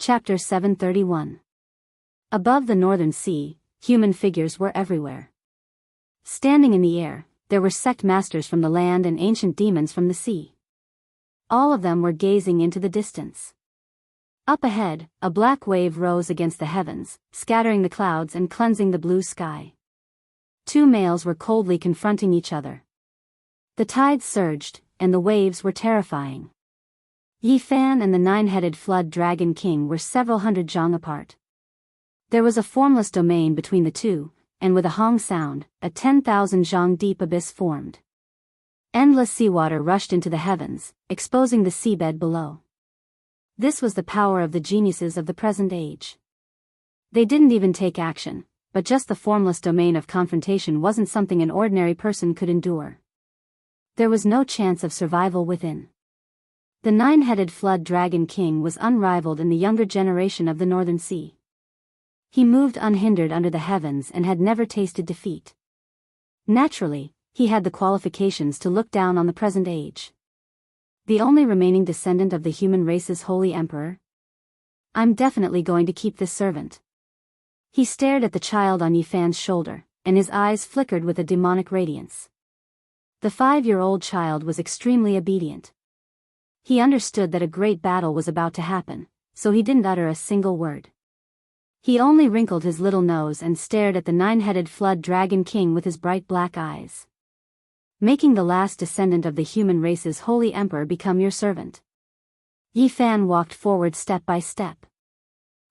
Chapter 731. Above the northern sea, human figures were everywhere. Standing in the air, there were sect masters from the land and ancient demons from the sea. All of them were gazing into the distance. Up ahead, a black wave rose against the heavens, scattering the clouds and cleansing the blue sky. Two males were coldly confronting each other. The tides surged, and the waves were terrifying. Yi Fan and the nine-headed flood dragon king were several hundred zhang apart. There was a formless domain between the two, and with a hong sound, a 10,000 zhang deep abyss formed. Endless seawater rushed into the heavens, exposing the seabed below. This was the power of the geniuses of the present age. They didn't even take action, but just the formless domain of confrontation wasn't something an ordinary person could endure. There was no chance of survival within. The nine-headed flood dragon king was unrivaled in the younger generation of the northern sea. He moved unhindered under the heavens and had never tasted defeat. Naturally, he had the qualifications to look down on the present age. The only remaining descendant of the human race's holy emperor? I'm definitely going to keep this servant. He stared at the child on Yi Fan's shoulder, and his eyes flickered with a demonic radiance. The 5-year-old child was extremely obedient. He understood that a great battle was about to happen, so he didn't utter a single word. He only wrinkled his little nose and stared at the nine-headed flood dragon king with his bright black eyes. Making the last descendant of the human race's holy emperor become your servant. Yi Fan walked forward step by step.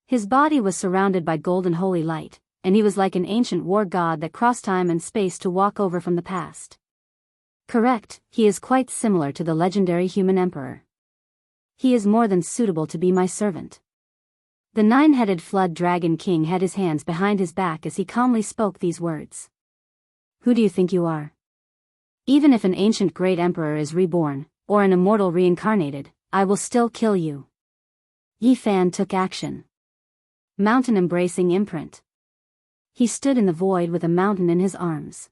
His body was surrounded by golden holy light, and he was like an ancient war god that crossed time and space to walk over from the past. Correct, he is quite similar to the legendary human emperor. He is more than suitable to be my servant. The nine-headed flood dragon king had his hands behind his back as he calmly spoke these words. Who do you think you are? Even if an ancient great emperor is reborn, or an immortal reincarnated, I will still kill you. Yi Fan took action. Mountain embracing imprint. He stood in the void with a mountain in his arms.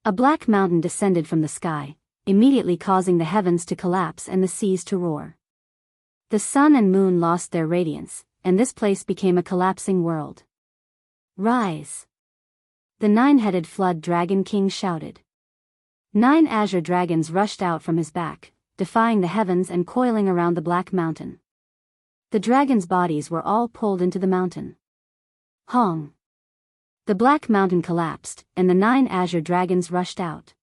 A black mountain descended from the sky, immediately causing the heavens to collapse and the seas to roar. The sun and moon lost their radiance, and this place became a collapsing world. Rise! The nine-headed flood dragon king shouted. 9 azure dragons rushed out from his back, defying the heavens and coiling around the black mountain. The dragons' bodies were all pulled into the mountain. Hong! The black mountain collapsed, and the 9 azure dragons rushed out.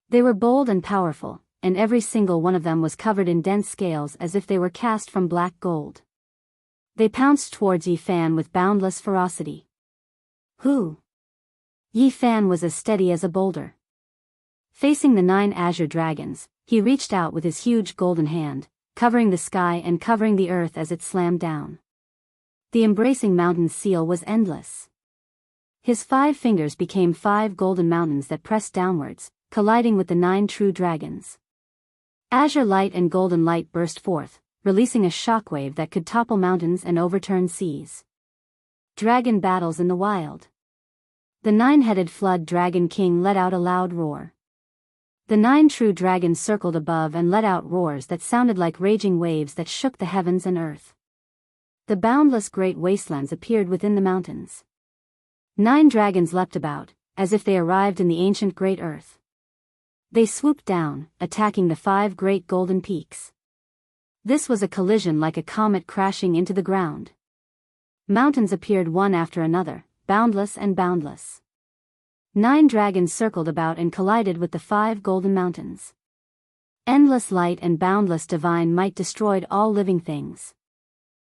They were bold and powerful, and every single one of them was covered in dense scales as if they were cast from black gold. They pounced towards Yi Fan with boundless ferocity. Who? Yi Fan was as steady as a boulder. Facing the 9 azure dragons, he reached out with his huge golden hand, covering the sky and covering the earth as it slammed down. The embracing mountain's seal was endless. His 5 fingers became 5 golden mountains that pressed downwards, colliding with the 9 true dragons. Azure light and golden light burst forth, releasing a shockwave that could topple mountains and overturn seas. Dragon battles in the wild. The nine-headed flood dragon king let out a loud roar. The 9 true dragons circled above and let out roars that sounded like raging waves that shook the heavens and earth. The boundless great wastelands appeared within the mountains. 9 dragons leapt about, as if they arrived in the ancient great earth. They swooped down, attacking the 5 great golden peaks. This was a collision like a comet crashing into the ground. Mountains appeared one after another, boundless and boundless. 9 dragons circled about and collided with the 5 golden mountains. Endless light and boundless divine might destroyed all living things.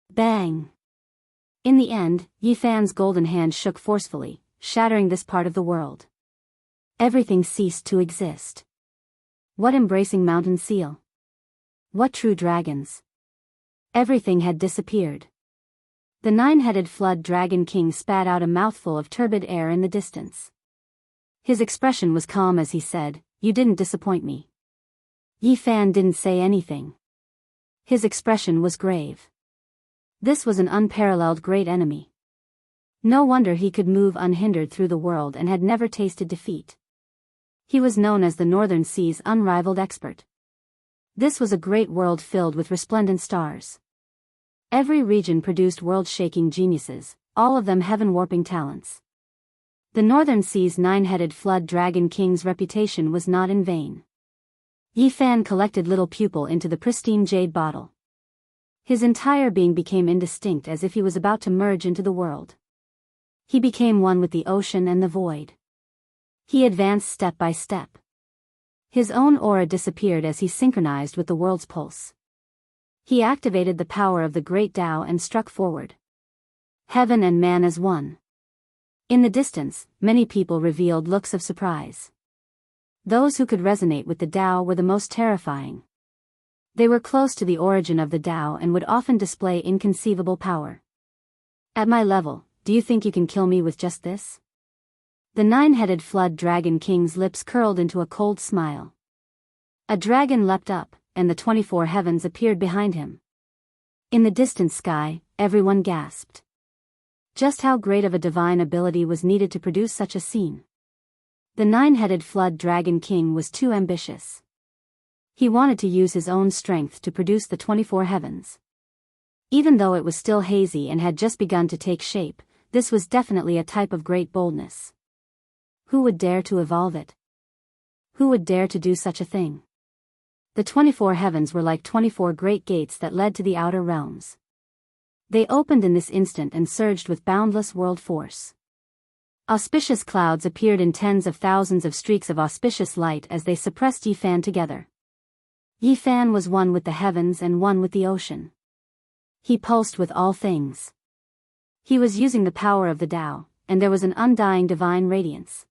Bang! In the end, Yi Fan's golden hand shook forcefully, shattering this part of the world. Everything ceased to exist. What embracing mountain seal? What true dragons? Everything had disappeared. The nine-headed flood dragon king spat out a mouthful of turbid air in the distance. His expression was calm as he said, "You didn't disappoint me." Yi Fan didn't say anything. His expression was grave. This was an unparalleled great enemy. No wonder he could move unhindered through the world and had never tasted defeat. He was known as the Northern Sea's unrivaled expert. This was a great world filled with resplendent stars. Every region produced world-shaking geniuses, all of them heaven-warping talents. The Northern Sea's nine-headed flood dragon king's reputation was not in vain. Yi Fan collected little pupil into the pristine jade bottle. His entire being became indistinct as if he was about to merge into the world. He became one with the ocean and the void. He advanced step by step. His own aura disappeared as he synchronized with the world's pulse. He activated the power of the great Tao and struck forward. Heaven and man as one. In the distance, many people revealed looks of surprise. Those who could resonate with the Tao were the most terrifying. They were close to the origin of the Tao and would often display inconceivable power. At my level, do you think you can kill me with just this? The nine-headed flood dragon king's lips curled into a cold smile. A dragon leapt up, and the 24 heavens appeared behind him. In the distant sky, everyone gasped. Just how great of a divine ability was needed to produce such a scene? The nine-headed flood dragon king was too ambitious. He wanted to use his own strength to produce the 24 heavens. Even though it was still hazy and had just begun to take shape, this was definitely a type of great boldness. Who would dare to evolve it? Who would dare to do such a thing? The 24 heavens were like 24 great gates that led to the outer realms. They opened in this instant and surged with boundless world force. Auspicious clouds appeared in tens of thousands of streaks of auspicious light as they suppressed Yi Fan together. Yi Fan was one with the heavens and one with the ocean. He pulsed with all things. He was using the power of the Tao, and there was an undying divine radiance.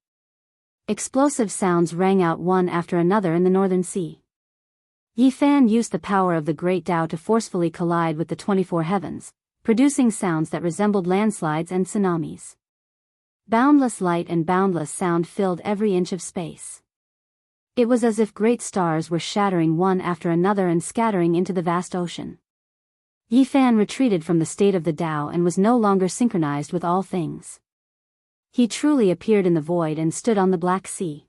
Explosive sounds rang out one after another in the Northern Sea. Yi Fan used the power of the great Tao to forcefully collide with the 24 heavens, producing sounds that resembled landslides and tsunamis. Boundless light and boundless sound filled every inch of space. It was as if great stars were shattering one after another and scattering into the vast ocean. Yi Fan retreated from the state of the Tao and was no longer synchronized with all things. He truly appeared in the void and stood on the Black Sea.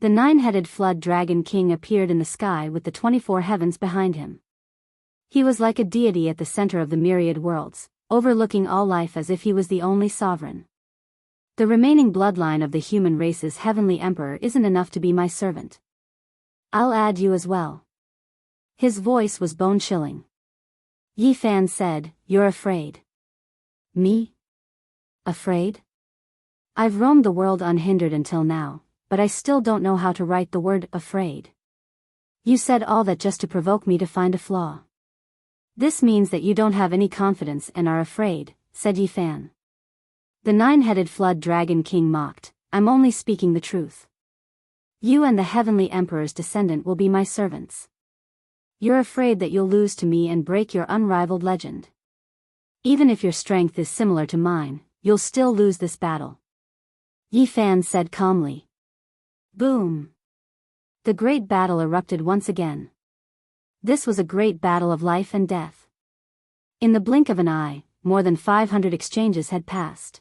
The nine-headed flood dragon king appeared in the sky with the 24 heavens behind him. He was like a deity at the center of the myriad worlds, overlooking all life as if he was the only sovereign. The remaining bloodline of the human race's heavenly emperor isn't enough to be my servant. I'll add you as well. His voice was bone-chilling. Yi Fan said, "You're afraid." Me? Afraid? I've roamed the world unhindered until now, but I still don't know how to write the word afraid. You said all that just to provoke me to find a flaw. This means that you don't have any confidence and are afraid, said Yi Fan. The nine-headed flood dragon king mocked, I'm only speaking the truth. You and the heavenly emperor's descendant will be my servants. You're afraid that you'll lose to me and break your unrivaled legend. Even if your strength is similar to mine, you'll still lose this battle. Yi Fan said calmly. Boom! The great battle erupted once again. This was a great battle of life and death. In the blink of an eye, more than 500 exchanges had passed.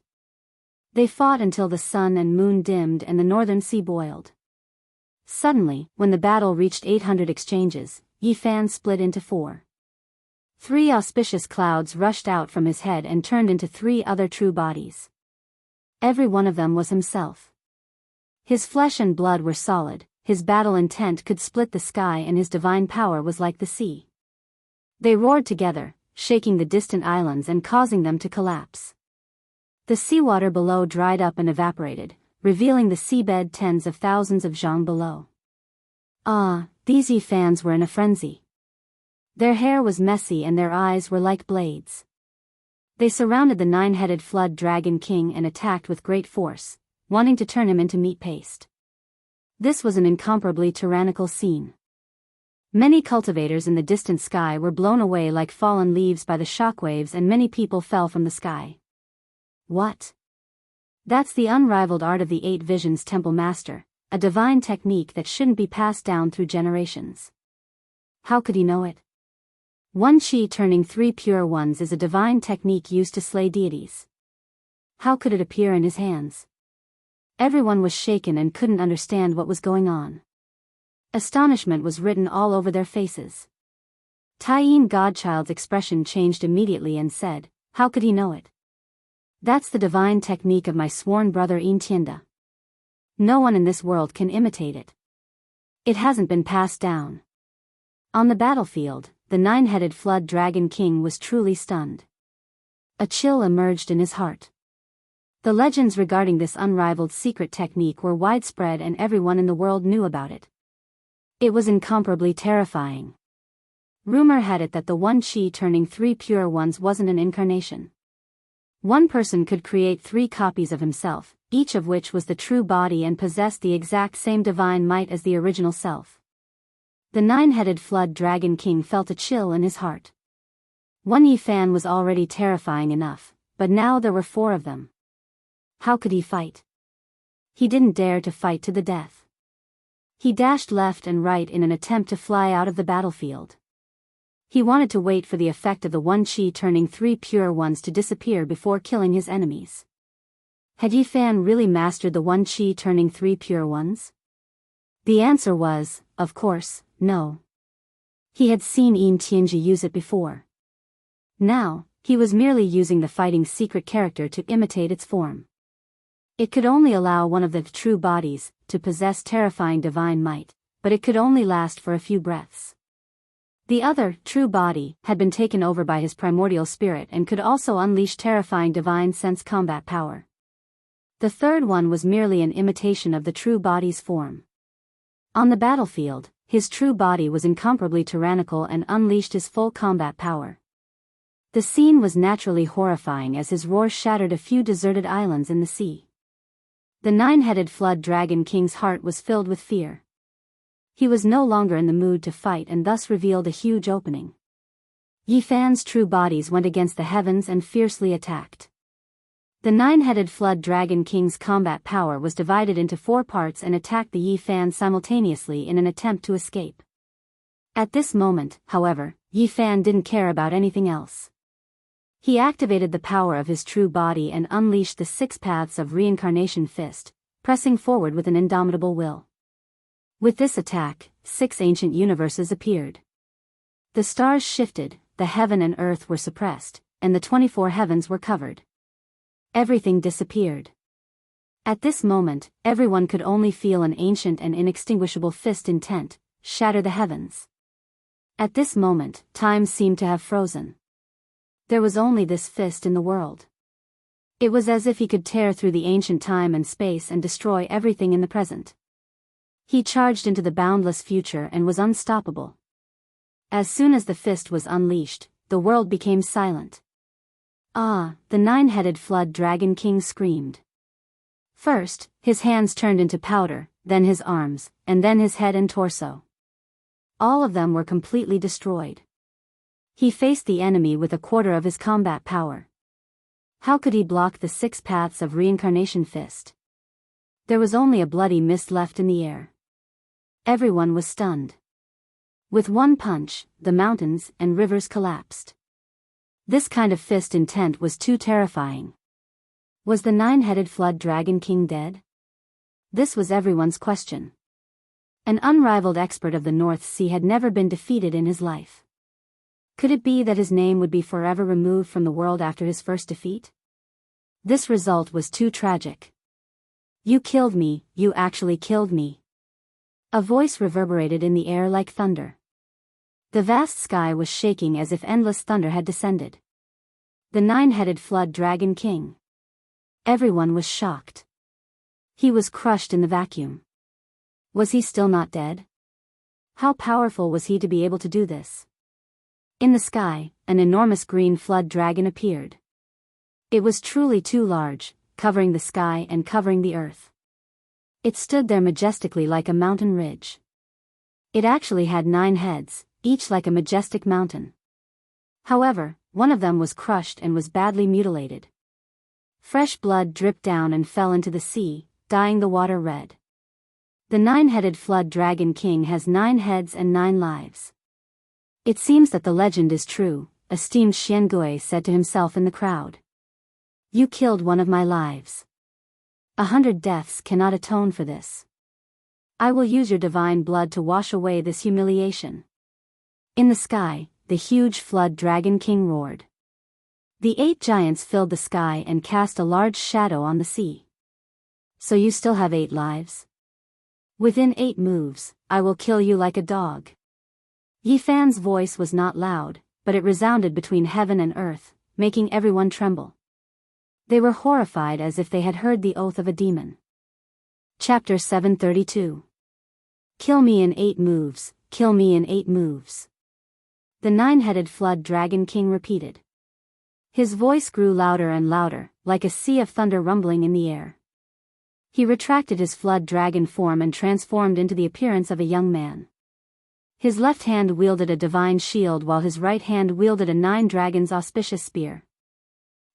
They fought until the sun and moon dimmed and the Northern Sea boiled. Suddenly, when the battle reached 800 exchanges, Yi Fan split into 4. 3 auspicious clouds rushed out from his head and turned into 3 other true bodies. Every one of them was himself. His flesh and blood were solid, his battle intent could split the sky and his divine power was like the sea. They roared together, shaking the distant islands and causing them to collapse. The seawater below dried up and evaporated, revealing the seabed tens of thousands of zhang below. These Yi Fans were in a frenzy. Their hair was messy and their eyes were like blades. They surrounded the nine-headed flood dragon king and attacked with great force, wanting to turn him into meat paste. This was an incomparably tyrannical scene. Many cultivators in the distant sky were blown away like fallen leaves by the shockwaves and many people fell from the sky. What? That's the unrivaled art of the 8 Visions Temple Master, a divine technique that shouldn't be passed down through generations. How could he know it? 1 Chi turning 3 pure ones is a divine technique used to slay deities. How could it appear in his hands? Everyone was shaken and couldn't understand what was going on. Astonishment was written all over their faces. Taiyin Godchild's expression changed immediately and said, "How could he know it? That's the divine technique of my sworn brother Yin Tianda. No one in this world can imitate it. It hasn't been passed down." On the battlefield, the nine-headed flood dragon king was truly stunned. A chill emerged in his heart. The legends regarding this unrivaled secret technique were widespread and everyone in the world knew about it. It was incomparably terrifying. Rumor had it that the one chi turning three pure ones wasn't an incarnation. One person could create three copies of himself, each of which was the true body and possessed the exact same divine might as the original self. The nine-headed flood dragon king felt a chill in his heart. One Yi Fan was already terrifying enough, but now there were four of them. How could he fight? He didn't dare to fight to the death. He dashed left and right in an attempt to fly out of the battlefield. He wanted to wait for the effect of the one chi turning three pure ones to disappear before killing his enemies. Had Yi Fan really mastered the one chi turning three pure ones? The answer was, of course, no. He had seen Yin Tianji use it before. Now, he was merely using the fighting's secret character to imitate its form. It could only allow one of the true bodies to possess terrifying divine might, but it could only last for a few breaths. The other, true body, had been taken over by his primordial spirit and could also unleash terrifying divine sense combat power. The third one was merely an imitation of the true body's form. On the battlefield, his true body was incomparably tyrannical and unleashed his full combat power. The scene was naturally horrifying as his roar shattered a few deserted islands in the sea. The nine-headed flood dragon king's heart was filled with fear. He was no longer in the mood to fight and thus revealed a huge opening. Yi Fan's true bodies went against the heavens and fiercely attacked. The nine-headed flood dragon king's combat power was divided into four parts and attacked the Yi Fan simultaneously in an attempt to escape. At this moment, however, Yi Fan didn't care about anything else. He activated the power of his true body and unleashed the 6 paths of reincarnation fist, pressing forward with an indomitable will. With this attack, 6 ancient universes appeared. The stars shifted, the heaven and earth were suppressed, and the 24 heavens were covered. Everything disappeared. At this moment, everyone could only feel an ancient and inextinguishable fist intent, shatter the heavens. At this moment, time seemed to have frozen. There was only this fist in the world. It was as if he could tear through the ancient time and space and destroy everything in the present. He charged into the boundless future and was unstoppable. As soon as the fist was unleashed, the world became silent. "Ah!" the nine-headed flood dragon king screamed. First, his hands turned into powder, then his arms, and then his head and torso. All of them were completely destroyed. He faced the enemy with a quarter of his combat power. How could he block the 6 paths of reincarnation fist? There was only a bloody mist left in the air. Everyone was stunned. With one punch, the mountains and rivers collapsed. This kind of fist intent was too terrifying. Was the nine-headed flood dragon king dead? This was everyone's question. An unrivaled expert of the North Sea had never been defeated in his life. Could it be that his name would be forever removed from the world after his first defeat? This result was too tragic. "You killed me, you actually killed me." A voice reverberated in the air like thunder. The vast sky was shaking as if endless thunder had descended. The nine-headed flood dragon king. Everyone was shocked. He was crushed in the vacuum. Was he still not dead? How powerful was he to be able to do this? In the sky, an enormous green flood dragon appeared. It was truly too large, covering the sky and covering the earth. It stood there majestically like a mountain ridge. It actually had 9 heads, each like a majestic mountain. However, one of them was crushed and was badly mutilated. Fresh blood dripped down and fell into the sea, dyeing the water red. The nine-headed flood dragon king has 9 heads and 9 lives. "It seems that the legend is true," esteemed Xian Gui said to himself in the crowd. "You killed one of my lives. 100 deaths cannot atone for this. I will use your divine blood to wash away this humiliation." In the sky, the huge flood dragon king roared. The 8 giants filled the sky and cast a large shadow on the sea. So you still have 8 lives? Within 8 moves, I will kill you like a dog. Yifan's voice was not loud, but it resounded between heaven and earth, making everyone tremble. They were horrified as if they had heard the oath of a demon. Chapter 732. Kill me in 8 moves, kill me in 8 moves. The 9-headed flood dragon king repeated. His voice grew louder and louder, like a sea of thunder rumbling in the air. He retracted his flood dragon form and transformed into the appearance of a young man. His left hand wielded a divine shield while his right hand wielded a 9 dragons auspicious spear.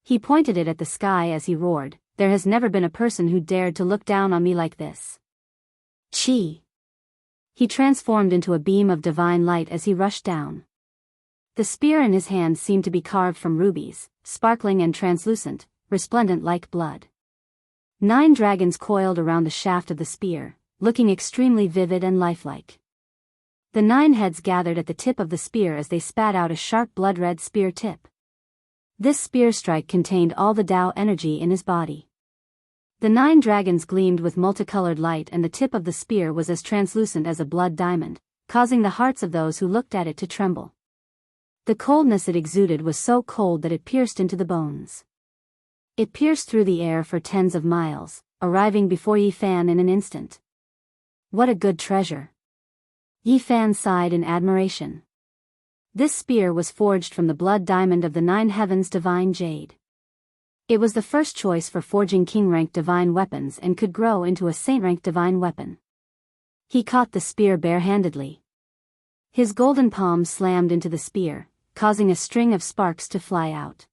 He pointed it at the sky as he roared, "There has never been a person who dared to look down on me like this." Chi! He transformed into a beam of divine light as he rushed down. The spear in his hand seemed to be carved from rubies, sparkling and translucent, resplendent like blood. 9 dragons coiled around the shaft of the spear, looking extremely vivid and lifelike. The 9 heads gathered at the tip of the spear as they spat out a sharp blood-red spear tip. This spear strike contained all the Tao energy in his body. The 9 dragons gleamed with multicolored light and the tip of the spear was as translucent as a blood diamond, causing the hearts of those who looked at it to tremble. The coldness it exuded was so cold that it pierced into the bones. It pierced through the air for tens of miles, arriving before Yifan in an instant. What a good treasure! Yifan sighed in admiration. This spear was forged from the blood diamond of the 9 heavens divine jade. It was the first choice for forging king-rank divine weapons and could grow into a saint-rank divine weapon. He caught the spear barehandedly. His golden palm slammed into the spear, causing a string of sparks to fly out.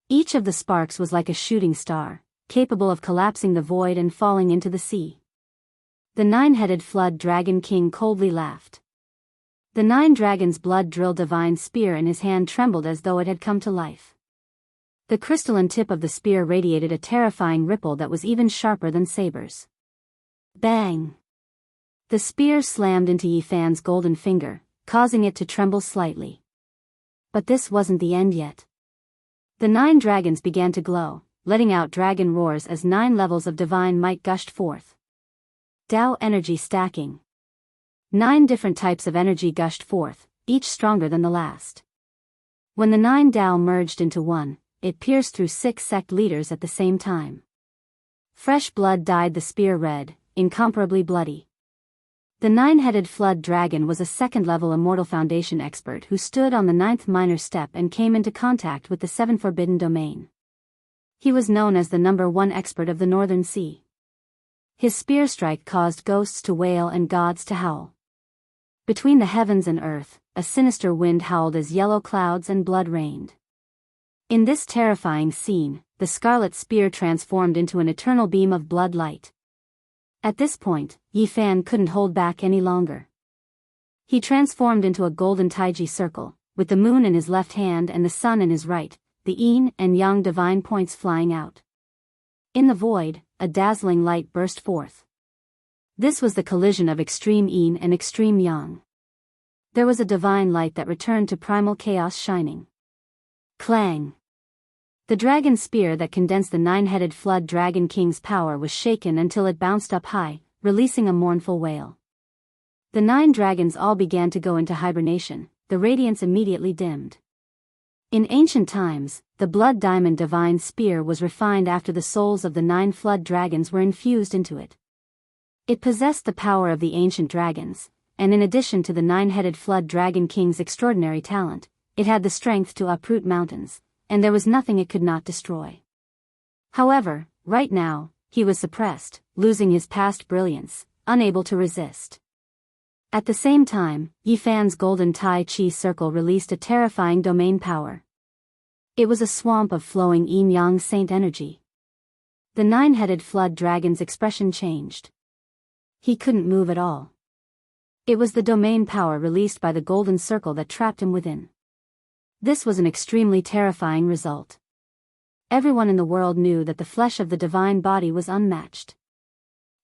Each of the sparks was like a shooting star, capable of collapsing the void and falling into the sea. The 9-headed flood dragon king coldly laughed. The 9 dragons' blood-drilled divine spear in his hand trembled as though it had come to life. The crystalline tip of the spear radiated a terrifying ripple that was even sharper than sabers. Bang! The spear slammed into Yifan's golden finger, causing it to tremble slightly. But this wasn't the end yet. The 9 dragons began to glow, letting out dragon roars as 9 levels of divine might gushed forth. Tao energy stacking. 9 different types of energy gushed forth, each stronger than the last. When the 9 Tao merged into one, it pierced through 6 sect leaders at the same time. Fresh blood dyed the spear red, incomparably bloody. The 9-headed flood dragon was a 2nd-level immortal foundation expert who stood on the 9th minor step and came into contact with the 7 forbidden domain. He was known as the number 1 expert of the Northern Sea. His spear strike caused ghosts to wail and gods to howl. Between the heavens and earth, a sinister wind howled as yellow clouds and blood rained. In this terrifying scene, the scarlet spear transformed into an eternal beam of blood light. At this point, Yifan couldn't hold back any longer. He transformed into a golden taiji circle, with the moon in his left hand and the sun in his right, the yin and yang divine points flying out. In the void, a dazzling light burst forth. This was the collision of extreme yin and extreme yang. There was a divine light that returned to primal chaos shining. Clang! The dragon spear that condensed the 9-headed flood dragon king's power was shaken until it bounced up high, releasing a mournful wail. The 9 dragons all began to go into hibernation, the radiance immediately dimmed. In ancient times, the blood diamond divine spear was refined after the souls of the 9 flood dragons were infused into it. It possessed the power of the ancient dragons, and in addition to the 9-headed flood dragon king's extraordinary talent, it had the strength to uproot mountains, and there was nothing it could not destroy. However, right now, he was suppressed, losing his past brilliance, unable to resist. At the same time, Yifan's golden Tai Chi circle released a terrifying domain power. It was a swamp of flowing yin-yang saint energy. The 9-headed flood dragon's expression changed. He couldn't move at all. It was the domain power released by the golden circle that trapped him within. This was an extremely terrifying result. Everyone in the world knew that the flesh of the divine body was unmatched.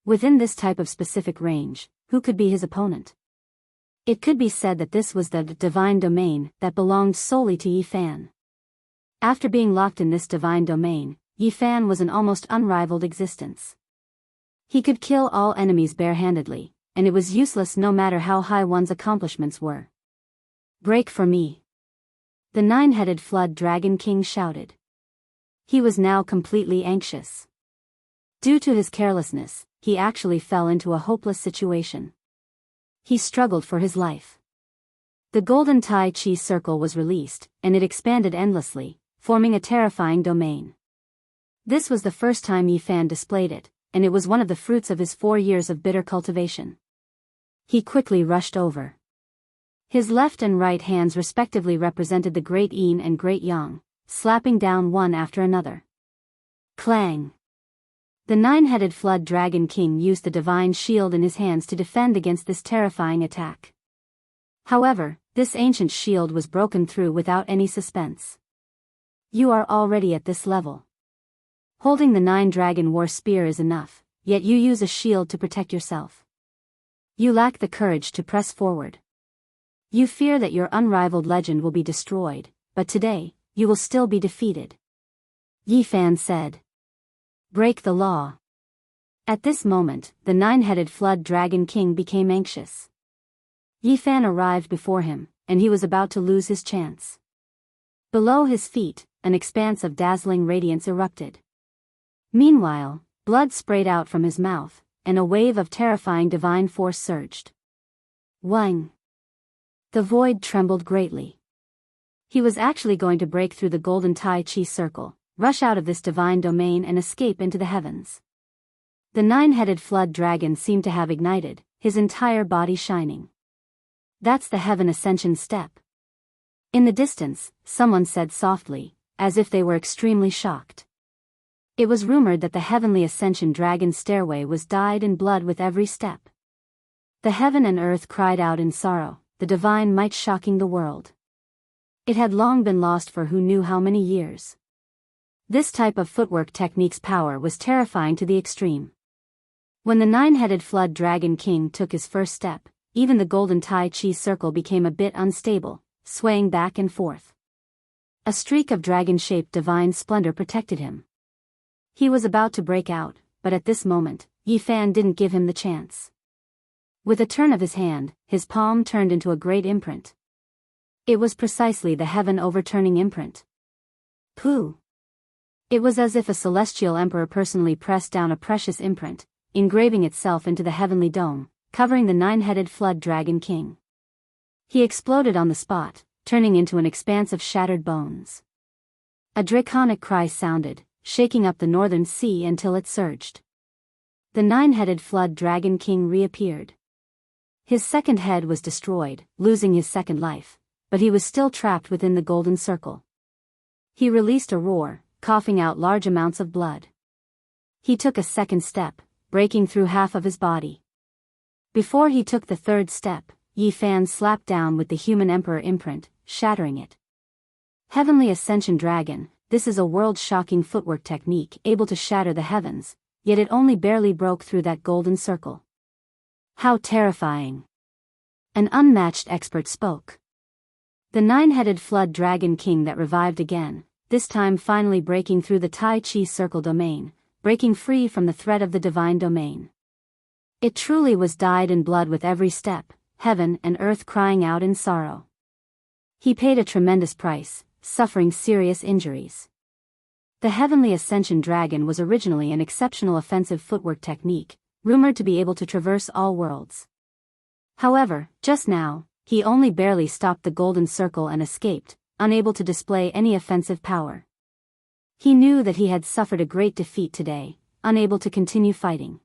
Within this type of specific range, who could be his opponent? It could be said that this was the divine domain that belonged solely to Yi Fan. After being locked in this divine domain, Yi Fan was an almost unrivaled existence. He could kill all enemies barehandedly, and it was useless no matter how high one's accomplishments were. "Break for me!" the nine-headed flood dragon king shouted. He was now completely anxious. Due to his carelessness, he actually fell into a hopeless situation. He struggled for his life. The golden Tai Chi circle was released, and it expanded endlessly, forming a terrifying domain. This was the first time Yi Fan displayed it, and it was one of the fruits of his 4 years of bitter cultivation. He quickly rushed over. His left and right hands respectively represented the Great Yin and Great Yang, slapping down one after another. Clang! The nine-headed flood dragon king used the divine shield in his hands to defend against this terrifying attack. However, this ancient shield was broken through without any suspense. You are already at this level. Holding the 9-dragon war spear is enough, yet you use a shield to protect yourself. You lack the courage to press forward. You fear that your unrivaled legend will be destroyed, but today, you will still be defeated. Yi Fan said. Break the law. At this moment, the 9-headed flood dragon king became anxious. Yi Fan arrived before him, and he was about to lose his chance. Below his feet, an expanse of dazzling radiance erupted. Meanwhile, blood sprayed out from his mouth, and a wave of terrifying divine force surged. Wang! The void trembled greatly. He was actually going to break through the golden Tai Chi circle, rush out of this divine domain and escape into the heavens. The 9-headed flood dragon seemed to have ignited, his entire body shining. That's the heaven ascension step. In the distance, someone said softly, as if they were extremely shocked. It was rumored that the heavenly ascension dragon stairway was dyed in blood with every step. The heaven and earth cried out in sorrow, the divine might shocking the world. It had long been lost for who knew how many years. This type of footwork technique's power was terrifying to the extreme. When the 9-headed flood dragon king took his first step, even the golden Tai Chi circle became a bit unstable, swaying back and forth. A streak of dragon-shaped divine splendor protected him. He was about to break out, but at this moment, Yi Fan didn't give him the chance. With a turn of his hand, his palm turned into a great imprint. It was precisely the heaven-overturning imprint. Pooh! It was as if a celestial emperor personally pressed down a precious imprint, engraving itself into the heavenly dome, covering the 9-headed flood dragon king. He exploded on the spot, turning into an expanse of shattered bones. A draconic cry sounded, shaking up the northern sea until it surged. The 9-headed flood dragon king reappeared. His second head was destroyed, losing his second life, but he was still trapped within the golden circle. He released a roar, coughing out large amounts of blood. He took a second step, breaking through half of his body. Before he took the third step, Yi Fan slapped down with the human emperor imprint, shattering it. Heavenly Ascension Dragon, this is a world-shocking footwork technique able to shatter the heavens, yet it only barely broke through that golden circle. How terrifying! An unmatched expert spoke. The 9-headed flood dragon king that revived again, this time finally breaking through the Tai Chi circle domain, breaking free from the threat of the divine domain. It truly was dyed in blood with every step, heaven and earth crying out in sorrow. He paid a tremendous price, suffering serious injuries. The Heavenly Ascension Dragon was originally an exceptional offensive footwork technique, rumored to be able to traverse all worlds. However, just now, he only barely stopped the golden circle and escaped, unable to display any offensive power. He knew that he had suffered a great defeat today, unable to continue fighting.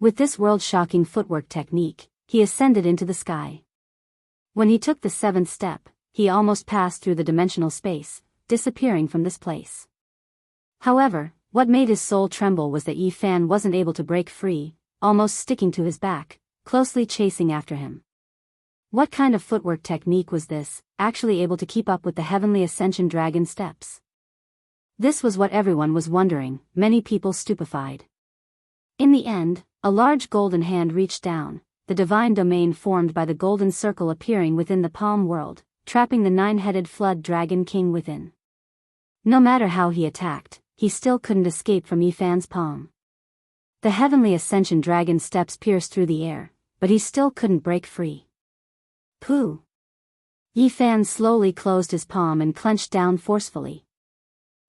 With this world-shocking footwork technique, he ascended into the sky. When he took the 7th step, he almost passed through the dimensional space, disappearing from this place. However, what made his soul tremble was that Yi Fan wasn't able to break free, almost sticking to his back, closely chasing after him. What kind of footwork technique was this, actually able to keep up with the Heavenly Ascension Dragon steps? This was what everyone was wondering, many people stupefied. In the end, a large golden hand reached down, the divine domain formed by the golden circle appearing within the palm world, trapping the nine-headed flood dragon king within. No matter how he attacked, he still couldn't escape from Yifan's palm. The heavenly ascension dragon steps pierced through the air, but he still couldn't break free. Pooh! Yifan slowly closed his palm and clenched down forcefully.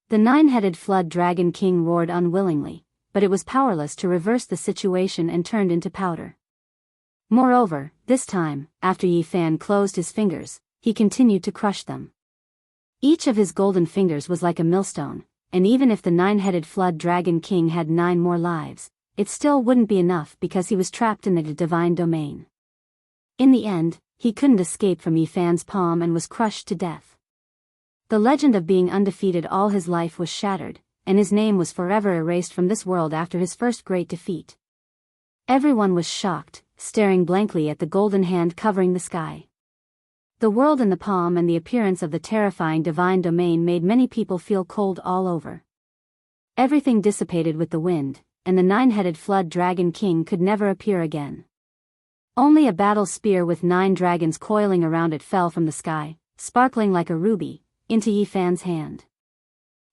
The nine-headed flood dragon king roared unwillingly, but it was powerless to reverse the situation and turned into powder. Moreover, this time, after Yifan closed his fingers, he continued to crush them. Each of his golden fingers was like a millstone, and even if the nine-headed flood dragon king had 9 more lives, it still wouldn't be enough because he was trapped in the divine domain. In the end, he couldn't escape from Yifan's palm and was crushed to death. The legend of being undefeated all his life was shattered, and his name was forever erased from this world after his first great defeat. Everyone was shocked, staring blankly at the golden hand covering the sky. The world in the palm and the appearance of the terrifying divine domain made many people feel cold all over. Everything dissipated with the wind, and the nine-headed flood dragon king could never appear again. Only a battle spear with 9 dragons coiling around it fell from the sky, sparkling like a ruby, into Yifan's hand.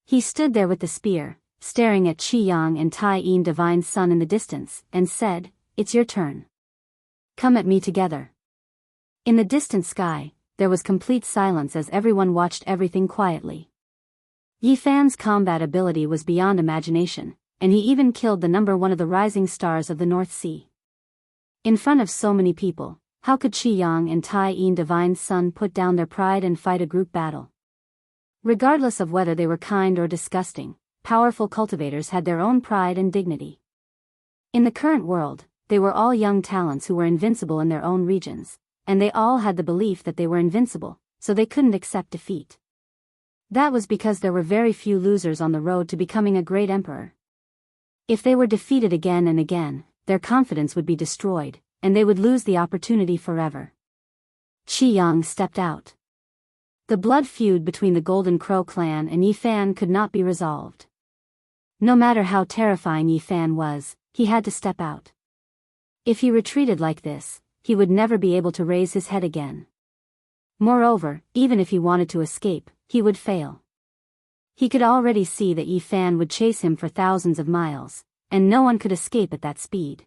He stood there with the spear, staring at Qi-yang and Tai-yin divine sun in the distance, and said, "It's your turn. Come at me together." In the distant sky, there was complete silence as everyone watched everything quietly. Yifan's combat ability was beyond imagination, and he even killed the number 1 of the rising stars of the North Sea. In front of so many people, how could Qi-yang and Tai-yin divine sun put down their pride and fight a group battle? Regardless of whether they were kind or disgusting, powerful cultivators had their own pride and dignity. In the current world, they were all young talents who were invincible in their own regions, and they all had the belief that they were invincible, so they couldn't accept defeat. That was because there were very few losers on the road to becoming a great emperor. If they were defeated again and again, their confidence would be destroyed, and they would lose the opportunity forever. Qi-yang stepped out. The blood feud between the Golden Crow clan and Yifan could not be resolved. No matter how terrifying Yifan was, he had to step out. If he retreated like this, he would never be able to raise his head again. Moreover, even if he wanted to escape, he would fail. He could already see that Yifan would chase him for thousands of miles, and no one could escape at that speed.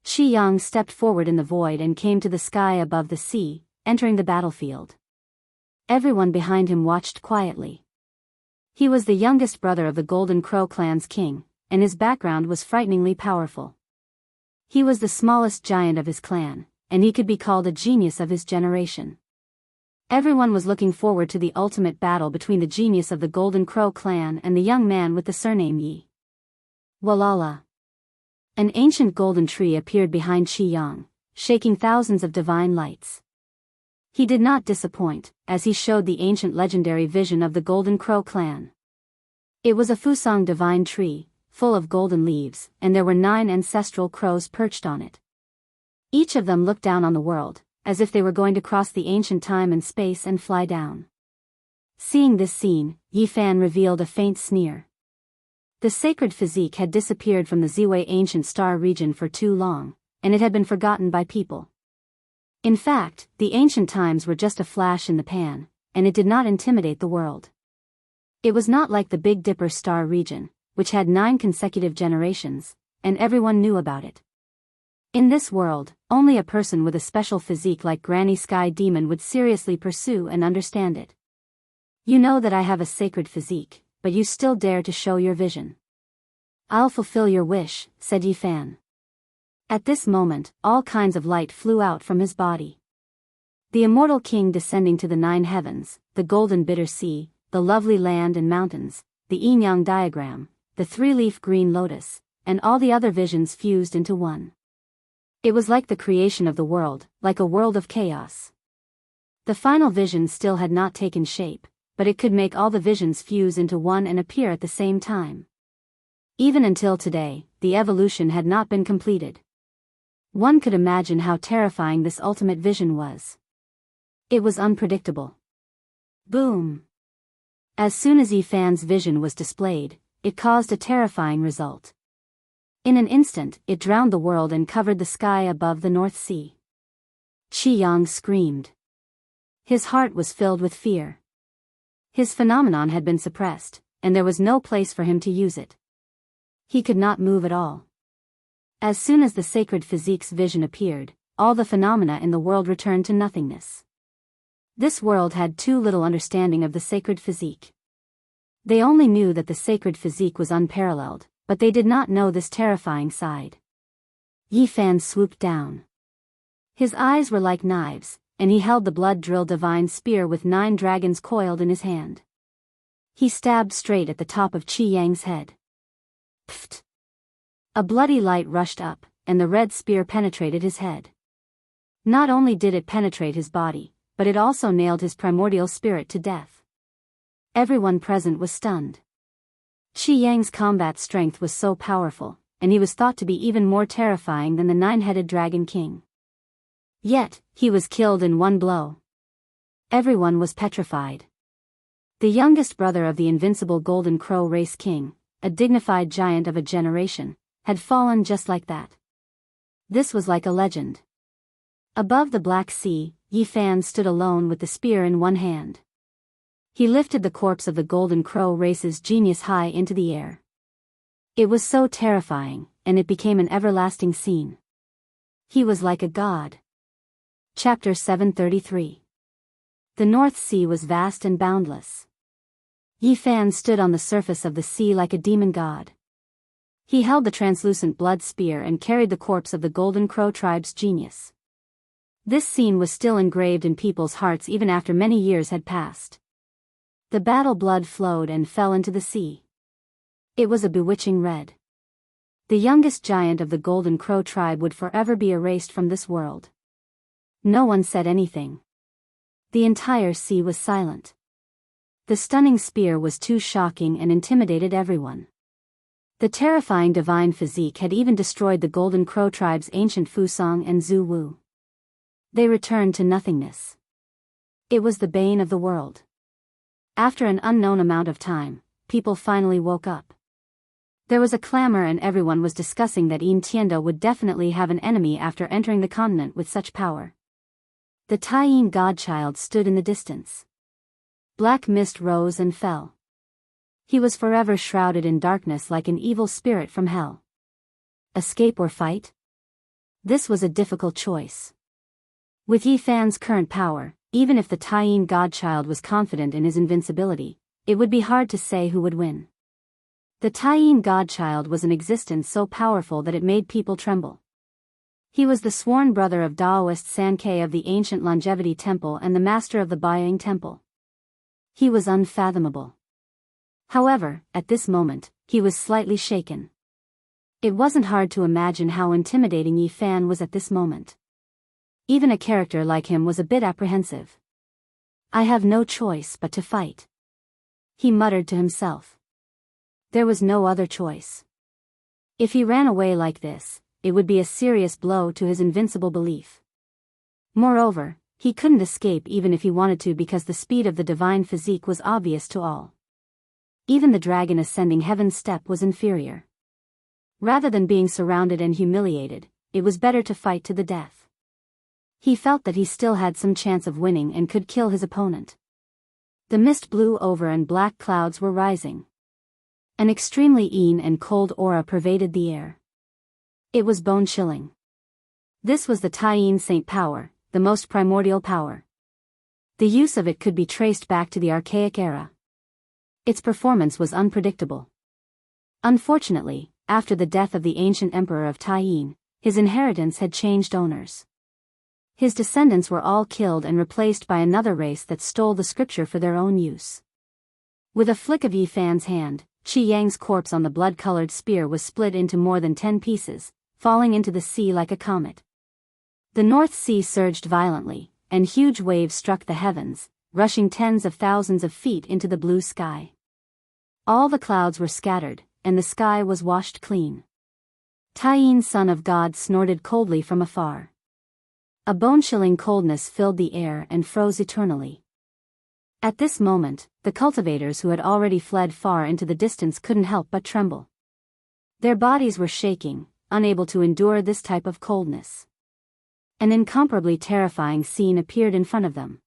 Qi-yang stepped forward in the void and came to the sky above the sea, entering the battlefield. Everyone behind him watched quietly. He was the youngest brother of the Golden Crow clan's king, and his background was frighteningly powerful. He was the smallest giant of his clan, and he could be called a genius of his generation. Everyone was looking forward to the ultimate battle between the genius of the Golden Crow clan and the young man with the surname Yi. Walala. An ancient golden tree appeared behind Qi-yang, shaking thousands of divine lights. He did not disappoint, as he showed the ancient legendary vision of the Golden Crow clan. It was a Fusang divine tree, full of golden leaves, and there were 9 ancestral crows perched on it. Each of them looked down on the world, as if they were going to cross the ancient time and space and fly down. Seeing this scene, Yifan revealed a faint sneer. The sacred physique had disappeared from the Ziwei ancient star region for too long, and it had been forgotten by people. In fact, the ancient times were just a flash in the pan, and it did not intimidate the world. It was not like the Big Dipper star region, which had 9 consecutive generations, and everyone knew about it. In this world, only a person with a special physique like Granny Sky Demon would seriously pursue and understand it. You know that I have a sacred physique, but you still dare to show your vision. I'll fulfill your wish, said Yifan. At this moment, all kinds of light flew out from his body. The immortal king descending to the 9 heavens, the golden bitter sea, the lovely land and mountains, the yin-yang diagram, the 3-leaf green lotus, and all the other visions fused into one. It was like the creation of the world, like a world of chaos. The final vision still had not taken shape, but it could make all the visions fuse into one and appear at the same time. Even until today, the evolution had not been completed. One could imagine how terrifying this ultimate vision was. It was unpredictable. Boom! As soon as Yifan's vision was displayed, it caused a terrifying result. In an instant, it drowned the world and covered the sky above the North Sea. Qi Yang screamed. His heart was filled with fear. His phenomenon had been suppressed, and there was no place for him to use it. He could not move at all. As soon as the sacred physique's vision appeared, all the phenomena in the world returned to nothingness. This world had too little understanding of the sacred physique. They only knew that the sacred physique was unparalleled, but they did not know this terrifying side. Yi Fan swooped down. His eyes were like knives, and he held the blood-drilled divine spear with 9 dragons coiled in his hand. He stabbed straight at the top of Qi Yang's head. Pfft! A bloody light rushed up, and the red spear penetrated his head. Not only did it penetrate his body, but it also nailed his primordial spirit to death. Everyone present was stunned. Qi Yang's combat strength was so powerful, and he was thought to be even more terrifying than the 9-headed Dragon King. Yet, he was killed in one blow. Everyone was petrified. The youngest brother of the invincible Golden Crow race king, a dignified giant of a generation, had fallen just like that. This was like a legend. Above the Black Sea, Yi Fan stood alone with the spear in one hand. He lifted the corpse of the Golden Crow race's genius high into the air. It was so terrifying, and it became an everlasting scene. He was like a god. Chapter 733. The North Sea was vast and boundless. Yi Fan stood on the surface of the sea like a demon god. He held the translucent blood spear and carried the corpse of the Golden Crow tribe's genius. This scene was still engraved in people's hearts even after many years had passed. The battle blood flowed and fell into the sea. It was a bewitching red. The youngest giant of the Golden Crow tribe would forever be erased from this world. No one said anything. The entire sea was silent. The stunning spear was too shocking and intimidated everyone. The terrifying divine physique had even destroyed the Golden Crow tribe's ancient Fusong and Zhu Wu. They returned to nothingness. It was the bane of the world. After an unknown amount of time, people finally woke up. There was a clamor and everyone was discussing that Yin Tianda would definitely have an enemy after entering the continent with such power. The Taiyin godchild stood in the distance. Black mist rose and fell. He was forever shrouded in darkness like an evil spirit from hell. Escape or fight? This was a difficult choice. With Yi Fan's current power, even if the Taiyin godchild was confident in his invincibility, it would be hard to say who would win. The Taiyin godchild was an existence so powerful that it made people tremble. He was the sworn brother of Daoist Sankei of the ancient Longevity Temple and the master of the Baiyang Temple. He was unfathomable. However, at this moment, he was slightly shaken. It wasn't hard to imagine how intimidating Yi Fan was at this moment. Even a character like him was a bit apprehensive. I have no choice but to fight, he muttered to himself. There was no other choice. If he ran away like this, it would be a serious blow to his invincible belief. Moreover, he couldn't escape even if he wanted to because the speed of the divine physique was obvious to all. Even the dragon ascending heaven's step was inferior. Rather than being surrounded and humiliated, it was better to fight to the death. He felt that he still had some chance of winning and could kill his opponent. The mist blew over and black clouds were rising. An extremely keen and cold aura pervaded the air. It was bone-chilling. This was the Taiyin Saint power, the most primordial power. The use of it could be traced back to the archaic era. Its performance was unpredictable. Unfortunately, after the death of the ancient emperor of Taiyin, his inheritance had changed owners. His descendants were all killed and replaced by another race that stole the scripture for their own use. With a flick of Yi Fan's hand, Qi Yang's corpse on the blood-colored spear was split into more than 10 pieces, falling into the sea like a comet. The North Sea surged violently, and huge waves struck the heavens, rushing tens of thousands of feet into the blue sky. All the clouds were scattered, and the sky was washed clean. Taiyin, son of God, snorted coldly from afar. A bone-chilling coldness filled the air and froze eternally. At this moment, the cultivators who had already fled far into the distance couldn't help but tremble. Their bodies were shaking, unable to endure this type of coldness. An incomparably terrifying scene appeared in front of them.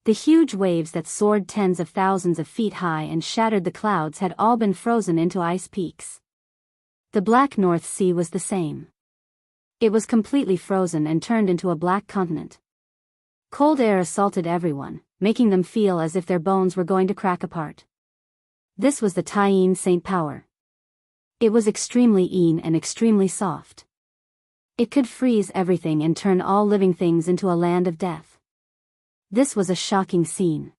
The huge waves that soared tens of thousands of feet high and shattered the clouds had all been frozen into ice peaks. The Black North Sea was the same. It was completely frozen and turned into a black continent. Cold air assaulted everyone, making them feel as if their bones were going to crack apart. This was the Tyene Saint Power. It was extremely and extremely soft. It could freeze everything and turn all living things into a land of death. This was a shocking scene.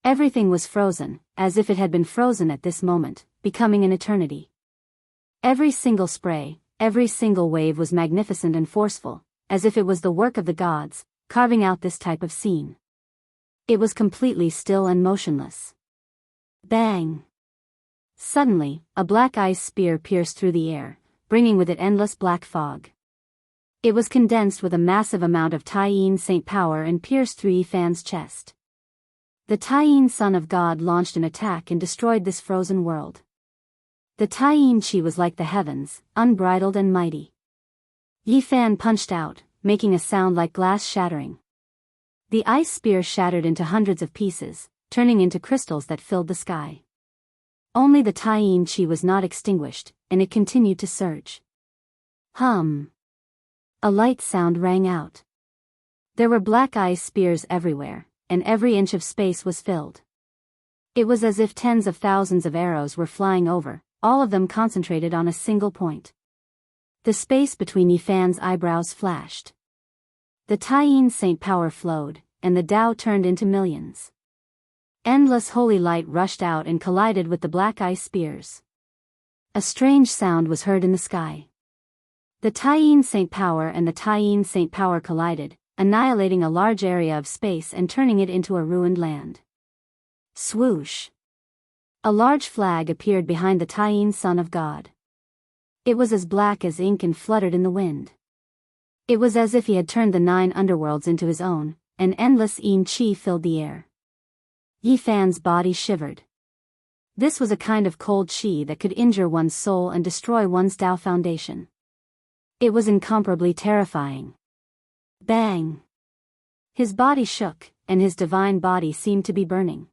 Everything was frozen, as if it had been frozen at this moment, becoming an eternity. Every single spray, every single wave was magnificent and forceful, as if it was the work of the gods, carving out this type of scene. It was completely still and motionless. Bang! Suddenly, a black ice spear pierced through the air, bringing with it endless black fog. It was condensed with a massive amount of Tyene Saint Power and pierced through Yfan's chest. The Tyene Son of God launched an attack and destroyed this frozen world. The Tyene Chi was like the heavens, unbridled and mighty. Yfan punched out, making a sound like glass shattering. The ice spear shattered into hundreds of pieces, turning into crystals that filled the sky. Only the Tyene Chi was not extinguished, and it continued to surge. Hum! A light sound rang out. There were black ice spears everywhere, and every inch of space was filled. It was as if tens of thousands of arrows were flying over, all of them concentrated on a single point. The space between Yfan's eyebrows flashed. The Tyene Saint Power flowed, and the Tao turned into millions. Endless holy light rushed out and collided with the black ice spears. A strange sound was heard in the sky. The Tyene Saint Power and the Tyene Saint Power collided, annihilating a large area of space and turning it into a ruined land. Swoosh! A large flag appeared behind the Tyene Son of God. It was as black as ink and fluttered in the wind. It was as if he had turned the 9 underworlds into his own, and endless chi filled the air. Yfan's body shivered. This was a kind of cold chi that could injure one's soul and destroy one's Tao foundation. It was incomparably terrifying. Bang! His body shook, and his divine body seemed to be burning.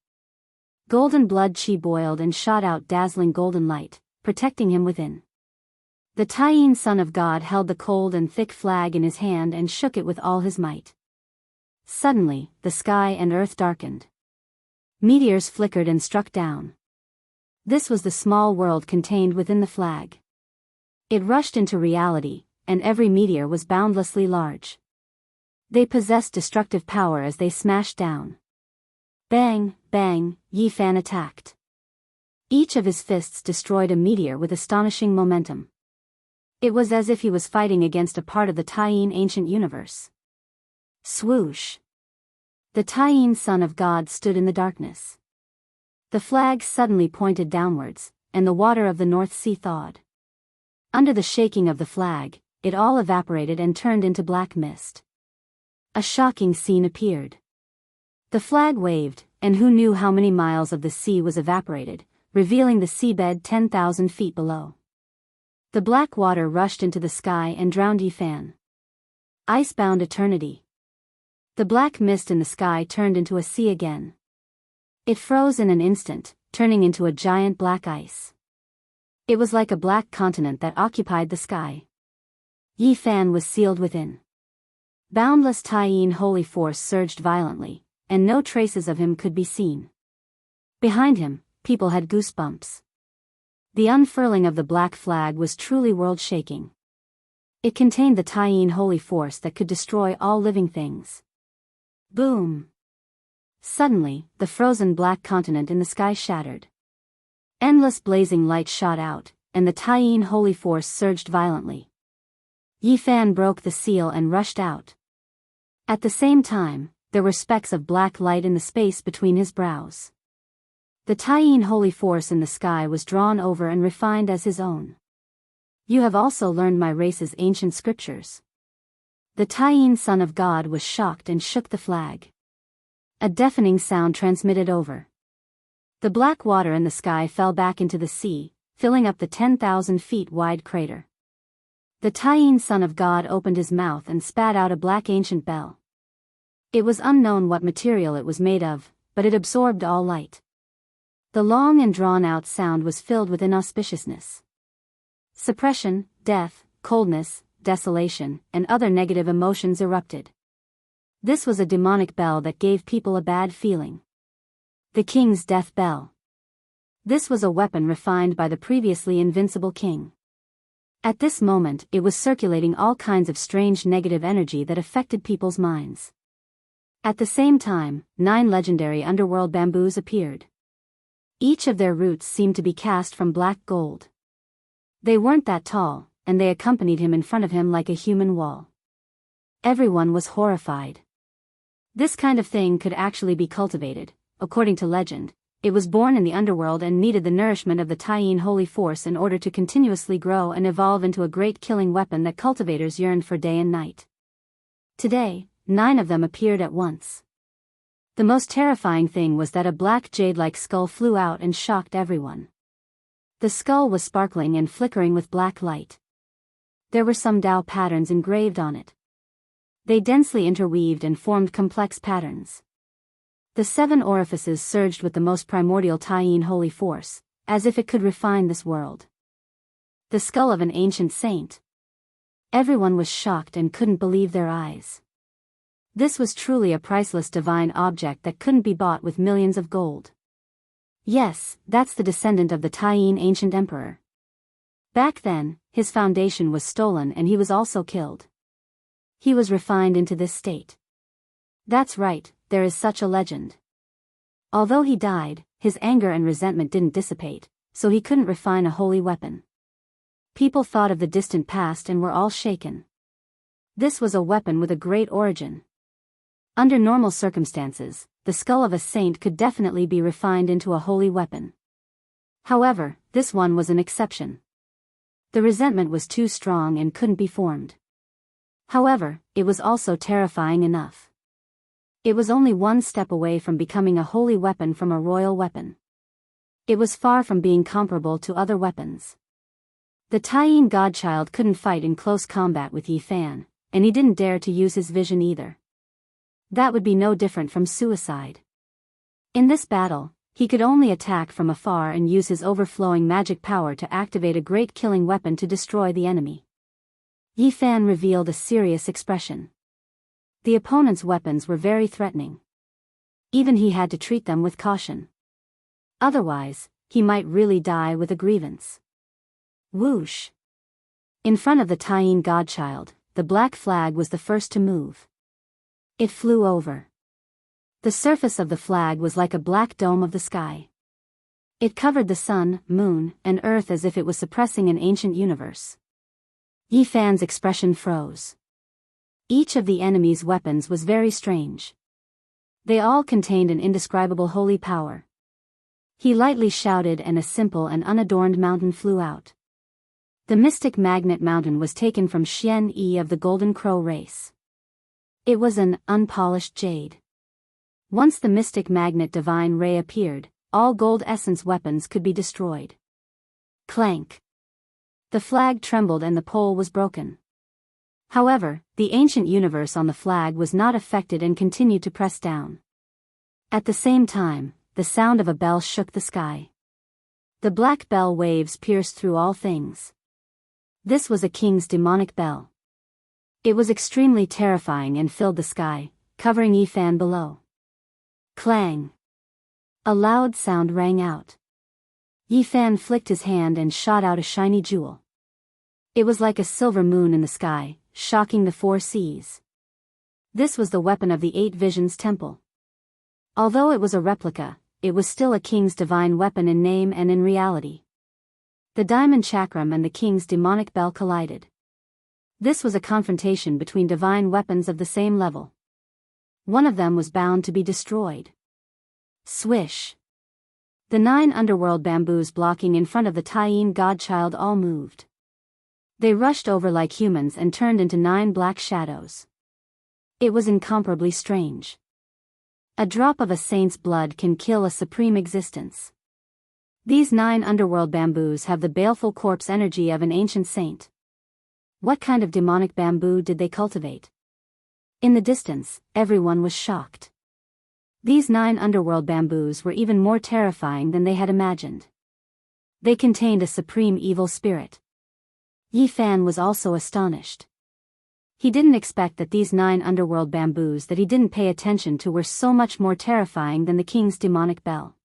Golden blood chi boiled and shot out dazzling golden light, protecting him within. The Tyene Son of God held the cold and thick flag in his hand and shook it with all his might. Suddenly, the sky and earth darkened. Meteors flickered and struck down. This was the small world contained within the flag. It rushed into reality, and every meteor was boundlessly large. They possessed destructive power as they smashed down. Bang, bang, Yfan attacked. Each of his fists destroyed a meteor with astonishing momentum. It was as if he was fighting against a part of the Tyene ancient universe. Swoosh! The Tyene Son of God stood in the darkness. The flag suddenly pointed downwards, and the water of the North Sea thawed. Under the shaking of the flag, it all evaporated and turned into black mist. A shocking scene appeared. The flag waved, and who knew how many miles of the sea was evaporated, revealing the seabed 10,000 feet below. The black water rushed into the sky and drowned Yfan. Icebound eternity. The black mist in the sky turned into a sea again. It froze in an instant, turning into a giant black ice. It was like a black continent that occupied the sky. Yfan was sealed within. Boundless Tyene holy force surged violently, and no traces of him could be seen. Behind him, people had goosebumps. The unfurling of the black flag was truly world-shaking. It contained the Tyene holy force that could destroy all living things. Boom! Suddenly, the frozen black continent in the sky shattered. Endless blazing light shot out, and the Tyene holy force surged violently. Yfan broke the seal and rushed out. At the same time, there were specks of black light in the space between his brows. The Tyene holy force in the sky was drawn over and refined as his own. You have also learned my race's ancient scriptures. The Tyene Son of God was shocked and shook the flag. A deafening sound transmitted over. The black water in the sky fell back into the sea, filling up the 10,000 feet wide crater. The Tyene son of God opened his mouth and spat out a black ancient bell. It was unknown what material it was made of, but it absorbed all light. The long and drawn-out sound was filled with inauspiciousness. Suppression, death, coldness, desolation, and other negative emotions erupted. This was a demonic bell that gave people a bad feeling. The king's death bell. This was a weapon refined by the previously invincible king. At this moment, it was circulating all kinds of strange negative energy that affected people's minds. At the same time, 9 legendary underworld bamboos appeared. Each of their roots seemed to be cast from black gold. They weren't that tall, and they accompanied him in front of him like a human wall. Everyone was horrified. This kind of thing could actually be cultivated. According to legend, it was born in the underworld and needed the nourishment of the Tyene holy force in order to continuously grow and evolve into a great killing weapon that cultivators yearned for day and night. Today, 9 of them appeared at once. The most terrifying thing was that a black jade-like skull flew out and shocked everyone. The skull was sparkling and flickering with black light. There were some Tao patterns engraved on it. They densely interweaved and formed complex patterns. The 7 orifices surged with the most primordial Tyene holy force, as if it could refine this world. The skull of an ancient saint. Everyone was shocked and couldn't believe their eyes. This was truly a priceless divine object that couldn't be bought with millions of gold. Yes, that's the descendant of the Tyene ancient emperor. Back then, his foundation was stolen and he was also killed. He was refined into this state. That's right, there is such a legend. Although he died, his anger and resentment didn't dissipate, so he couldn't refine a holy weapon. People thought of the distant past and were all shaken. This was a weapon with a great origin. Under normal circumstances, the skull of a saint could definitely be refined into a holy weapon. However, this one was an exception. The resentment was too strong and couldn't be formed. However, it was also terrifying enough. It was only one step away from becoming a holy weapon from a royal weapon. It was far from being comparable to other weapons. The Tyene godchild couldn't fight in close combat with Yi Fan, and he didn't dare to use his vision either. That would be no different from suicide. In this battle, he could only attack from afar and use his overflowing magic power to activate a great killing weapon to destroy the enemy. Yi Fan revealed a serious expression. The opponent's weapons were very threatening. Even he had to treat them with caution. Otherwise, he might really die with a grievance. Whoosh! In front of the Tyene godchild, the black flag was the first to move. It flew over. The surface of the flag was like a black dome of the sky. It covered the sun, moon, and earth as if it was suppressing an ancient universe. Yi Fan's expression froze. Each of the enemy's weapons was very strange. They all contained an indescribable holy power. He lightly shouted and a simple and unadorned mountain flew out. The mystic magnet mountain was taken from Xian Yi of the Golden Crow race. It was an unpolished jade. Once the mystic magnet divine ray appeared, all gold essence weapons could be destroyed. Clank! The flag trembled and the pole was broken. However, the ancient universe on the flag was not affected and continued to press down. At the same time, the sound of a bell shook the sky. The black bell waves pierced through all things. This was a king's demonic bell. It was extremely terrifying and filled the sky, covering Yi Fan below. Clang! A loud sound rang out. Yi Fan flicked his hand and shot out a shiny jewel. It was like a silver moon in the sky, shocking the 4 seas. This was the weapon of the 8 Visions Temple. Although it was a replica, it was still a king's divine weapon in name and in reality. The diamond chakram and the king's demonic bell collided. This was a confrontation between divine weapons of the same level. One of them was bound to be destroyed. Swish! The 9 underworld bamboos blocking in front of the Tyene godchild all moved. They rushed over like humans and turned into 9 black shadows. It was incomparably strange. A drop of a saint's blood can kill a supreme existence. These 9 underworld bamboos have the baleful corpse energy of an ancient saint. What kind of demonic bamboo did they cultivate? In the distance, everyone was shocked. These 9 underworld bamboos were even more terrifying than they had imagined. They contained a supreme evil spirit. Yi Fan was also astonished. He didn't expect that these 9 underworld bamboos that he didn't pay attention to were so much more terrifying than the king's demonic bell.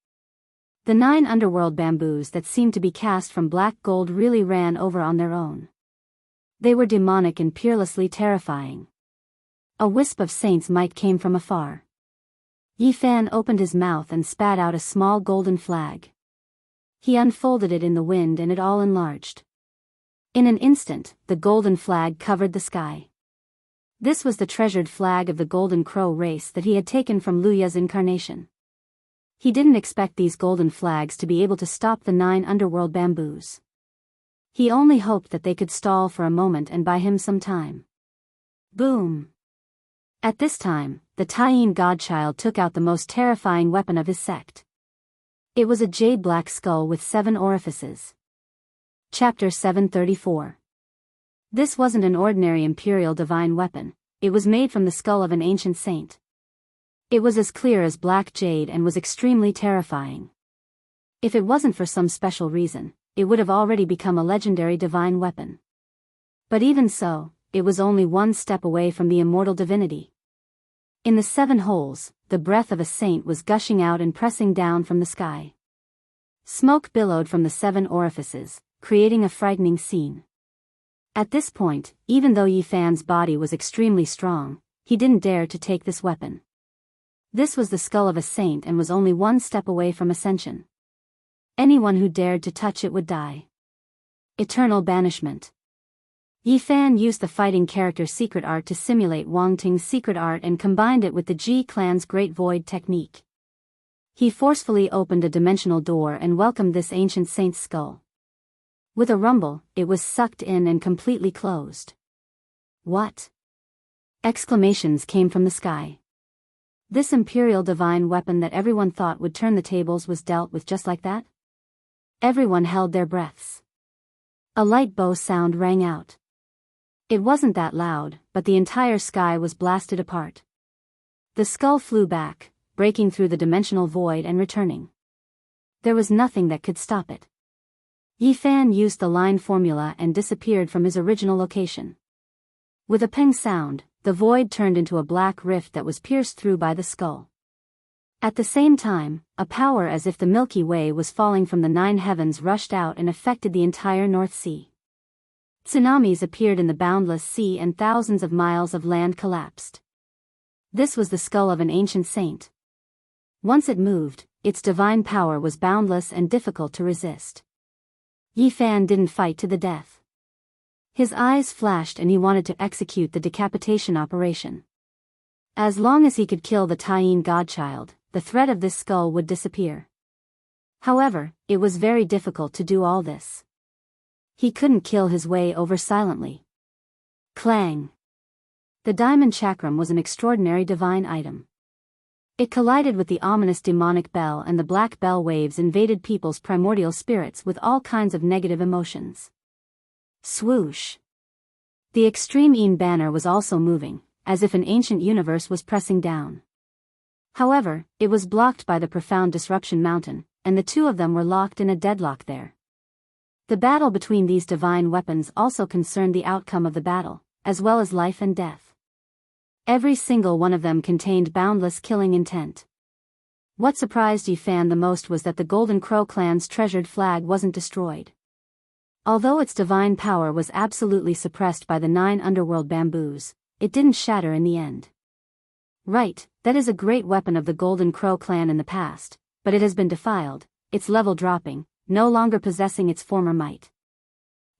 The 9 underworld bamboos that seemed to be cast from black gold really ran over on their own. They were demonic and peerlessly terrifying. A wisp of saint's might came from afar. Yi Fan opened his mouth and spat out a small golden flag. He unfolded it in the wind and it all enlarged. In an instant, the golden flag covered the sky. This was the treasured flag of the Golden Crow race that he had taken from Luya's incarnation. He didn't expect these golden flags to be able to stop the 9 underworld bamboos. He only hoped that they could stall for a moment and buy him some time. Boom! At this time, the Taiyin godchild took out the most terrifying weapon of his sect. It was a jade-black skull with 7 orifices. Chapter 734. This wasn't an ordinary imperial divine weapon, it was made from the skull of an ancient saint. It was as clear as black jade and was extremely terrifying. If it wasn't for some special reason, it would have already become a legendary divine weapon. But even so, it was only one step away from the immortal divinity. In the 7 holes, the breath of a saint was gushing out and pressing down from the sky. Smoke billowed from the 7 orifices, creating a frightening scene. At this point, even though Yi Fan's body was extremely strong, he didn't dare to take this weapon. This was the skull of a saint and was only one step away from ascension. Anyone who dared to touch it would die. Eternal banishment. Yi Fan used the fighting character's secret art to simulate Wang Ting's secret art and combined it with the Ji clan's Great Void technique. He forcefully opened a dimensional door and welcomed this ancient saint's skull. With a rumble, it was sucked in and completely closed. What? Exclamations came from the sky. This imperial divine weapon that everyone thought would turn the tables was dealt with just like that? Everyone held their breaths. A light bow sound rang out. It wasn't that loud, but the entire sky was blasted apart. The skull flew back, breaking through the dimensional void and returning. There was nothing that could stop it. Yi Fan used the line formula and disappeared from his original location. With a peng sound, the void turned into a black rift that was pierced through by the skull. At the same time, a power as if the Milky Way was falling from the 9 heavens rushed out and affected the entire North Sea. Tsunamis appeared in the boundless sea and thousands of miles of land collapsed. This was the skull of an ancient saint. Once it moved, its divine power was boundless and difficult to resist. Yi Fan didn't fight to the death. His eyes flashed and he wanted to execute the decapitation operation. As long as he could kill the Taiyin godchild, the threat of this skull would disappear. However, it was very difficult to do all this. He couldn't kill his way over silently. Clang! The diamond chakram was an extraordinary divine item. It collided with the ominous demonic bell and the black bell waves invaded people's primordial spirits with all kinds of negative emotions. Swoosh! The extreme Yin banner was also moving, as if an ancient universe was pressing down. However, it was blocked by the profound disruption mountain, and the 2 of them were locked in a deadlock there. The battle between these divine weapons also concerned the outcome of the battle, as well as life and death. Every single one of them contained boundless killing intent. What surprised Yi Fan the most was that the Golden Crow clan's treasured flag wasn't destroyed. Although its divine power was absolutely suppressed by the 9 underworld bamboos, it didn't shatter in the end. Right, that is a great weapon of the Golden Crow clan in the past, but it has been defiled, its level dropping, no longer possessing its former might.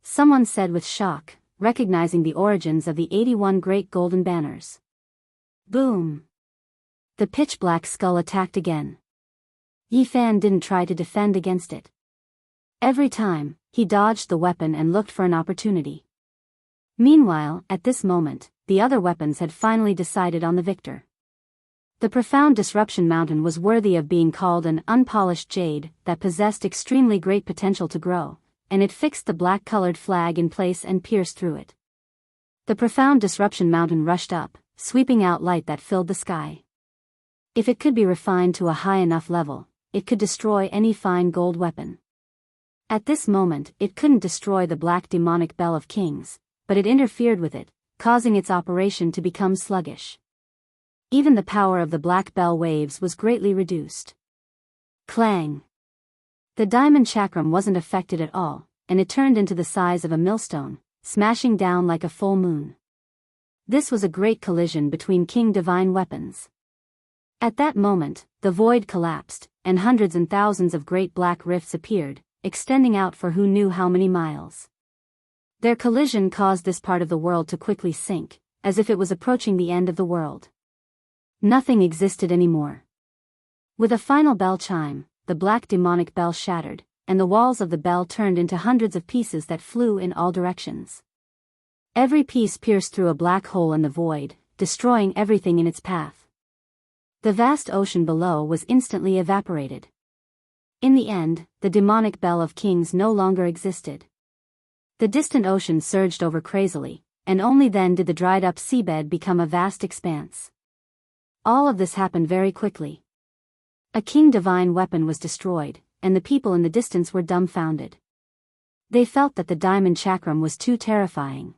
Someone said with shock, recognizing the origins of the 81 great golden banners. Boom! The pitch-black skull attacked again. Yi Fan didn't try to defend against it. Every time, he dodged the weapon and looked for an opportunity. Meanwhile, at this moment, the other weapons had finally decided on the victor. The profound disruption mountain was worthy of being called an unpolished jade that possessed extremely great potential to grow, and it fixed the black-colored flag in place and pierced through it. The profound disruption mountain rushed up, sweeping out light that filled the sky. If it could be refined to a high enough level, it could destroy any fine gold weapon. At this moment, it couldn't destroy the black demonic bell of kings, but it interfered with it, causing its operation to become sluggish. Even the power of the black bell waves was greatly reduced. Clang! The diamond chakram wasn't affected at all, and it turned into the size of a millstone, smashing down like a full moon. This was a great collision between king divine weapons. At that moment, the void collapsed, and hundreds and thousands of great black rifts appeared, extending out for who knew how many miles. Their collision caused this part of the world to quickly sink, as if it was approaching the end of the world. Nothing existed anymore. With a final bell chime, the black demonic bell shattered, and the walls of the bell turned into hundreds of pieces that flew in all directions. Every piece pierced through a black hole in the void, destroying everything in its path. The vast ocean below was instantly evaporated. In the end, the demonic bell of kings no longer existed. The distant ocean surged over crazily, and only then did the dried-up seabed become a vast expanse. All of this happened very quickly. A king divine weapon was destroyed, and the people in the distance were dumbfounded. They felt that the diamond chakram was too terrifying.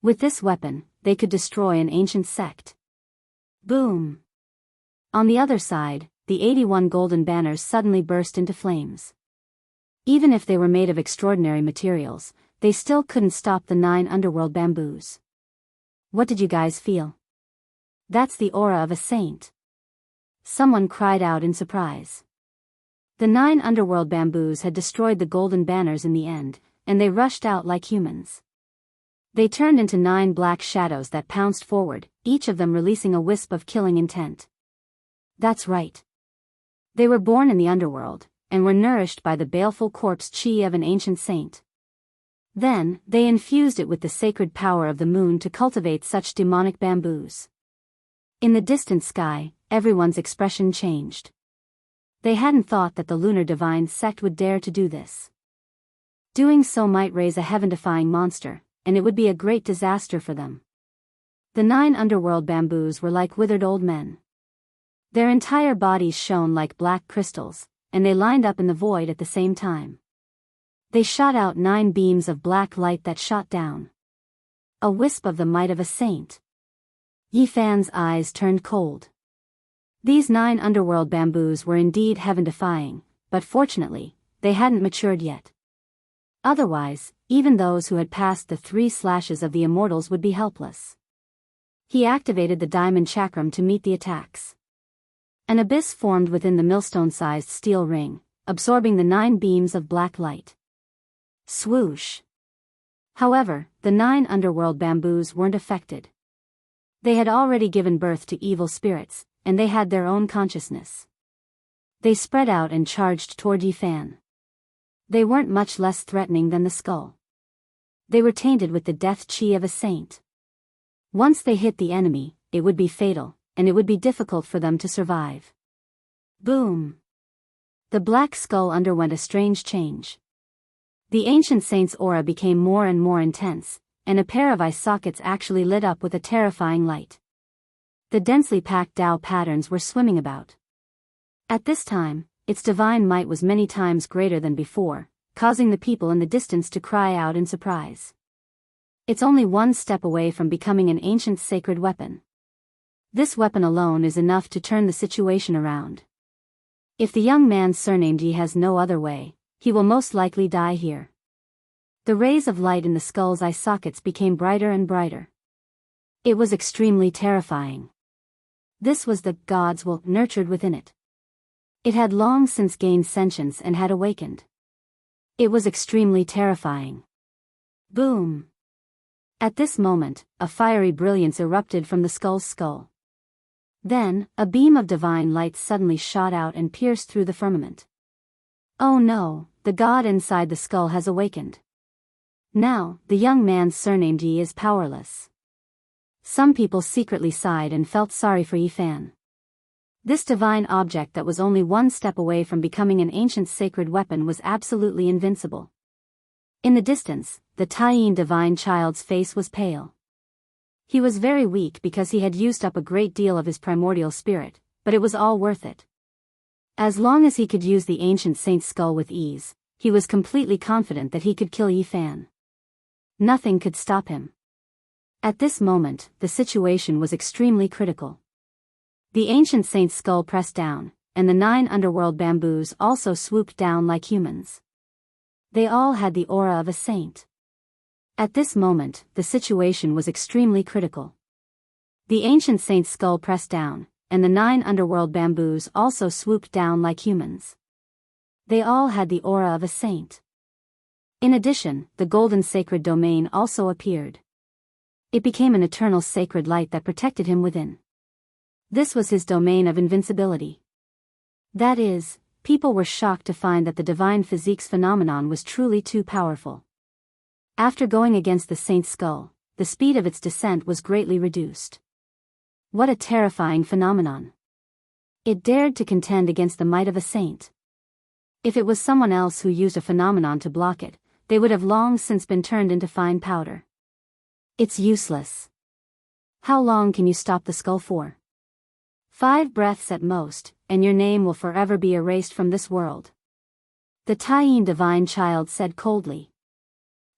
With this weapon, they could destroy an ancient sect. Boom! On the other side, the 81 golden banners suddenly burst into flames. Even if they were made of extraordinary materials, they still couldn't stop the 9 underworld bamboos. What did you guys feel? That's the aura of a saint. Someone cried out in surprise. The 9 underworld bamboos had destroyed the golden banners in the end, and they rushed out like humans. They turned into 9 black shadows that pounced forward, each of them releasing a wisp of killing intent. That's right. They were born in the underworld, and were nourished by the baleful corpse chi of an ancient saint. Then, they infused it with the sacred power of the moon to cultivate such demonic bamboos. In the distant sky, everyone's expression changed. They hadn't thought that the lunar divine sect would dare to do this. Doing so might raise a heaven-defying monster, and it would be a great disaster for them. The 9 underworld bamboos were like withered old men. Their entire bodies shone like black crystals, and they lined up in the void at the same time. They shot out 9 beams of black light that shot down. A wisp of the might of a saint. Yi Fan's eyes turned cold. These 9 underworld bamboos were indeed heaven-defying, but fortunately, they hadn't matured yet. Otherwise, even those who had passed the 3 slashes of the immortals would be helpless. He activated the diamond chakram to meet the attacks. An abyss formed within the millstone-sized steel ring, absorbing the 9 beams of black light. Swoosh! However, the 9 underworld bamboos weren't affected. They had already given birth to evil spirits, and they had their own consciousness. They spread out and charged toward Yi Fan. They weren't much less threatening than the skull. They were tainted with the death chi of a saint. Once they hit the enemy, it would be fatal, and it would be difficult for them to survive. Boom! The black skull underwent a strange change. The ancient saint's aura became more and more intense, and a pair of eye sockets actually lit up with a terrifying light. The densely packed Tao patterns were swimming about. At this time, its divine might was many times greater than before, causing the people in the distance to cry out in surprise. It's only one step away from becoming an ancient sacred weapon. This weapon alone is enough to turn the situation around. If the young man surnamed Yi has no other way, he will most likely die here. The rays of light in the skull's eye sockets became brighter and brighter. It was extremely terrifying. This was the God's will nurtured within it. It had long since gained sentience and had awakened. It was extremely terrifying. Boom! At this moment, a fiery brilliance erupted from the skull's skull. Then, a beam of divine light suddenly shot out and pierced through the firmament. Oh no, the God inside the skull has awakened. Now, the young man surnamed Yi is powerless. Some people secretly sighed and felt sorry for Yi Fan. This divine object that was only one step away from becoming an ancient sacred weapon was absolutely invincible. In the distance, the Tyene divine child's face was pale. He was very weak because he had used up a great deal of his primordial spirit, but it was all worth it. As long as he could use the ancient saint's skull with ease, he was completely confident that he could kill Yi Fan. Nothing could stop him. At this moment, the situation was extremely critical. The ancient saint's skull pressed down, and the 9 underworld bamboos also swooped down like humans. They all had the aura of a saint. At this moment, the situation was extremely critical. The ancient saint's skull pressed down, and the 9 underworld bamboos also swooped down like humans. They all had the aura of a saint. In addition, the golden sacred domain also appeared. It became an eternal sacred light that protected him within. This was his domain of invincibility. That is, people were shocked to find that the divine physique's phenomenon was truly too powerful. After going against the saint's skull, the speed of its descent was greatly reduced. What a terrifying phenomenon. It dared to contend against the might of a saint. If it was someone else who used a phenomenon to block it, they would have long since been turned into fine powder. It's useless. How long can you stop the skull for? 5 breaths at most, and your name will forever be erased from this world. The Tyene divine child said coldly.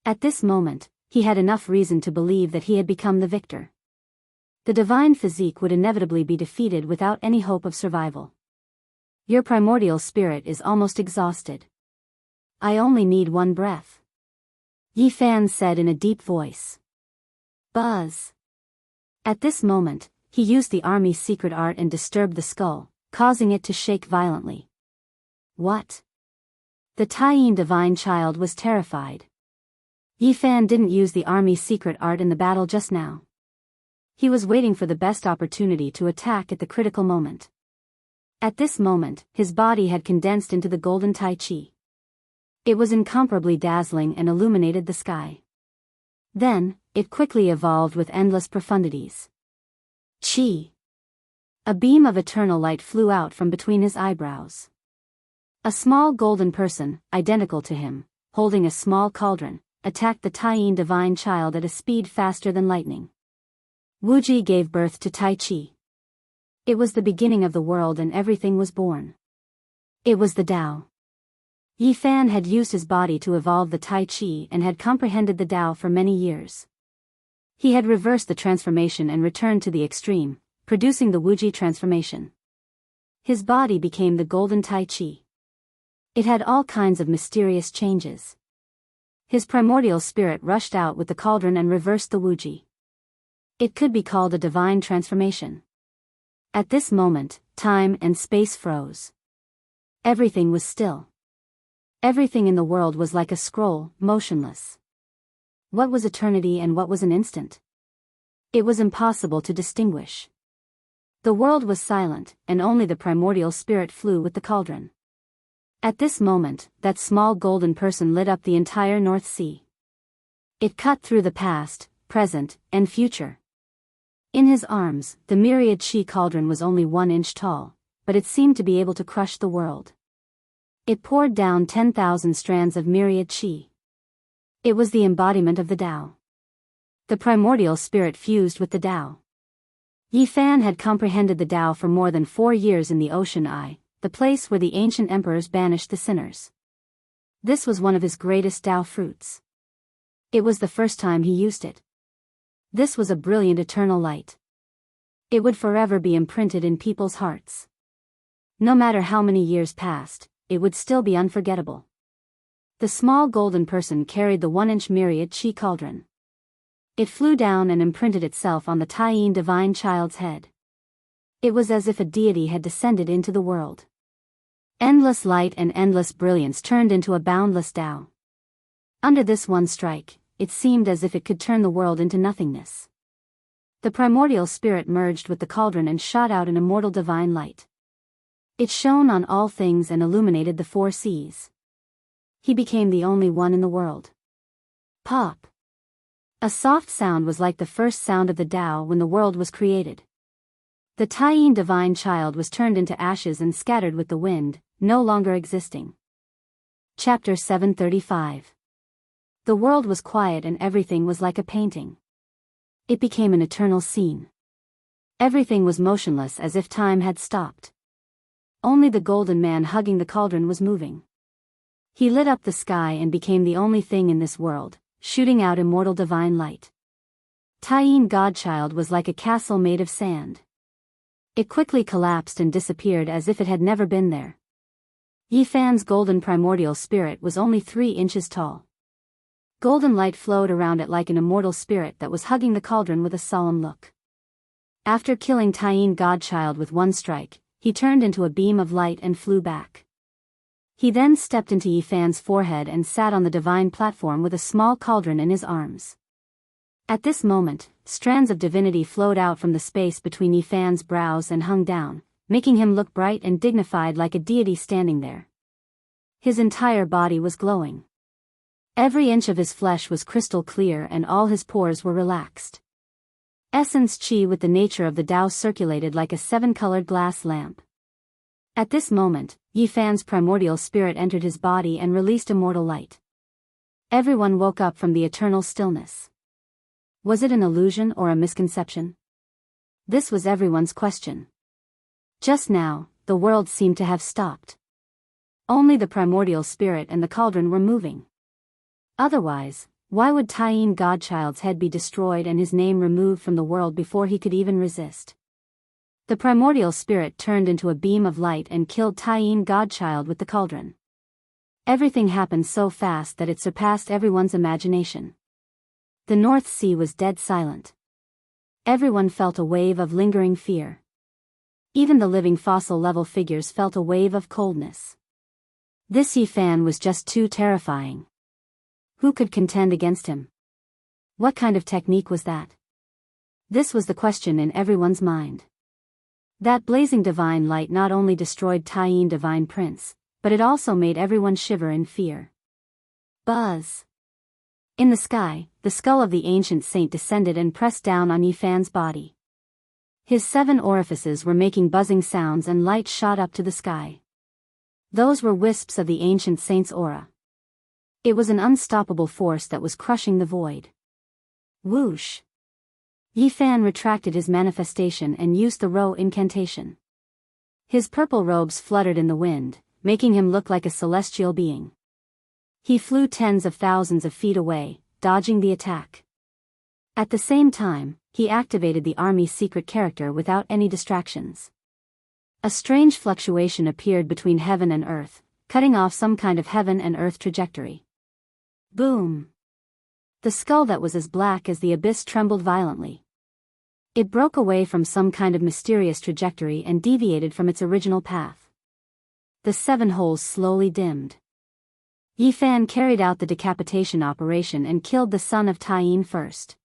At this moment, he had enough reason to believe that he had become the victor. The divine physique would inevitably be defeated without any hope of survival. Your primordial spirit is almost exhausted. I only need 1 breath. Yi Fan said in a deep voice. Buzz. At this moment, he used the army's secret art and disturbed the skull, causing it to shake violently. What? The Tyene divine child was terrified. Yi Fan didn't use the army's secret art in the battle just now. He was waiting for the best opportunity to attack at the critical moment. At this moment, his body had condensed into the golden Tai Chi. It was incomparably dazzling and illuminated the sky. Then, it quickly evolved with endless profundities. Chi. A beam of eternal light flew out from between his eyebrows. A small golden person, identical to him, holding a small cauldron, attacked the Tyene divine child at a speed faster than lightning. Wuji gave birth to Tai Chi. It was the beginning of the world and everything was born. It was the Tao. Yi Fan had used his body to evolve the Tai Chi and had comprehended the Tao for many years. He had reversed the transformation and returned to the extreme, producing the Wuji transformation. His body became the golden Tai Chi. It had all kinds of mysterious changes. His primordial spirit rushed out with the cauldron and reversed the Wuji. It could be called a divine transformation. At this moment, time and space froze. Everything was still. Everything in the world was like a scroll, motionless. What was eternity and what was an instant? It was impossible to distinguish. The world was silent, and only the primordial spirit flew with the cauldron. At this moment, that small golden person lit up the entire North Sea. It cut through the past, present, and future. In his arms, the myriad Chi cauldron was only 1 inch tall, but it seemed to be able to crush the world. It poured down 10,000 strands of myriad Chi. It was the embodiment of the Tao. The primordial spirit fused with the Tao. Yi Fan had comprehended the Tao for more than 4 years in the Ocean Eye, the place where the ancient emperors banished the sinners. This was one of his greatest Tao fruits. It was the first time he used it. This was a brilliant eternal light. It would forever be imprinted in people's hearts. No matter how many years passed, it would still be unforgettable. The small golden person carried the 1-inch myriad Chi cauldron. It flew down and imprinted itself on the Tyene divine child's head. It was as if a deity had descended into the world. Endless light and endless brilliance turned into a boundless Tao. Under this one strike, it seemed as if it could turn the world into nothingness. The primordial spirit merged with the cauldron and shot out an immortal divine light. It shone on all things and illuminated the 4 seas. He became the only one in the world. Pop. A soft sound was like the first sound of the Tao when the world was created. The Taiyin divine child was turned into ashes and scattered with the wind, no longer existing. Chapter 735. The world was quiet and everything was like a painting. It became an eternal scene. Everything was motionless as if time had stopped. Only the golden man hugging the cauldron was moving. He lit up the sky and became the only thing in this world, shooting out immortal divine light. Taiyin Godchild was like a castle made of sand. It quickly collapsed and disappeared as if it had never been there. Yifan's golden primordial spirit was only 3 inches tall. Golden light flowed around it like an immortal spirit that was hugging the cauldron with a solemn look. After killing Taiyin Godchild with one strike, he turned into a beam of light and flew back. He then stepped into Yifan's forehead and sat on the divine platform with a small cauldron in his arms. At this moment, strands of divinity flowed out from the space between Yifan's brows and hung down, making him look bright and dignified like a deity standing there. His entire body was glowing. Every inch of his flesh was crystal clear and all his pores were relaxed. Essence qi with the nature of the Tao circulated like a 7-colored glass lamp. At this moment, Yifan's primordial spirit entered his body and released immortal light. Everyone woke up from the eternal stillness. Was it an illusion or a misconception? This was everyone's question. Just now, the world seemed to have stopped. Only the primordial spirit and the cauldron were moving. Otherwise, why would Taiyin Godchild's head be destroyed and his name removed from the world before he could even resist? The primordial spirit turned into a beam of light and killed Taiyin Godchild with the cauldron. Everything happened so fast that it surpassed everyone's imagination. The North Sea was dead silent. Everyone felt a wave of lingering fear. Even the living fossil-level figures felt a wave of coldness. This Yifan was just too terrifying. Who could contend against him? What kind of technique was that? This was the question in everyone's mind. That blazing divine light not only destroyed Taiyin Divine Prince, but it also made everyone shiver in fear. Buzz! In the sky, the skull of the ancient saint descended and pressed down on Yifan's body. His 7 orifices were making buzzing sounds and light shot up to the sky. Those were wisps of the ancient saint's aura. It was an unstoppable force that was crushing the void. Whoosh! Yifan retracted his manifestation and used the Ro incantation. His purple robes fluttered in the wind, making him look like a celestial being. He flew tens of thousands of feet away, dodging the attack. At the same time, he activated the army's secret character without any distractions. A strange fluctuation appeared between heaven and earth, cutting off some kind of heaven and earth trajectory. Boom! The skull that was as black as the abyss trembled violently. It broke away from some kind of mysterious trajectory and deviated from its original path. The 7 holes slowly dimmed. Yifan carried out the decapitation operation and killed the son of Taiyin first.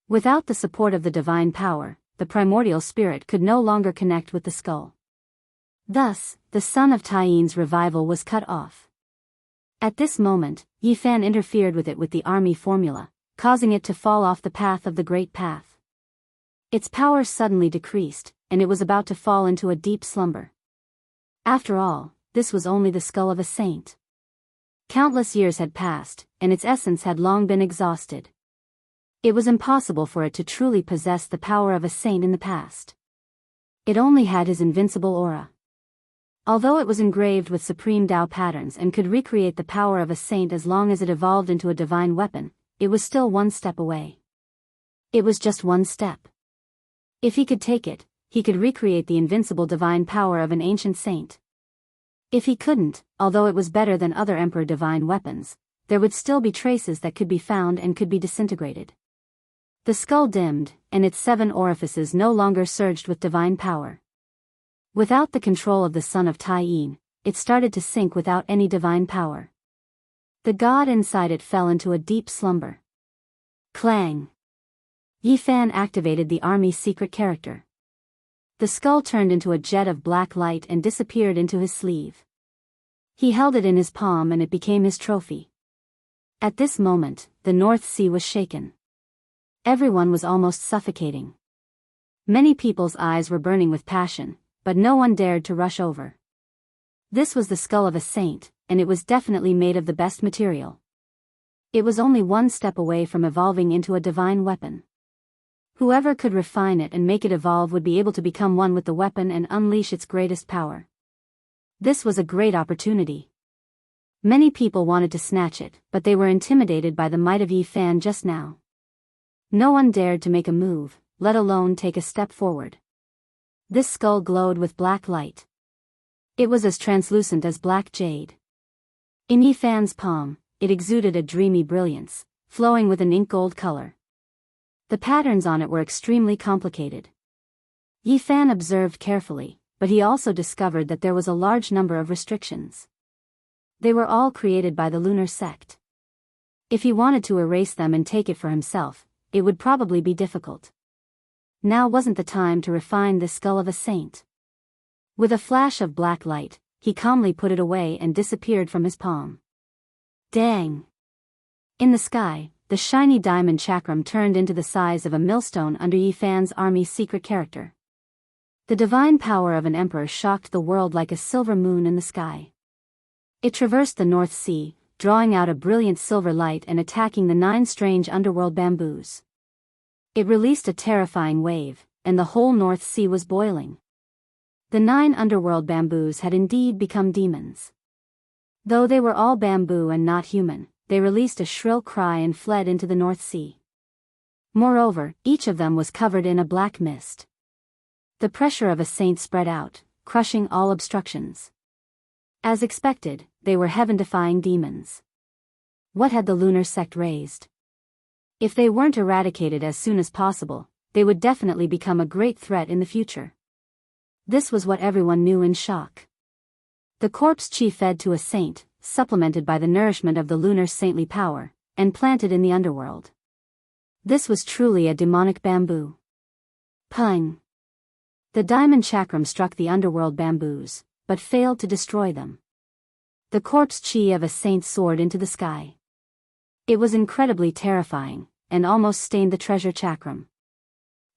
Without the support of the divine power, the primordial spirit could no longer connect with the skull. Thus, the son of Taiyin's revival was cut off. At this moment, Yifan interfered with it with the army formula, causing it to fall off the path of the great path. Its power suddenly decreased, and it was about to fall into a deep slumber. After all, this was only the skull of a saint. Countless years had passed, and its essence had long been exhausted. It was impossible for it to truly possess the power of a saint in the past. It only had his invincible aura. Although it was engraved with supreme Tao patterns and could recreate the power of a saint as long as it evolved into a divine weapon, it was still one step away. It was just one step. If he could take it, he could recreate the invincible divine power of an ancient saint. If he couldn't, although it was better than other Emperor divine weapons, there would still be traces that could be found and could be disintegrated. The skull dimmed, and its 7 orifices no longer surged with divine power. Without the control of the son of Taiyin, it started to sink without any divine power. The god inside it fell into a deep slumber. Clang! Yifan activated the army's secret character. The skull turned into a jet of black light and disappeared into his sleeve. He held it in his palm and it became his trophy. At this moment, the North Sea was shaken. Everyone was almost suffocating. Many people's eyes were burning with passion, but no one dared to rush over. This was the skull of a saint, and it was definitely made of the best material. It was only one step away from evolving into a divine weapon. Whoever could refine it and make it evolve would be able to become one with the weapon and unleash its greatest power. This was a great opportunity. Many people wanted to snatch it, but they were intimidated by the might of Yi Fan just now. No one dared to make a move, let alone take a step forward. This skull glowed with black light. It was as translucent as black jade. In Yi Fan's palm, it exuded a dreamy brilliance, flowing with an ink gold color. The patterns on it were extremely complicated. Yi Fan observed carefully, but he also discovered that there was a large number of restrictions. They were all created by the lunar sect. If he wanted to erase them and take it for himself, it would probably be difficult. Now wasn't the time to refine this skull of a saint. With a flash of black light, he calmly put it away and disappeared from his palm. Dang! In the sky, the shiny diamond chakram turned into the size of a millstone under Yi Fan's army's secret character. The divine power of an emperor shocked the world like a silver moon in the sky. It traversed the North Sea, drawing out a brilliant silver light and attacking the 9 strange underworld bamboos. It released a terrifying wave, and the whole North Sea was boiling. The 9 underworld bamboos had indeed become demons. Though they were all bamboo and not human, they released a shrill cry and fled into the North Sea. Moreover, each of them was covered in a black mist. The pressure of a saint spread out, crushing all obstructions. As expected, they were heaven-defying demons. What had the lunar sect raised? If they weren't eradicated as soon as possible, they would definitely become a great threat in the future. This was what everyone knew in shock. The corpse chi fed to a saint, supplemented by the nourishment of the lunar saintly power, and planted in the underworld. This was truly a demonic bamboo. Pung! The diamond chakram struck the underworld bamboos, but failed to destroy them. The corpse chi of a saint soared into the sky. It was incredibly terrifying, and almost stained the treasure chakram.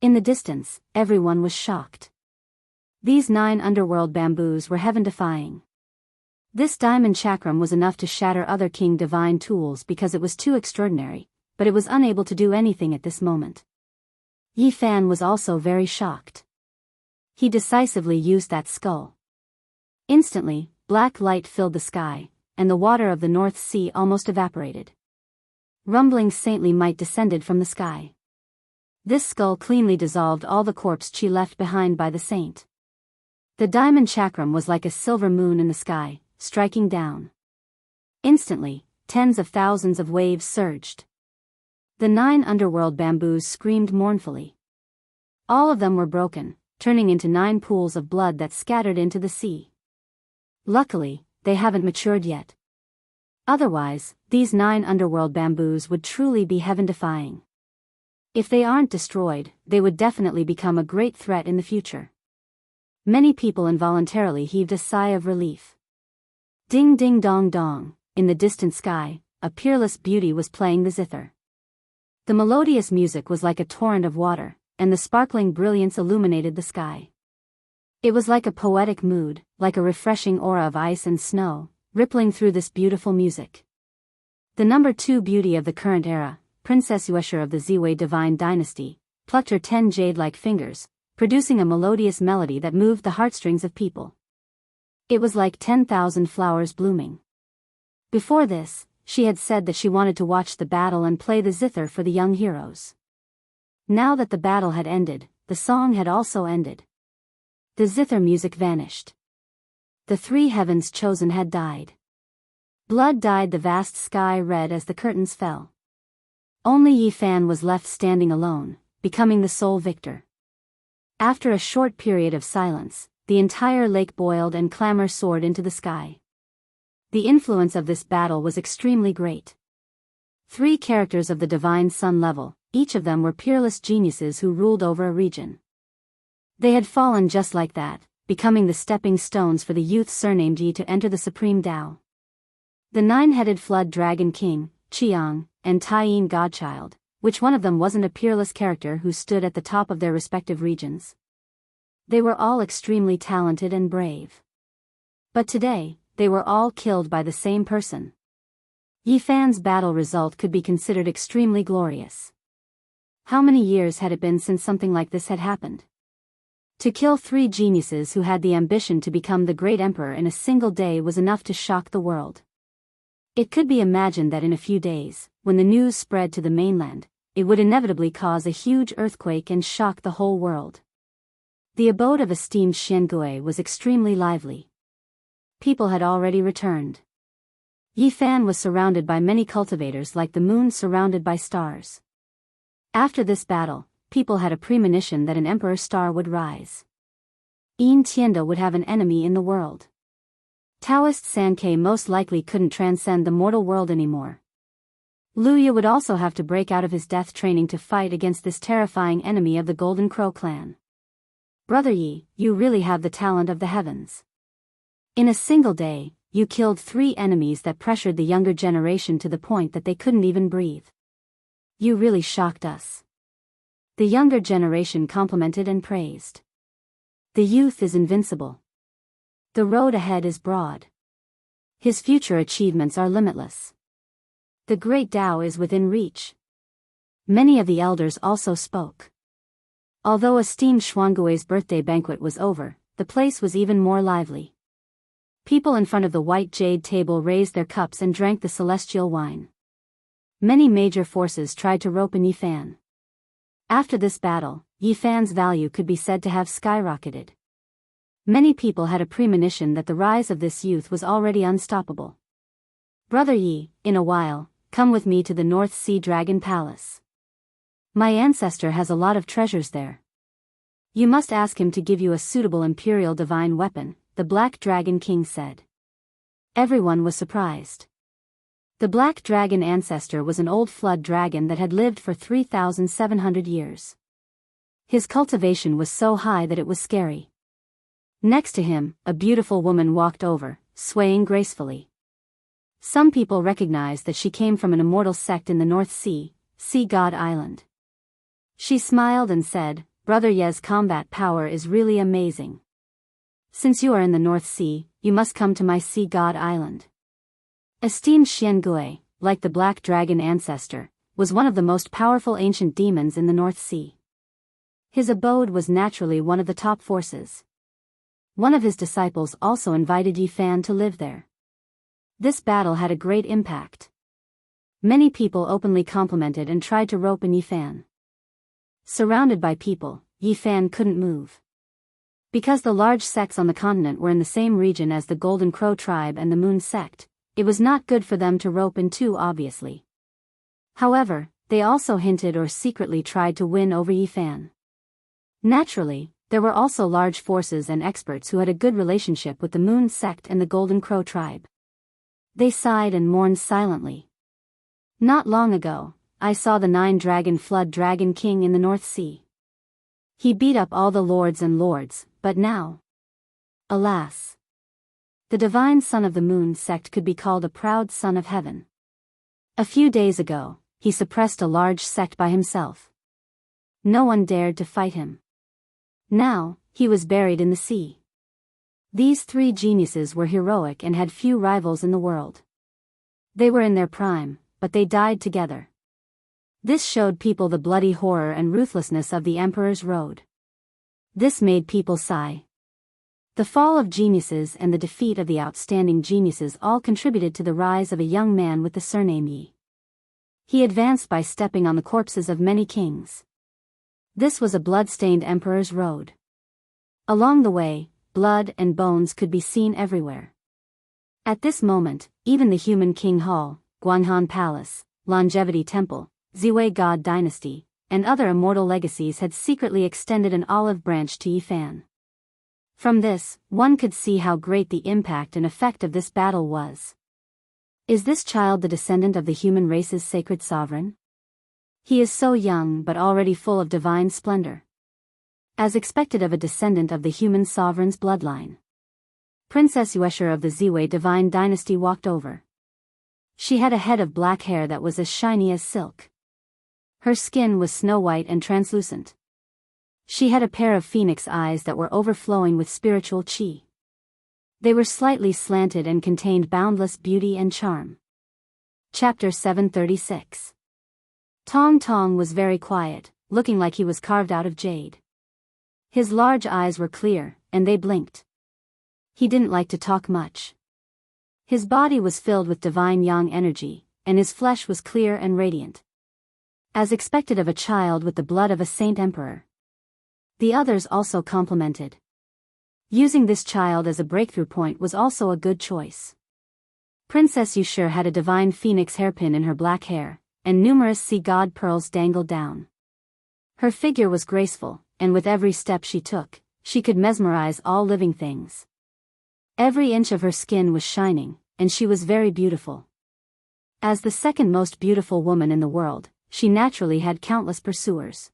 In the distance, everyone was shocked. These 9 underworld bamboos were heaven-defying. This diamond chakram was enough to shatter other king divine tools because it was too extraordinary, but it was unable to do anything at this moment. Yi Fan was also very shocked. He decisively used that skull. Instantly, black light filled the sky, and the water of the North Sea almost evaporated. Rumbling saintly might descended from the sky. This skull cleanly dissolved all the corpse chi left behind by the saint. The diamond chakram was like a silver moon in the sky, striking down. Instantly, tens of thousands of waves surged. The 9 underworld bamboos screamed mournfully. All of them were broken, turning into 9 pools of blood that scattered into the sea. Luckily, they haven't matured yet. Otherwise, these 9 underworld bamboos would truly be heaven-defying. If they aren't destroyed, they would definitely become a great threat in the future. Many people involuntarily heaved a sigh of relief. Ding ding dong dong, in the distant sky, a peerless beauty was playing the zither. The melodious music was like a torrent of water, and the sparkling brilliance illuminated the sky. It was like a poetic mood, like a refreshing aura of ice and snow, rippling through this beautiful music. The number 2 beauty of the current era, Princess Yuesher of the Ziwei divine dynasty, plucked her 10 jade-like fingers, producing a melodious melody that moved the heartstrings of people. It was like 10,000 flowers blooming. Before this, she had said that she wanted to watch the battle and play the zither for the young heroes. Now that the battle had ended, the song had also ended. The zither music vanished. The 3 heavens chosen had died. Blood dyed the vast sky red as the curtains fell. Only Yi Fan was left standing alone, becoming the sole victor. After a short period of silence, the entire lake boiled and clamor soared into the sky. The influence of this battle was extremely great. 3 characters of the divine sun level, each of them were peerless geniuses who ruled over a region. They had fallen just like that, becoming the stepping stones for the youth surnamed Yi to enter the supreme Tao. The 9-headed flood dragon king, Qiang, and Taiyin godchild, Which one of them wasn't a peerless character who stood at the top of their respective regions? They were all extremely talented and brave. But today, they were all killed by the same person. Yi Fan's battle result could be considered extremely glorious. How many years had it been since something like this had happened? To kill 3 geniuses who had the ambition to become the great emperor in a single day was enough to shock the world. It could be imagined that in a few days, when the news spread to the mainland, it would inevitably cause a huge earthquake and shock the whole world. The abode of esteemed Xiangui was extremely lively. People had already returned. Yi Fan was surrounded by many cultivators like the moon surrounded by stars. After this battle, people had a premonition that an emperor's star would rise. Yin Tianda would have an enemy in the world. Taoist Sankei most likely couldn't transcend the mortal world anymore. Luya would also have to break out of his death training to fight against this terrifying enemy of the Golden Crow clan. Brother Yi, you really have the talent of the heavens. In a single day, you killed 3 enemies that pressured the younger generation to the point that they couldn't even breathe. You really shocked us. The younger generation complimented and praised. The youth is invincible. The road ahead is broad. His future achievements are limitless. The great Tao is within reach. Many of the elders also spoke. Although esteemed Xuangui's birthday banquet was over, the place was even more lively. People in front of the white jade table raised their cups and drank the celestial wine. Many major forces tried to rope in Yi Fan. After this battle, Yi Fan's value could be said to have skyrocketed. Many people had a premonition that the rise of this youth was already unstoppable. Brother Yi, in a while, come with me to the North Sea Dragon Palace. My ancestor has a lot of treasures there. You must ask him to give you a suitable imperial divine weapon, the Black Dragon King said. Everyone was surprised. The Black Dragon ancestor was an old flood dragon that had lived for 3,700 years. His cultivation was so high that it was scary. Next to him, a beautiful woman walked over, swaying gracefully. Some people recognized that she came from an immortal sect in the North Sea, Sea God Island. She smiled and said, Brother Ye's combat power is really amazing. Since you are in the North Sea, you must come to my Sea God Island. Esteemed Xiangui, like the Black Dragon ancestor, was one of the most powerful ancient demons in the North Sea. His abode was naturally one of the top forces. One of his disciples also invited Yi Fan to live there. This battle had a great impact. Many people openly complimented and tried to rope in Yi Fan. Surrounded by people, Yi Fan couldn't move. Because the large sects on the continent were in the same region as the Golden Crow tribe and the Moon sect, it was not good for them to rope in too obviously. However, they also hinted or secretly tried to win over Yi Fan. Naturally, there were also large forces and experts who had a good relationship with the Moon sect and the Golden Crow tribe. They sighed and mourned silently. Not long ago, I saw the 9-dragon flood dragon king in the North Sea. He beat up all the lords, but now, alas, the divine son of the Moon sect could be called a proud son of heaven. A few days ago, he suppressed a large sect by himself. No one dared to fight him. Now, he was buried in the sea. These 3 geniuses were heroic and had few rivals in the world. They were in their prime, but they died together. This showed people the bloody horror and ruthlessness of the Emperor's road. This made people sigh. The fall of geniuses and the defeat of the outstanding geniuses all contributed to the rise of a young man with the surname Yi. He advanced by stepping on the corpses of many kings. This was a blood-stained emperor's road. Along the way, blood and bones could be seen everywhere. At this moment, even the human King Hall, Guanghan Palace, Longevity Temple, Ziwei God Dynasty, and other immortal legacies had secretly extended an olive branch to Yi Fan. From this, one could see how great the impact and effect of this battle was. Is this child the descendant of the human race's sacred sovereign? He is so young but already full of divine splendor. As expected of a descendant of the human sovereign's bloodline. Princess Yuesher of the Ziwei divine dynasty walked over. She had a head of black hair that was as shiny as silk. Her skin was snow-white and translucent. She had a pair of phoenix eyes that were overflowing with spiritual chi. They were slightly slanted and contained boundless beauty and charm. Chapter 736. Tong Tong was very quiet, looking like he was carved out of jade. His large eyes were clear, and they blinked. He didn't like to talk much. His body was filled with divine yang energy, and his flesh was clear and radiant. As expected of a child with the blood of a saint emperor. The others also complimented. Using this child as a breakthrough point was also a good choice. Princess Yushur had a divine phoenix hairpin in her black hair, and numerous sea god pearls dangled down. Her figure was graceful, and with every step she took, she could mesmerize all living things. Every inch of her skin was shining, and she was very beautiful. As the second most beautiful woman in the world, she naturally had countless pursuers.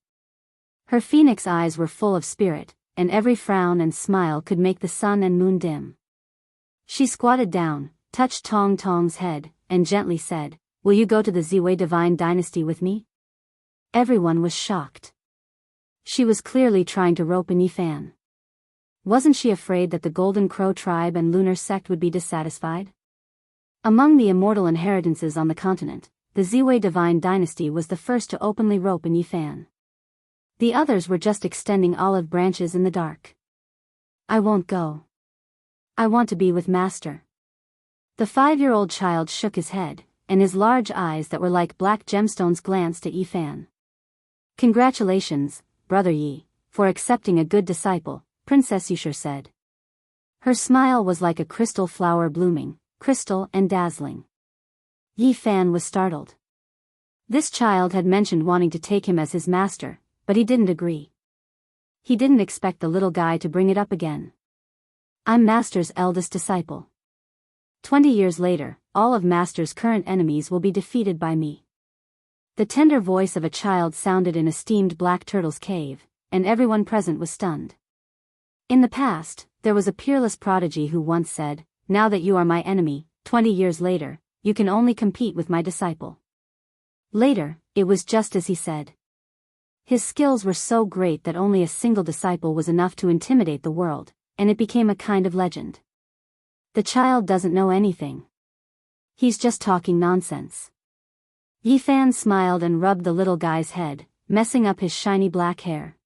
Her phoenix eyes were full of spirit, and every frown and smile could make the sun and moon dim. She squatted down, touched Tong Tong's head, and gently said, "Will you go to the Ziwei divine dynasty with me?" Everyone was shocked. She was clearly trying to rope in Yifan. Wasn't she afraid that the Golden Crow tribe and lunar sect would be dissatisfied? Among the immortal inheritances on the continent, the Ziwei divine dynasty was the first to openly rope in Yifan. The others were just extending olive branches in the dark. "I won't go. I want to be with Master." The 5-year-old child shook his head, and his large eyes that were like black gemstones glanced at Yifan. "Congratulations, Brother Yi, for accepting a good disciple," Princess Yushur said. Her smile was like a crystal flower blooming, crystal and dazzling. Yifan was startled. This child had mentioned wanting to take him as his master, but he didn't agree. He didn't expect the little guy to bring it up again. "I'm Master's eldest disciple. 20 years later, all of Master's current enemies will be defeated by me." The tender voice of a child sounded in a steamed black turtle's cave, and everyone present was stunned. In the past, there was a peerless prodigy who once said, "Now that you are my enemy, 20 years later, you can only compete with my disciple." Later, it was just as he said. His skills were so great that only a single disciple was enough to intimidate the world, and it became a kind of legend. The child doesn't know anything. He's just talking nonsense. Yifan smiled and rubbed the little guy's head, messing up his shiny black hair.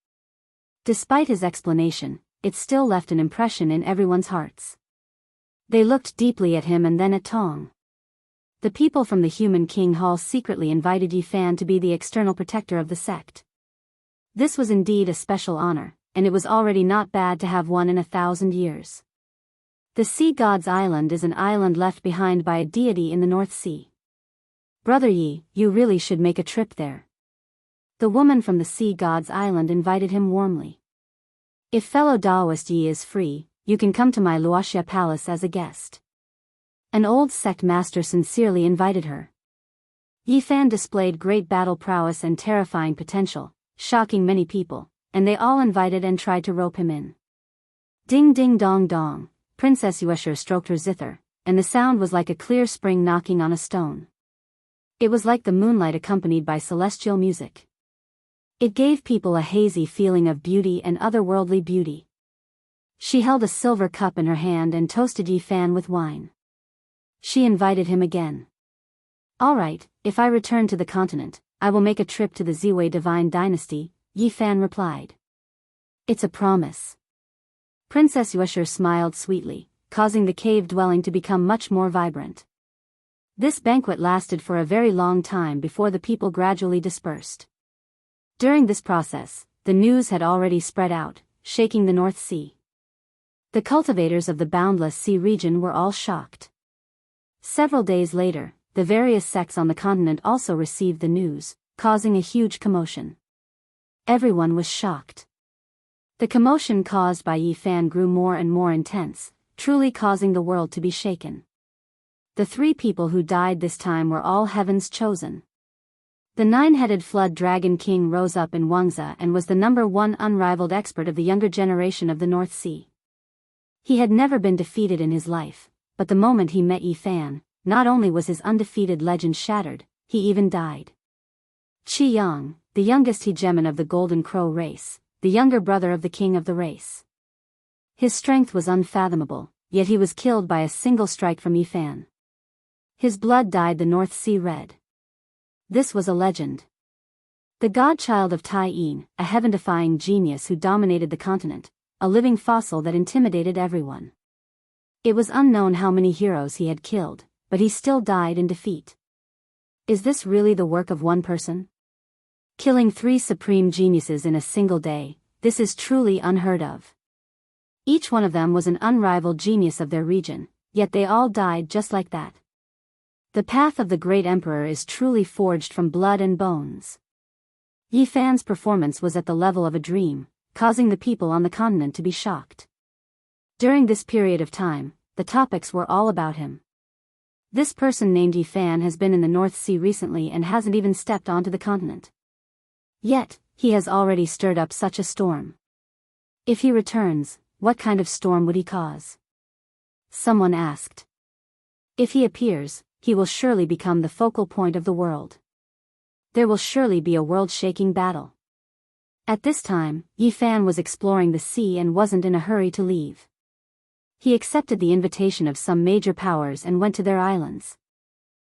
Despite his explanation, it still left an impression in everyone's hearts. They looked deeply at him and then at Tong. The people from the Human King Hall secretly invited Yifan to be the external protector of the sect. This was indeed a special honor, and it was already not bad to have one in 1,000 years. The Sea God's Island is an island left behind by a deity in the North Sea. "Brother Yi, you really should make a trip there." The woman from the Sea God's Island invited him warmly. "If fellow Taoist Yi is free, you can come to my Luoxia Palace as a guest." An old sect master sincerely invited her. Yifan displayed great battle prowess and terrifying potential, shocking many people, and they all invited and tried to rope him in. Ding ding dong dong, Princess Yushur stroked her zither, and the sound was like a clear spring knocking on a stone. It was like the moonlight accompanied by celestial music. It gave people a hazy feeling of beauty and otherworldly beauty. She held a silver cup in her hand and toasted Yifan with wine. She invited him again. "All right, if I return to the continent, I will make a trip to the Ziwei divine dynasty," Yifan replied. "It's a promise." Princess Yushur smiled sweetly, causing the cave dwelling to become much more vibrant. This banquet lasted for a very long time before the people gradually dispersed. During this process, the news had already spread out, shaking the North Sea. The cultivators of the boundless sea region were all shocked. Several days later, the various sects on the continent also received the news, causing a huge commotion. Everyone was shocked. The commotion caused by Yifan grew more and more intense, truly causing the world to be shaken. The 3 people who died this time were all heaven's chosen. The 9-headed flood dragon king rose up in Wangzhe and was the #1 unrivaled expert of the younger generation of the North Sea. He had never been defeated in his life, but the moment he met Yifan, not only was his undefeated legend shattered, he even died. Qi Yang, the youngest hegemon of the Golden Crow race, the younger brother of the king of the race. His strength was unfathomable, yet he was killed by a single strike from Yifan. His blood dyed the North Sea red. This was a legend. The godchild of Tai Yin, a heaven-defying genius who dominated the continent, a living fossil that intimidated everyone. It was unknown how many heroes he had killed, but he still died in defeat. Is this really the work of one person? Killing 3 supreme geniuses in a single day, this is truly unheard of. Each one of them was an unrivaled genius of their region, yet they all died just like that. The path of the great emperor is truly forged from blood and bones. Yifan's performance was at the level of a dream, causing the people on the continent to be shocked. During this period of time, the topics were all about him. This person named Yifan has been in the North Sea recently and hasn't even stepped onto the continent. Yet, he has already stirred up such a storm. If he returns, what kind of storm would he cause? Someone asked. If he appears, he will surely become the focal point of the world. There will surely be a world-shaking battle. At this time, Yifan was exploring the sea and wasn't in a hurry to leave. He accepted the invitation of some major powers and went to their islands.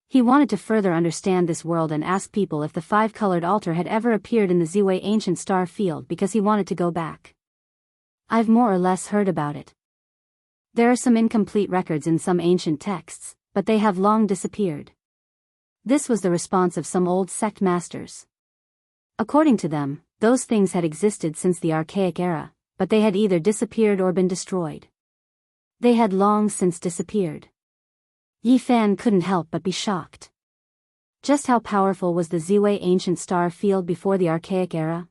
He wanted to further understand this world and ask people if the 5-colored altar had ever appeared in the Ziwei ancient star field because he wanted to go back. I've more or less heard about it. There are some incomplete records in some ancient texts, but they have long disappeared. This was the response of some old sect masters. According to them, those things had existed since the archaic era, but they had either disappeared or been destroyed. They had long since disappeared. Yifan couldn't help but be shocked. Just how powerful was the Ziwei ancient star field before the archaic era?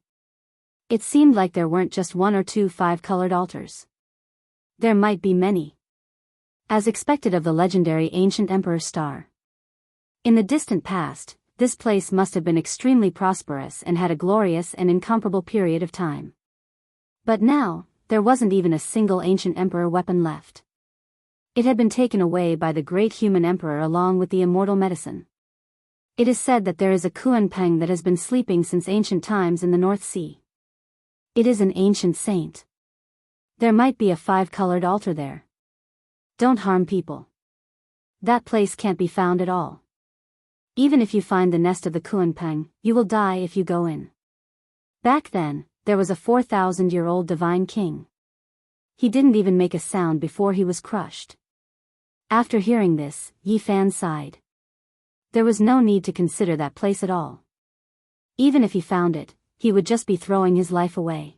It seemed like there weren't just 1 or 2 5-colored altars. There might be many. As expected of the legendary ancient emperor star. In the distant past, this place must have been extremely prosperous and had a glorious and incomparable period of time. But now, there wasn't even a single ancient emperor weapon left. It had been taken away by the great human emperor along with the immortal medicine. It is said that there is a Kuan-Peng that has been sleeping since ancient times in the North Sea. It is an ancient saint. There might be a 5-colored altar there. Don't harm people. That place can't be found at all. Even if you find the nest of the Kuan-Peng, you will die if you go in. Back then, there was a 4,000-year-old divine king. He didn't even make a sound before he was crushed. After hearing this, Yifan sighed. There was no need to consider that place at all. Even if he found it, he would just be throwing his life away.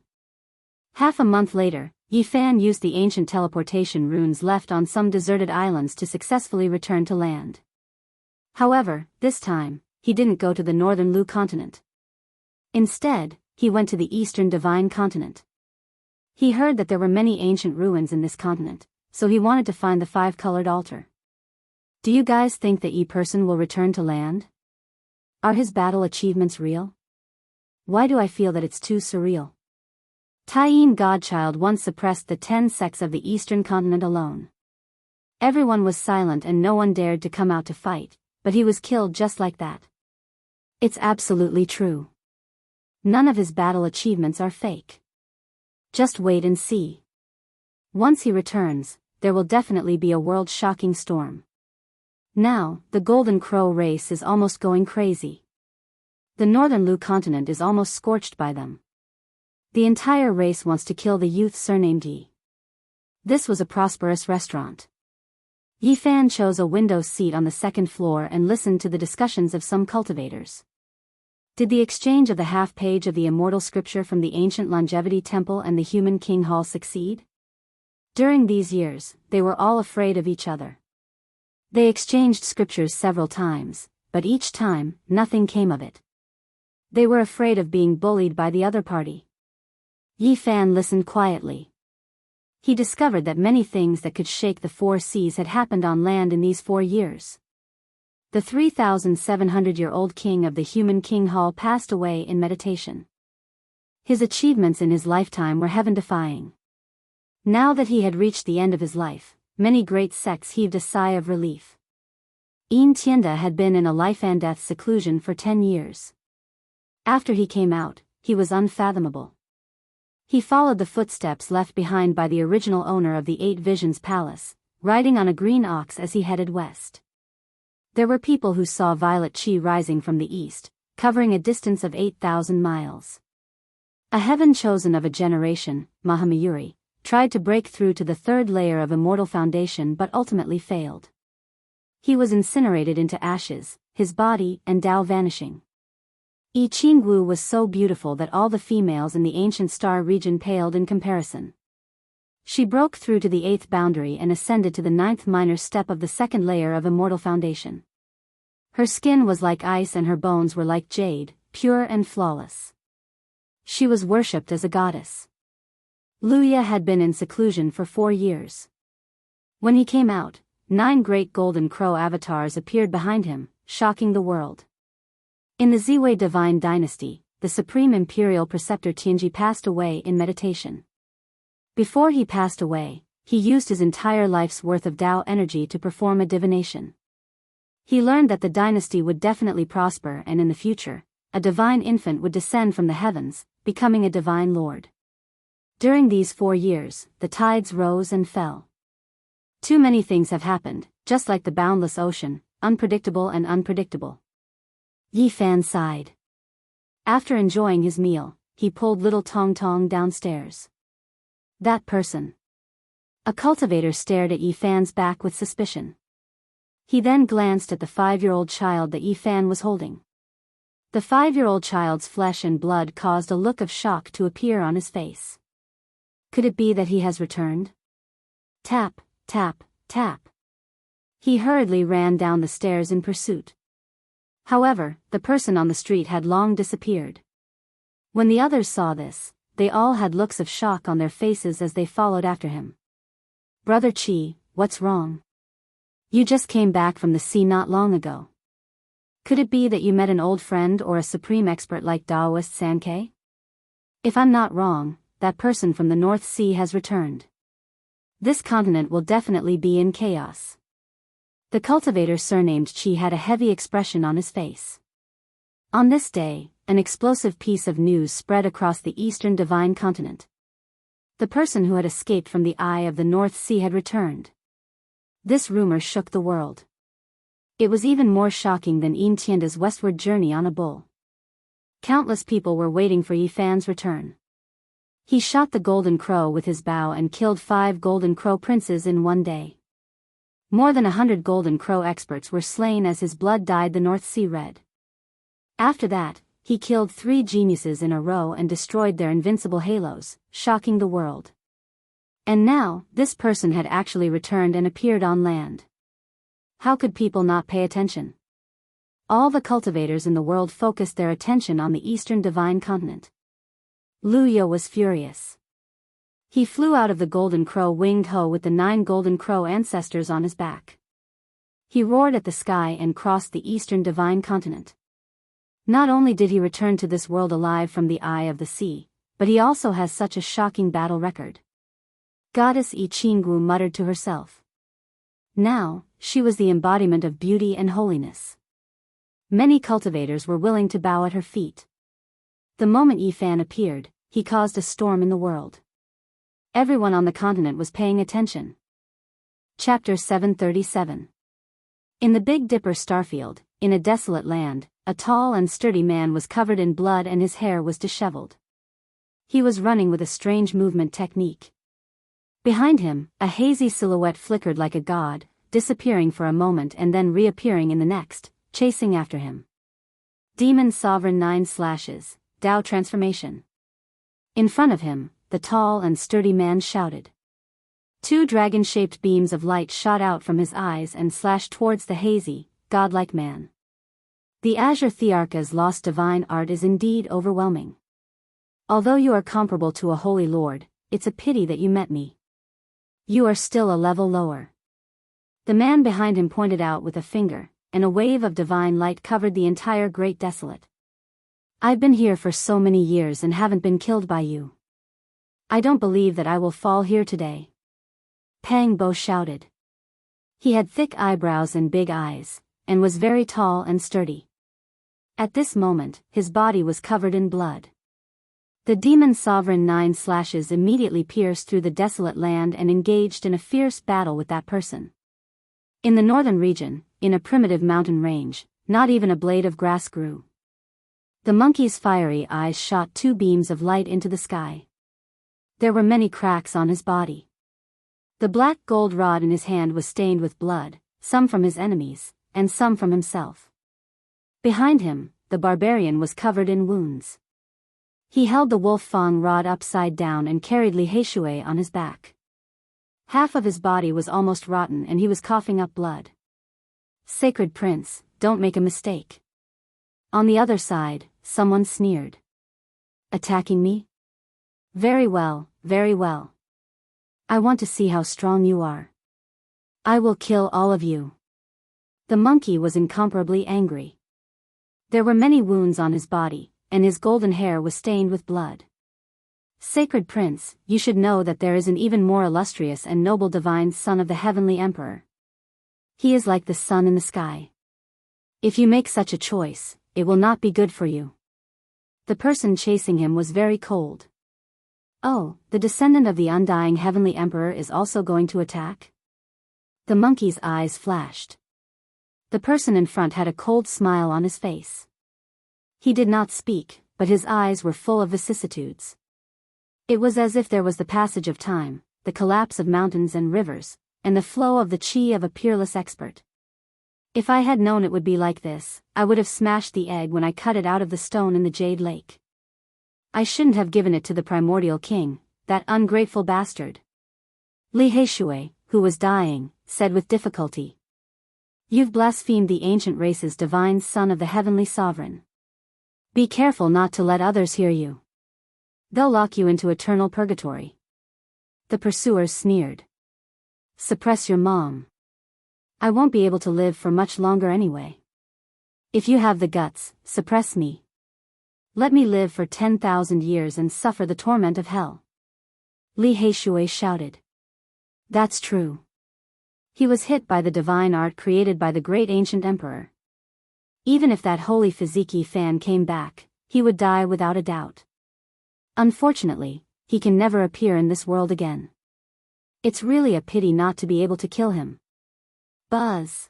Half a month later, Yifan used the ancient teleportation runes left on some deserted islands to successfully return to land. However, this time, he didn't go to the northern Lu continent. Instead, he went to the eastern divine continent. He heard that there were many ancient ruins in this continent, so he wanted to find the 5-colored altar. Do you guys think that Yi person will return to land? Are his battle achievements real? Why do I feel that it's too surreal? Tai Yin Godchild once suppressed the 10 sects of the eastern continent alone. Everyone was silent and no one dared to come out to fight, but he was killed just like that. It's absolutely true. None of his battle achievements are fake. Just wait and see. Once he returns, there will definitely be a world-shocking storm. Now, the Golden Crow race is almost going crazy. The northern Lu continent is almost scorched by them. The entire race wants to kill the youth surnamed Yi. This was a prosperous restaurant. Yifan chose a window seat on the second floor and listened to the discussions of some cultivators. Did the exchange of the half-page of the immortal scripture from the ancient longevity temple and the human king hall succeed? During these years, they were all afraid of each other. They exchanged scriptures several times, but each time, nothing came of it. They were afraid of being bullied by the other party. Yifan listened quietly. He discovered that many things that could shake the 4 seas had happened on land in these 4 years. The 3,700-year-old king of the human king hall passed away in meditation. His achievements in his lifetime were heaven-defying. Now that he had reached the end of his life, many great sects heaved a sigh of relief. Yin Tianda had been in a life-and-death seclusion for 10 years. After he came out, he was unfathomable. He followed the footsteps left behind by the original owner of the Eight Visions Palace, riding on a green ox as he headed west. There were people who saw violet chi rising from the east, covering a distance of 8,000 miles. A heaven chosen of a generation, Mahamayuri, tried to break through to the third layer of immortal foundation but ultimately failed. He was incinerated into ashes, his body and Tao vanishing. I Ching-wu was so beautiful that all the females in the ancient star region paled in comparison. She broke through to the 8th boundary and ascended to the 9th minor step of the second layer of immortal foundation. Her skin was like ice and her bones were like jade, pure and flawless. She was worshipped as a goddess. Luya had been in seclusion for 4 years. When he came out, 9 great golden crow avatars appeared behind him, shocking the world. In the Ziwei divine dynasty, the supreme imperial preceptor Tianji passed away in meditation. Before he passed away, he used his entire life's worth of Tao energy to perform a divination. He learned that the dynasty would definitely prosper and in the future, a divine infant would descend from the heavens, becoming a divine lord. During these 4 years, the tides rose and fell. Too many things have happened, just like the boundless ocean, unpredictable and unpredictable. Yi Fan sighed. After enjoying his meal, he pulled little Tong Tong downstairs. That person. A cultivator stared at Yi Fan's back with suspicion. He then glanced at the 5-year-old child that Yi Fan was holding. The 5-year-old child's flesh and blood caused a look of shock to appear on his face. Could it be that he has returned? Tap, tap, tap. He hurriedly ran down the stairs in pursuit. However, the person on the street had long disappeared. When the others saw this, they all had looks of shock on their faces as they followed after him. Brother Chi, what's wrong? You just came back from the sea not long ago. Could it be that you met an old friend or a supreme expert like Daoist Sankei? If I'm not wrong, that person from the North Sea has returned. This continent will definitely be in chaos. The cultivator surnamed Chi had a heavy expression on his face. On this day, an explosive piece of news spread across the eastern divine continent. The person who had escaped from the eye of the North Sea had returned. This rumor shook the world. It was even more shocking than Yin Tianda's westward journey on a bull. Countless people were waiting for Yi Fan's return. He shot the golden crow with his bow and killed 5 golden crow princes in one day. More than 100 golden crow experts were slain as his blood dyed the North Sea red. After that, he killed 3 geniuses in a row and destroyed their invincible halos, shocking the world. And now, this person had actually returned and appeared on land. How could people not pay attention? All the cultivators in the world focused their attention on the eastern divine continent. Lu Yo was furious. He flew out of the golden crow winged hoe with the 9 golden crow ancestors on his back. He roared at the sky and crossed the eastern divine continent. Not only did he return to this world alive from the eye of the sea, but he also has such a shocking battle record. Goddess I Ching-gu muttered to herself. Now, she was the embodiment of beauty and holiness. Many cultivators were willing to bow at her feet. The moment Yi Fan appeared, he caused a storm in the world. Everyone on the continent was paying attention. Chapter 737. In the Big Dipper starfield, in a desolate land, a tall and sturdy man was covered in blood and his hair was disheveled. He was running with a strange movement technique. Behind him, a hazy silhouette flickered like a god, disappearing for a moment and then reappearing in the next, chasing after him. Demon Sovereign 9 slashes, Tao transformation. In front of him, the tall and sturdy man shouted. 2 dragon-shaped beams of light shot out from his eyes and slashed towards the hazy, godlike man. The Azure Thearka's lost divine art is indeed overwhelming. Although you are comparable to a holy lord, it's a pity that you met me. You are still a level lower. The man behind him pointed out with a finger, and a wave of divine light covered the entire Great Desolate. I've been here for so many years and haven't been killed by you. I don't believe that I will fall here today. Pang Bo shouted. He had thick eyebrows and big eyes, and was very tall and sturdy. At this moment, his body was covered in blood. The demon sovereign 9 slashes immediately pierced through the desolate land and engaged in a fierce battle with that person. In the northern region, in a primitive mountain range, not even a blade of grass grew. The monkey's fiery eyes shot 2 beams of light into the sky. There were many cracks on his body. The black gold rod in his hand was stained with blood, some from his enemies, and some from himself. Behind him, the barbarian was covered in wounds. He held the wolf fang rod upside down and carried Li Heishui on his back. Half of his body was almost rotten and he was coughing up blood. Sacred Prince, don't make a mistake. On the other side, someone sneered. Attacking me? Very well, very well. I want to see how strong you are. I will kill all of you. The monkey was incomparably angry. There were many wounds on his body, and his golden hair was stained with blood. Sacred Prince, you should know that there is an even more illustrious and noble divine son of the heavenly emperor. He is like the sun in the sky. If you make such a choice, it will not be good for you. The person chasing him was very cold. Oh, the descendant of the undying heavenly emperor is also going to attack? The monkey's eyes flashed. The person in front had a cold smile on his face. He did not speak, but his eyes were full of vicissitudes. It was as if there was the passage of time, the collapse of mountains and rivers, and the flow of the chi of a peerless expert. If I had known it would be like this, I would have smashed the egg when I cut it out of the stone in the Jade Lake. I shouldn't have given it to the primordial king, that ungrateful bastard. Li Heishui, who was dying, said with difficulty. You've blasphemed the ancient race's divine son of the heavenly sovereign. Be careful not to let others hear you. They'll lock you into eternal purgatory. The pursuers sneered. Suppress your mom. I won't be able to live for much longer anyway. If you have the guts, suppress me. Let me live for 10,000 years and suffer the torment of hell. Li Heishui shouted. That's true. He was hit by the divine art created by the great ancient emperor. Even if that holy Fiziki fan came back, he would die without a doubt. Unfortunately, he can never appear in this world again. It's really a pity not to be able to kill him. Buzz.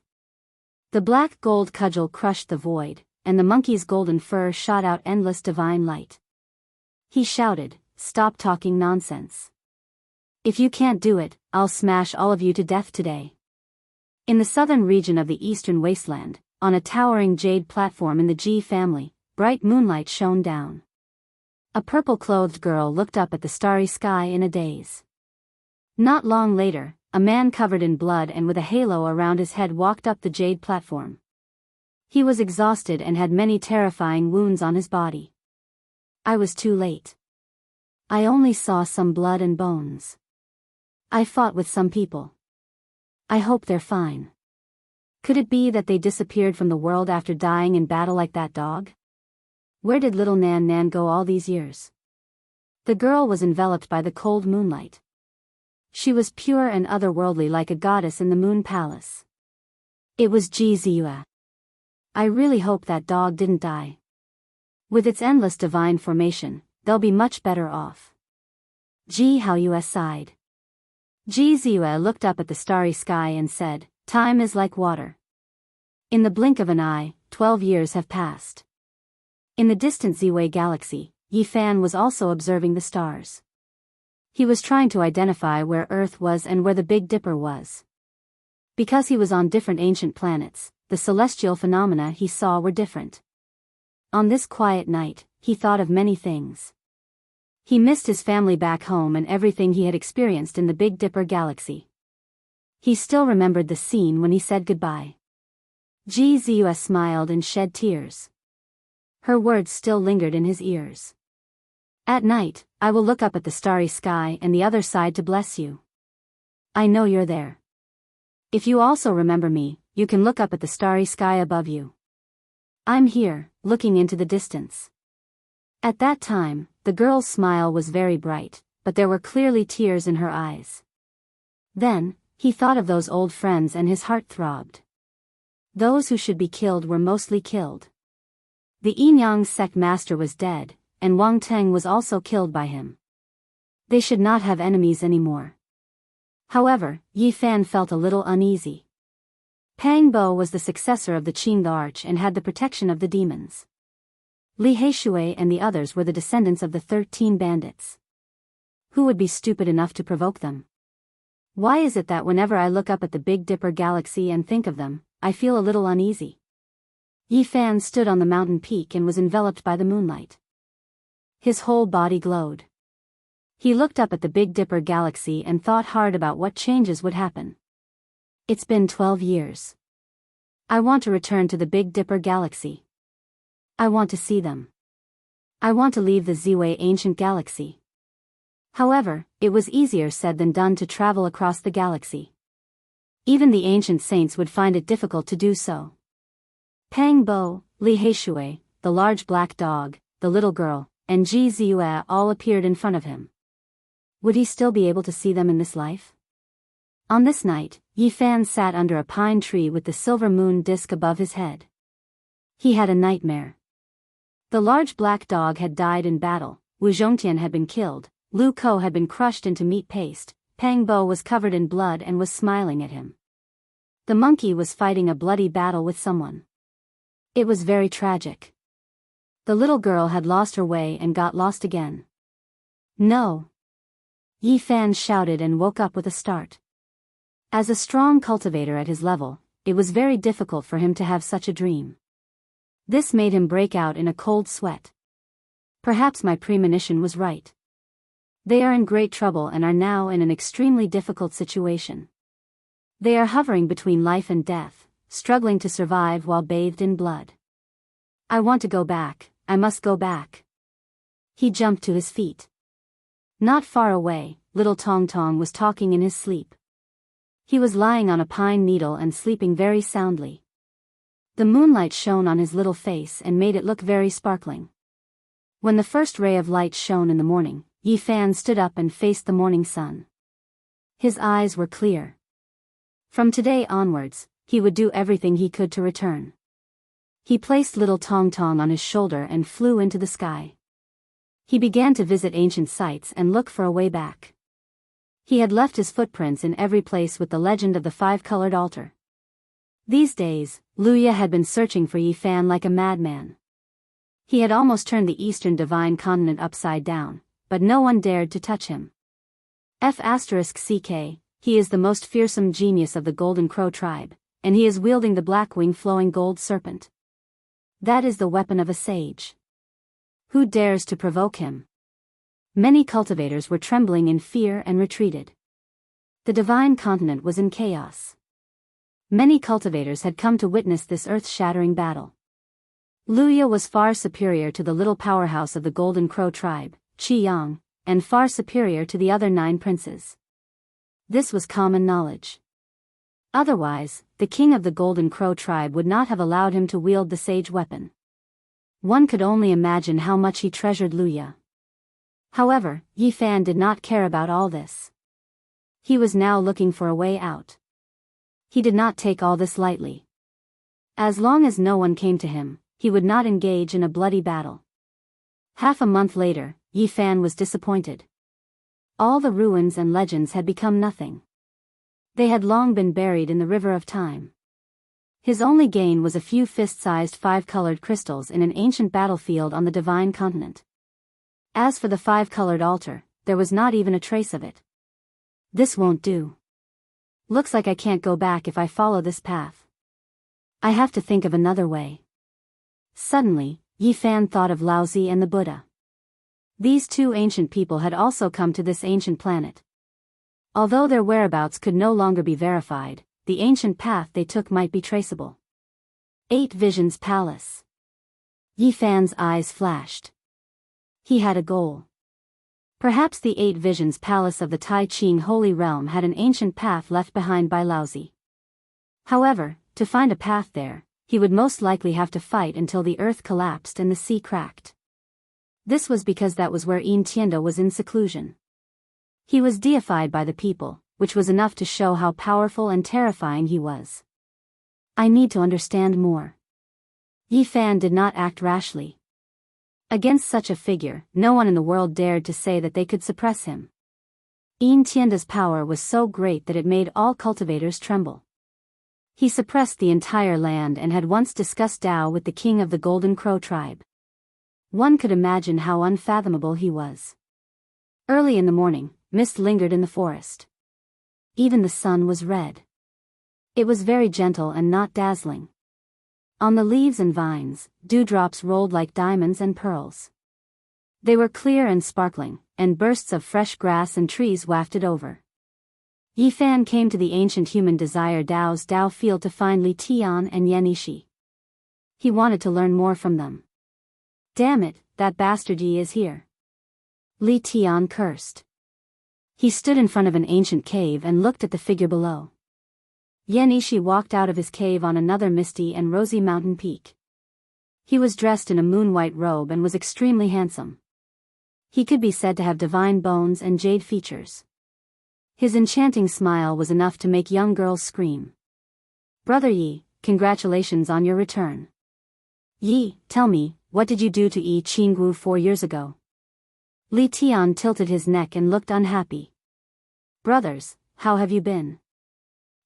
The black gold cudgel crushed the void, and the monkey's golden fur shot out endless divine light. He shouted, Stop talking nonsense. If you can't do it, I'll smash all of you to death today. In the southern region of the eastern wasteland, on a towering jade platform in the G family, bright moonlight shone down. A purple-clothed girl looked up at the starry sky in a daze. Not long later, a man covered in blood and with a halo around his head walked up the jade platform. He was exhausted and had many terrifying wounds on his body. I was too late. I only saw some blood and bones. I fought with some people. I hope they're fine. Could it be that they disappeared from the world after dying in battle like that dog? Where did little Nan Nan go all these years? The girl was enveloped by the cold moonlight. She was pure and otherworldly like a goddess in the moon palace. It was Ji Ziyue. I really hope that dog didn't die. With its endless divine formation, they'll be much better off. Ji Haoyue sighed. Ji Ziyue looked up at the starry sky and said, Time is like water. In the blink of an eye, 12 years have passed. In the distant Ziwei galaxy, Yi Fan was also observing the stars. He was trying to identify where Earth was and where the Big Dipper was. Because he was on different ancient planets, the celestial phenomena he saw were different. On this quiet night, he thought of many things. He missed his family back home and everything he had experienced in the Big Dipper galaxy. He still remembered the scene when he said goodbye. Ji Ziyue smiled and shed tears. Her words still lingered in his ears. At night, I will look up at the starry sky and the other side to bless you. I know you're there. If you also remember me, you can look up at the starry sky above you. I'm here, looking into the distance. At that time, the girl's smile was very bright, but there were clearly tears in her eyes. Then, he thought of those old friends and his heart throbbed. Those who should be killed were mostly killed. The Yinyang sect master was dead, and Wang Teng was also killed by him. They should not have enemies anymore. However, Yi Fan felt a little uneasy. Pang Bo was the successor of the Qing Arch and had the protection of the demons. Li Heishui and the others were the descendants of the 13 bandits. Who would be stupid enough to provoke them? Why is it that whenever I look up at the Big Dipper galaxy and think of them, I feel a little uneasy? Yi Fan stood on the mountain peak and was enveloped by the moonlight. His whole body glowed. He looked up at the Big Dipper galaxy and thought hard about what changes would happen. It's been 12 years. I want to return to the Big Dipper galaxy. I want to see them. I want to leave the Ziwei ancient galaxy. However, it was easier said than done to travel across the galaxy. Even the ancient saints would find it difficult to do so. Pang Bo, Li Heishui, the large black dog, the little girl, and Ji Ziyue all appeared in front of him. Would he still be able to see them in this life? On this night, Yi Fan sat under a pine tree with the silver moon disk above his head. He had a nightmare. The large black dog had died in battle, Wu Zhongtian had been killed, Lu Ko had been crushed into meat paste, Pang Bo was covered in blood and was smiling at him. The monkey was fighting a bloody battle with someone. It was very tragic. The little girl had lost her way and got lost again. No! Yi Fan shouted and woke up with a start. As a strong cultivator at his level, it was very difficult for him to have such a dream. This made him break out in a cold sweat. Perhaps my premonition was right. They are in great trouble and are now in an extremely difficult situation. They are hovering between life and death, struggling to survive while bathed in blood. I want to go back, I must go back. He jumped to his feet. Not far away, little Tong Tong was talking in his sleep. He was lying on a pine needle and sleeping very soundly. The moonlight shone on his little face and made it look very sparkling. When the first ray of light shone in the morning, Yi Fan stood up and faced the morning sun. His eyes were clear. From today onwards, he would do everything he could to return. He placed little Tong Tong on his shoulder and flew into the sky. He began to visit ancient sites and look for a way back. He had left his footprints in every place with the legend of the five-colored altar. These days, Luya had been searching for Yi Fan like a madman. He had almost turned the eastern divine continent upside down, but no one dared to touch him. F*CK, he is the most fearsome genius of the Golden Crow tribe, and he is wielding the black-wing flowing gold serpent. That is the weapon of a sage. Who dares to provoke him? Many cultivators were trembling in fear and retreated. The divine continent was in chaos. Many cultivators had come to witness this earth-shattering battle. Luya was far superior to the little powerhouse of the Golden Crow tribe, Qiyang, and far superior to the other 9 princes. This was common knowledge. Otherwise, the king of the Golden Crow tribe would not have allowed him to wield the sage weapon. One could only imagine how much he treasured Luya. However, Yi Fan did not care about all this. He was now looking for a way out. He did not take all this lightly. As long as no one came to him, he would not engage in a bloody battle. Half a month later, Yi Fan was disappointed. All the ruins and legends had become nothing. They had long been buried in the river of time. His only gain was a few fist-sized 5-colored crystals in an ancient battlefield on the divine continent. As for the 5-colored altar, there was not even a trace of it. This won't do. Looks like I can't go back if I follow this path. I have to think of another way. Suddenly, Yi Fan thought of Laozi and the Buddha. These 2 ancient people had also come to this ancient planet. Although their whereabouts could no longer be verified, the ancient path they took might be traceable. 8 Visions Palace. Yi Fan's eyes flashed. He had a goal. Perhaps the 8 Visions Palace of the Tai Ching Holy Realm had an ancient path left behind by Laozi. However, to find a path there, he would most likely have to fight until the earth collapsed and the sea cracked. This was because that was where Yin Tianda was in seclusion. He was deified by the people, which was enough to show how powerful and terrifying he was. I need to understand more. Yi Fan did not act rashly. Against such a figure, no one in the world dared to say that they could suppress him. Yin Tianda's power was so great that it made all cultivators tremble. He suppressed the entire land and had once discussed Dao with the king of the Golden Crow tribe. One could imagine how unfathomable he was. Early in the morning, mist lingered in the forest. Even the sun was red. It was very gentle and not dazzling. On the leaves and vines, dewdrops rolled like diamonds and pearls. They were clear and sparkling, and bursts of fresh grass and trees wafted over. Yi Fan came to the ancient human desire Dao's Dao field to find Li Tian and Yan Yishi. He wanted to learn more from them. Damn it, that bastard Yi is here. Li Tian cursed. He stood in front of an ancient cave and looked at the figure below. Yan Yishi walked out of his cave on another misty and rosy mountain peak. He was dressed in a moon-white robe and was extremely handsome. He could be said to have divine bones and jade features. His enchanting smile was enough to make young girls scream. Brother Yi, congratulations on your return. Yi, tell me, what did you do to Yi Qinggu 4 years ago? Li Tian tilted his neck and looked unhappy. Brothers, how have you been?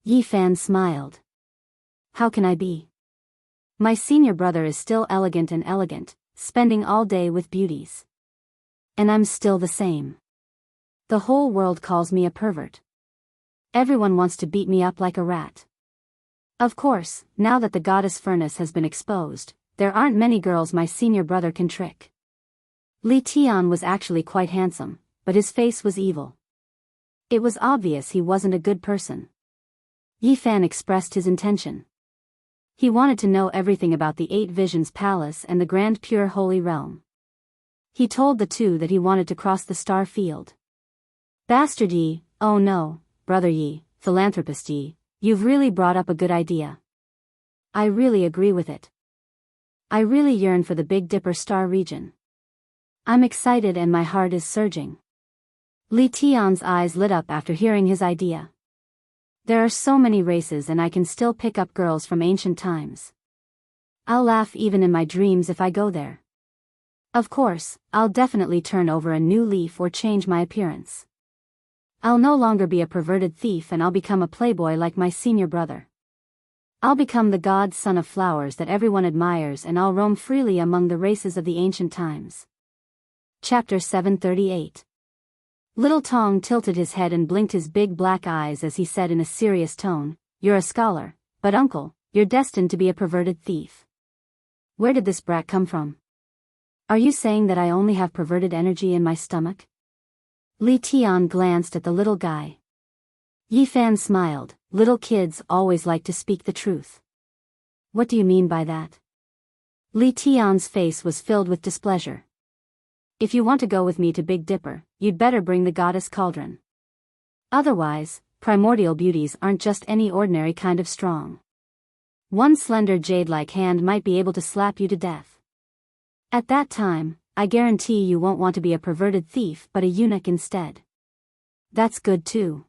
Yi Fan smiled. How can I be? My senior brother is still elegant and elegant, spending all day with beauties. And I'm still the same. The whole world calls me a pervert. Everyone wants to beat me up like a rat. Of course, now that the goddess furnace has been exposed, there aren't many girls my senior brother can trick. Li Tian was actually quite handsome, but his face was evil. It was obvious he wasn't a good person. Yi Fan expressed his intention. He wanted to know everything about the 8 Visions Palace and the Grand Pure Holy Realm. He told the two that he wanted to cross the star field. Bastard Yi, oh no, brother Yi, philanthropist Yi, you've really brought up a good idea. I really agree with it. I really yearn for the Big Dipper star region. I'm excited and my heart is surging. Li Tian's eyes lit up after hearing his idea. There are so many races and I can still pick up girls from ancient times. I'll laugh even in my dreams if I go there. Of course, I'll definitely turn over a new leaf or change my appearance. I'll no longer be a perverted thief and I'll become a playboy like my senior brother. I'll become the god's son of flowers that everyone admires and I'll roam freely among the races of the ancient times. Chapter 738. Little Tong tilted his head and blinked his big black eyes as he said in a serious tone, You're a scholar, but uncle, you're destined to be a perverted thief. Where did this brat come from? Are you saying that I only have perverted energy in my stomach? Li Tian glanced at the little guy. Yi Fan smiled, little kids always like to speak the truth. What do you mean by that? Li Tian's face was filled with displeasure. If you want to go with me to Big Dipper, you'd better bring the goddess cauldron. Otherwise, primordial beauties aren't just any ordinary kind of strong. One slender jade-like hand might be able to slap you to death. At that time, I guarantee you won't want to be a perverted thief but a eunuch instead. That's good too.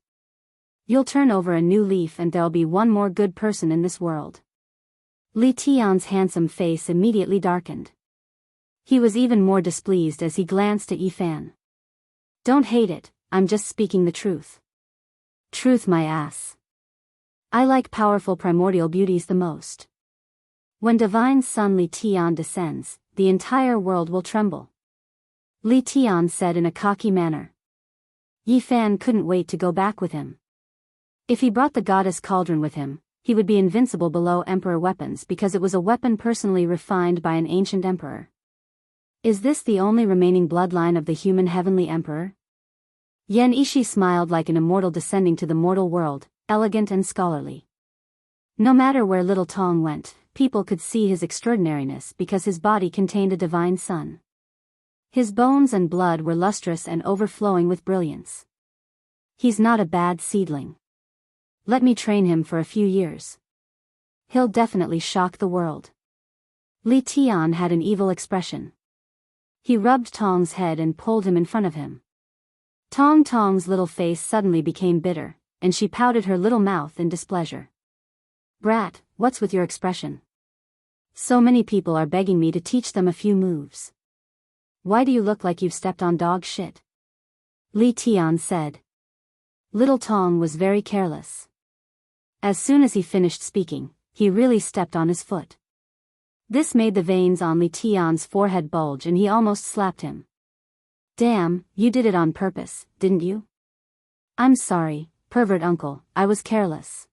You'll turn over a new leaf and there'll be one more good person in this world. Li Tian's handsome face immediately darkened. He was even more displeased as he glanced at Yi Fan. Don't hate it, I'm just speaking the truth. Truth my ass. I like powerful primordial beauties the most. When divine son Li Tian descends, the entire world will tremble. Li Tian said in a cocky manner. Yi Fan couldn't wait to go back with him. If he brought the goddess cauldron with him, he would be invincible below emperor weapons because it was a weapon personally refined by an ancient emperor. Is this the only remaining bloodline of the human heavenly emperor? Yan Yishi smiled like an immortal descending to the mortal world, elegant and scholarly. No matter where little Tong went, people could see his extraordinariness because his body contained a divine sun. His bones and blood were lustrous and overflowing with brilliance. He's not a bad seedling. Let me train him for a few years. He'll definitely shock the world. Li Tian had an evil expression. He rubbed Tong's head and pulled him in front of him. Tong's little face suddenly became bitter, and she pouted her little mouth in displeasure. Brat, what's with your expression? So many people are begging me to teach them a few moves. Why do you look like you've stepped on dog shit? Li Tian said. Little Tong was very careless. As soon as he finished speaking, he really stepped on his foot. This made the veins on Li Tian's forehead bulge and he almost slapped him. Damn, you did it on purpose, didn't you? I'm sorry, pervert uncle, I was careless.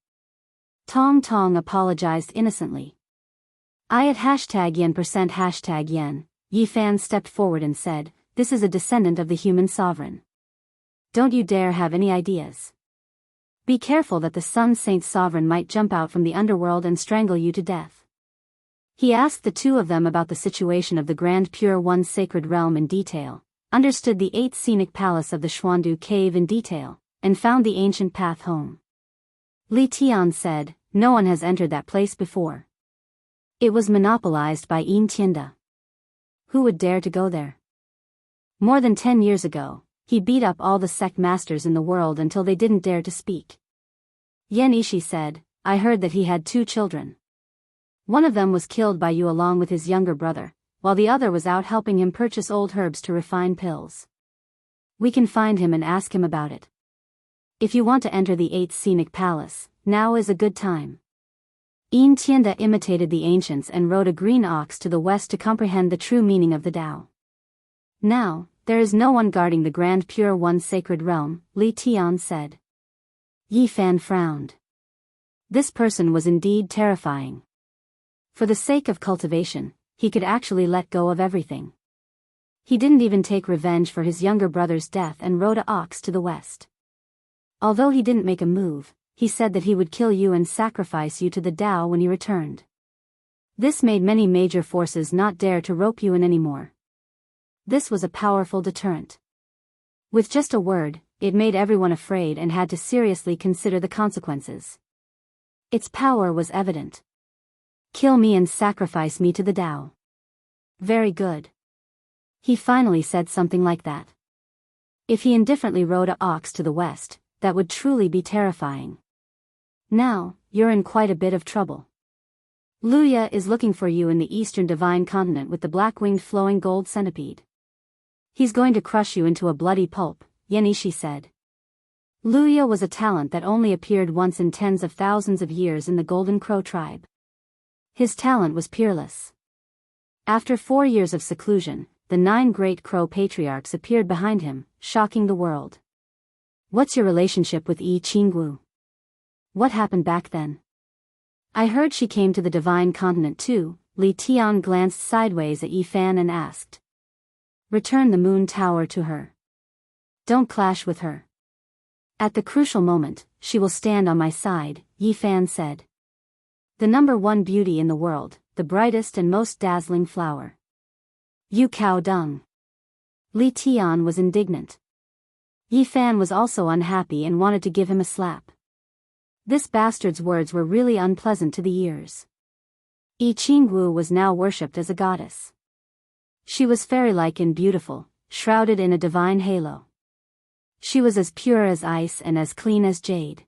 Tong Tong apologized innocently. I at #yen percent #yen, Yi Fan stepped forward and said, this is a descendant of the human sovereign. Don't you dare have any ideas. Be careful that the Sun Saint Sovereign might jump out from the underworld and strangle you to death. He asked the two of them about the situation of the Grand Pure One's sacred realm in detail, understood the 8th scenic palace of the Xuandu cave in detail, and found the ancient path home. Li Tian said, no one has entered that place before. It was monopolized by Yin Tianda. Who would dare to go there? More than 10 years ago, he beat up all the sect masters in the world until they didn't dare to speak. Yan Ishi said, I heard that he had 2 children. One of them was killed by you along with his younger brother, while the other was out helping him purchase old herbs to refine pills. We can find him and ask him about it. If you want to enter the 8th scenic palace, now is a good time. Yin Tianda imitated the ancients and rode a green ox to the west to comprehend the true meaning of the Tao. Now, there is no one guarding the Grand Pure One's sacred realm, Li Tian said. Yi Fan frowned. This person was indeed terrifying. For the sake of cultivation, he could actually let go of everything. He didn't even take revenge for his younger brother's death and rode an ox to the west. Although he didn't make a move, he said that he would kill you and sacrifice you to the Tao when he returned. This made many major forces not dare to rope you in anymore. This was a powerful deterrent. With just a word, it made everyone afraid and had to seriously consider the consequences. Its power was evident. Kill me and sacrifice me to the Tao. Very good. He finally said something like that. If he indifferently rode an ox to the west, that would truly be terrifying. Now, you're in quite a bit of trouble. Luya is looking for you in the eastern divine continent with the black-winged flowing gold centipede. He's going to crush you into a bloody pulp, Yenishi said. Luya was a talent that only appeared once in tens of thousands of years in the Golden Crow tribe. His talent was peerless. After 4 years of seclusion, the 9 great crow patriarchs appeared behind him, shocking the world. What's your relationship with Yi Qinggu? What happened back then? I heard she came to the divine continent too. Li Tian glanced sideways at Yi Fan and asked. Return the moon tower to her. Don't clash with her. At the crucial moment, she will stand on my side, Yi Fan said. The #1 beauty in the world, the brightest and most dazzling flower. You cow dung. Li Tian was indignant. Yi Fan was also unhappy and wanted to give him a slap. This bastard's words were really unpleasant to the ears. Yi Qinggu was now worshipped as a goddess. She was fairy-like and beautiful, shrouded in a divine halo. She was as pure as ice and as clean as jade.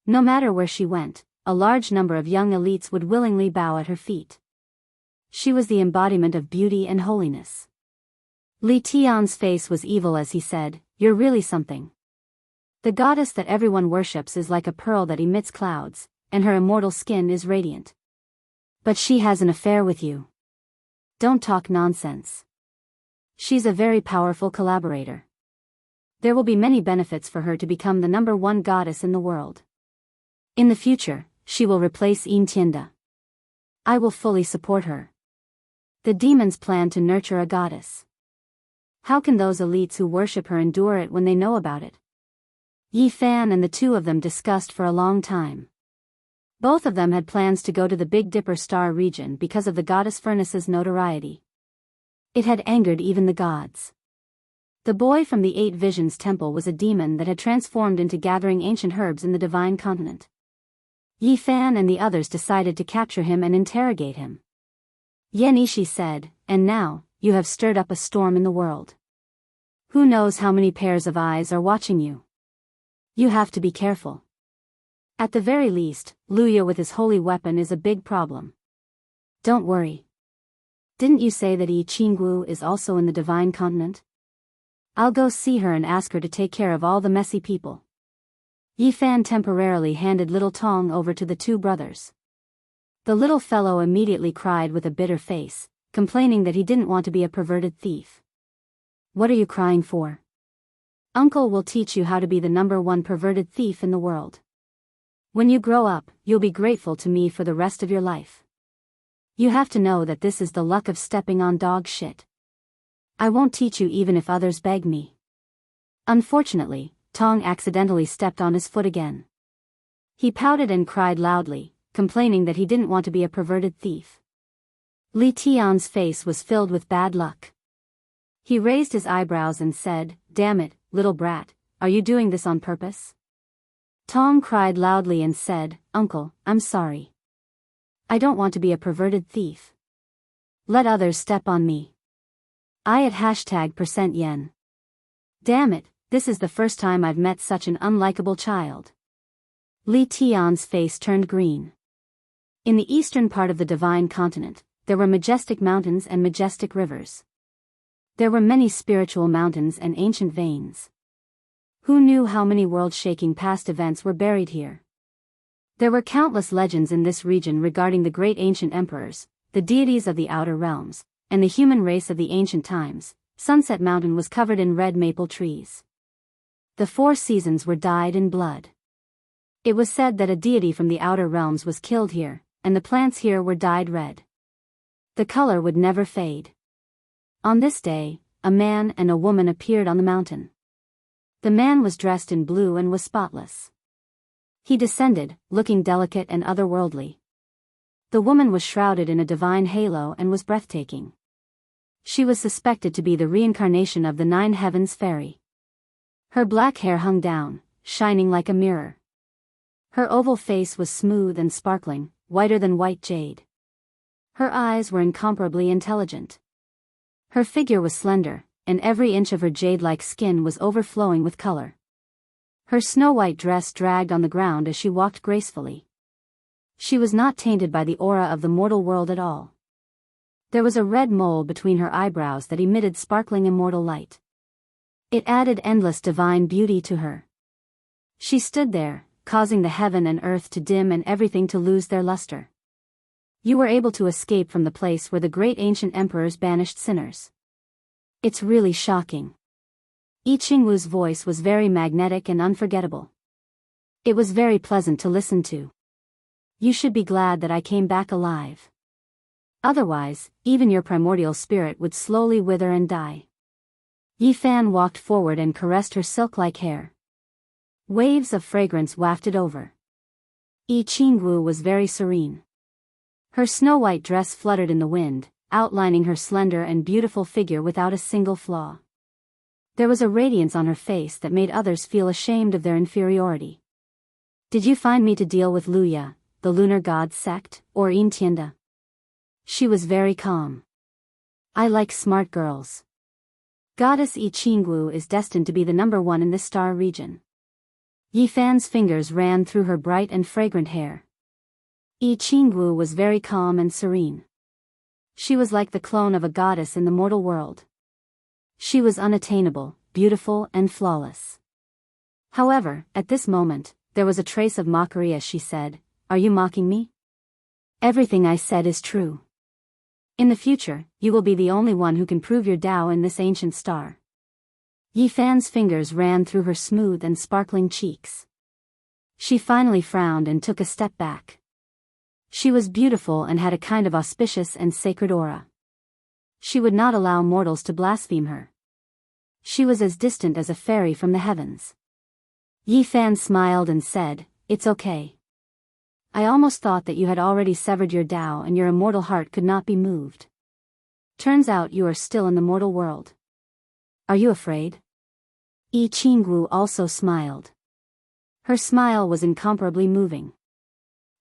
No matter where she went, a large number of young elites would willingly bow at her feet. She was the embodiment of beauty and holiness. Li Tian's face was evil as he said, You're really something. The goddess that everyone worships is like a pearl that emits clouds, and her immortal skin is radiant. But she has an affair with you. Don't talk nonsense. She's a very powerful collaborator. There will be many benefits for her to become the #1 goddess in the world. In the future, she will replace Yin Tianda. I will fully support her. The demons plan to nurture a goddess. How can those elites who worship her endure it when they know about it? Yi Fan and the two of them discussed for a long time. Both of them had plans to go to the Big Dipper star region because of the goddess Furnace's notoriety. It had angered even the gods. The boy from the 8 Visions Temple was a demon that had transformed into gathering ancient herbs in the divine continent. Yi Fan and the others decided to capture him and interrogate him. Yan Ishi said, And now, you have stirred up a storm in the world. Who knows how many pairs of eyes are watching you? You have to be careful. At the very least, Luya with his holy weapon is a big problem. Don't worry. Didn't you say that Yi Qinggu is also in the divine continent? I'll go see her and ask her to take care of all the messy people. Yi Fan temporarily handed little Tong over to the two brothers. The little fellow immediately cried with a bitter face, complaining that he didn't want to be a perverted thief. What are you crying for? Uncle will teach you how to be the #1 perverted thief in the world. When you grow up, you'll be grateful to me for the rest of your life. You have to know that this is the luck of stepping on dog shit. I won't teach you even if others beg me. Unfortunately, Tong accidentally stepped on his foot again. He pouted and cried loudly, complaining that he didn't want to be a perverted thief. Li Tian's face was filled with bad luck. He raised his eyebrows and said, "Damn it, little brat, are you doing this on purpose?" Tong cried loudly and said, "Uncle, I'm sorry. I don't want to be a perverted thief. Let others step on me. I at #%yen. Damn it, this is the first time I've met such an unlikable child." Li Tian's face turned green. In the eastern part of the divine continent, there were majestic mountains and majestic rivers. There were many spiritual mountains and ancient veins. Who knew how many world-shaking past events were buried here? There were countless legends in this region regarding the great ancient emperors, the deities of the outer realms, and the human race of the ancient times. Sunset Mountain was covered in red maple trees. The 4 seasons were dyed in blood. It was said that a deity from the outer realms was killed here, and the plants here were dyed red. The color would never fade. On this day, a man and a woman appeared on the mountain. The man was dressed in blue and was spotless. He descended, looking delicate and otherworldly. The woman was shrouded in a divine halo and was breathtaking. She was suspected to be the reincarnation of the 9 heavens fairy. Her black hair hung down, shining like a mirror. Her oval face was smooth and sparkling, whiter than white jade. Her eyes were incomparably intelligent. Her figure was slender, and every inch of her jade-like skin was overflowing with color. Her snow-white dress dragged on the ground as she walked gracefully. She was not tainted by the aura of the mortal world at all. There was a red mole between her eyebrows that emitted sparkling immortal light. It added endless divine beauty to her. She stood there, causing the heaven and earth to dim and everything to lose their luster. You were able to escape from the place where the great ancient emperors banished sinners. It's really shocking. Yi Qingwu's voice was very magnetic and unforgettable. It was very pleasant to listen to. You should be glad that I came back alive. Otherwise, even your primordial spirit would slowly wither and die. Yi Fan walked forward and caressed her silk-like hair. Waves of fragrance wafted over. Yi Qingwu was very serene. Her snow-white dress fluttered in the wind, outlining her slender and beautiful figure without a single flaw. There was a radiance on her face that made others feel ashamed of their inferiority. Did you find me to deal with Luya, the lunar god sect, or Yin Tianda? She was very calm. I like smart girls. Goddess Yi Qingwu is destined to be the #1 in this star region. Yi Fan's fingers ran through her bright and fragrant hair. Yi Qingwu was very calm and serene. She was like the clone of a goddess in the mortal world. She was unattainable, beautiful and flawless. However, at this moment, there was a trace of mockery as she said, "Are you mocking me? Everything I said is true. In the future, you will be the only one who can prove your Tao in this ancient star." Yi Fan's fingers ran through her smooth and sparkling cheeks. She finally frowned and took a step back. She was beautiful and had a kind of auspicious and sacred aura. She would not allow mortals to blaspheme her. She was as distant as a fairy from the heavens. Yi Fan smiled and said, "It's okay. I almost thought that you had already severed your Tao and your immortal heart could not be moved. Turns out you are still in the mortal world. Are you afraid?" Yi Qingwu also smiled. Her smile was incomparably moving.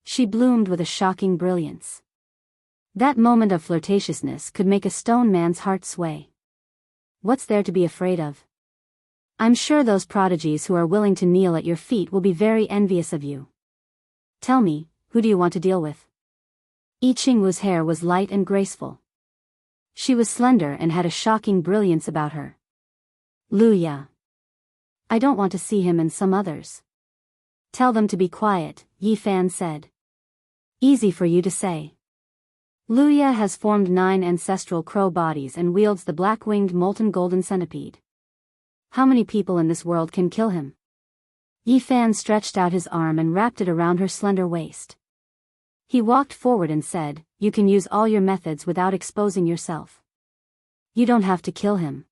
She bloomed with a shocking brilliance. That moment of flirtatiousness could make a stone man's heart sway. What's there to be afraid of? I'm sure those prodigies who are willing to kneel at your feet will be very envious of you. Tell me, who do you want to deal with? Yi Qingwu's hair was light and graceful. She was slender and had a shocking brilliance about her. Luya. I don't want to see him and some others. Tell them to be quiet, Yi Fan said. Easy for you to say. Luya has formed 9 ancestral crow bodies and wields the black-winged molten golden centipede. How many people in this world can kill him? Yi Fan stretched out his arm and wrapped it around her slender waist. He walked forward and said, you can use all your methods without exposing yourself. You don't have to kill him.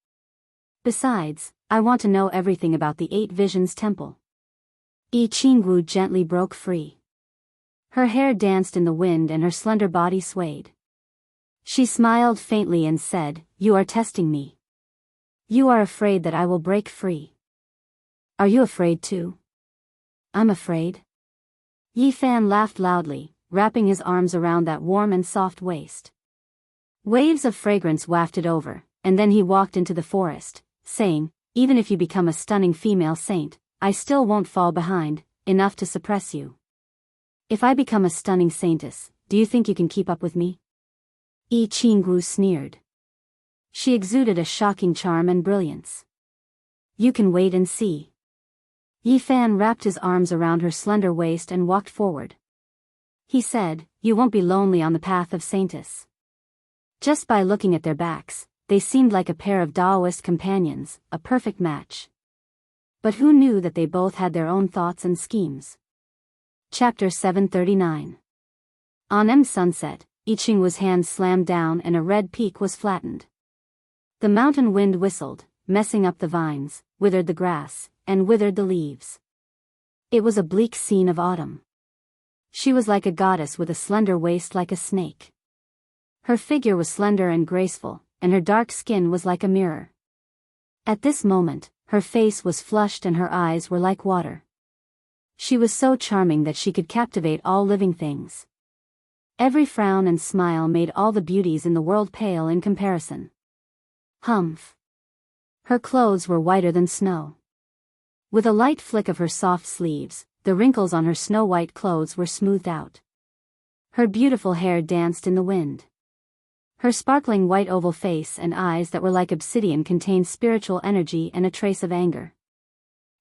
Besides, I want to know everything about the 8 Visions Temple. Yi Qingwu gently broke free. Her hair danced in the wind and her slender body swayed. She smiled faintly and said, you are testing me. You are afraid that I will break free. Are you afraid too? I'm afraid. Yi Fan laughed loudly, wrapping his arms around that warm and soft waist. Waves of fragrance wafted over, and then he walked into the forest, saying, even if you become a stunning female saint, I still won't fall behind, enough to suppress you. If I become a stunning saintess, do you think you can keep up with me? Yi Qingwu sneered. She exuded a shocking charm and brilliance. You can wait and see. Yi Fan wrapped his arms around her slender waist and walked forward. He said, you won't be lonely on the path of saintess. Just by looking at their backs, they seemed like a pair of Taoist companions, a perfect match. But who knew that they both had their own thoughts and schemes? Chapter 739. On sunset, Yi Qingwu's hand slammed down and a red peak was flattened. The mountain wind whistled, messing up the vines, withered the grass, and withered the leaves. It was a bleak scene of autumn. She was like a goddess with a slender waist like a snake. Her figure was slender and graceful, and her dark skin was like a mirror. At this moment, her face was flushed and her eyes were like water. She was so charming that she could captivate all living things. Every frown and smile made all the beauties in the world pale in comparison. Humph. Her clothes were whiter than snow. With a light flick of her soft sleeves, the wrinkles on her snow-white clothes were smoothed out. Her beautiful hair danced in the wind. Her sparkling white oval face and eyes that were like obsidian contained spiritual energy and a trace of anger.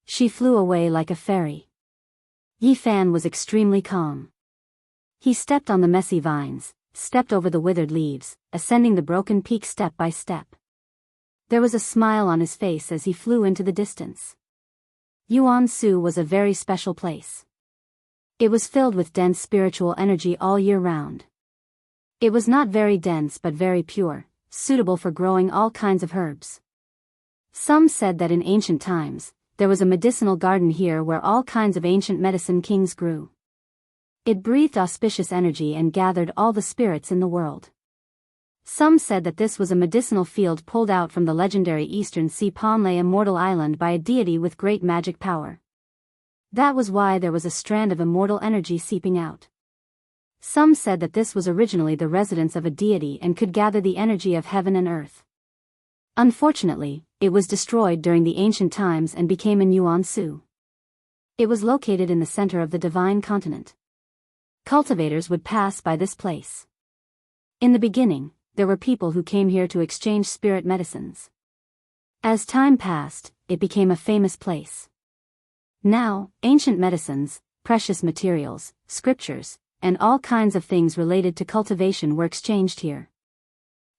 She flew away like a fairy. Yi Fan was extremely calm. He stepped on the messy vines, stepped over the withered leaves, ascending the broken peak step by step. There was a smile on his face as he flew into the distance. Yuan-Su was a very special place. It was filled with dense spiritual energy all year round. It was not very dense but very pure, suitable for growing all kinds of herbs. Some said that in ancient times, there was a medicinal garden here where all kinds of ancient medicine kings grew. It breathed auspicious energy and gathered all the spirits in the world. Some said that this was a medicinal field pulled out from the legendary Eastern Sea Ponlay immortal island by a deity with great magic power. That was why there was a strand of immortal energy seeping out. Some said that this was originally the residence of a deity and could gather the energy of heaven and earth. Unfortunately, it was destroyed during the ancient times and became in Yuan-Su. It was located in the center of the divine continent. Cultivators would pass by this place. In the beginning, there were people who came here to exchange spirit medicines. As time passed, it became a famous place. Now, ancient medicines, precious materials, scriptures, and all kinds of things related to cultivation were exchanged here.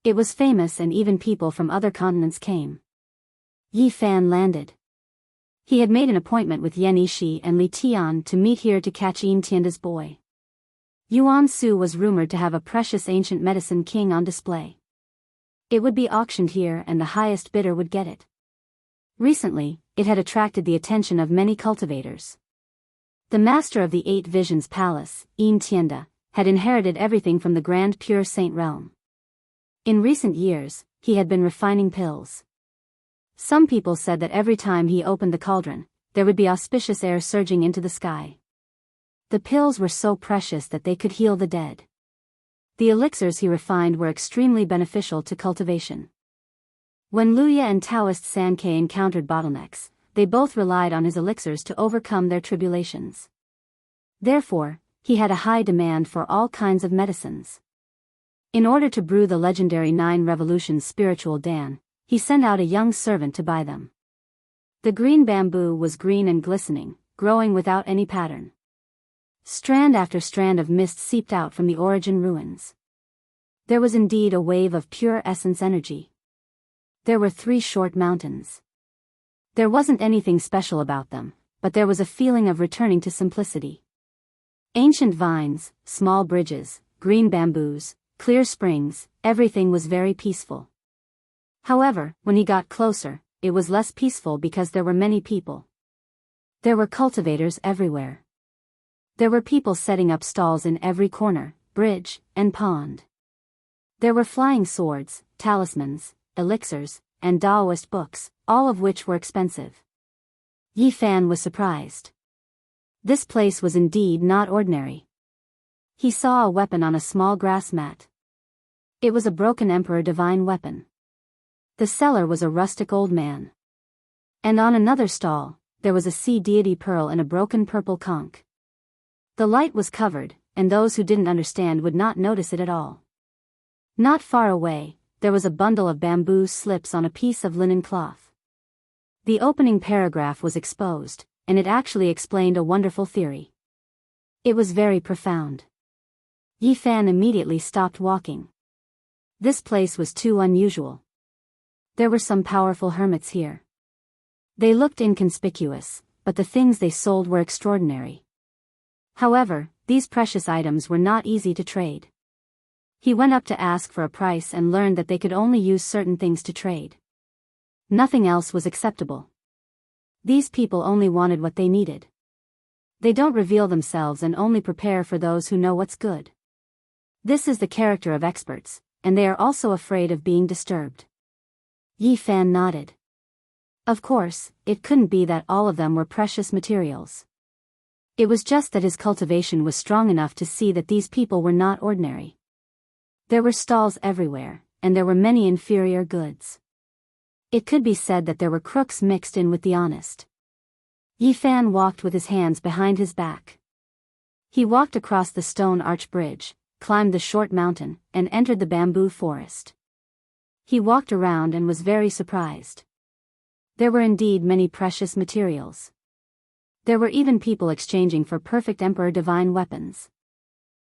It was famous and even people from other continents came. Yi Fan landed. He had made an appointment with Yan Yishi and Li Tian to meet here to catch Yin Tianda's boy. Yuan-Su was rumored to have a precious ancient medicine king on display. It would be auctioned here and the highest bidder would get it. Recently, it had attracted the attention of many cultivators. The master of the 8 Visions Palace, Yin Tianda, had inherited everything from the grand pure saint realm. In recent years, he had been refining pills. Some people said that every time he opened the cauldron, there would be auspicious air surging into the sky. The pills were so precious that they could heal the dead. The elixirs he refined were extremely beneficial to cultivation. When Luya and Taoist Sankei encountered bottlenecks, they both relied on his elixirs to overcome their tribulations. Therefore, he had a high demand for all kinds of medicines. In order to brew the legendary 9 revolutions spiritual Dan, he sent out a young servant to buy them. The green bamboo was green and glistening, growing without any pattern. Strand after strand of mist seeped out from the origin ruins. There was indeed a wave of pure essence energy. There were 3 short mountains. There wasn't anything special about them, but there was a feeling of returning to simplicity. Ancient vines, small bridges, green bamboos, clear springs, everything was very peaceful. However, when he got closer, it was less peaceful because there were many people. There were cultivators everywhere. There were people setting up stalls in every corner, bridge, and pond. There were flying swords, talismans, elixirs, and Taoist books, all of which were expensive. Yi Fan was surprised. This place was indeed not ordinary. He saw a weapon on a small grass mat. It was a broken Emperor divine weapon. The seller was a rustic old man. And on another stall, there was a sea deity pearl in a broken purple conch. The light was covered, and those who didn't understand would not notice it at all. Not far away, there was a bundle of bamboo slips on a piece of linen cloth. The opening paragraph was exposed, and it actually explained a wonderful theory. It was very profound. Yi Fan immediately stopped walking. This place was too unusual. There were some powerful hermits here. They looked inconspicuous, but the things they sold were extraordinary. However, these precious items were not easy to trade. He went up to ask for a price and learned that they could only use certain things to trade. Nothing else was acceptable. These people only wanted what they needed. They don't reveal themselves and only prepare for those who know what's good. This is the character of experts, and they are also afraid of being disturbed. Yi Fan nodded. Of course, it couldn't be that all of them were precious materials. It was just that his cultivation was strong enough to see that these people were not ordinary. There were stalls everywhere, and there were many inferior goods. It could be said that there were crooks mixed in with the honest. Yi Fan walked with his hands behind his back. He walked across the stone arch bridge, climbed the short mountain, and entered the bamboo forest. He walked around and was very surprised. There were indeed many precious materials. There were even people exchanging for perfect Emperor divine weapons.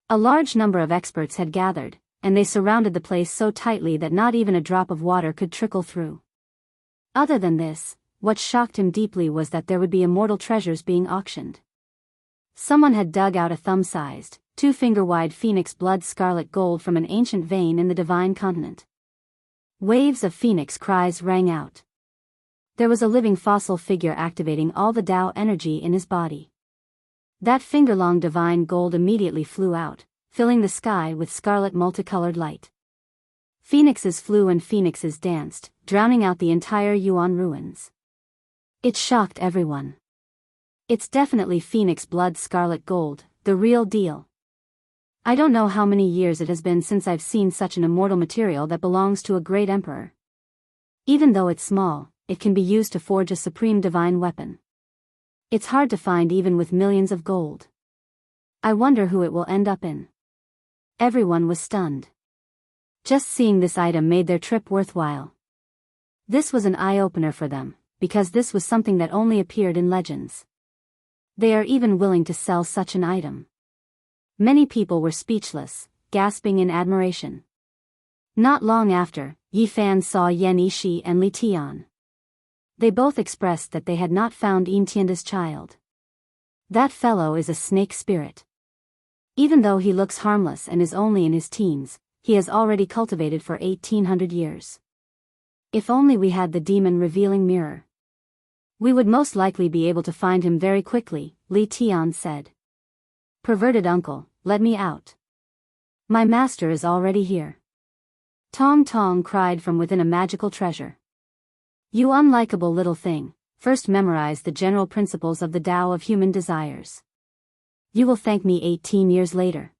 A large number of experts had gathered, and they surrounded the place so tightly that not even a drop of water could trickle through. Other than this, what shocked him deeply was that there would be immortal treasures being auctioned. Someone had dug out a thumb-sized, 2-finger-wide phoenix blood scarlet gold from an ancient vein in the divine continent. Waves of phoenix cries rang out. There was a living fossil figure activating all the Tao energy in his body. That finger-long divine gold immediately flew out, filling the sky with scarlet multicolored light. Phoenixes flew and phoenixes danced, drowning out the entire Yuan ruins. It shocked everyone. It's definitely phoenix blood scarlet gold, the real deal. I don't know how many years it has been since I've seen such an immortal material that belongs to a great emperor. Even though it's small, it can be used to forge a supreme divine weapon. It's hard to find even with millions of gold. I wonder who it will end up in. Everyone was stunned. Just seeing this item made their trip worthwhile. This was an eye-opener for them, because this was something that only appeared in legends. They are even willing to sell such an item. Many people were speechless, gasping in admiration. Not long after, Yi Fan saw Yan Yishi and Li Tian. They both expressed that they had not found Yin Tianda's child. That fellow is a snake spirit. Even though he looks harmless and is only in his teens, he has already cultivated for 1800 years. If only we had the demon-revealing mirror. We would most likely be able to find him very quickly, Li Tian said. Perverted uncle, let me out. My master is already here. Tong Tong cried from within a magical treasure. You unlikable little thing, first memorize the general principles of the Tao of human desires. You will thank me 18 years later.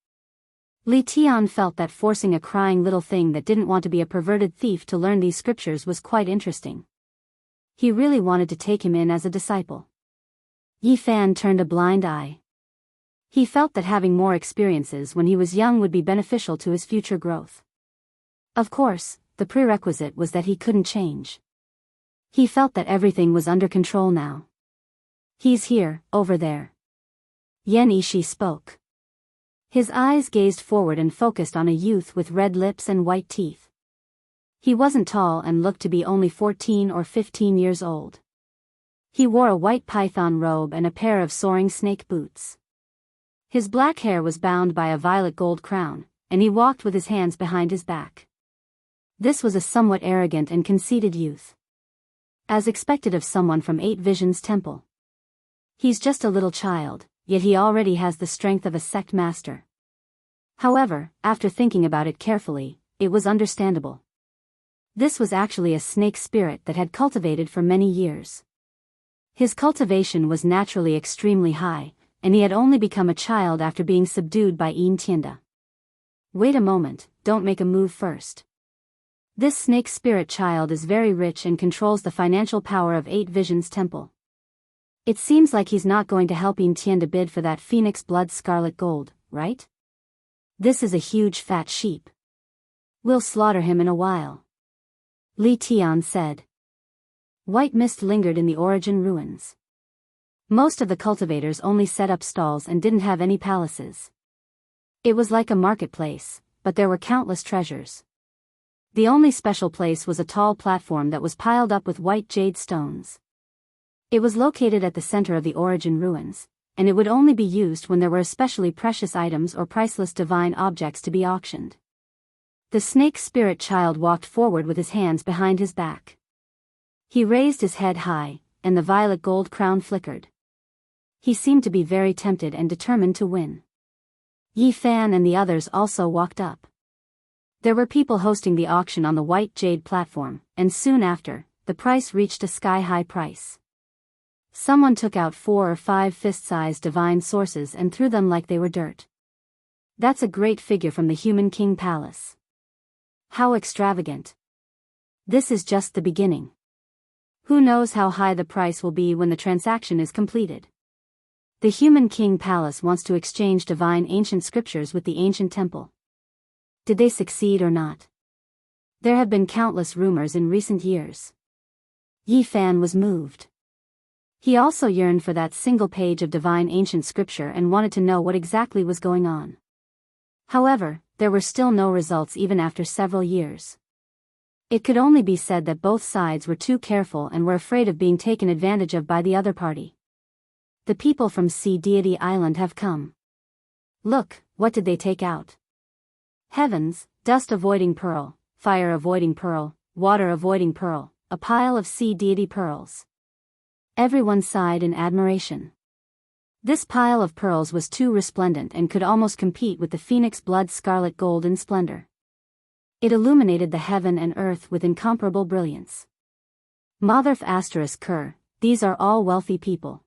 Li Tian felt that forcing a crying little thing that didn't want to be a perverted thief to learn these scriptures was quite interesting. He really wanted to take him in as a disciple. Yi Fan turned a blind eye. He felt that having more experiences when he was young would be beneficial to his future growth. Of course, the prerequisite was that he couldn't change. He felt that everything was under control now. He's here, over there. Yen Ishi spoke. His eyes gazed forward and focused on a youth with red lips and white teeth. He wasn't tall and looked to be only 14 or 15 years old. He wore a white python robe and a pair of soaring snake boots. His black hair was bound by a violet gold crown, and he walked with his hands behind his back. This was a somewhat arrogant and conceited youth. As expected of someone from Eight Visions Temple. He's just a little child, yet he already has the strength of a sect master. However, after thinking about it carefully, it was understandable. This was actually a snake spirit that had cultivated for many years. His cultivation was naturally extremely high, and he had only become a child after being subdued by Yin Tianda. Wait a moment, don't make a move first. This snake spirit child is very rich and controls the financial power of Eight Visions Temple. It seems like he's not going to help Yin Tianda bid for that phoenix blood scarlet gold, right? This is a huge fat sheep. We'll slaughter him in a while. Li Tian said. White mist lingered in the origin ruins. Most of the cultivators only set up stalls and didn't have any palaces. It was like a marketplace, but there were countless treasures. The only special place was a tall platform that was piled up with white jade stones. It was located at the center of the origin ruins, and it would only be used when there were especially precious items or priceless divine objects to be auctioned. The snake spirit child walked forward with his hands behind his back. He raised his head high, and the violet gold crown flickered. He seemed to be very tempted and determined to win. Yi Fan and the others also walked up. There were people hosting the auction on the white jade platform, and soon after, the price reached a sky-high price. Someone took out 4 or 5 fist-sized divine sources and threw them like they were dirt. That's a great figure from the Human King Palace. How extravagant. This is just the beginning. Who knows how high the price will be when the transaction is completed. The Human King Palace wants to exchange divine ancient scriptures with the ancient temple. Did they succeed or not? There have been countless rumors in recent years. Yi Fan was moved. He also yearned for that single page of divine ancient scripture and wanted to know what exactly was going on. However, there were still no results even after several years. It could only be said that both sides were too careful and were afraid of being taken advantage of by the other party. The people from Sea Deity Island have come. Look, what did they take out? Heavens, dust-avoiding pearl, fire-avoiding pearl, water-avoiding pearl, a pile of sea deity pearls. Everyone sighed in admiration. This pile of pearls was too resplendent and could almost compete with the phoenix blood scarlet gold in splendor. It illuminated the heaven and earth with incomparable brilliance. Motherf asterisk Kerr, these are all wealthy people.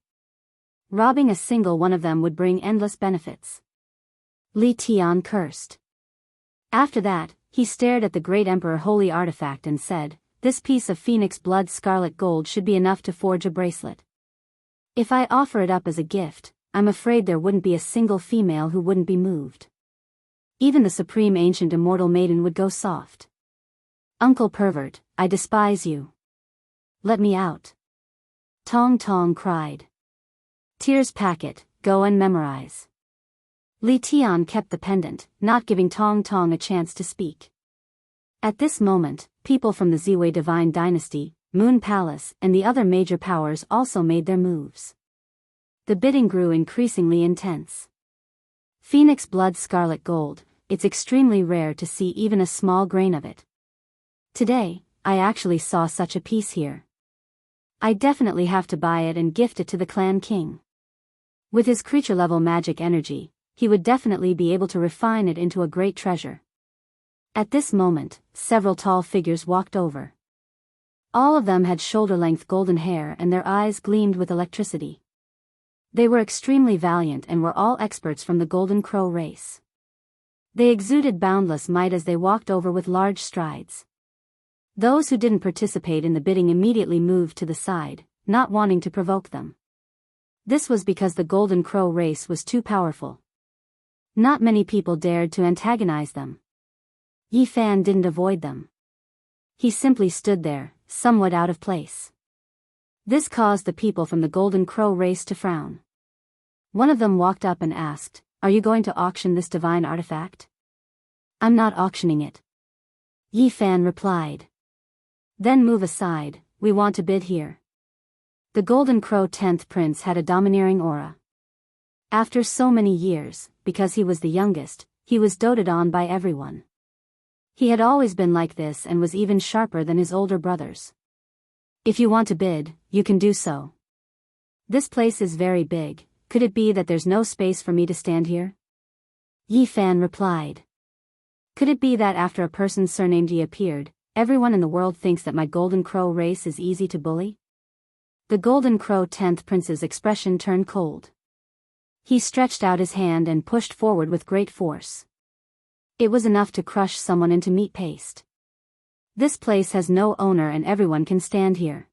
Robbing a single one of them would bring endless benefits. Li Tian cursed. After that, he stared at the great emperor holy artifact and said, this piece of phoenix blood scarlet gold should be enough to forge a bracelet. If I offer it up as a gift, I'm afraid there wouldn't be a single female who wouldn't be moved. Even the supreme ancient immortal maiden would go soft. Uncle pervert, I despise you. Let me out. Tong Tong cried. Tears packet, go and memorize. Li Tian kept the pendant, not giving Tong Tong a chance to speak. At this moment, people from the Ziwei Divine Dynasty, Moon Palace, and the other major powers also made their moves. The bidding grew increasingly intense. Phoenix blood scarlet gold, it's extremely rare to see even a small grain of it. Today, I actually saw such a piece here. I definitely have to buy it and gift it to the clan king. With his creature-level magic energy, he would definitely be able to refine it into a great treasure. At this moment, several tall figures walked over. All of them had shoulder-length golden hair and their eyes gleamed with electricity. They were extremely valiant and were all experts from the Golden Crow race. They exuded boundless might as they walked over with large strides. Those who didn't participate in the bidding immediately moved to the side, not wanting to provoke them. This was because the Golden Crow race was too powerful. Not many people dared to antagonize them. Yi Fan didn't avoid them. He simply stood there, somewhat out of place. This caused the people from the Golden Crow race to frown. One of them walked up and asked, "Are you going to auction this divine artifact?" "I'm not auctioning it," Yi Fan replied. "Then move aside, we want to bid here." The Golden Crow 10th Prince had a domineering aura. After so many years, because he was the youngest, he was doted on by everyone. He had always been like this and was even sharper than his older brothers. "If you want to bid, you can do so. This place is very big, could it be that there's no space for me to stand here?" Yi Fan replied. "Could it be that after a person surnamed Yi appeared, everyone in the world thinks that my Golden Crow race is easy to bully?" The Golden Crow 10th Prince's expression turned cold. He stretched out his hand and pushed forward with great force. It was enough to crush someone into meat paste. "This place has no owner and everyone can stand here.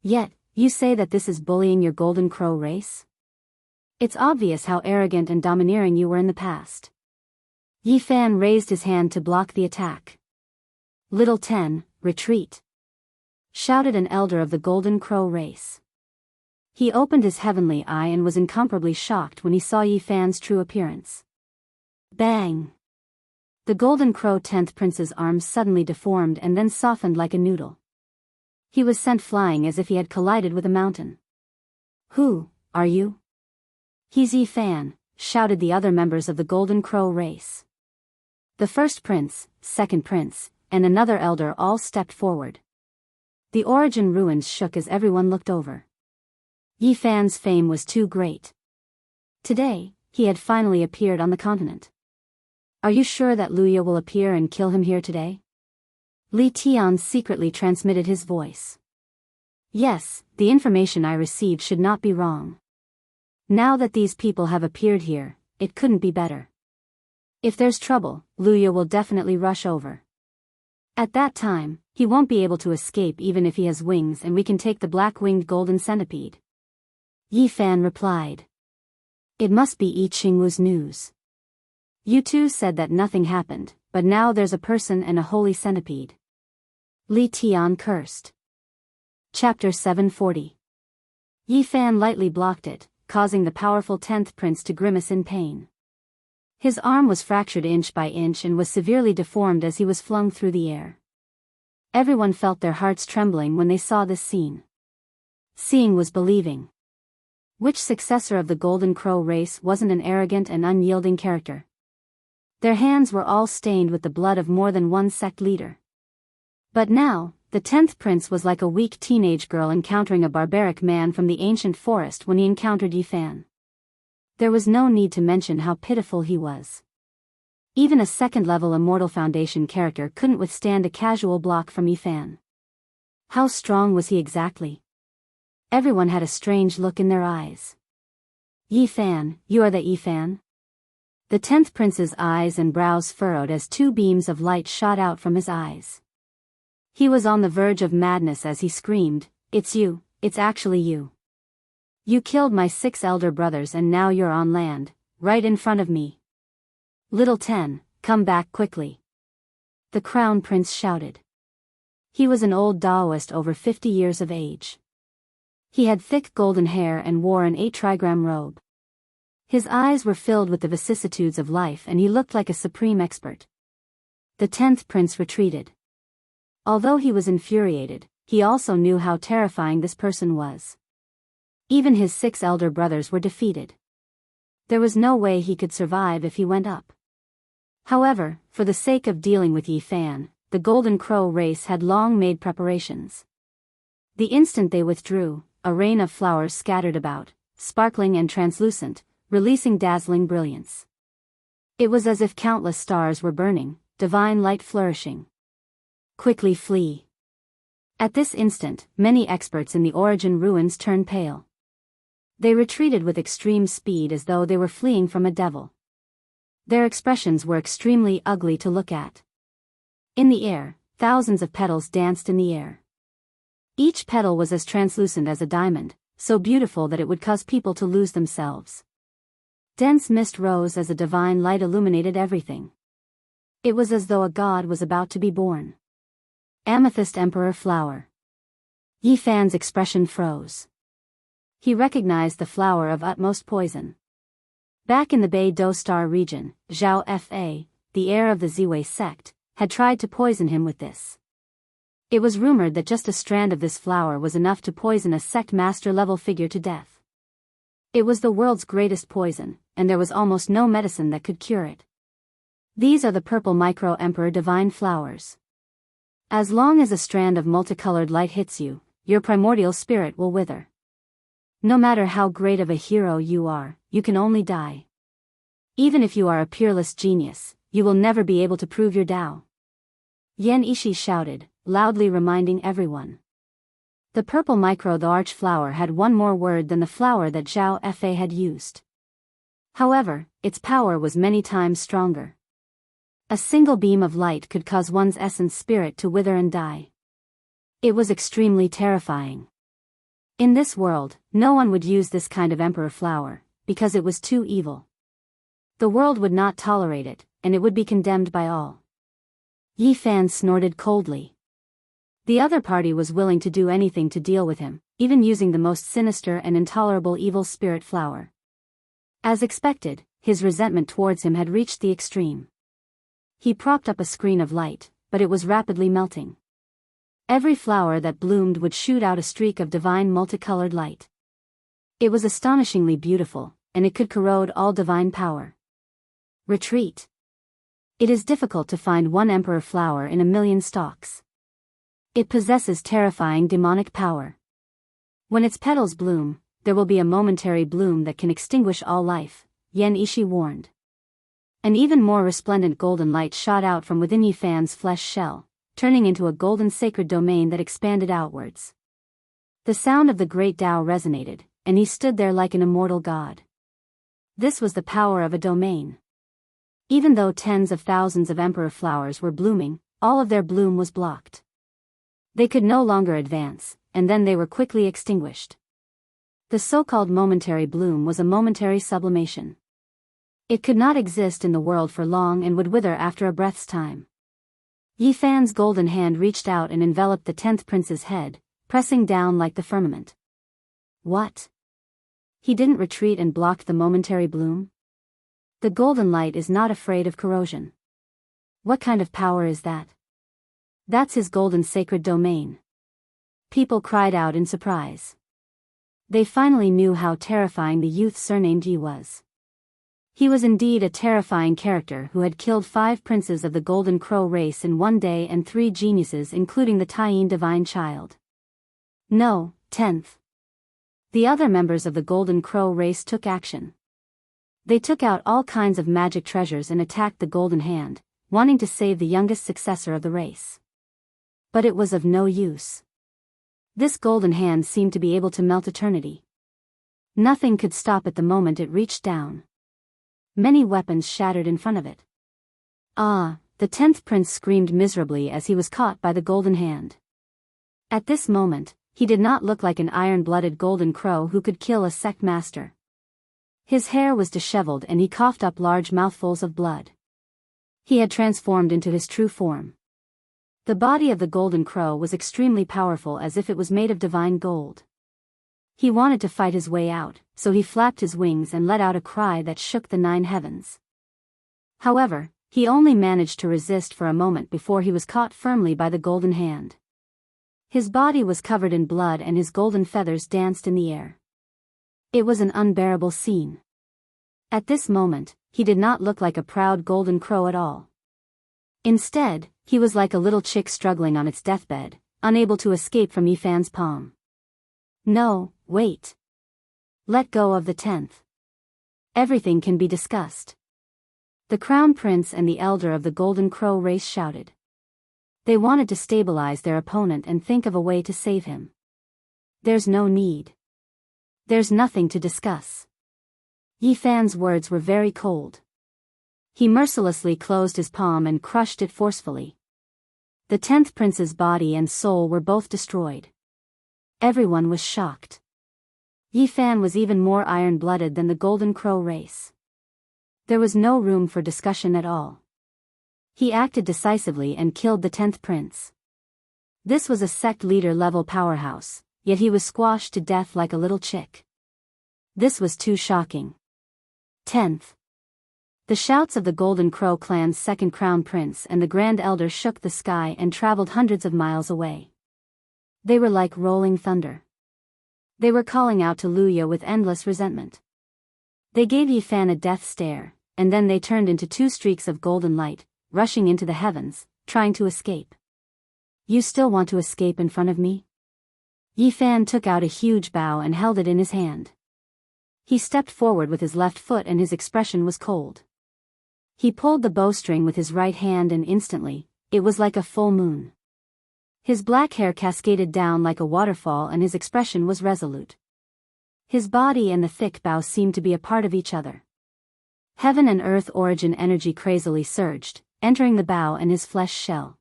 Yet, you say that this is bullying your Golden Crow race? It's obvious how arrogant and domineering you were in the past." Yi Fan raised his hand to block the attack. "Little 10, retreat!" shouted an elder of the Golden Crow race. He opened his heavenly eye and was incomparably shocked when he saw Yi Fan's true appearance. Bang! The Golden Crow 10th Prince's arms suddenly deformed and then softened like a noodle. He was sent flying as if he had collided with a mountain. "Who are you?" "He's Yi Fan," shouted the other members of the Golden Crow race. The first prince, second prince, and another elder all stepped forward. The origin ruins shook as everyone looked over. Yi Fan's fame was too great. Today, he had finally appeared on the continent. "Are you sure that Luya will appear and kill him here today?" Li Tian secretly transmitted his voice. "Yes, the information I received should not be wrong. Now that these people have appeared here, it couldn't be better. If there's trouble, Luya will definitely rush over. At that time, he won't be able to escape even if he has wings, and we can take the black-winged golden centipede." Yi Fan replied. "It must be I Chingwu's news. You two said that nothing happened, but now there's a person and a holy centipede." Li Tian cursed. Chapter 740. Yi Fan lightly blocked it, causing the powerful 10th Prince to grimace in pain. His arm was fractured inch by inch and was severely deformed as he was flung through the air. Everyone felt their hearts trembling when they saw this scene. Seeing was believing. Which successor of the Golden Crow race wasn't an arrogant and unyielding character? Their hands were all stained with the blood of more than one sect leader. But now, the 10th Prince was like a weak teenage girl encountering a barbaric man from the ancient forest when he encountered Yi Fan. There was no need to mention how pitiful he was. Even a second-level Immortal Foundation character couldn't withstand a casual block from Yi Fan. How strong was he exactly? Everyone had a strange look in their eyes. "Yi Fan, you are the Yi Fan?" The 10th Prince's eyes and brows furrowed as two beams of light shot out from his eyes. He was on the verge of madness as he screamed, "It's you, it's actually you. You killed my 6 elder brothers and now you're on land, right in front of me. Little 10, come back quickly." The Crown Prince shouted. He was an old Daoist over 50 years of age. He had thick golden hair and wore an 8-trigram robe. His eyes were filled with the vicissitudes of life and he looked like a supreme expert. The 10th Prince retreated. Although he was infuriated, he also knew how terrifying this person was. Even his 6 elder brothers were defeated. There was no way he could survive if he went up. However, for the sake of dealing with Yi Fan, the Golden Crow race had long made preparations. The instant they withdrew, a rain of flowers scattered about, sparkling and translucent, releasing dazzling brilliance. It was as if countless stars were burning, divine light flourishing. "Quickly flee." At this instant, many experts in the origin ruins turned pale. They retreated with extreme speed as though they were fleeing from a devil. Their expressions were extremely ugly to look at. In the air, thousands of petals danced in the air. Each petal was as translucent as a diamond, so beautiful that it would cause people to lose themselves. Dense mist rose as a divine light illuminated everything. It was as though a god was about to be born. Amethyst Emperor Flower. Yi Fan's expression froze. He recognized the flower of utmost poison. Back in the Bei Do Star region, Zhao Fa, the heir of the Ziwei sect, had tried to poison him with this. It was rumored that just a strand of this flower was enough to poison a sect master-level figure to death. It was the world's greatest poison, and there was almost no medicine that could cure it. These are the purple micro-emperor divine flowers. As long as a strand of multicolored light hits you, your primordial spirit will wither. No matter how great of a hero you are, you can only die. Even if you are a peerless genius, you will never be able to prove your Tao. Yan Ishi shouted, loudly reminding everyone. The purple the arch flower had one more word than the flower that Zhao Fa had used. However, its power was many times stronger. A single beam of light could cause one's essence spirit to wither and die. It was extremely terrifying. In this world, no one would use this kind of emperor flower, because it was too evil. The world would not tolerate it, and it would be condemned by all. Yi Fan snorted coldly. The other party was willing to do anything to deal with him, even using the most sinister and intolerable evil spirit flower. As expected, his resentment towards him had reached the extreme. He propped up a screen of light, but it was rapidly melting. Every flower that bloomed would shoot out a streak of divine multicolored light. It was astonishingly beautiful, and it could corrode all divine power. Retreat. It is difficult to find one emperor flower in 1,000,000 stalks. It possesses terrifying demonic power. When its petals bloom, there will be a momentary bloom that can extinguish all life, Yan Ishi warned. An even more resplendent golden light shot out from within Yi Fan's flesh shell, turning into a golden sacred domain that expanded outwards. The sound of the great Tao resonated, and he stood there like an immortal god. This was the power of a domain. Even though tens of thousands of emperor flowers were blooming, all of their bloom was blocked. They could no longer advance, and then they were quickly extinguished. The so-called momentary bloom was a momentary sublimation. It could not exist in the world for long and would wither after a breath's time. Yi Fan's golden hand reached out and enveloped the 10th prince's head, pressing down like the firmament. What? He didn't retreat and blocked the momentary bloom? The golden light is not afraid of corrosion. What kind of power is that? That's his golden sacred domain. People cried out in surprise. They finally knew how terrifying the youth surnamed Yi was. He was indeed a terrifying character who had killed 5 princes of the Golden Crow race in one day and 3 geniuses including the Taiyin divine child. No, 10th. The other members of the Golden Crow race took action. They took out all kinds of magic treasures and attacked the Golden Hand, wanting to save the youngest successor of the race. But it was of no use. This Golden Hand seemed to be able to melt eternity. Nothing could stop it the moment it reached down. Many weapons shattered in front of it. Ah, the 10th prince screamed miserably as he was caught by the Golden Hand. At this moment, he did not look like an iron-blooded golden crow who could kill a sect master. His hair was disheveled and he coughed up large mouthfuls of blood. He had transformed into his true form. The body of the golden crow was extremely powerful as if it was made of divine gold. He wanted to fight his way out, so he flapped his wings and let out a cry that shook the 9 heavens. However, he only managed to resist for a moment before he was caught firmly by the Golden Hand. His body was covered in blood and his golden feathers danced in the air. It was an unbearable scene. At this moment, he did not look like a proud golden crow at all. Instead, he was like a little chick struggling on its deathbed, unable to escape from Yi Fan's palm. No, wait. Let go of the 10th. Everything can be discussed. The Crown Prince and the Elder of the Golden Crow race shouted. They wanted to stabilize their opponent and think of a way to save him. There's no need. There's nothing to discuss. Yi Fan's words were very cold. He mercilessly closed his palm and crushed it forcefully. The 10th prince's body and soul were both destroyed. Everyone was shocked. Yi Fan was even more iron-blooded than the Golden Crow race. There was no room for discussion at all. He acted decisively and killed the 10th prince. This was a sect leader-level powerhouse, yet he was squashed to death like a little chick. This was too shocking. 10th. The shouts of the Golden Crow clan's second crown prince and the Grand Elder shook the sky and traveled hundreds of miles away. They were like rolling thunder. They were calling out to Luya with endless resentment. They gave Yifan a death stare, and then they turned into two streaks of golden light, rushing into the heavens, trying to escape. You still want to escape in front of me? Yifan took out a huge bow and held it in his hand. He stepped forward with his left foot and his expression was cold. He pulled the bowstring with his right hand and instantly, it was like a full moon. His black hair cascaded down like a waterfall and his expression was resolute. His body and the thick bow seemed to be a part of each other. Heaven and earth origin energy crazily surged, entering the bow and his flesh shell.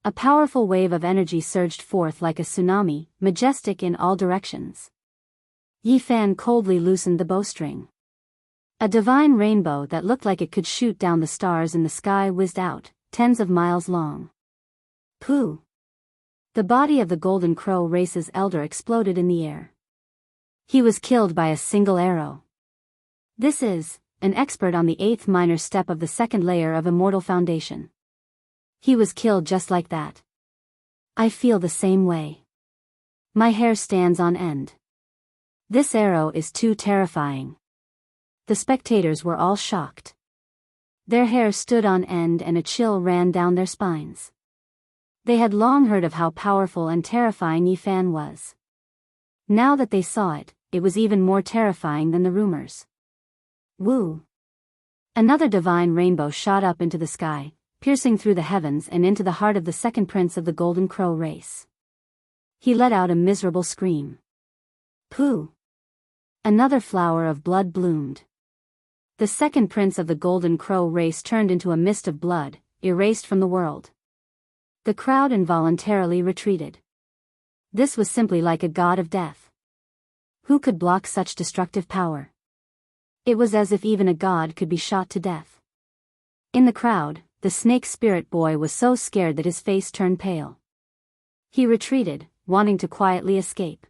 A powerful wave of energy surged forth like a tsunami, majestic in all directions. Yifan coldly loosened the bowstring. A divine rainbow that looked like it could shoot down the stars in the sky whizzed out, tens of miles long. Pooh! The body of the Golden Crow race's elder exploded in the air. He was killed by a single arrow. This is an expert on the 8th minor step of the second layer of Immortal Foundation. He was killed just like that. I feel the same way. My hair stands on end. This arrow is too terrifying. The spectators were all shocked. Their hair stood on end and a chill ran down their spines. They had long heard of how powerful and terrifying Yifan was. Now that they saw it, it was even more terrifying than the rumors. Woo! Another divine rainbow shot up into the sky, piercing through the heavens and into the heart of the second prince of the Golden Crow race. He let out a miserable scream. Pooh! Another flower of blood bloomed. The second prince of the Golden Crow race turned into a mist of blood, erased from the world. The crowd involuntarily retreated. This was simply like a god of death. Who could block such destructive power? It was as if even a god could be shot to death. In the crowd, the snake spirit boy was so scared that his face turned pale. He retreated, wanting to quietly escape.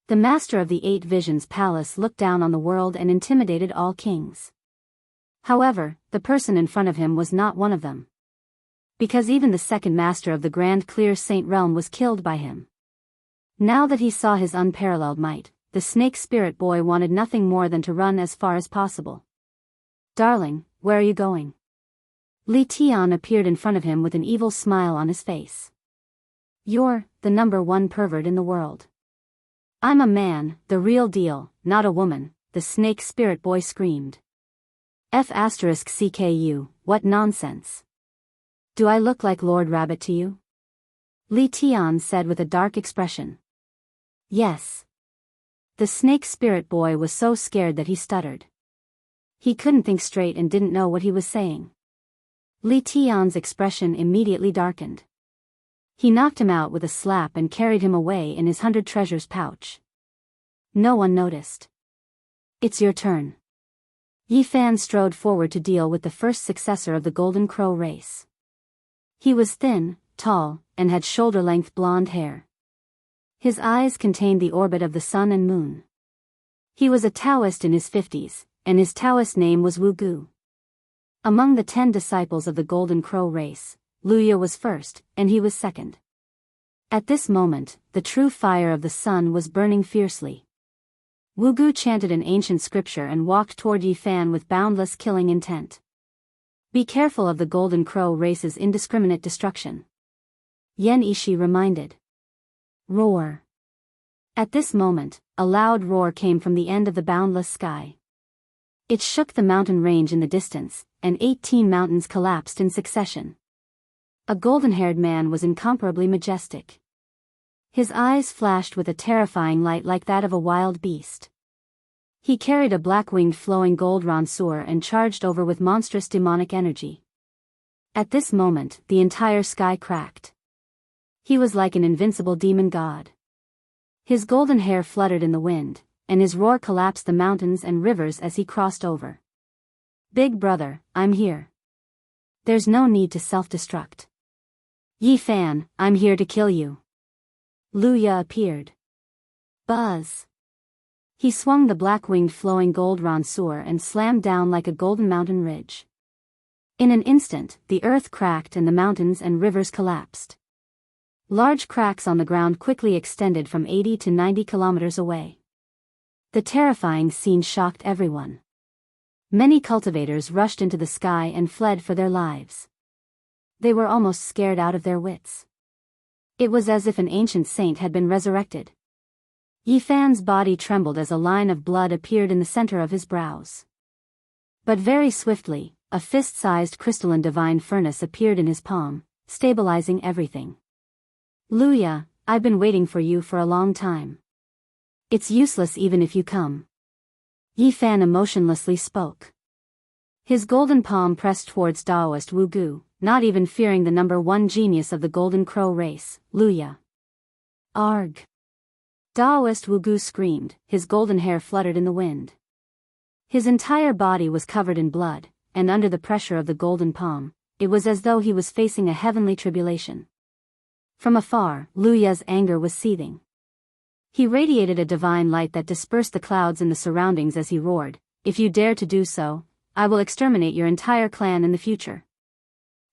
The master of the 8 Visions Palace looked down on the world and intimidated all kings. However, the person in front of him was not one of them. Because even the second master of the Grand Clear Saint Realm was killed by him. Now that he saw his unparalleled might, the snake spirit boy wanted nothing more than to run as far as possible. Darling, where are you going? Li Tian appeared in front of him with an evil smile on his face. You're the number 1 pervert in the world. I'm a man, the real deal, not a woman, the snake spirit boy screamed. F***CKU, what nonsense. Do I look like Lord Rabbit to you? Li Tian said with a dark expression. Yes. The snake spirit boy was so scared that he stuttered. He couldn't think straight and didn't know what he was saying. Li Tian's expression immediately darkened. He knocked him out with a slap and carried him away in his 100 treasures pouch. No one noticed. It's your turn. Yifan strode forward to deal with the first successor of the Golden Crow race. He was thin, tall, and had shoulder-length blonde hair. His eyes contained the orbit of the sun and moon. He was a Taoist in his 50s, and his Taoist name was Wu Gu. Among the 10 disciples of the Golden Crow race, Luya was first, and he was second. At this moment, the true fire of the sun was burning fiercely. Wu Gu chanted an ancient scripture and walked toward Yifan with boundless killing intent. Be careful of the Golden Crow race's indiscriminate destruction. Yen Ishi reminded. Roar. At this moment, a loud roar came from the end of the boundless sky. It shook the mountain range in the distance, and 18 mountains collapsed in succession. A golden-haired man was incomparably majestic. His eyes flashed with a terrifying light like that of a wild beast. He carried a black-winged flowing gold ranseur and charged over with monstrous demonic energy. At this moment, the entire sky cracked. He was like an invincible demon god. His golden hair fluttered in the wind, and his roar collapsed the mountains and rivers as he crossed over. Big brother, I'm here. There's no need to self-destruct. Yi Fan, I'm here to kill you. Luya appeared. Buzz. He swung the black-winged flowing gold ranseur and slammed down like a golden mountain ridge. In an instant, the earth cracked and the mountains and rivers collapsed. Large cracks on the ground quickly extended from 80 to 90 kilometers away. The terrifying scene shocked everyone. Many cultivators rushed into the sky and fled for their lives. They were almost scared out of their wits. It was as if an ancient saint had been resurrected. Yi Fan's body trembled as a line of blood appeared in the center of his brows. But very swiftly, a fist-sized crystalline divine furnace appeared in his palm, stabilizing everything. Luya, I've been waiting for you for a long time. It's useless even if you come. Yi Fan emotionlessly spoke. His golden palm pressed towards Taoist Wu Gu, not even fearing the number one genius of the Golden Crow race, Luya. Arg! Taoist Wu Gu screamed, his golden hair fluttered in the wind. His entire body was covered in blood, and under the pressure of the golden palm, it was as though he was facing a heavenly tribulation. From afar, Luya's anger was seething. He radiated a divine light that dispersed the clouds in the surroundings as he roared, "If you dare to do so, I will exterminate your entire clan in the future."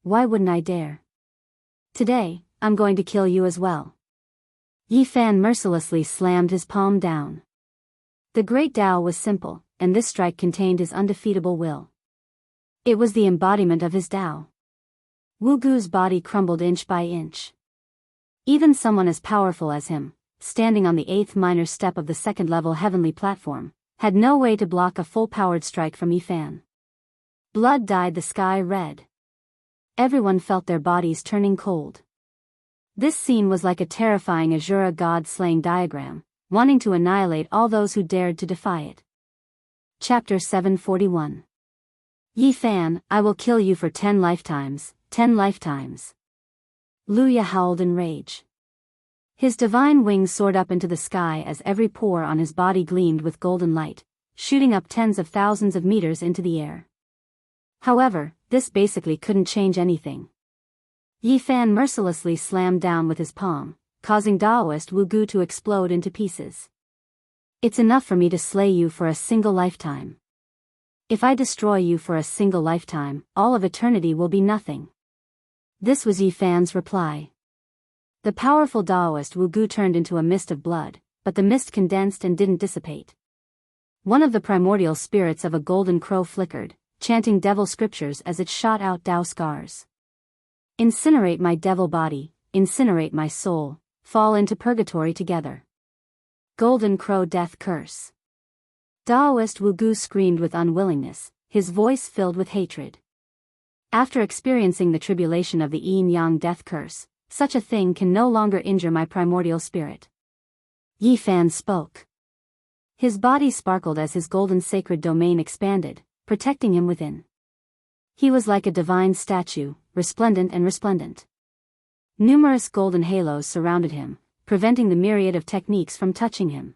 Why wouldn't I dare? Today, I'm going to kill you as well. Yi Fan mercilessly slammed his palm down. The great Tao was simple, and this strike contained his undefeatable will. It was the embodiment of his Tao. Wu Gu's body crumbled inch by inch. Even someone as powerful as him, standing on the 8th minor step of the second-level heavenly platform, had no way to block a full-powered strike from Yi Fan. Blood dyed the sky red. Everyone felt their bodies turning cold. This scene was like a terrifying Azura god-slaying diagram, wanting to annihilate all those who dared to defy it. Chapter 741. Yi Fan, I will kill you for 10 lifetimes, 10 lifetimes. Luya howled in rage. His divine wings soared up into the sky as every pore on his body gleamed with golden light, shooting up tens of thousands of meters into the air. However, this basically couldn't change anything. Yi Fan mercilessly slammed down with his palm, causing Taoist Wu Gu to explode into pieces. It's enough for me to slay you for a single lifetime. If I destroy you for a single lifetime, all of eternity will be nothing. This was Yi Fan's reply. The powerful Taoist Wu Gu turned into a mist of blood, but the mist condensed and didn't dissipate. One of the primordial spirits of a golden crow flickered, chanting devil scriptures as it shot out Tao scars. Incinerate my devil body, incinerate my soul, fall into purgatory together. Golden Crow Death Curse. Taoist Wu Gu screamed with unwillingness, his voice filled with hatred. After experiencing the tribulation of the yin-yang death curse, such a thing can no longer injure my primordial spirit. Yi Fan spoke. His body sparkled as his golden sacred domain expanded, protecting him within. He was like a divine statue, resplendent and resplendent. Numerous golden halos surrounded him, preventing the myriad of techniques from touching him.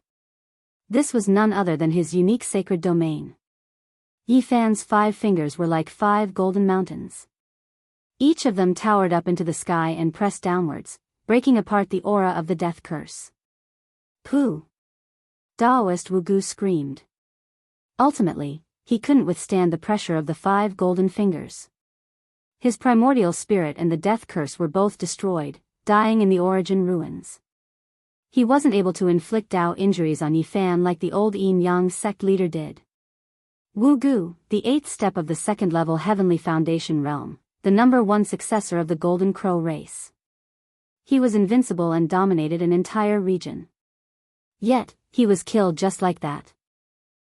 This was none other than his unique sacred domain. Yi Fan's 5 fingers were like 5 golden mountains. Each of them towered up into the sky and pressed downwards, breaking apart the aura of the death curse. Pooh! Taoist Wu Gu screamed. Ultimately, he couldn't withstand the pressure of the 5 golden fingers. His primordial spirit and the death curse were both destroyed, dying in the origin ruins. He wasn't able to inflict Tao injuries on Yi Fan like the old yin-yang sect leader did. Wu Gu, the 8th step of the second-level heavenly foundation realm, the number 1 successor of the Golden Crow race. He was invincible and dominated an entire region. Yet, he was killed just like that.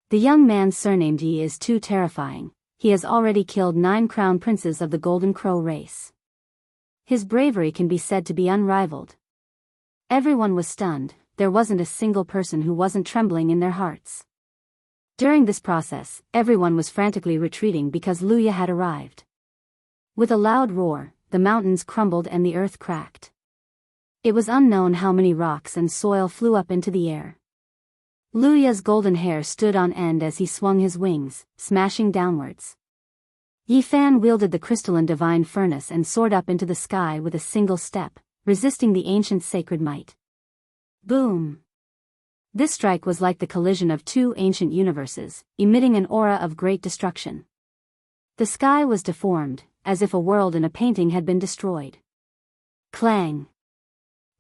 The young man surnamed Yi is too terrifying. He has already killed 9 crown princes of the Golden Crow race. His bravery can be said to be unrivaled. Everyone was stunned, there wasn't a single person who wasn't trembling in their hearts. During this process, everyone was frantically retreating because Luya had arrived. With a loud roar, the mountains crumbled and the earth cracked. It was unknown how many rocks and soil flew up into the air. Luya's golden hair stood on end as he swung his wings, smashing downwards. Yifan wielded the crystalline divine furnace and soared up into the sky with a single step, resisting the ancient sacred might. Boom! This strike was like the collision of two ancient universes, emitting an aura of great destruction. The sky was deformed, as if a world in a painting had been destroyed. Clang!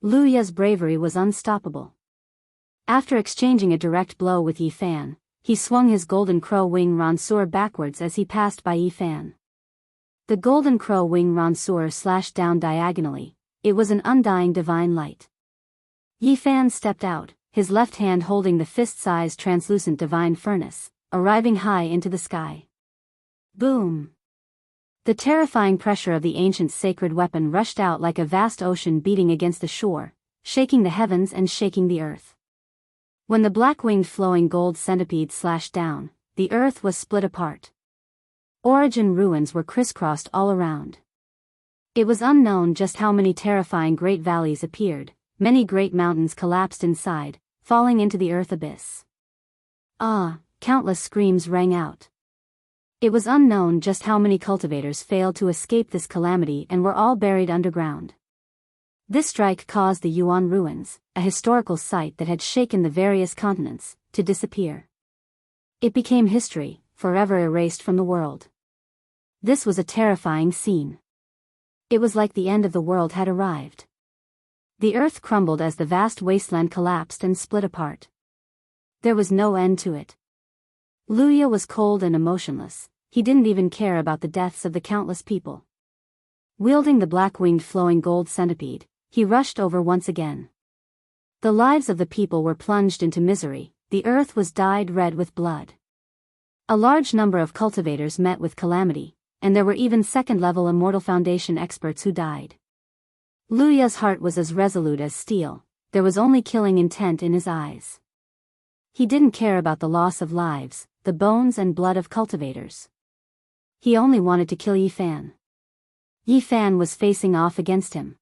Luya's bravery was unstoppable. After exchanging a direct blow with Yifan, he swung his golden crow wing ranseur backwards as he passed by Yifan. The golden crow wing ranseur slashed down diagonally. It was an undying divine light. Yifan stepped out, his left hand holding the fist-sized translucent divine furnace, arriving high into the sky. Boom! The terrifying pressure of the ancient sacred weapon rushed out like a vast ocean beating against the shore, shaking the heavens and shaking the earth. When the black-winged flowing gold centipede slashed down, the earth was split apart. Origin ruins were crisscrossed all around. It was unknown just how many terrifying great valleys appeared, many great mountains collapsed inside, falling into the earth abyss. Ah, countless screams rang out. It was unknown just how many cultivators failed to escape this calamity and were all buried underground. This strike caused the Yuan ruins, a historical site that had shaken the various continents, to disappear. It became history, forever erased from the world. This was a terrifying scene. It was like the end of the world had arrived. The earth crumbled as the vast wasteland collapsed and split apart. There was no end to it. Luya was cold and emotionless, he didn't even care about the deaths of the countless people. Wielding the black-winged flowing gold centipede, he rushed over once again. The lives of the people were plunged into misery, the earth was dyed red with blood. A large number of cultivators met with calamity, and there were even second-level Immortal Foundation experts who died. Luya's heart was as resolute as steel, there was only killing intent in his eyes. He didn't care about the loss of lives, the bones and blood of cultivators. He only wanted to kill Yifan. Yifan was facing off against him.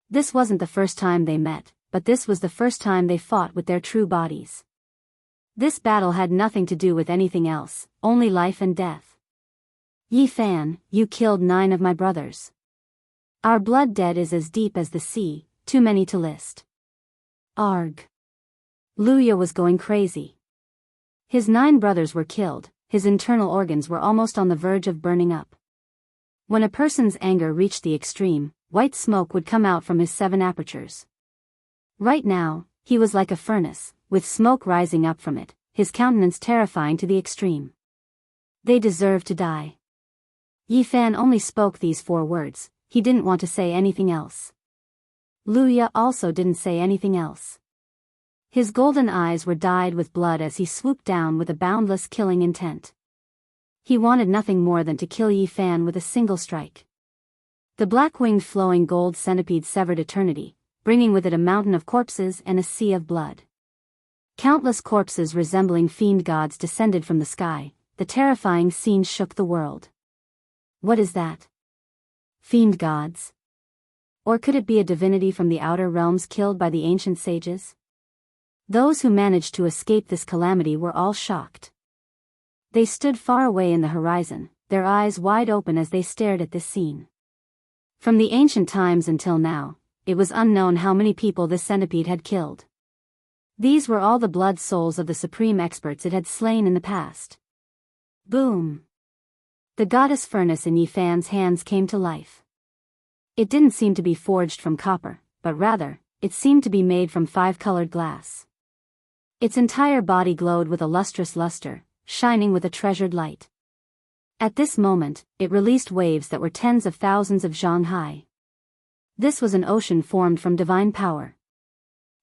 This wasn't the first time they met, but this was the first time they fought with their true bodies. This battle had nothing to do with anything else, only life and death. Yifan, you killed 9 of my brothers. Our blood debt is as deep as the sea, too many to list. Arg. Luya was going crazy. His 9 brothers were killed, his internal organs were almost on the verge of burning up. When a person's anger reached the extreme, white smoke would come out from his 7 apertures. Right now, he was like a furnace, with smoke rising up from it, his countenance terrifying to the extreme. They deserve to die. Yifan only spoke these 4 words, he didn't want to say anything else. Luya also didn't say anything else. His golden eyes were dyed with blood as he swooped down with a boundless killing intent. He wanted nothing more than to kill Yifan with a single strike. The black-winged flowing gold centipede severed eternity, bringing with it a mountain of corpses and a sea of blood. Countless corpses resembling fiend gods descended from the sky, the terrifying scene shook the world. What is that? Fiend gods? Or could it be a divinity from the outer realms killed by the ancient sages? Those who managed to escape this calamity were all shocked. They stood far away in the horizon, their eyes wide open as they stared at this scene. From the ancient times until now, it was unknown how many people this centipede had killed. These were all the blood souls of the supreme experts it had slain in the past. Boom! The goddess furnace in Yifan's hands came to life. It didn't seem to be forged from copper, but rather, it seemed to be made from 5-colored glass. Its entire body glowed with a lustrous luster, shining with a treasured light. At this moment, it released waves that were tens of thousands of zhang high. This was an ocean formed from divine power.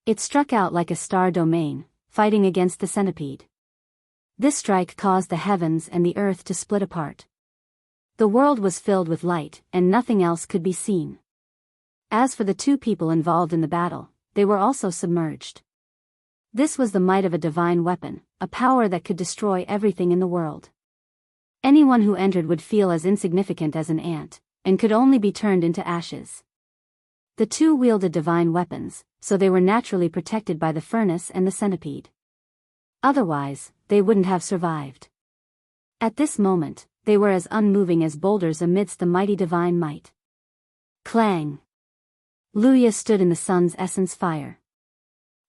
It struck out like a star domain, fighting against the centipede. This strike caused the heavens and the earth to split apart. The world was filled with light, and nothing else could be seen. As for the 2 people involved in the battle, they were also submerged. This was the might of a divine weapon, a power that could destroy everything in the world. Anyone who entered would feel as insignificant as an ant, and could only be turned into ashes. The 2 wielded divine weapons, so they were naturally protected by the furnace and the centipede. Otherwise, they wouldn't have survived. At this moment, they were as unmoving as boulders amidst the mighty divine might. Clang! Luya stood in the sun's essence fire.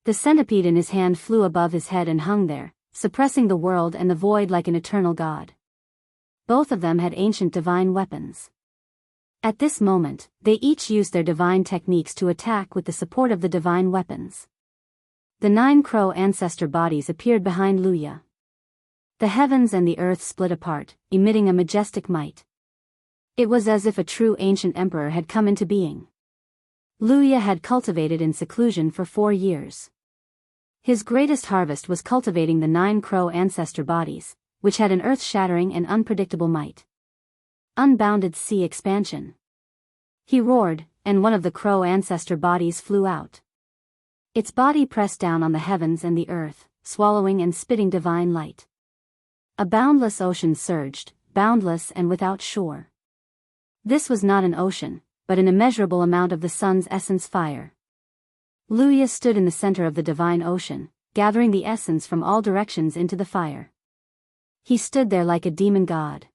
The centipede in his hand flew above his head and hung there, suppressing the world and the void like an eternal god. Both of them had ancient divine weapons. At this moment, they each used their divine techniques to attack with the support of the divine weapons. The 9 crow ancestor bodies appeared behind Luya. The heavens and the earth split apart, emitting a majestic might. It was as if a true ancient emperor had come into being. Luya had cultivated in seclusion for 4 years. His greatest harvest was cultivating the 9 crow ancestor bodies, which had an earth-shattering and unpredictable might. Unbounded sea expansion. He roared, and one of the crow ancestor bodies flew out. Its body pressed down on the heavens and the earth, swallowing and spitting divine light. A boundless ocean surged, boundless and without shore. This was not an ocean, but an immeasurable amount of the sun's essence fire. Luya stood in the center of the divine ocean, gathering the essence from all directions into the fire. He stood there like a demon god.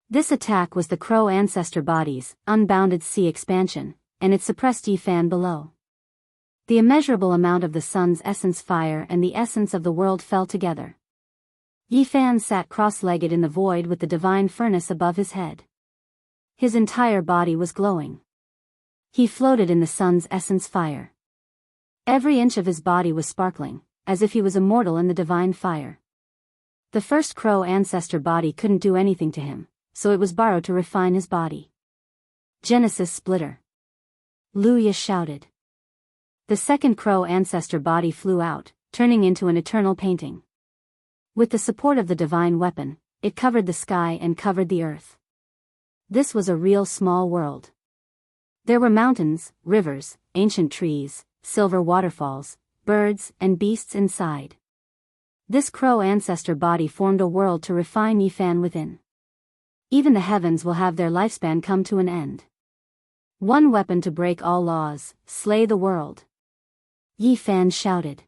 This attack was the crow ancestor bodies, unbounded sea expansion, and it suppressed Yifan below. The immeasurable amount of the sun's essence fire and the essence of the world fell together. Yifan sat cross-legged in the void with the divine furnace above his head. His entire body was glowing. He floated in the sun's essence fire. Every inch of his body was sparkling, as if he was immortal in the divine fire. The first crow ancestor body couldn't do anything to him, so it was borrowed to refine his body. Genesis splitter. Luya shouted. The second crow ancestor body flew out, turning into an eternal painting. With the support of the divine weapon, it covered the sky and covered the earth. This was a real small world. There were mountains, rivers, ancient trees, silver waterfalls, birds, and beasts inside. This crow ancestor body formed a world to refine Yifan within. Even the heavens will have their lifespan come to an end. One weapon to break all laws, slay the world. Yifan shouted.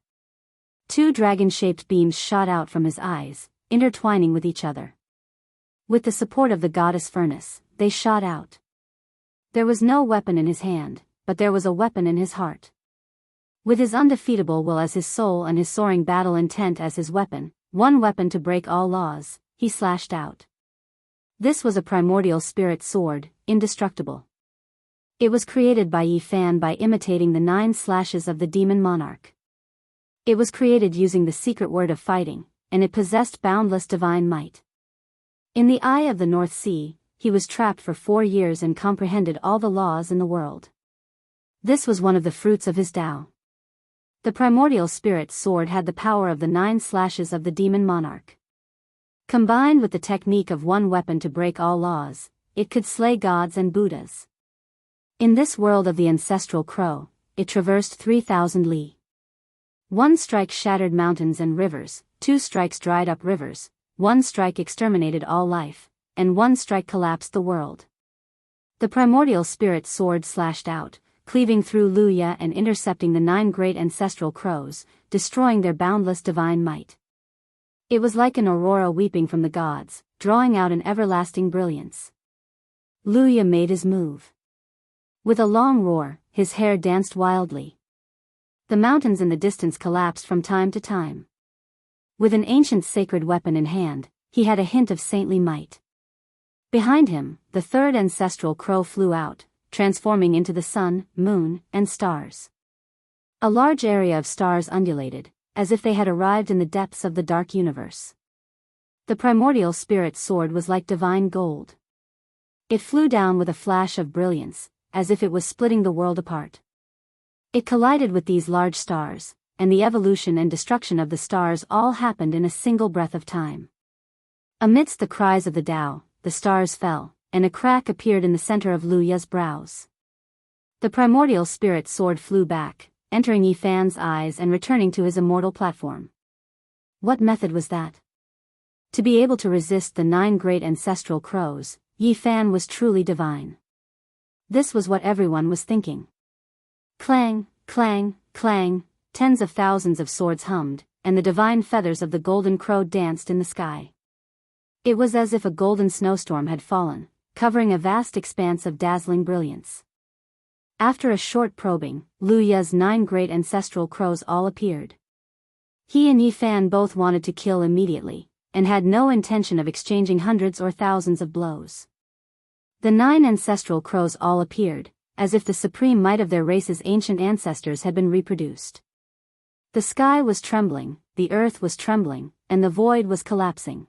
2 dragon-shaped beams shot out from his eyes, intertwining with each other. With the support of the goddess furnace, they shot out. There was no weapon in his hand, but there was a weapon in his heart. With his undefeatable will as his soul and his soaring battle intent as his weapon, one weapon to break all laws, he slashed out. This was a primordial spirit sword, indestructible. It was created by Yifan by imitating the 9 slashes of the demon monarch. It was created using the secret word of fighting, and it possessed boundless divine might. In the eye of the North Sea, he was trapped for 4 years and comprehended all the laws in the world. This was one of the fruits of his Tao. The primordial spirit sword had the power of the 9 slashes of the demon monarch. Combined with the technique of one weapon to break all laws, it could slay gods and Buddhas. In this world of the ancestral crow, it traversed 3,000 li. 1 strike shattered mountains and rivers, 2 strikes dried up rivers, 1 strike exterminated all life, and 1 strike collapsed the world. The primordial spirit sword slashed out, cleaving through Luya and intercepting the 9 great ancestral crows, destroying their boundless divine might. It was like an aurora weeping from the gods, drawing out an everlasting brilliance. Luya made his move. With a long roar, his hair danced wildly. The mountains in the distance collapsed from time to time. With an ancient sacred weapon in hand, he had a hint of saintly might. Behind him, the 3rd ancestral crow flew out, transforming into the sun, moon, and stars. A large area of stars undulated, as if they had arrived in the depths of the dark universe. The primordial spirit sword was like divine gold. It flew down with a flash of brilliance, as if it was splitting the world apart. It collided with these large stars, and the evolution and destruction of the stars all happened in a single breath of time. Amidst the cries of the Tao, the stars fell, and a crack appeared in the center of Luya's brows. The primordial spirit sword flew back, entering Yifan's eyes and returning to his immortal platform. What method was that? To be able to resist the 9 great ancestral crows, Yifan was truly divine. This was what everyone was thinking. Clang, clang, clang, tens of thousands of swords hummed, and the divine feathers of the golden crow danced in the sky. It was as if a golden snowstorm had fallen, covering a vast expanse of dazzling brilliance. After a short probing, Luya's 9 great ancestral crows all appeared. He and Yifan both wanted to kill immediately, and had no intention of exchanging hundreds or thousands of blows. The 9 ancestral crows all appeared, as if the supreme might of their race's ancient ancestors had been reproduced. The sky was trembling, the earth was trembling, and the void was collapsing.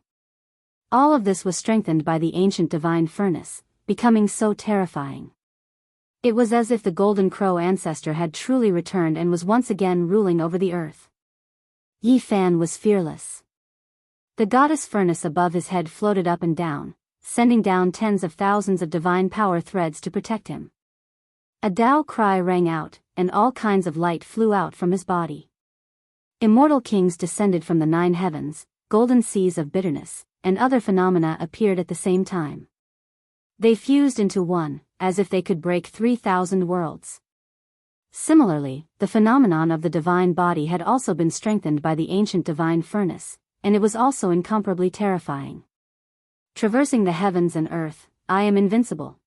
All of this was strengthened by the ancient divine furnace, becoming so terrifying. It was as if the golden crow ancestor had truly returned and was once again ruling over the earth. Yifan was fearless. The goddess furnace above his head floated up and down, sending down tens of thousands of divine power threads to protect him. A Tao cry rang out, and all kinds of light flew out from his body. Immortal kings descended from the 9 heavens, golden seas of bitterness, and other phenomena appeared at the same time. They fused into one, as if they could break 3,000 worlds. Similarly, the phenomenon of the divine body had also been strengthened by the ancient divine furnace, and it was also incomparably terrifying. Traversing the heavens and earth, I am invincible.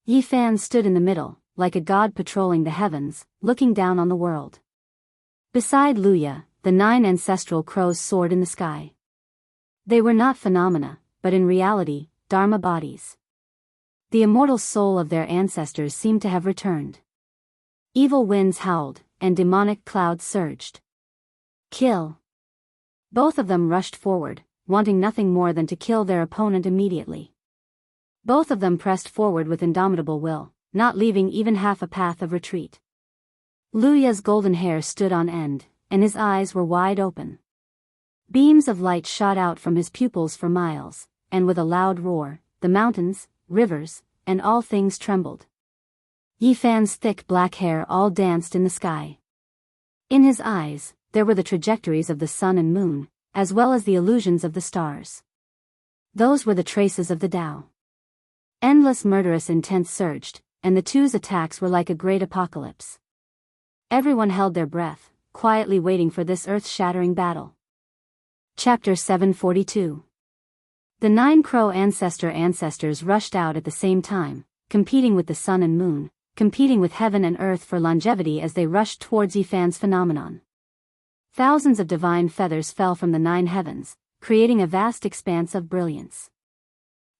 Yifan stood in the middle, like a god patrolling the heavens, looking down on the world. Beside Luya, the 9 ancestral crows soared in the sky. They were not phenomena, but in reality, Dharma bodies. The immortal soul of their ancestors seemed to have returned. Evil winds howled, and demonic clouds surged. Kill! Both of them rushed forward, wanting nothing more than to kill their opponent immediately. Both of them pressed forward with indomitable will, not leaving even half a path of retreat. Luya's golden hair stood on end, and his eyes were wide open. Beams of light shot out from his pupils for miles, and with a loud roar, the mountains, rivers, and all things trembled. Yifan's thick black hair all danced in the sky. In his eyes, there were the trajectories of the sun and moon, as well as the illusions of the stars. Those were the traces of the Tao. Endless murderous intent surged, and the two's attacks were like a great apocalypse. Everyone held their breath, quietly waiting for this earth-shattering battle. Chapter 742. The 9 crow ancestors rushed out at the same time, competing with the sun and moon, competing with heaven and earth for longevity as they rushed towards Yifan's phenomenon. Thousands of divine feathers fell from the 9 heavens, creating a vast expanse of brilliance.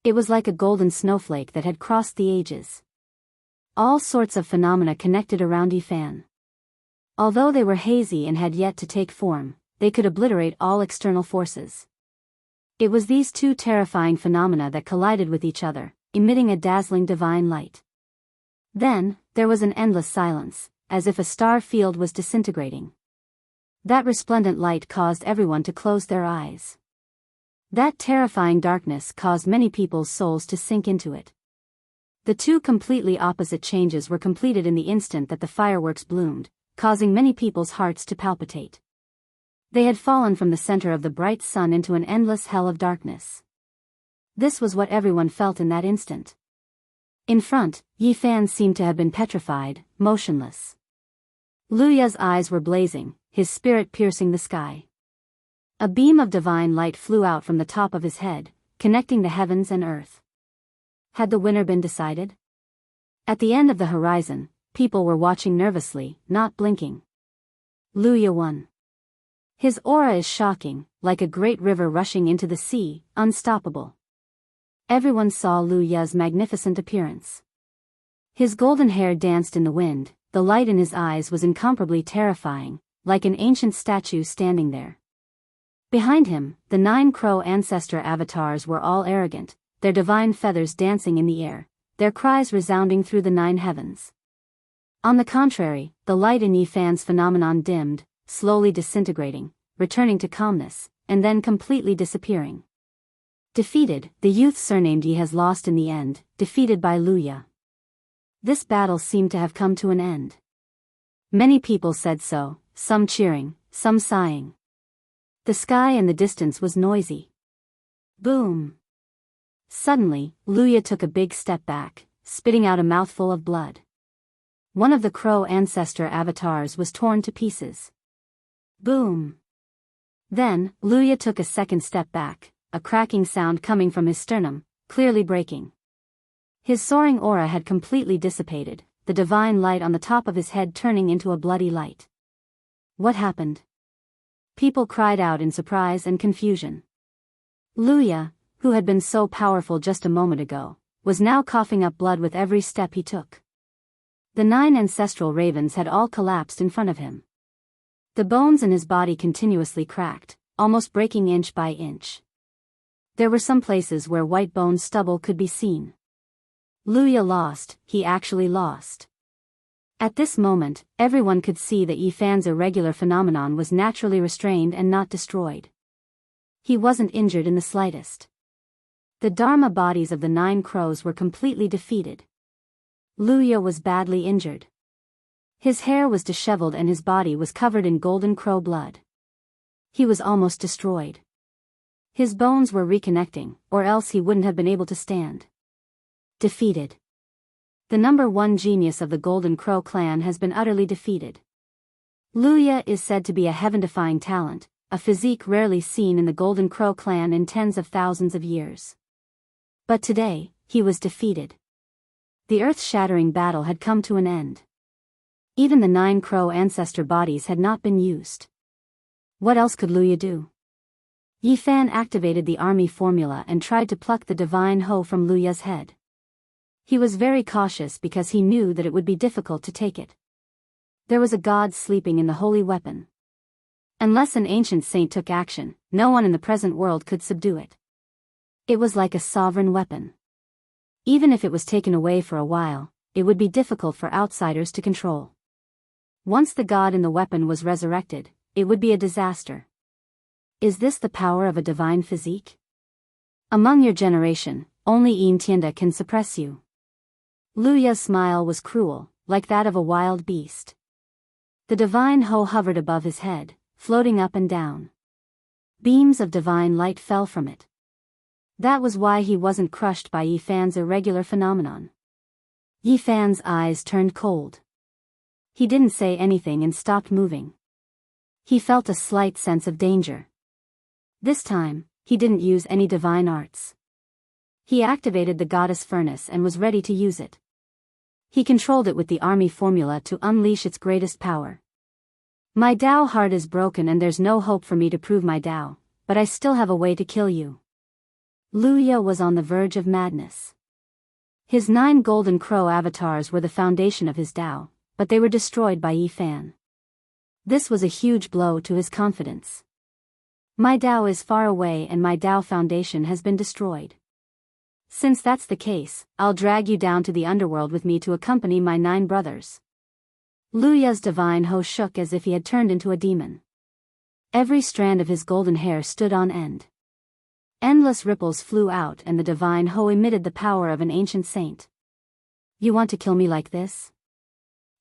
It was like a golden snowflake that had crossed the ages. All sorts of phenomena connected around Yifan. Although they were hazy and had yet to take form, they could obliterate all external forces. It was these 2 terrifying phenomena that collided with each other, emitting a dazzling divine light. Then, there was an endless silence, as if a star field was disintegrating. That resplendent light caused everyone to close their eyes. That terrifying darkness caused many people's souls to sink into it. The 2 completely opposite changes were completed in the instant that the fireworks bloomed, causing many people's hearts to palpitate. They had fallen from the center of the bright sun into an endless hell of darkness. This was what everyone felt in that instant. In front, Yifan seemed to have been petrified, motionless. Luya's eyes were blazing, his spirit piercing the sky. A beam of divine light flew out from the top of his head, connecting the heavens and earth. Had the winner been decided? At the end of the horizon, people were watching nervously, not blinking. Luya won. His aura is shocking, like a great river rushing into the sea, unstoppable. Everyone saw Luya's magnificent appearance. His golden hair danced in the wind, the light in his eyes was incomparably terrifying, like an ancient statue standing there. Behind him, the 9 crow ancestor avatars were all arrogant, their divine feathers dancing in the air, their cries resounding through the 9 heavens. On the contrary, the light in Yifan's phenomenon dimmed, slowly disintegrating, returning to calmness, and then completely disappearing. Defeated, the youth surnamed Yi has lost in the end, defeated by Luya. This battle seemed to have come to an end. Many people said so, some cheering, some sighing. The sky in the distance was noisy. Boom! Suddenly, Luya took a big step back, spitting out a mouthful of blood. One of the crow ancestor avatars was torn to pieces. Boom! Then, Luya took a second step back, a cracking sound coming from his sternum, clearly breaking. His soaring aura had completely dissipated, the divine light on the top of his head turning into a bloody light. What happened? People cried out in surprise and confusion. Luya, who had been so powerful just a moment ago, was now coughing up blood with every step he took. The 9 ancestral ravens had all collapsed in front of him. The bones in his body continuously cracked, almost breaking inch by inch. There were some places where white bone stubble could be seen. Luya lost, he actually lost. At this moment, everyone could see that Yifan's irregular phenomenon was naturally restrained and not destroyed. He wasn't injured in the slightest. The Dharma bodies of the 9 crows were completely defeated. Luya was badly injured. His hair was disheveled and his body was covered in golden crow blood. He was almost destroyed. His bones were reconnecting, or else he wouldn't have been able to stand. Defeated. The number 1 genius of the Golden Crow clan has been utterly defeated. Luya is said to be a heaven-defying talent, a physique rarely seen in the Golden Crow clan in tens of thousands of years. But today, he was defeated. The earth-shattering battle had come to an end. Even the 9 crow ancestor bodies had not been used. What else could Luya do? Yifan activated the army formula and tried to pluck the divine hoe from Luya's head. He was very cautious because he knew that it would be difficult to take it. There was a god sleeping in the holy weapon. Unless an ancient saint took action, no one in the present world could subdue it. It was like a sovereign weapon. Even if it was taken away for a while, it would be difficult for outsiders to control. Once the god in the weapon was resurrected, it would be a disaster. Is this the power of a divine physique? Among your generation, only Yin Tianda can suppress you. Luya's smile was cruel, like that of a wild beast. The divine hoe hovered above his head, floating up and down. Beams of divine light fell from it. That was why he wasn't crushed by Yifan's irregular phenomenon. Yifan's eyes turned cold. He didn't say anything and stopped moving. He felt a slight sense of danger. This time, he didn't use any divine arts. He activated the goddess furnace and was ready to use it. He controlled it with the army formula to unleash its greatest power. My Tao heart is broken and there's no hope for me to prove my Tao, but I still have a way to kill you. Luya was on the verge of madness. His 9 golden crow avatars were the foundation of his Tao, but they were destroyed by Yifan. This was a huge blow to his confidence. My Tao is far away and my Tao foundation has been destroyed. Since that's the case, I'll drag you down to the underworld with me to accompany my 9 brothers. Luya's divine hoe shook as if he had turned into a demon. Every strand of his golden hair stood on end. Endless ripples flew out and the divine hoe emitted the power of an ancient saint. You want to kill me like this?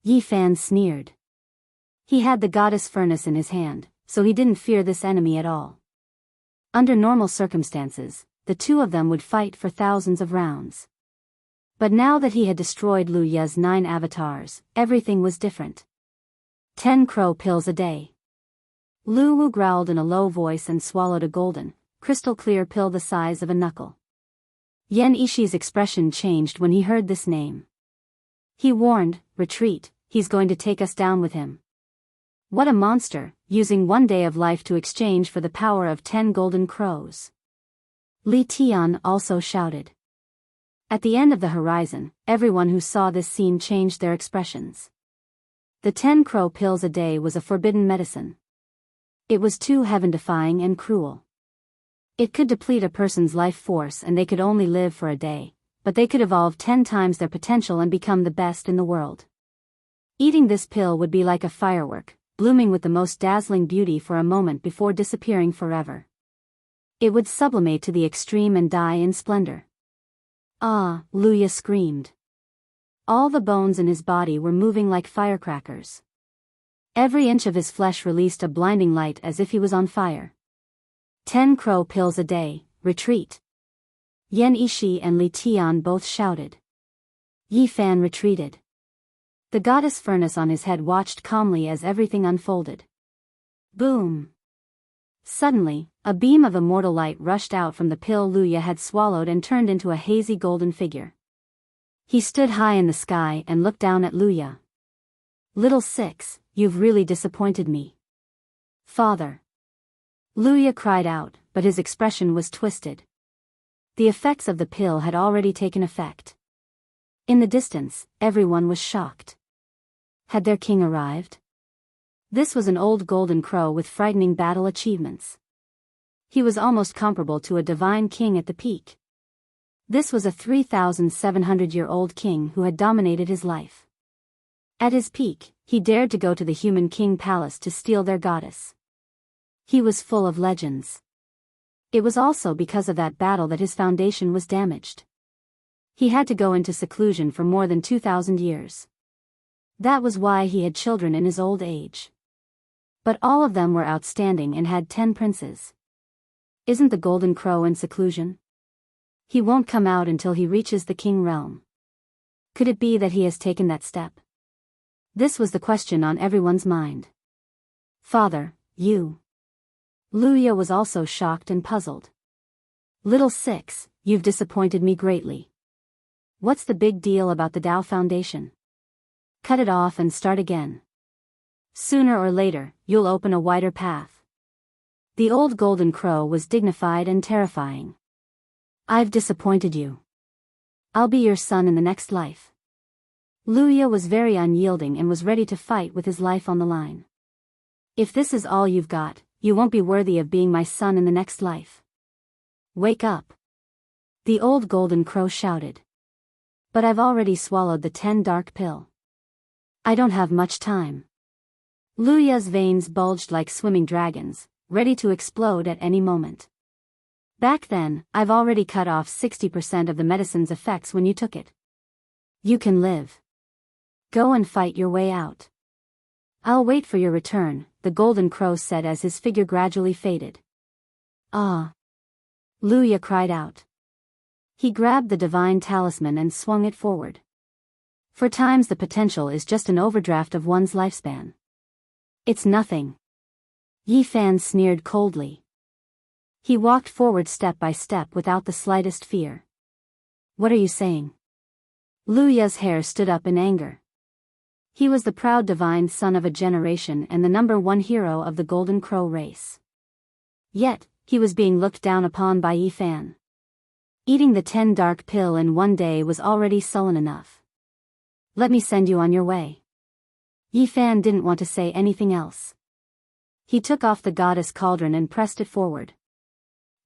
Yifan sneered. He had the goddess furnace in his hand, so he didn't fear this enemy at all. Under normal circumstances, the two of them would fight for thousands of rounds. But now that he had destroyed Luya's 9 avatars, everything was different. 10 crow pills a day. Lu Wu growled in a low voice and swallowed a golden, crystal-clear pill the size of a knuckle. Yen Ishi's expression changed when he heard this name. He warned, retreat, he's going to take us down with him. What a monster, using 1 day of life to exchange for the power of 10 golden crows. Li Tian also shouted. At the end of the horizon, everyone who saw this scene changed their expressions. The 10 crow pills a day was a forbidden medicine. It was too heaven-defying and cruel. It could deplete a person's life force and they could only live for a day, but they could evolve 10 times their potential and become the best in the world. Eating this pill would be like a firework, blooming with the most dazzling beauty for a moment before disappearing forever. It would sublimate to the extreme and die in splendor. Ah, Luya screamed. All the bones in his body were moving like firecrackers. Every inch of his flesh released a blinding light as if he was on fire. 10 crow pills a day, retreat. Yen Ishi and Li Tian both shouted. Yifan retreated. The goddess furnace on his head watched calmly as everything unfolded. Boom! Suddenly, a beam of immortal light rushed out from the pill Luya had swallowed and turned into a hazy golden figure. He stood high in the sky and looked down at Luya. "Little Six, you've really disappointed me." "Father." Luya cried out, but his expression was twisted. The effects of the pill had already taken effect. In the distance, everyone was shocked. Had their king arrived? This was an old golden crow with frightening battle achievements. He was almost comparable to a divine king at the peak. This was a 3,700-year-old king who had dominated his life. At his peak, he dared to go to the human king palace to steal their goddess. He was full of legends. It was also because of that battle that his foundation was damaged. He had to go into seclusion for more than 2,000 years. That was why he had children in his old age. But all of them were outstanding and had 10 princes. Isn't the golden crow in seclusion? He won't come out until he reaches the king realm. Could it be that he has taken that step? This was the question on everyone's mind. "Father, you..." Luya was also shocked and puzzled. "Little Six, you've disappointed me greatly. What's the big deal about the Tao Foundation? Cut it off and start again. Sooner or later, you'll open a wider path." The old golden crow was dignified and terrifying. "I've disappointed you. I'll be your son in the next life." Luya was very unyielding and was ready to fight with his life on the line. "If this is all you've got, you won't be worthy of being my son in the next life. Wake up." The old golden crow shouted. "But I've already swallowed the 10 dark pill. I don't have much time." Luya's veins bulged like swimming dragons, ready to explode at any moment. "Back then, I've already cut off 60% of the medicine's effects when you took it. You can live. Go and fight your way out. I'll wait for your return," the golden crow said as his figure gradually faded. "Ah!" Luya cried out. He grabbed the divine talisman and swung it forward. For times the potential is just an overdraft of one's lifespan. "It's nothing." Yifan sneered coldly. He walked forward step by step without the slightest fear. "What are you saying?" Luya's hair stood up in anger. He was the proud divine son of a generation and the #1 hero of the Golden Crow race. Yet, he was being looked down upon by Yifan. Eating the 10 dark pill in one day was already sullen enough. "Let me send you on your way." Yifan didn't want to say anything else. He took off the goddess cauldron and pressed it forward.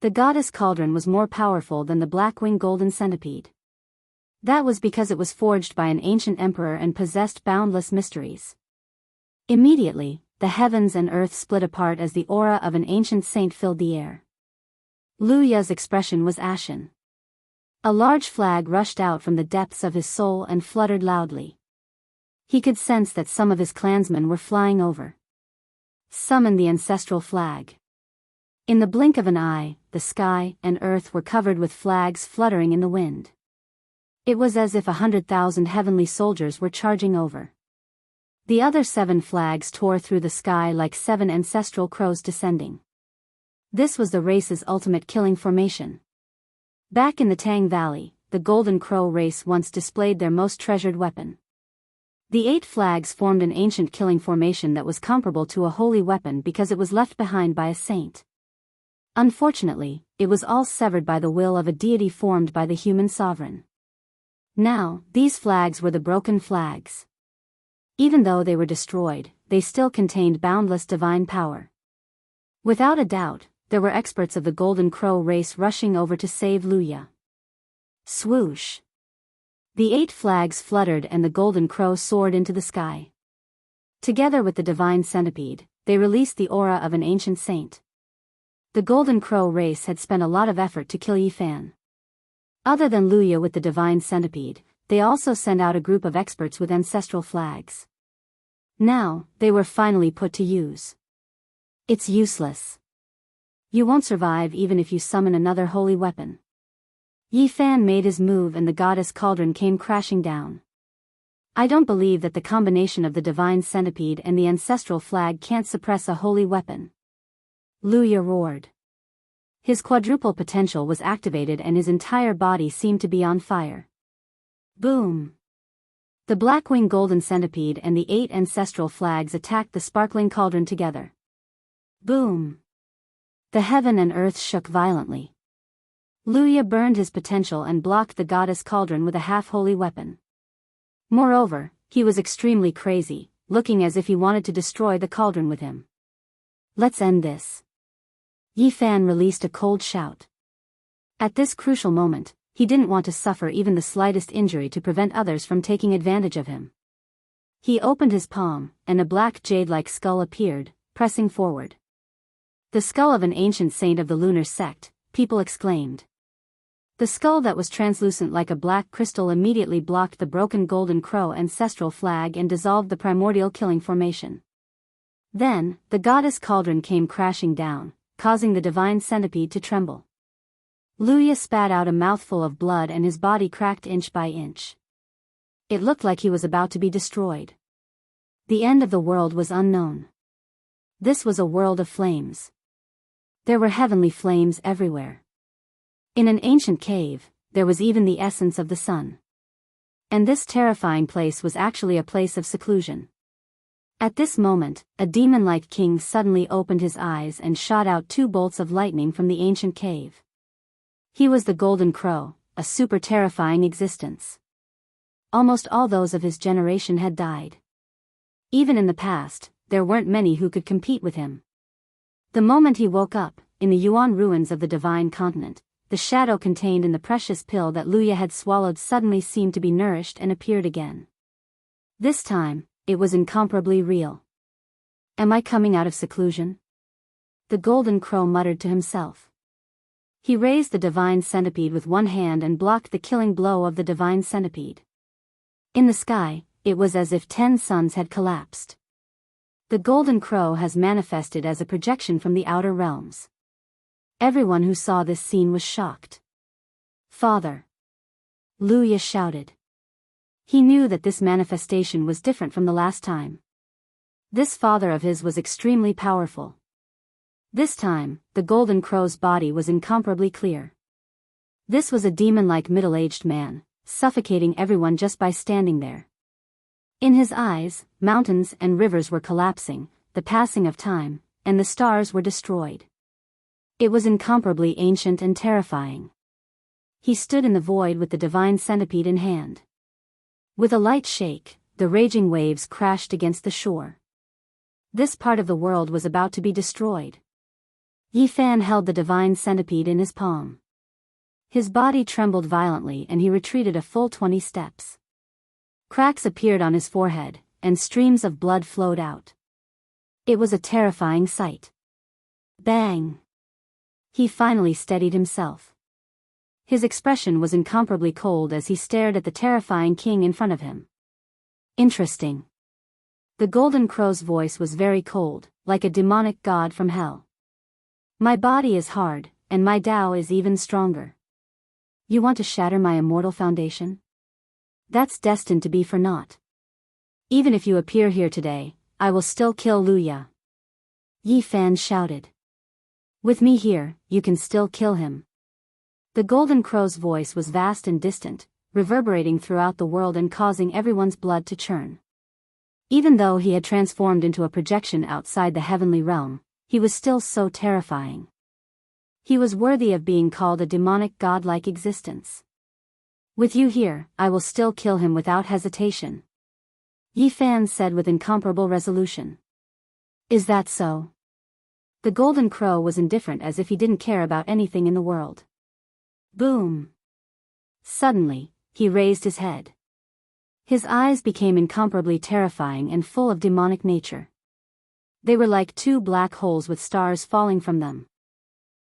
The goddess cauldron was more powerful than the black-winged golden centipede. That was because it was forged by an ancient emperor and possessed boundless mysteries. Immediately, the heavens and earth split apart as the aura of an ancient saint filled the air. Luya's expression was ashen. A large flag rushed out from the depths of his soul and fluttered loudly. He could sense that some of his clansmen were flying over. Summon the ancestral flag. In the blink of an eye, the sky and earth were covered with flags fluttering in the wind. It was as if 100,000 heavenly soldiers were charging over. The other 7 flags tore through the sky like 7 ancestral crows descending. This was the race's ultimate killing formation. Back in the Tang Valley, the Golden Crow race once displayed their most treasured weapon. The 8 flags formed an ancient killing formation that was comparable to a holy weapon because it was left behind by a saint. Unfortunately, it was all severed by the will of a deity formed by the human sovereign. Now, these flags were the broken flags. Even though they were destroyed, they still contained boundless divine power. Without a doubt, there were experts of the Golden Crow race rushing over to save Luya. Swoosh! The 8 flags fluttered and the Golden Crow soared into the sky. Together with the divine centipede, they released the aura of an ancient saint. The Golden Crow race had spent a lot of effort to kill Yifan. Other than Luya with the divine centipede, they also sent out a group of experts with ancestral flags. Now, they were finally put to use. It's useless. You won't survive even if you summon another holy weapon. Yifan made his move and the goddess cauldron came crashing down. I don't believe that the combination of the divine centipede and the ancestral flag can't suppress a holy weapon. Luya roared. His quadruple potential was activated and his entire body seemed to be on fire. Boom! The black-winged golden centipede and the 8 ancestral flags attacked the sparkling cauldron together. Boom! The heaven and earth shook violently. Luya burned his potential and blocked the goddess cauldron with a half-holy weapon. Moreover, he was extremely crazy, looking as if he wanted to destroy the cauldron with him. Let's end this. Yi Fan released a cold shout. At this crucial moment, he didn't want to suffer even the slightest injury to prevent others from taking advantage of him. He opened his palm, and a black jade-like skull appeared, pressing forward. The skull of an ancient saint of the lunar sect, people exclaimed. The skull that was translucent like a black crystal immediately blocked the broken golden crow ancestral flag and dissolved the primordial killing formation. Then, the goddess cauldron came crashing down, causing the divine centipede to tremble. Luya spat out a mouthful of blood and his body cracked inch by inch. It looked like he was about to be destroyed. The end of the world was unknown. This was a world of flames. There were heavenly flames everywhere. In an ancient cave, there was even the essence of the sun. And this terrifying place was actually a place of seclusion. At this moment, a demon-like king suddenly opened his eyes and shot out 2 bolts of lightning from the ancient cave. He was the Golden Crow, a super terrifying existence. Almost all those of his generation had died. Even in the past, there weren't many who could compete with him. The moment he woke up, in the Yuan ruins of the Divine Continent, the shadow contained in the precious pill that Luya had swallowed suddenly seemed to be nourished and appeared again. This time, it was incomparably real. Am I coming out of seclusion? The Golden Crow muttered to himself. He raised the divine centipede with one hand and blocked the killing blow of the divine centipede. In the sky, it was as if 10 suns had collapsed. The Golden Crow has manifested as a projection from the outer realms. Everyone who saw this scene was shocked. Father! Luya shouted. He knew that this manifestation was different from the last time. This father of his was extremely powerful. This time, the Golden Crow's body was incomparably clear. This was a demon-like middle-aged man, suffocating everyone just by standing there. In his eyes, mountains and rivers were collapsing, the passing of time, and the stars were destroyed. It was incomparably ancient and terrifying. He stood in the void with the divine centipede in hand. With a light shake, the raging waves crashed against the shore. This part of the world was about to be destroyed. Yi Fan held the divine centipede in his palm. His body trembled violently and he retreated a full 20 steps. Cracks appeared on his forehead, and streams of blood flowed out. It was a terrifying sight. Bang! He finally steadied himself. His expression was incomparably cold as he stared at the terrifying king in front of him. Interesting. The Golden Crow's voice was very cold, like a demonic god from hell. My body is hard, and my Tao is even stronger. You want to shatter my immortal foundation? That's destined to be for naught. Even if you appear here today, I will still kill Luya. Yi Fan shouted. With me here, you can still kill him. The Golden Crow's voice was vast and distant, reverberating throughout the world and causing everyone's blood to churn. Even though he had transformed into a projection outside the heavenly realm, he was still so terrifying. He was worthy of being called a demonic godlike existence. With you here, I will still kill him without hesitation. Yi Fan said with incomparable resolution. Is that so? The Golden Crow was indifferent as if he didn't care about anything in the world. Boom! Suddenly, he raised his head. His eyes became incomparably terrifying and full of demonic nature. They were like 2 black holes with stars falling from them.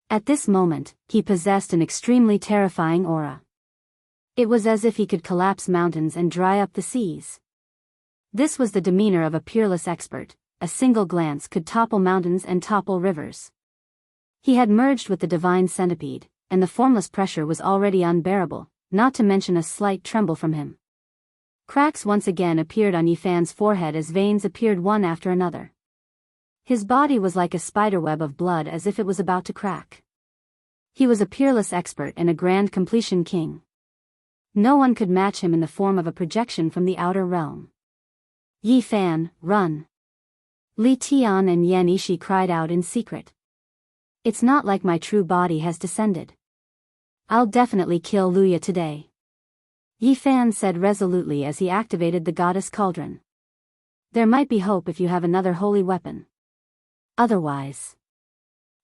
At this moment, he possessed an extremely terrifying aura. It was as if he could collapse mountains and dry up the seas. This was the demeanor of a peerless expert. A single glance could topple mountains and topple rivers. He had merged with the divine centipede, and the formless pressure was already unbearable, not to mention a slight tremble from him. Cracks once again appeared on Yi Fan's forehead as veins appeared one after another. His body was like a spiderweb of blood as if it was about to crack. He was a peerless expert and a grand completion king. No one could match him in the form of a projection from the outer realm. Yi Fan, run! Li Tian and Yan Ishi cried out in secret. It's not like my true body has descended. I'll definitely kill Luya today. Yi Fan said resolutely as he activated the goddess cauldron. There might be hope if you have another holy weapon. Otherwise.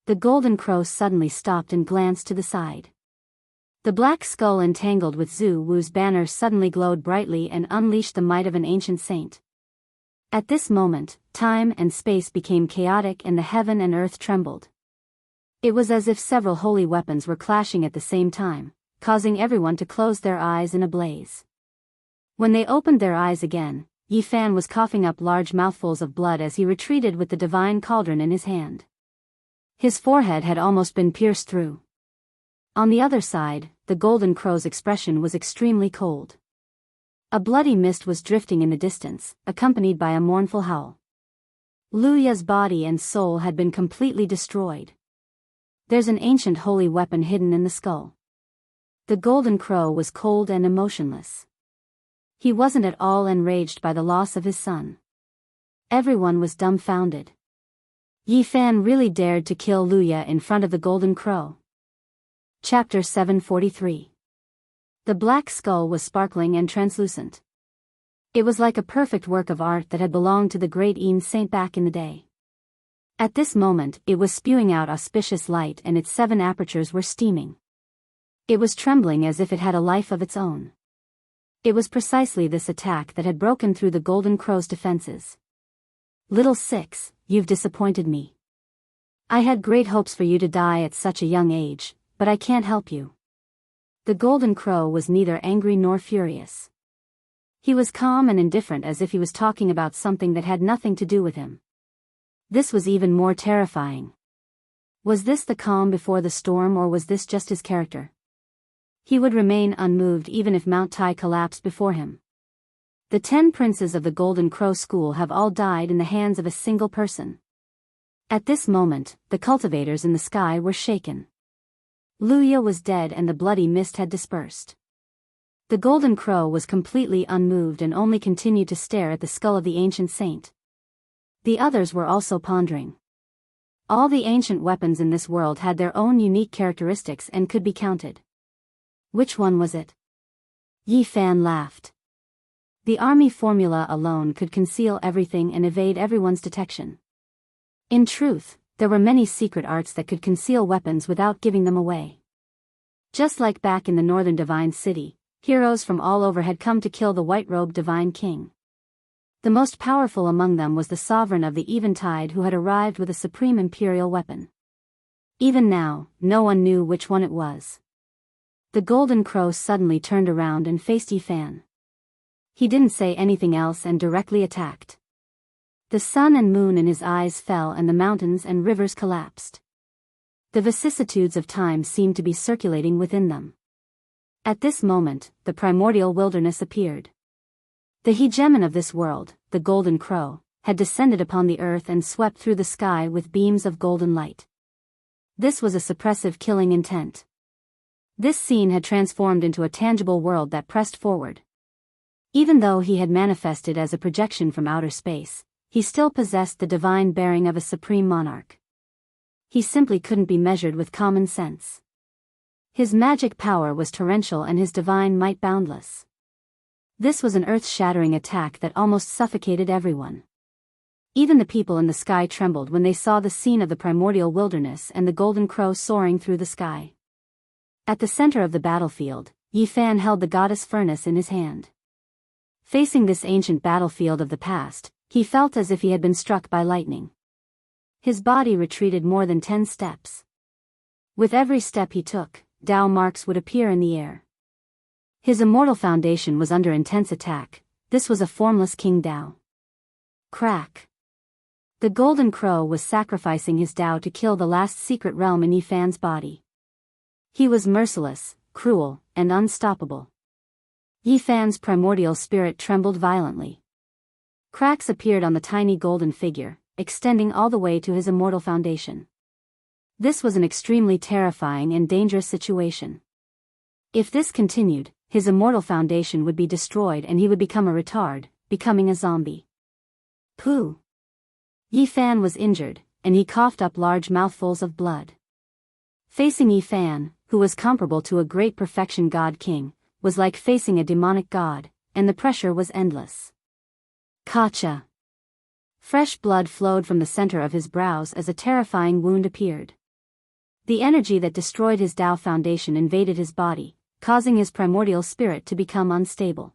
The golden crow suddenly stopped and glanced to the side. The black skull entangled with Zhu Wu's banner suddenly glowed brightly and unleashed the might of an ancient saint. At this moment, time and space became chaotic and the heaven and earth trembled. It was as if several holy weapons were clashing at the same time, causing everyone to close their eyes in a blaze. When they opened their eyes again, Yi Fan was coughing up large mouthfuls of blood as he retreated with the divine cauldron in his hand. His forehead had almost been pierced through. On the other side, the golden crow's expression was extremely cold. A bloody mist was drifting in the distance, accompanied by a mournful howl. Luya's body and soul had been completely destroyed. There's an ancient holy weapon hidden in the skull. The golden crow was cold and emotionless. He wasn't at all enraged by the loss of his son. Everyone was dumbfounded. Yi Fan really dared to kill Luya in front of the golden crow. Chapter 743. The black skull was sparkling and translucent. It was like a perfect work of art that had belonged to the great Ain Saint back in the day. At this moment, it was spewing out auspicious light and its 7 apertures were steaming. It was trembling as if it had a life of its own. It was precisely this attack that had broken through the golden crow's defenses. Little Six, you've disappointed me. I had great hopes for you to die at such a young age, but I can't help you. The golden crow was neither angry nor furious. He was calm and indifferent as if he was talking about something that had nothing to do with him. This was even more terrifying. Was this the calm before the storm or was this just his character? He would remain unmoved even if Mount Tai collapsed before him. The 10 princes of the Golden Crow School have all died in the hands of a single person. At this moment, the cultivators in the sky were shaken. Luya was dead and the bloody mist had dispersed. The Golden Crow was completely unmoved and only continued to stare at the skull of the ancient saint. The others were also pondering. All the ancient weapons in this world had their own unique characteristics and could be counted. Which one was it? Yi Fan laughed. The army formula alone could conceal everything and evade everyone's detection. In truth, there were many secret arts that could conceal weapons without giving them away. Just like back in the northern divine city, heroes from all over had come to kill the white-robed divine king. The most powerful among them was the sovereign of the Eventide who had arrived with a supreme imperial weapon. Even now, no one knew which one it was. The golden crow suddenly turned around and faced Yi Fan. He didn't say anything else and directly attacked. The sun and moon in his eyes fell and the mountains and rivers collapsed. The vicissitudes of time seemed to be circulating within them. At this moment, the primordial wilderness appeared. The hegemon of this world, the golden crow, had descended upon the earth and swept through the sky with beams of golden light. This was a suppressive killing intent. This scene had transformed into a tangible world that pressed forward. Even though he had manifested as a projection from outer space, he still possessed the divine bearing of a supreme monarch. He simply couldn't be measured with common sense. His magic power was torrential and his divine might boundless. This was an earth-shattering attack that almost suffocated everyone. Even the people in the sky trembled when they saw the scene of the primordial wilderness and the golden crow soaring through the sky. At the center of the battlefield, Yi Fan held the goddess furnace in his hand. Facing this ancient battlefield of the past, he felt as if he had been struck by lightning. His body retreated more than 10 steps. With every step he took, Tao marks would appear in the air. His immortal foundation was under intense attack. This was a formless King Tao. Crack. The golden crow was sacrificing his Tao to kill the last secret realm in Yi Fan's body. He was merciless, cruel, and unstoppable. Yi Fan's primordial spirit trembled violently. Cracks appeared on the tiny golden figure, extending all the way to his immortal foundation. This was an extremely terrifying and dangerous situation. If this continued, his immortal foundation would be destroyed and he would become a retard, becoming a zombie. Pooh! Yi Fan was injured, and he coughed up large mouthfuls of blood. Facing Yi Fan, who was comparable to a great perfection god king, was like facing a demonic god, and the pressure was endless. Kacha! Fresh blood flowed from the center of his brows as a terrifying wound appeared. The energy that destroyed his Tao foundation invaded his body, causing his primordial spirit to become unstable.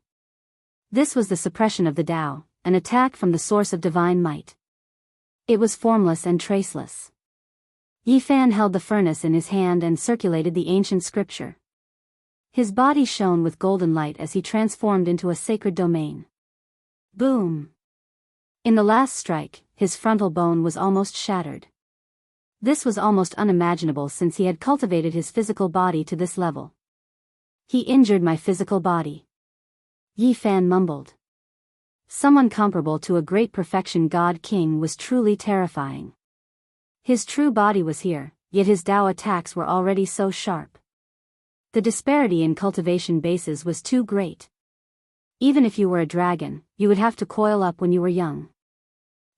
This was the suppression of the Tao, an attack from the source of divine might. It was formless and traceless. Yi Fan held the furnace in his hand and circulated the ancient scripture. His body shone with golden light as he transformed into a sacred domain. Boom! In the last strike, his frontal bone was almost shattered. This was almost unimaginable since he had cultivated his physical body to this level. He injured my physical body. Yi Fan mumbled. Someone comparable to a great perfection god king was truly terrifying. His true body was here, yet his Tao attacks were already so sharp. The disparity in cultivation bases was too great. Even if you were a dragon, you would have to coil up when you were young.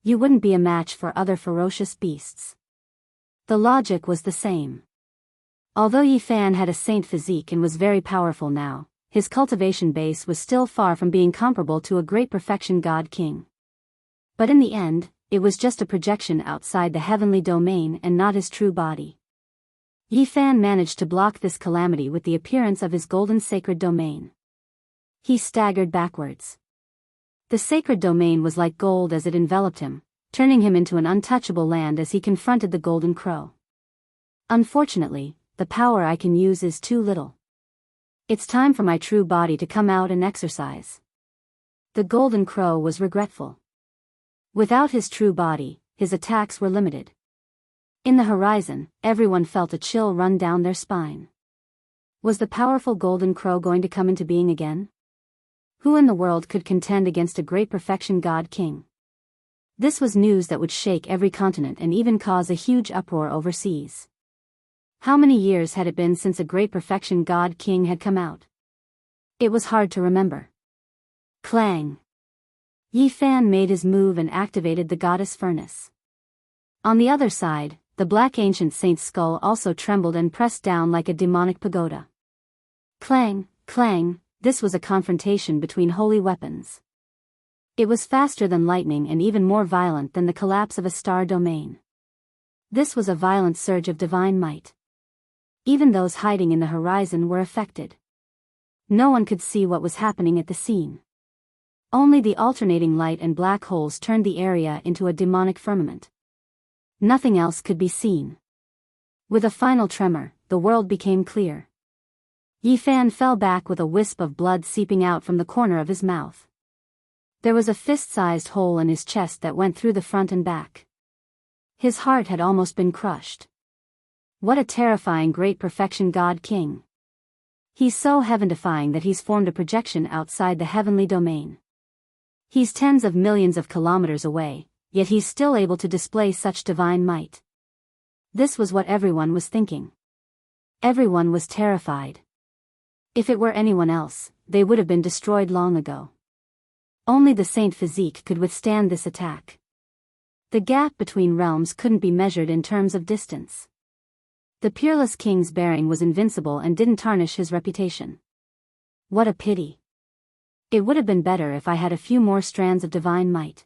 You wouldn't be a match for other ferocious beasts. The logic was the same. Although Yi Fan had a saint physique and was very powerful now, his cultivation base was still far from being comparable to a great perfection god king. But in the end, it was just a projection outside the heavenly domain and not his true body. Yi Fan managed to block this calamity with the appearance of his golden sacred domain. He staggered backwards. The sacred domain was like gold as it enveloped him, turning him into an untouchable land as he confronted the golden crow. Unfortunately, the power I can use is too little. It's time for my true body to come out and exercise. The golden crow was regretful. Without his true body, his attacks were limited. In the horizon, everyone felt a chill run down their spine. Was the powerful golden crow going to come into being again? Who in the world could contend against a great perfection god king? This was news that would shake every continent and even cause a huge uproar overseas. How many years had it been since a great perfection god king had come out? It was hard to remember. Clang! Yi Fan made his move and activated the goddess furnace. On the other side, the black ancient saint's skull also trembled and pressed down like a demonic pagoda. Clang, clang, this was a confrontation between holy weapons. It was faster than lightning and even more violent than the collapse of a star domain. This was a violent surge of divine might. Even those hiding in the horizon were affected. No one could see what was happening at the scene. Only the alternating light and black holes turned the area into a demonic firmament. Nothing else could be seen. With a final tremor, the world became clear. Yi Fan fell back with a wisp of blood seeping out from the corner of his mouth. There was a fist-sized hole in his chest that went through the front and back. His heart had almost been crushed. What a terrifying great perfection god king. He's so heaven-defying that he's formed a projection outside the heavenly domain. He's tens of millions of kilometers away, yet he's still able to display such divine might. This was what everyone was thinking. Everyone was terrified. If it were anyone else, they would have been destroyed long ago. Only the saint physique could withstand this attack. The gap between realms couldn't be measured in terms of distance. The peerless king's bearing was invincible and didn't tarnish his reputation. What a pity. It would have been better if I had a few more strands of divine might.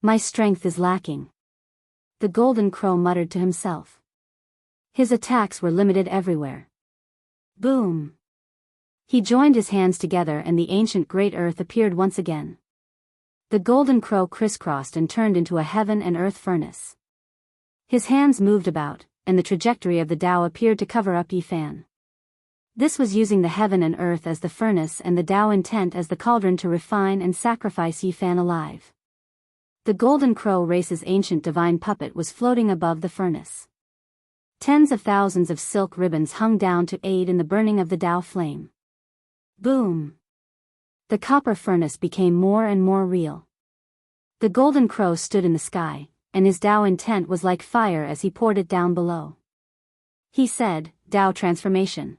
My strength is lacking. The golden crow muttered to himself. His attacks were limited everywhere. Boom! He joined his hands together and the ancient great earth appeared once again. The golden crow crisscrossed and turned into a heaven and earth furnace. His hands moved about, and the trajectory of the Tao appeared to cover up Yi Fan. This was using the heaven and earth as the furnace and the Tao intent as the cauldron to refine and sacrifice Yi Fan alive. The golden crow race's ancient divine puppet was floating above the furnace. Tens of thousands of silk ribbons hung down to aid in the burning of the Tao flame. Boom! The copper furnace became more and more real. The golden crow stood in the sky, and his Tao intent was like fire as he poured it down below. He said, "Tao transformation."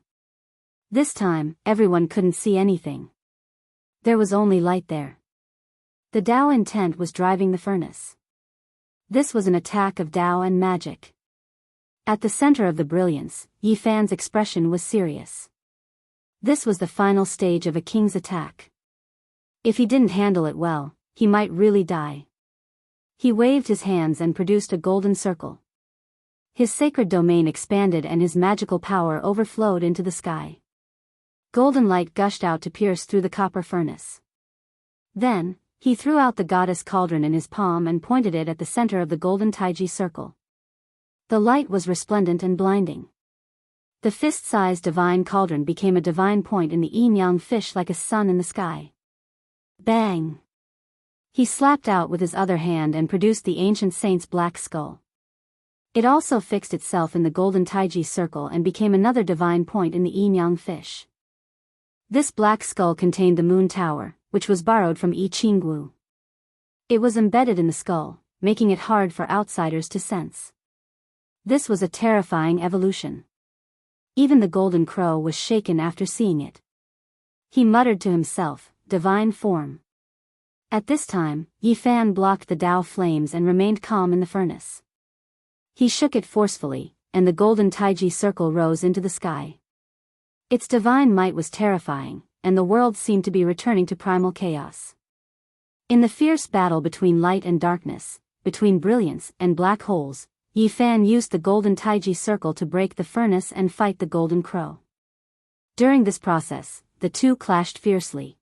This time, everyone couldn't see anything. There was only light there. The Tao intent was driving the furnace. This was an attack of Tao and magic. At the center of the brilliance, Yi Fan's expression was serious. This was the final stage of a king's attack. If he didn't handle it well, he might really die. He waved his hands and produced a golden circle. His sacred domain expanded and his magical power overflowed into the sky. Golden light gushed out to pierce through the copper furnace. Then, he threw out the goddess cauldron in his palm and pointed it at the center of the golden Taiji circle. The light was resplendent and blinding. The fist-sized divine cauldron became a divine point in the yin-yang fish like a sun in the sky. Bang! He slapped out with his other hand and produced the ancient saint's black skull. It also fixed itself in the golden Taiji circle and became another divine point in the yin-yang fish. This black skull contained the moon tower, which was borrowed from I Ching Gu. It was embedded in the skull, making it hard for outsiders to sense. This was a terrifying evolution. Even the golden crow was shaken after seeing it. He muttered to himself, "Divine form." At this time, Yi Fan blocked the Tao flames and remained calm in the furnace. He shook it forcefully, and the golden Taiji circle rose into the sky. Its divine might was terrifying, and the world seemed to be returning to primal chaos. In the fierce battle between light and darkness, between brilliance and black holes, Yi Fan used the golden Taiji circle to break the furnace and fight the golden crow. During this process, the two clashed fiercely.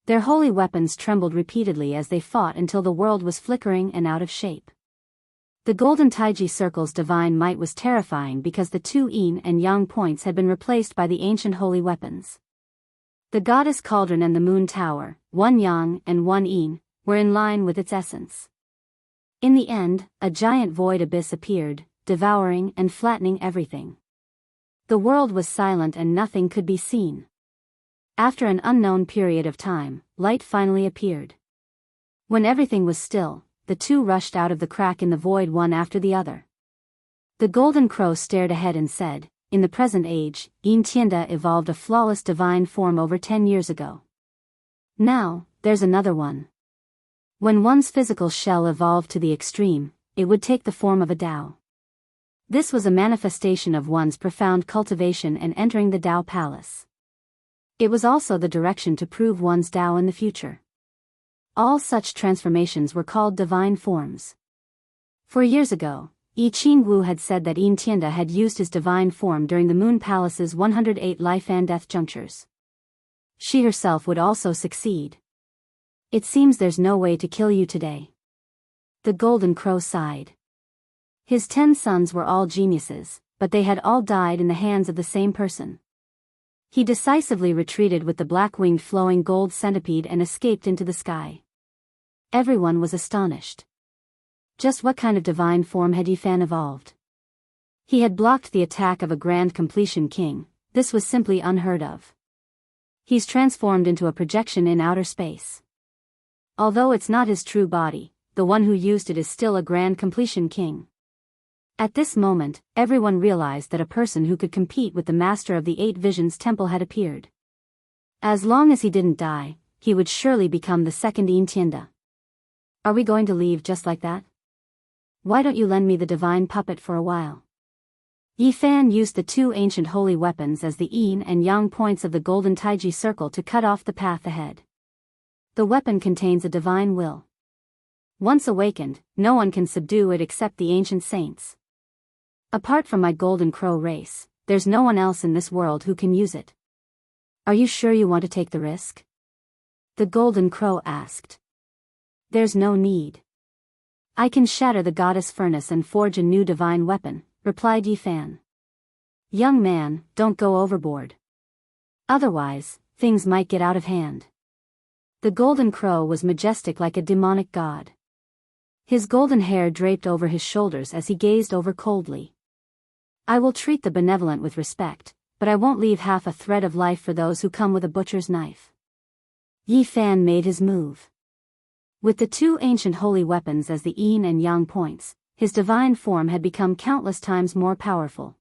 Their holy weapons trembled repeatedly as they fought until the world was flickering and out of shape. The golden Taiji circle's divine might was terrifying because the two yin and yang points had been replaced by the ancient holy weapons. The goddess cauldron and the moon tower, one yang and one yin, were in line with its essence. In the end, a giant void abyss appeared, devouring and flattening everything. The world was silent and nothing could be seen. After an unknown period of time, light finally appeared. When everything was still, the two rushed out of the crack in the void one after the other. The golden crow stared ahead and said, "In the present age, Yin Tianda evolved a flawless divine form over 10 years ago. Now, there's another one. When one's physical shell evolved to the extreme, it would take the form of a Tao. This was a manifestation of one's profound cultivation and entering the Tao palace. It was also the direction to prove one's Tao in the future. All such transformations were called divine forms. 4 years ago, I Ching Wu had said that Yin Tianda had used his divine form during the Moon Palace's 108 life and death junctures. She herself would also succeed. It seems there's no way to kill you today." The golden crow sighed. His 10 sons were all geniuses, but they had all died in the hands of the same person. He decisively retreated with the black-winged flowing gold centipede and escaped into the sky. Everyone was astonished. Just what kind of divine form had Yi Fan evolved? He had blocked the attack of a grand completion king. This was simply unheard of. He's transformed into a projection in outer space. Although it's not his true body, the one who used it is still a grand completion king. At this moment, everyone realized that a person who could compete with the master of the 8 Visions Temple had appeared. As long as he didn't die, he would surely become the second Yin Tianda. Are we going to leave just like that? Why don't you lend me the divine puppet for a while? Yi Fan used the 2 ancient holy weapons as the yin and yang points of the golden Taiji circle to cut off the path ahead. The weapon contains a divine will. Once awakened, no one can subdue it except the ancient saints. Apart from my golden crow race, there's no one else in this world who can use it. Are you sure you want to take the risk? The golden crow asked. There's no need. I can shatter the goddess furnace and forge a new divine weapon, replied Yi Fan. Young man, don't go overboard. Otherwise, things might get out of hand. The golden crow was majestic like a demonic god. His golden hair draped over his shoulders as he gazed over coldly. I will treat the benevolent with respect, but I won't leave half a thread of life for those who come with a butcher's knife. Yi Fan made his move. With the two ancient holy weapons as the yin and yang points, his divine form had become countless times more powerful.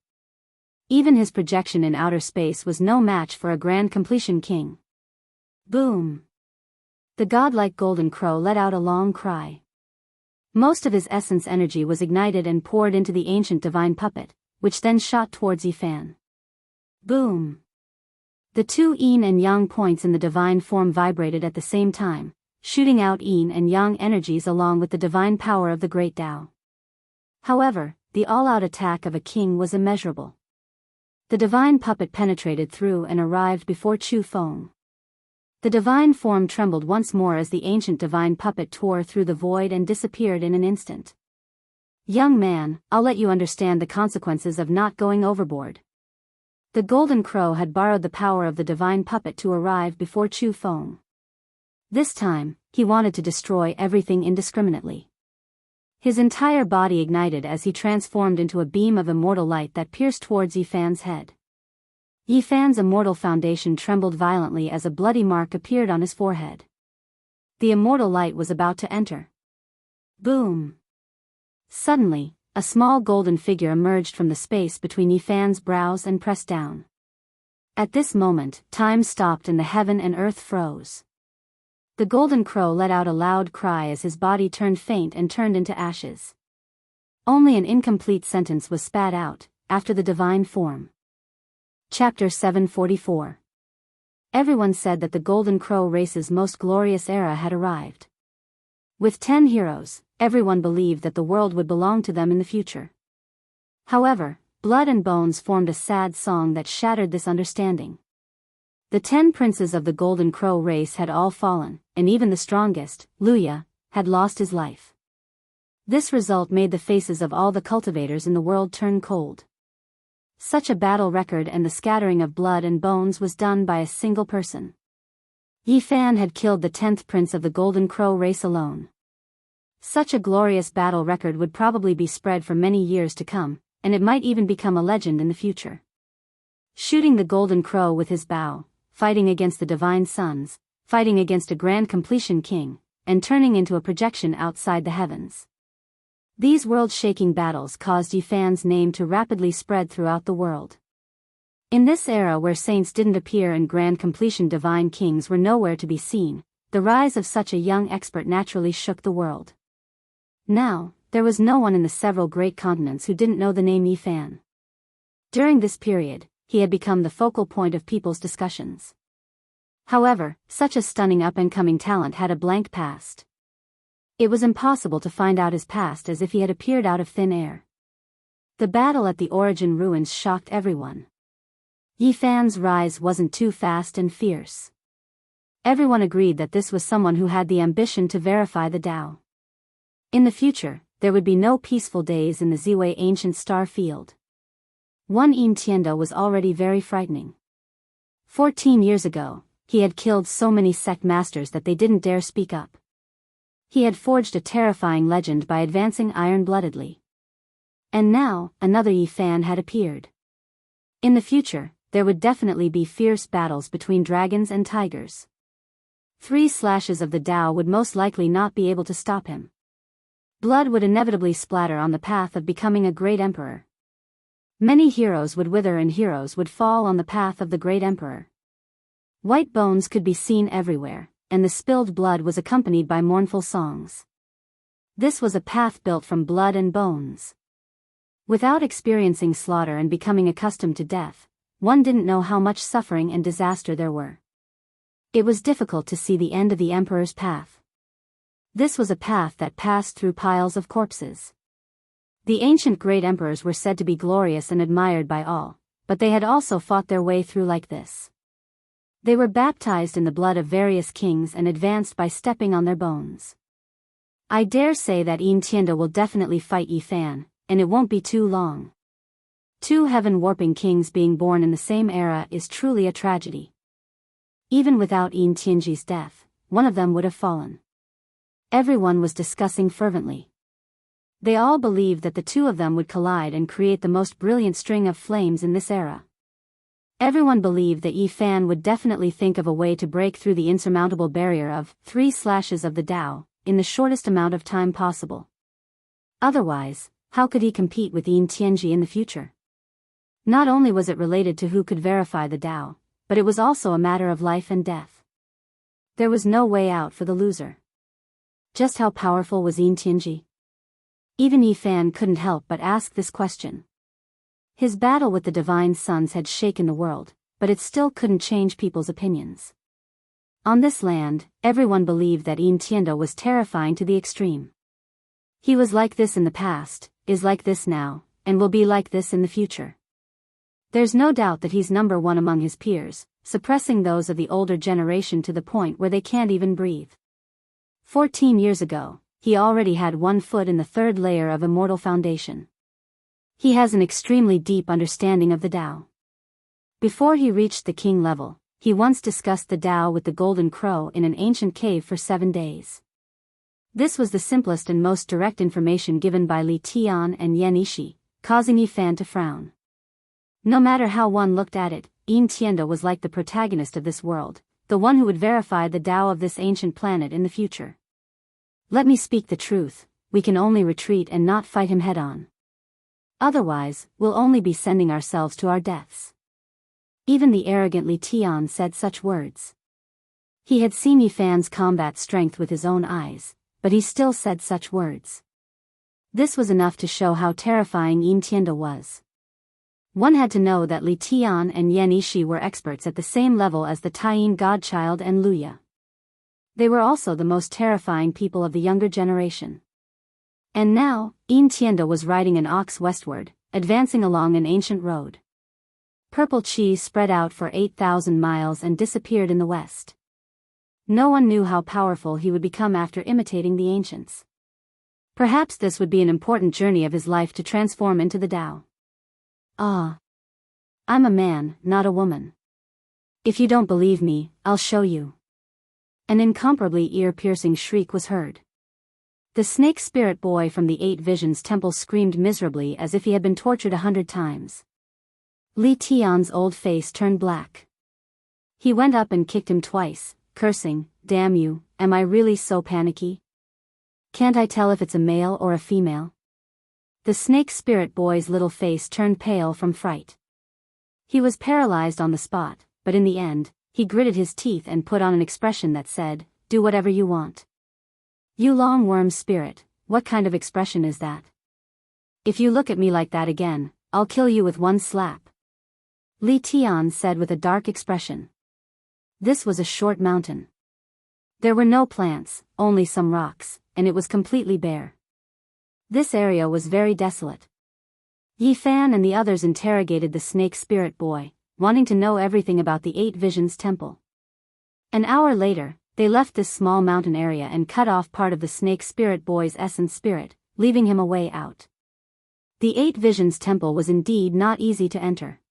Even his projection in outer space was no match for a grand completion king. Boom! The godlike golden crow let out a long cry. Most of his essence energy was ignited and poured into the ancient divine puppet, which then shot towards Yifan. Boom! The two yin and yang points in the divine form vibrated at the same time, shooting out yin and yang energies along with the divine power of the great Tao. However, the all-out attack of a king was immeasurable. The divine puppet penetrated through and arrived before Chu Feng. The divine form trembled once more as the ancient divine puppet tore through the void and disappeared in an instant. Young man, I'll let you understand the consequences of not going overboard. The golden crow had borrowed the power of the divine puppet to arrive before Chu Feng. This time, he wanted to destroy everything indiscriminately. His entire body ignited as he transformed into a beam of immortal light that pierced towards Yifan's head. Yifan's immortal foundation trembled violently as a bloody mark appeared on his forehead. The immortal light was about to enter. Boom! Suddenly, a small golden figure emerged from the space between Yifan's brows and pressed down. At this moment, time stopped and the heaven and earth froze. The golden crow let out a loud cry as his body turned faint and turned into ashes. Only an incomplete sentence was spat out, after the divine form. Chapter 744. Everyone said that the Golden Crow race's most glorious era had arrived. With 10 heroes, everyone believed that the world would belong to them in the future. However, Blood and Bones formed a sad song that shattered this understanding. The 10 princes of the Golden Crow race had all fallen, and even the strongest, Luya, had lost his life. This result made the faces of all the cultivators in the world turn cold. Such a battle record and the scattering of blood and bones was done by a single person. Yifan had killed the 10th prince of the Golden Crow race alone. Such a glorious battle record would probably be spread for many years to come, and it might even become a legend in the future. Shooting the Golden Crow with his bow, fighting against the divine sons, fighting against a grand completion king, and turning into a projection outside the heavens. These world-shaking battles caused Yifan's name to rapidly spread throughout the world. In this era where saints didn't appear and grand completion divine kings were nowhere to be seen, the rise of such a young expert naturally shook the world. Now, there was no one in the several great continents who didn't know the name Yifan. During this period, he had become the focal point of people's discussions. However, such a stunning up-and-coming talent had a blank past. It was impossible to find out his past as if he had appeared out of thin air. The battle at the Origin ruins shocked everyone. Yifan's rise wasn't too fast and fierce. Everyone agreed that this was someone who had the ambition to verify the Tao. In the future, there would be no peaceful days in the Ziwei ancient star field. One Yin Tianda was already very frightening. 14 years ago, he had killed so many sect masters that they didn't dare speak up. He had forged a terrifying legend by advancing iron-bloodedly. And now, another Yifan had appeared. In the future, there would definitely be fierce battles between dragons and tigers. 3 slashes of the Tao would most likely not be able to stop him. Blood would inevitably splatter on the path of becoming a great emperor. Many heroes would wither and heroes would fall on the path of the great emperor. White bones could be seen everywhere, and the spilled blood was accompanied by mournful songs. This was a path built from blood and bones. Without experiencing slaughter and becoming accustomed to death, one didn't know how much suffering and disaster there were. It was difficult to see the end of the emperor's path. This was a path that passed through piles of corpses. The ancient great emperors were said to be glorious and admired by all, but they had also fought their way through like this. They were baptized in the blood of various kings and advanced by stepping on their bones. I dare say that Yin Tianda will definitely fight Yifan, and it won't be too long. 2 heaven-warping kings being born in the same era is truly a tragedy. Even without Yin Tianji's death, one of them would have fallen. Everyone was discussing fervently. They all believed that the 2 of them would collide and create the most brilliant string of flames in this era. Everyone believed that Yifan would definitely think of a way to break through the insurmountable barrier of 3 slashes of the Tao, in the shortest amount of time possible. Otherwise, how could he compete with Yin Tianji in the future? Not only was it related to who could verify the Tao, but it was also a matter of life and death. There was no way out for the loser. Just how powerful was Yin Tianji? Even Yi Fan couldn't help but ask this question. His battle with the divine sons had shaken the world, but it still couldn't change people's opinions. On this land, everyone believed that Yin Tianda was terrifying to the extreme. He was like this in the past, is like this now, and will be like this in the future. There's no doubt that he's number one among his peers, suppressing those of the older generation to the point where they can't even breathe. 14 years ago, he already had 1 foot in the 3rd layer of immortal foundation. He has an extremely deep understanding of the Tao. Before he reached the king level, he once discussed the Tao with the Golden Crow in an ancient cave for 7 days. This was the simplest and most direct information given by Li Tian and Yan Ishi, causing Yi Fan to frown. No matter how one looked at it, Yin Tianda was like the protagonist of this world, the one who would verify the Tao of this ancient planet in the future. Let me speak the truth, we can only retreat and not fight him head-on. Otherwise, we'll only be sending ourselves to our deaths. Even the arrogant Li Tian said such words. He had seen Yi Fan's combat strength with his own eyes, but he still said such words. This was enough to show how terrifying Yin Tianda was. One had to know that Li Tian and Yan Ishi were experts at the same level as the Taiyin godchild and Luya. They were also the most terrifying people of the younger generation. And now, Yin Tianda was riding an ox westward, advancing along an ancient road. Purple cheese spread out for 8,000 miles and disappeared in the west. No one knew how powerful he would become after imitating the ancients. Perhaps this would be an important journey of his life to transform into the Tao. Ah. I'm a man, not a woman. If you don't believe me, I'll show you. An incomparably ear-piercing shriek was heard. The snake spirit boy from the 8 Visions temple screamed miserably as if he had been tortured 100 times. Li Tian's old face turned black. He went up and kicked him twice, cursing, "Damn you, am I really so panicky? Can't I tell if it's a male or a female?" The snake spirit boy's little face turned pale from fright. He was paralyzed on the spot, but in the end, he gritted his teeth and put on an expression that said, "Do whatever you want." "You long worm spirit, what kind of expression is that? If you look at me like that again, I'll kill you with 1 slap." Li Tian said with a dark expression. This was a short mountain. There were no plants, only some rocks, and it was completely bare. This area was very desolate. Yi Fan and the others interrogated the snake spirit boy, wanting to know everything about the 8 Visions temple. An hour later, they left this small mountain area and cut off part of the snake spirit boy's essence spirit, leaving him a way out. The 8 Visions temple was indeed not easy to enter.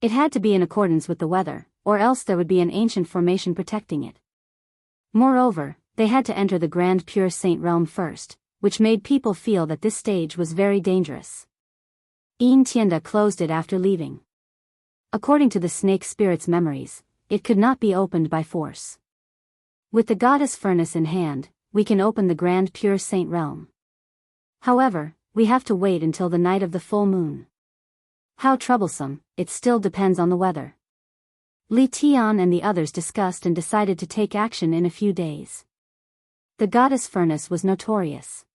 It had to be in accordance with the weather, or else there would be an ancient formation protecting it. Moreover, they had to enter the Grand Pure Saint realm first, which made people feel that this stage was very dangerous. Yin Tianda closed it after leaving. According to the snake spirit's memories, it could not be opened by force. With the goddess furnace in hand, we can open the Grand Pure Saint realm. However, we have to wait until the night of the full moon. How troublesome, it still depends on the weather. Li Tian and the others discussed and decided to take action in a few days. The goddess furnace was notorious.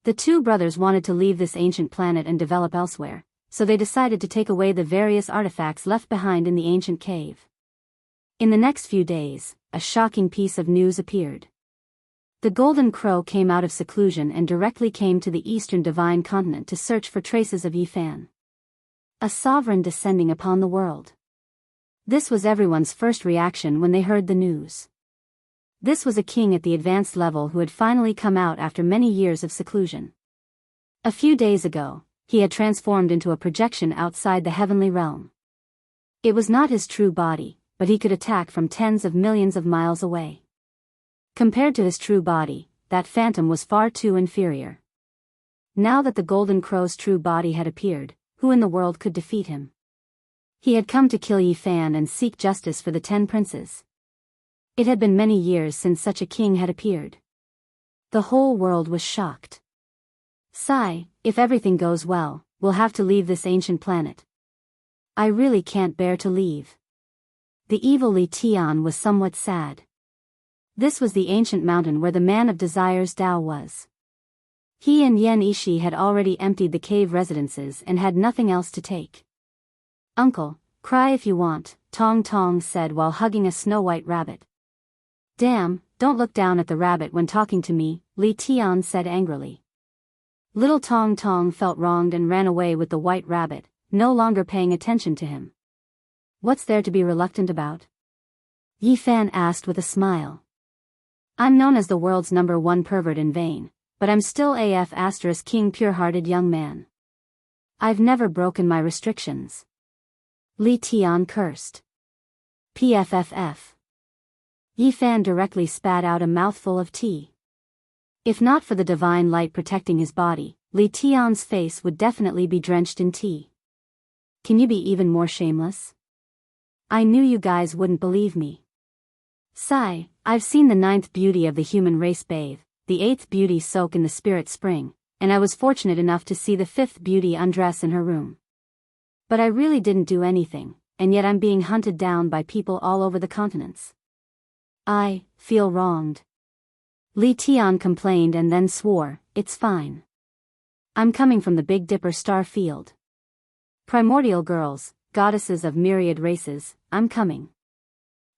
The 2 brothers wanted to leave this ancient planet and develop elsewhere, so they decided to take away the various artifacts left behind in the ancient cave. In the next few days, a shocking piece of news appeared. The Golden Crow came out of seclusion and directly came to the eastern divine continent to search for traces of Yi Fan. A sovereign descending upon the world. This was everyone's first reaction when they heard the news. This was a king at the advanced level who had finally come out after many years of seclusion. A few days ago, he had transformed into a projection outside the heavenly realm. It was not his true body, but he could attack from tens of millions of miles away. Compared to his true body, that phantom was far too inferior. Now that the Golden Crow's true body had appeared, who in the world could defeat him? He had come to kill Yi Fan and seek justice for the 10 princes. It had been many years since such a king had appeared. The whole world was shocked. Sigh, if everything goes well, we'll have to leave this ancient planet. I really can't bear to leave. The evil Li Tian was somewhat sad. This was the ancient mountain where the man of desires Dao was. He and Yan Ishi had already emptied the cave residences and had nothing else to take. Uncle, cry if you want, Tong Tong said while hugging a snow-white rabbit. Damn, don't look down at the rabbit when talking to me, Li Tian said angrily. Little Tong Tong felt wronged and ran away with the white rabbit, no longer paying attention to him. What's there to be reluctant about? Yi Fan asked with a smile. I'm known as the world's #1 pervert in vain, but I'm still AF * king pure-hearted young man. I've never broken my restrictions. Li Tian cursed. PFFF. Yi Fan directly spat out a mouthful of tea. If not for the divine light protecting his body, Li Tian's face would definitely be drenched in tea. Can you be even more shameless? I knew you guys wouldn't believe me. Sigh, I've seen the 9th beauty of the human race bathe, the 8th beauty soak in the spirit spring, and I was fortunate enough to see the 5th beauty undress in her room. But I really didn't do anything, and yet I'm being hunted down by people all over the continents. I feel wronged. Li Tian complained and then swore, it's fine. I'm coming from the Big Dipper star field. Primordial girls, goddesses of myriad races, I'm coming.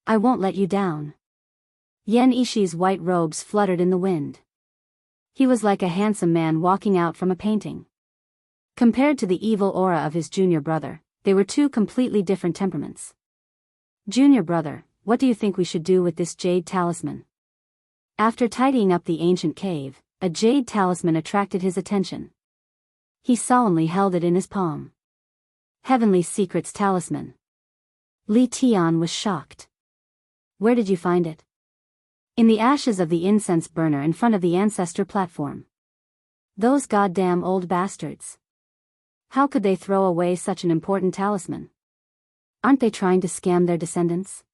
I won't let you down. Yan Ishi's white robes fluttered in the wind. He was like a handsome man walking out from a painting. Compared to the evil aura of his junior brother, they were two completely different temperaments. Junior brother, what do you think we should do with this jade talisman? After tidying up the ancient cave, a jade talisman attracted his attention. He solemnly held it in his palm. Heavenly Secrets Talisman. Li Tian was shocked. Where did you find it? In the ashes of the incense burner in front of the ancestor platform. Those goddamn old bastards. How could they throw away such an important talisman? Aren't they trying to scam their descendants?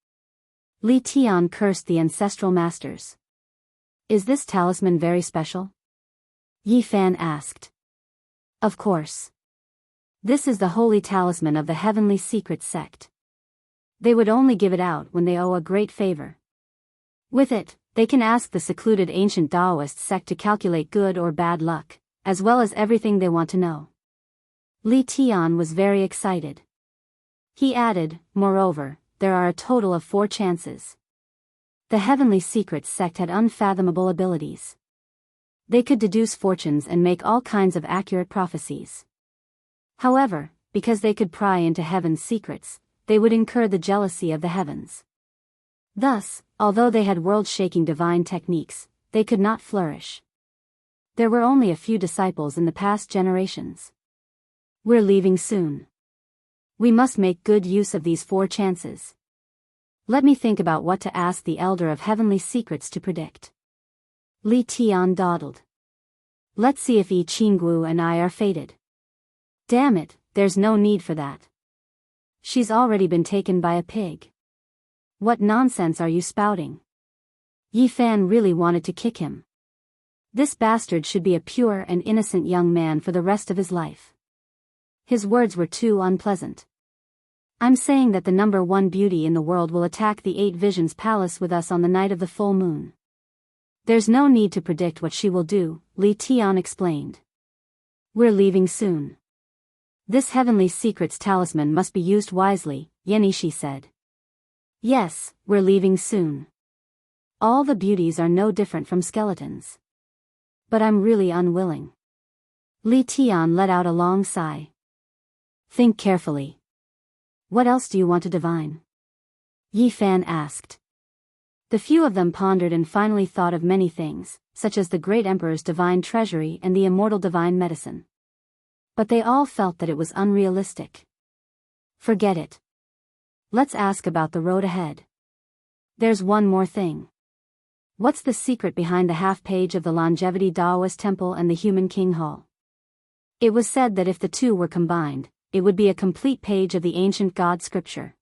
Li Tian cursed the ancestral masters. Is this talisman very special? Yi Fan asked. Of course. This is the holy talisman of the Heavenly Secret Sect. They would only give it out when they owe a great favor. With it, they can ask the secluded ancient Taoist sect to calculate good or bad luck, as well as everything they want to know. Li Tian was very excited. He added, moreover, there are a total of 4 chances. The Heavenly Secrets sect had unfathomable abilities. They could deduce fortunes and make all kinds of accurate prophecies. However, because they could pry into heaven's secrets, they would incur the jealousy of the heavens. Thus, although they had world-shaking divine techniques, they could not flourish. There were only a few disciples in the past generations. We're leaving soon. We must make good use of these 4 chances. Let me think about what to ask the Elder of Heavenly Secrets to predict. Li Tian dawdled. Let's see if Yi Qinggu and I are fated. Damn it, there's no need for that. She's already been taken by a pig. What nonsense are you spouting? Yi Fan really wanted to kick him. This bastard should be a pure and innocent young man for the rest of his life. His words were too unpleasant. I'm saying that the #1 beauty in the world will attack the 8 Visions Palace with us on the night of the full moon. There's no need to predict what she will do, Li Tian explained. We're leaving soon. This Heavenly Secrets talisman must be used wisely, Yenishi said. Yes, we're leaving soon. All the beauties are no different from skeletons. But I'm really unwilling. Li Tian let out a long sigh. Think carefully. What else do you want to divine? Yi Fan asked. The few of them pondered and finally thought of many things, such as the great emperor's divine treasury and the immortal divine medicine. But they all felt that it was unrealistic. Forget it. Let's ask about the road ahead. There's one more thing. What's the secret behind the half-page of the Longevity Taoist Temple and the Human King Hall? It was said that if the two were combined, it would be a complete page of the ancient God scripture.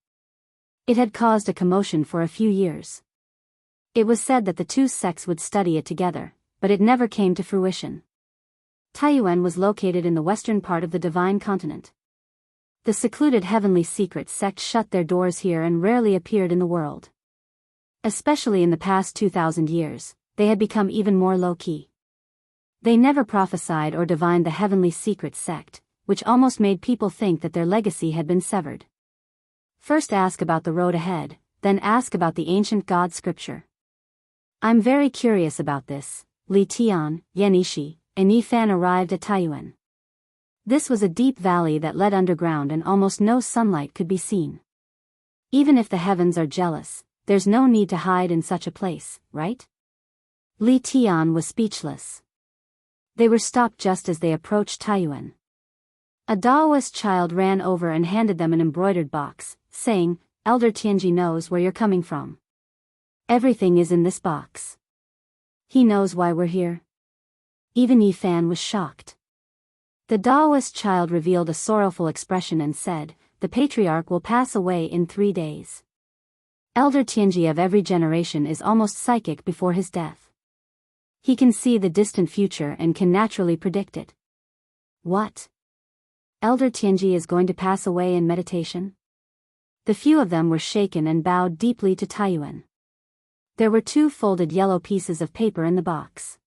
It had caused a commotion for a few years. It was said that the two sects would study it together, but it never came to fruition. Taiyuan was located in the western part of the divine continent. The secluded heavenly secret sect shut their doors here and rarely appeared in the world. Especially in the past 2,000 years, they had become even more low-key. They never prophesied or divined the heavenly secret sect, which almost made people think that their legacy had been severed. First ask about the road ahead, then ask about the ancient God scripture. I'm very curious about this. Li Tian, Yan Ishi, and Yi Fan arrived at Taiyuan. This was a deep valley that led underground and almost no sunlight could be seen. Even if the heavens are jealous, there's no need to hide in such a place, right? Li Tian was speechless. They were stopped just as they approached Taiyuan. A Daoist child ran over and handed them an embroidered box, saying, "Elder Tianji knows where you're coming from. Everything is in this box. He knows why we're here." Even Yi Fan was shocked. The Daoist child revealed a sorrowful expression and said, "The patriarch will pass away in 3 days. Elder Tianji of every generation is almost psychic before his death. He can see the distant future and can naturally predict it." What? Elder Tianji is going to pass away in meditation? The few of them were shaken and bowed deeply to Taiyuan. There were 2 folded yellow pieces of paper in the box.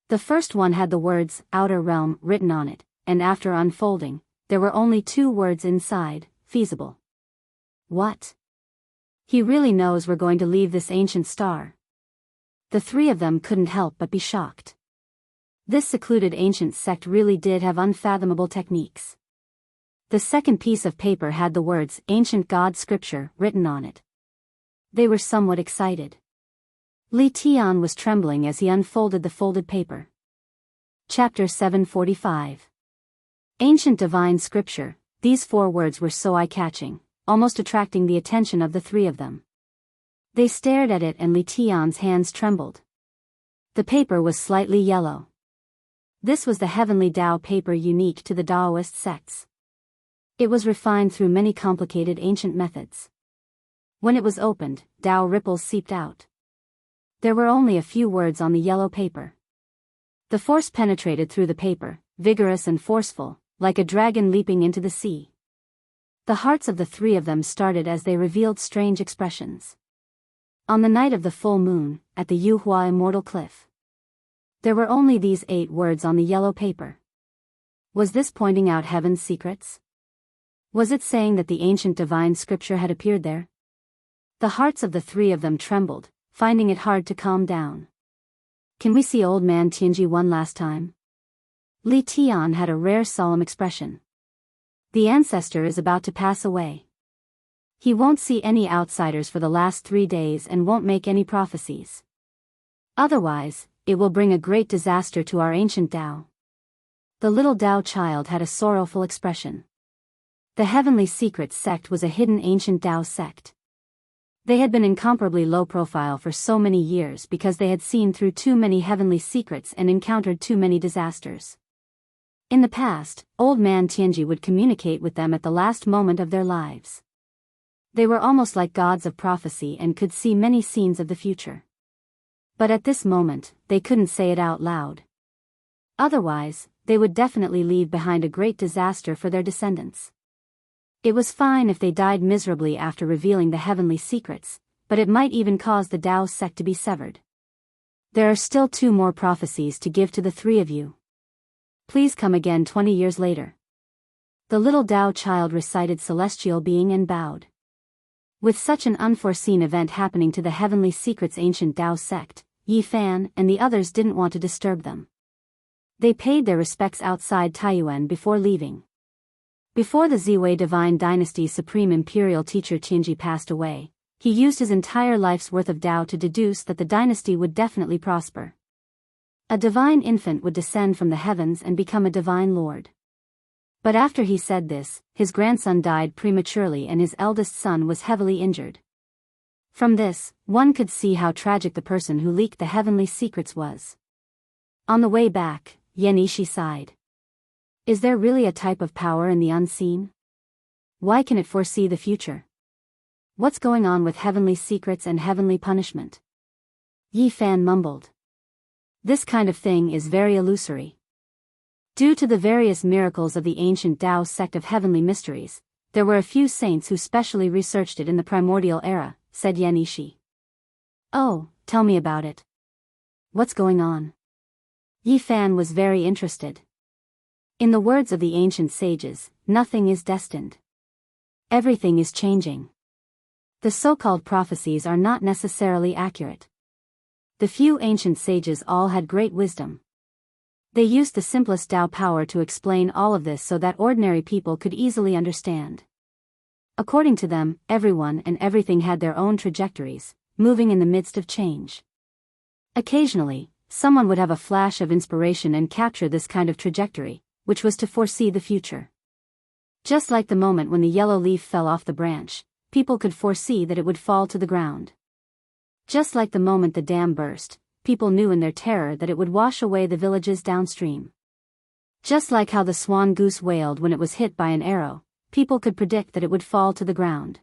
The first one had the words, "Outer Realm," written on it, and after unfolding, there were only 2 words inside, "Feasible." What? He really knows we're going to leave this ancient star. The 3 of them couldn't help but be shocked. This secluded ancient sect really did have unfathomable techniques. The second piece of paper had the words, "Ancient God Scripture," written on it. They were somewhat excited. Li Tian was trembling as he unfolded the folded paper. Chapter 745. Ancient Divine Scripture. These 4 words were so eye-catching, almost attracting the attention of the 3 of them. They stared at it and Li Tian's hands trembled. The paper was slightly yellow. This was the heavenly Tao paper unique to the Daoist sects. It was refined through many complicated ancient methods. When it was opened, Tao ripples seeped out. There were only a few words on the yellow paper. The force penetrated through the paper, vigorous and forceful, like a dragon leaping into the sea. The hearts of the 3 of them started as they revealed strange expressions. On the night of the full moon, at the Yuhua Immortal Cliff, there were only these 8 words on the yellow paper. Was this pointing out heaven's secrets? Was it saying that the ancient divine scripture had appeared there? The hearts of the 3 of them trembled, finding it hard to calm down. "Can we see old man Tianji one last time?" Li Tian had a rare solemn expression. The ancestor is about to pass away. He won't see any outsiders for the last 3 days and won't make any prophecies. Otherwise, it will bring a great disaster to our ancient Tao. The little Tao child had a sorrowful expression. The Heavenly Secrets sect was a hidden ancient Tao sect. They had been incomparably low profile for so many years because they had seen through too many heavenly secrets and encountered too many disasters. In the past, old man Tianji would communicate with them at the last moment of their lives. They were almost like gods of prophecy and could see many scenes of the future. But at this moment, they couldn't say it out loud. Otherwise, they would definitely leave behind a great disaster for their descendants. It was fine if they died miserably after revealing the heavenly secrets, but it might even cause the Tao sect to be severed. There are still 2 more prophecies to give to the 3 of you. Please come again 20 years later. The little Tao child recited celestial being and bowed. With such an unforeseen event happening to the heavenly secrets ancient Tao sect, Yi Fan and the others didn't want to disturb them. They paid their respects outside Taiyuan before leaving. Before the Ziwei Divine Dynasty's supreme imperial teacher Tianji passed away, he used his entire life's worth of Tao to deduce that the dynasty would definitely prosper. A divine infant would descend from the heavens and become a divine lord. But after he said this, his grandson died prematurely and his eldest son was heavily injured. From this, one could see how tragic the person who leaked the heavenly secrets was. On the way back, Yan Ishi sighed. Is there really a type of power in the unseen? Why can it foresee the future? What's going on with heavenly secrets and heavenly punishment? Yi Fan mumbled. This kind of thing is very illusory. Due to the various miracles of the ancient Tao sect of heavenly mysteries, there were a few saints who specially researched it in the primordial era, said Yanishi. Oh, tell me about it. What's going on? Yi Fan was very interested. In the words of the ancient sages, nothing is destined. Everything is changing. The so-called prophecies are not necessarily accurate. The few ancient sages all had great wisdom. They used the simplest Tao power to explain all of this so that ordinary people could easily understand. According to them, everyone and everything had their own trajectories, moving in the midst of change. Occasionally, someone would have a flash of inspiration and capture this kind of trajectory, which was to foresee the future. Just like the moment when the yellow leaf fell off the branch, people could foresee that it would fall to the ground. Just like the moment the dam burst, people knew in their terror that it would wash away the villages downstream. Just like how the swan goose wailed when it was hit by an arrow, people could predict that it would fall to the ground.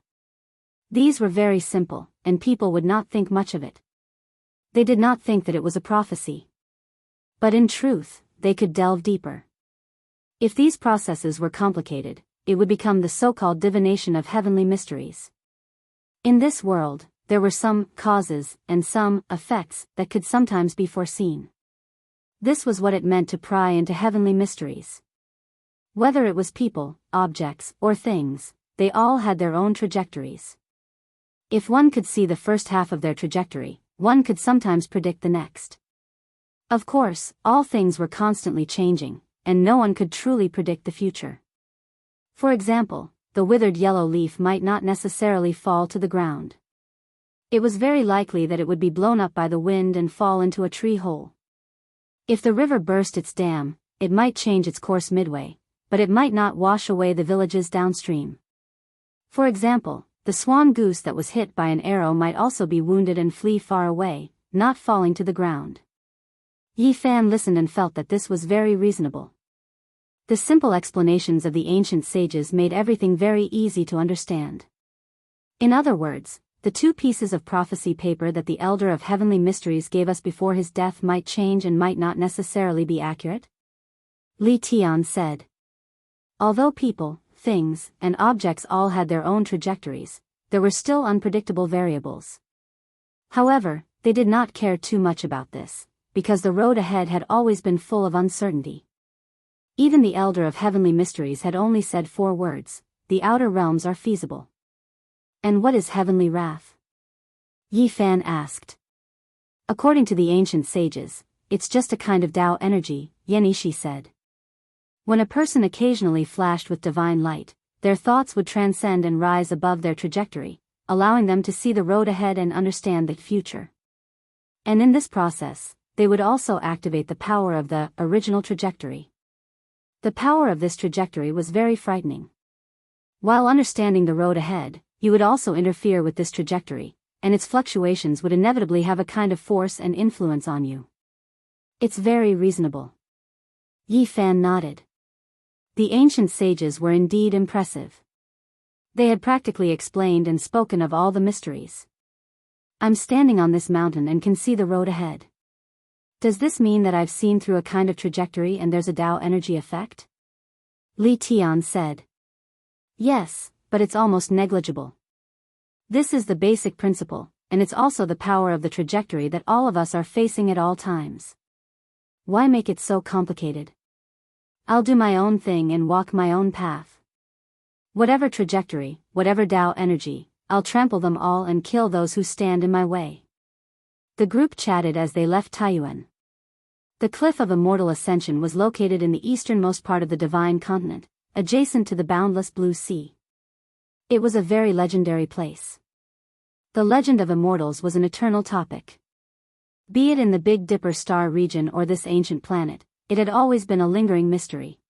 These were very simple, and people would not think much of it. They did not think that it was a prophecy. But in truth, they could delve deeper. If these processes were complicated, it would become the so-called divination of heavenly mysteries. In this world, there were some causes and some effects that could sometimes be foreseen. This was what it meant to pry into heavenly mysteries. Whether it was people, objects, or things, they all had their own trajectories. If one could see the first half of their trajectory, one could sometimes predict the next. Of course, all things were constantly changing, and no one could truly predict the future. For example, the withered yellow leaf might not necessarily fall to the ground. It was very likely that it would be blown up by the wind and fall into a tree hole. If the river burst its dam, it might change its course midway, but it might not wash away the villages downstream. For example, the swan goose that was hit by an arrow might also be wounded and flee far away, not falling to the ground. Yi Fan listened and felt that this was very reasonable. The simple explanations of the ancient sages made everything very easy to understand. In other words, the 2 pieces of prophecy paper that the Elder of Heavenly Mysteries gave us before his death might change and might not necessarily be accurate? Li Tian said. Although people, things, and objects all had their own trajectories, there were still unpredictable variables. However, they did not care too much about this, because the road ahead had always been full of uncertainty. Even the Elder of Heavenly Mysteries had only said 4 words: the outer realms are feasible. And what is heavenly wrath? Yi Fan asked. According to the ancient sages, it's just a kind of Tao energy, Yanishi said. When a person occasionally flashed with divine light, their thoughts would transcend and rise above their trajectory, allowing them to see the road ahead and understand the future. And in this process, they would also activate the power of the original trajectory. The power of this trajectory was very frightening. While understanding the road ahead, you would also interfere with this trajectory, and its fluctuations would inevitably have a kind of force and influence on you. It's very reasonable. Yi Fan nodded. The ancient sages were indeed impressive. They had practically explained and spoken of all the mysteries. I'm standing on this mountain and can see the road ahead. Does this mean that I've seen through a kind of trajectory and there's a Tao energy effect? Li Tian said. Yes, but it's almost negligible. This is the basic principle, and it's also the power of the trajectory that all of us are facing at all times. Why make it so complicated? I'll do my own thing and walk my own path. Whatever trajectory, whatever Tao energy, I'll trample them all and kill those who stand in my way. The group chatted as they left Taiyuan. The Cliff of Immortal Ascension was located in the easternmost part of the Divine Continent, adjacent to the boundless blue sea. It was a very legendary place. The legend of immortals was an eternal topic. Be it in the Big Dipper star region or this ancient planet, it had always been a lingering mystery.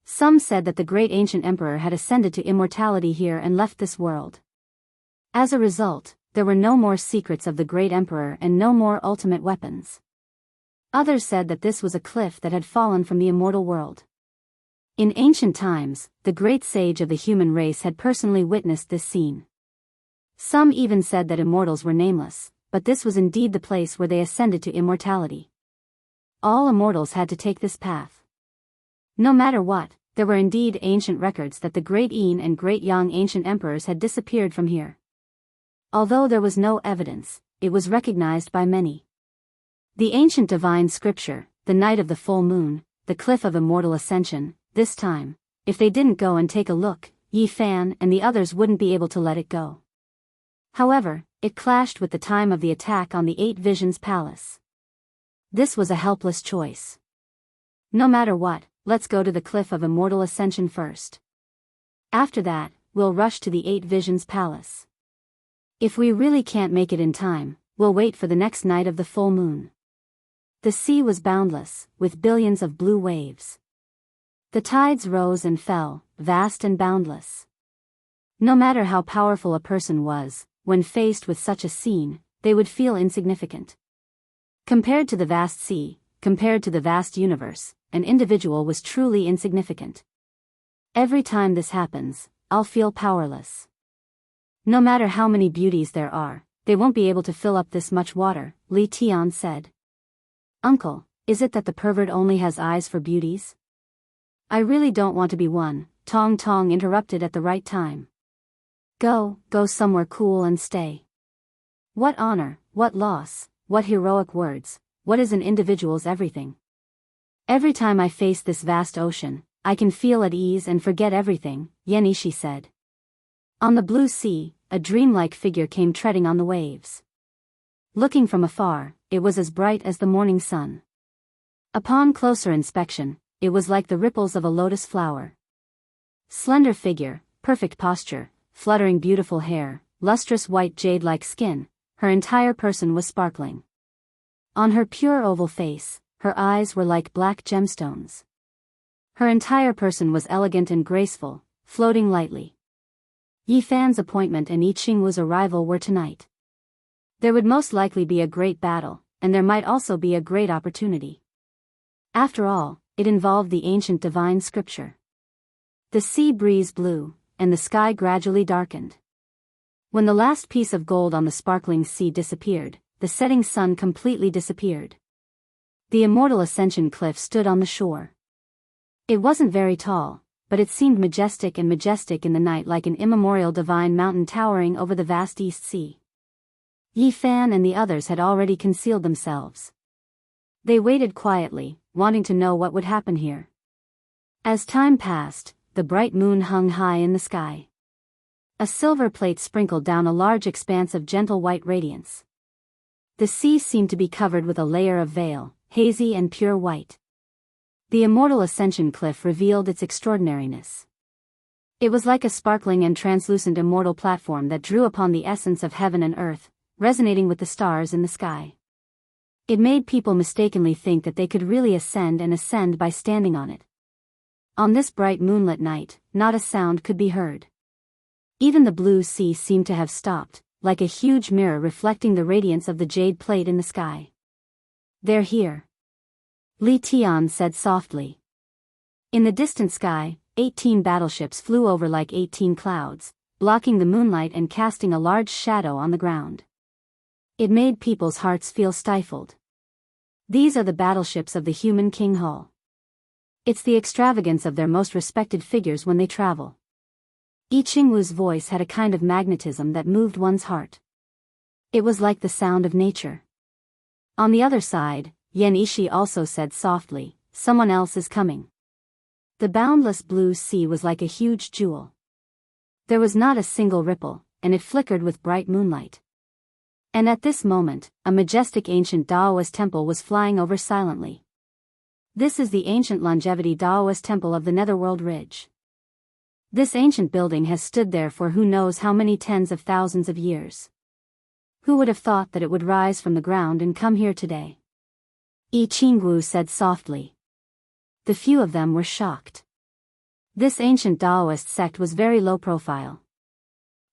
Some said that the great ancient emperor had ascended to immortality here and left this world. As a result, there were no more secrets of the great emperor and no more ultimate weapons. Others said that this was a cliff that had fallen from the immortal world. In ancient times, the great sage of the human race had personally witnessed this scene. Some even said that immortals were nameless, but this was indeed the place where they ascended to immortality. All immortals had to take this path. No matter what, there were indeed ancient records that the Great Yin and Great Yang ancient emperors had disappeared from here. Although there was no evidence, it was recognized by many. The ancient divine scripture, the night of the full moon, the cliff of immortal ascension, this time, if they didn't go and take a look, Yi Fan and the others wouldn't be able to let it go. However, it clashed with the time of the attack on the Eight Visions Palace. This was a helpless choice. No matter what, let's go to the cliff of immortal ascension first. After that, we'll rush to the Eight Visions Palace. If we really can't make it in time, we'll wait for the next night of the full moon. The sea was boundless, with billions of blue waves. The tides rose and fell, vast and boundless. No matter how powerful a person was, when faced with such a scene, they would feel insignificant. Compared to the vast sea, compared to the vast universe, an individual was truly insignificant. Every time this happens, I'll feel powerless. No matter how many beauties there are, they won't be able to fill up this much water, Li Tian said. Uncle, is it that the pervert only has eyes for beauties? I really don't want to be one, Tong Tong interrupted at the right time. Go somewhere cool and stay. What honor, what loss, what heroic words, what is an individual's everything? Every time I face this vast ocean, I can feel at ease and forget everything, Yan Ishi said. On the blue sea, a dreamlike figure came treading on the waves. Looking from afar, it was as bright as the morning sun. Upon closer inspection, it was like the ripples of a lotus flower. Slender figure, perfect posture, fluttering beautiful hair, lustrous white jade-like skin, her entire person was sparkling. On her pure oval face, her eyes were like black gemstones. Her entire person was elegant and graceful, floating lightly. Yi Fan's appointment and Yi Qingwu's arrival were tonight. There would most likely be a great battle, and there might also be a great opportunity. After all, it involved the ancient divine scripture. The sea breeze blew, and the sky gradually darkened. When the last piece of gold on the sparkling sea disappeared, the setting sun completely disappeared. The immortal ascension cliff stood on the shore. It wasn't very tall, but it seemed majestic in the night, like an immemorial divine mountain towering over the vast East Sea. Yi Fan and the others had already concealed themselves. They waited quietly, wanting to know what would happen here. As time passed, the bright moon hung high in the sky. A silver plate sprinkled down a large expanse of gentle white radiance. The sea seemed to be covered with a layer of veil, hazy and pure white. The immortal ascension cliff revealed its extraordinariness. It was like a sparkling and translucent immortal platform that drew upon the essence of heaven and earth, resonating with the stars in the sky. It made people mistakenly think that they could really ascend by standing on it. On this bright moonlit night, not a sound could be heard. Even the blue sea seemed to have stopped, like a huge mirror reflecting the radiance of the jade plate in the sky. They're here. Li Tian said softly. In the distant sky, 18 battleships flew over like 18 clouds, blocking the moonlight and casting a large shadow on the ground. It made people's hearts feel stifled. These are the battleships of the human King Hall. It's the extravagance of their most respected figures when they travel. Yi Qingwu's voice had a kind of magnetism that moved one's heart. It was like the sound of nature. On the other side, Yan Ishi also said softly, someone else is coming. The boundless blue sea was like a huge jewel. There was not a single ripple, and it flickered with bright moonlight. And at this moment, a majestic ancient Daoist temple was flying over silently. This is the ancient longevity Daoist temple of the Netherworld Ridge. This ancient building has stood there for who knows how many tens of thousands of years. Who would have thought that it would rise from the ground and come here today? Yi Qingwu said softly. The few of them were shocked. This ancient Daoist sect was very low profile.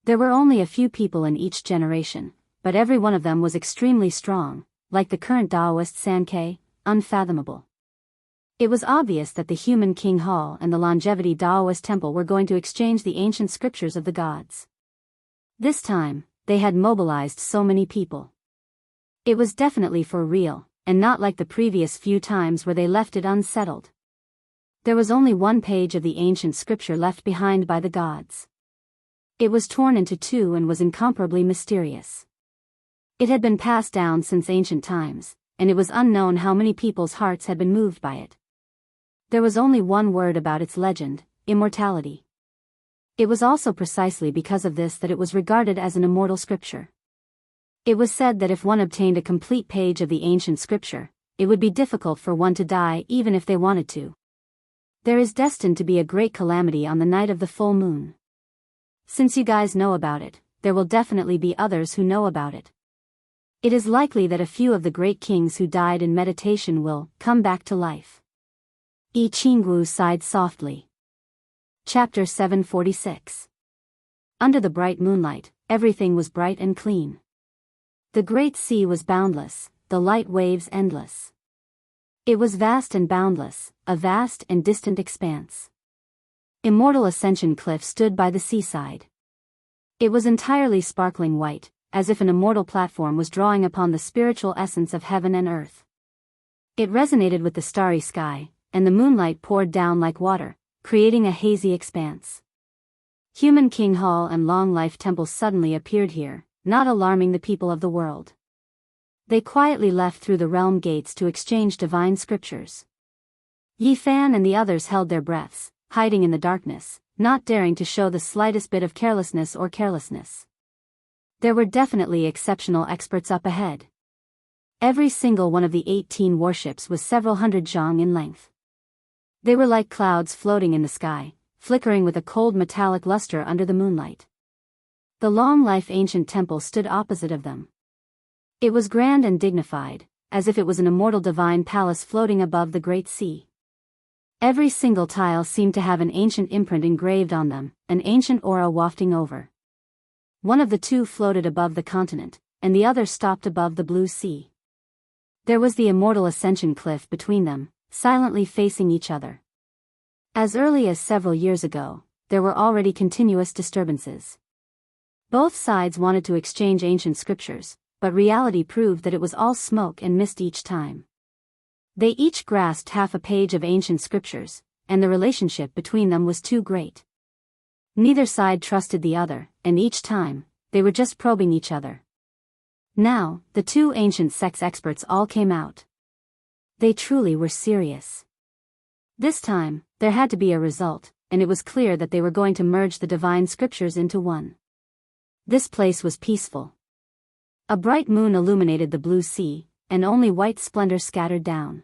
There were only a few people in each generation, but every one of them was extremely strong, like the current Daoist Sankei, unfathomable. It was obvious that the human King Hall and the longevity Daoist temple were going to exchange the ancient scriptures of the gods. This time, they had mobilized so many people. It was definitely for real, and not like the previous few times where they left it unsettled. There was only one page of the ancient scripture left behind by the gods. It was torn into two and was incomparably mysterious. It had been passed down since ancient times, and it was unknown how many people's hearts had been moved by it. There was only one word about its legend: immortality. It was also precisely because of this that it was regarded as an immortal scripture. It was said that if one obtained a complete page of the ancient scripture, it would be difficult for one to die even if they wanted to. There is destined to be a great calamity on the night of the full moon. Since you guys know about it, there will definitely be others who know about it. It is likely that a few of the great kings who died in meditation will come back to life. I Chingwu sighed softly. Chapter 746. Under the bright moonlight, everything was bright and clean. The great sea was boundless, the light waves endless. It was vast and boundless, a vast and distant expanse. Immortal Ascension Cliff stood by the seaside. It was entirely sparkling white, as if an immortal platform was drawing upon the spiritual essence of heaven and earth. It resonated with the starry sky, and the moonlight poured down like water, creating a hazy expanse. Human King Hall and Long Life temples suddenly appeared here, not alarming the people of the world. They quietly left through the realm gates to exchange divine scriptures. Yi Fan and the others held their breaths, hiding in the darkness, not daring to show the slightest bit of carelessness. There were definitely exceptional experts up ahead. Every single one of the 18 warships was several hundred zhang in length. They were like clouds floating in the sky, flickering with a cold metallic luster under the moonlight. The Long Life ancient temple stood opposite of them. It was grand and dignified, as if it was an immortal divine palace floating above the great sea. Every single tile seemed to have an ancient imprint engraved on them, an ancient aura wafting over. One of the two floated above the continent, and the other stopped above the blue sea. There was the immortal Ascension Cliff between them, silently facing each other. As early as several years ago, there were already continuous disturbances. Both sides wanted to exchange ancient scriptures, but reality proved that it was all smoke and mist each time. They each grasped half a page of ancient scriptures, and the relationship between them was too great. Neither side trusted the other, and each time, they were just probing each other. Now, the two ancient sex experts all came out. They truly were serious. This time, there had to be a result, and it was clear that they were going to merge the divine scriptures into one. This place was peaceful. A bright moon illuminated the blue sea, and only white splendor scattered down.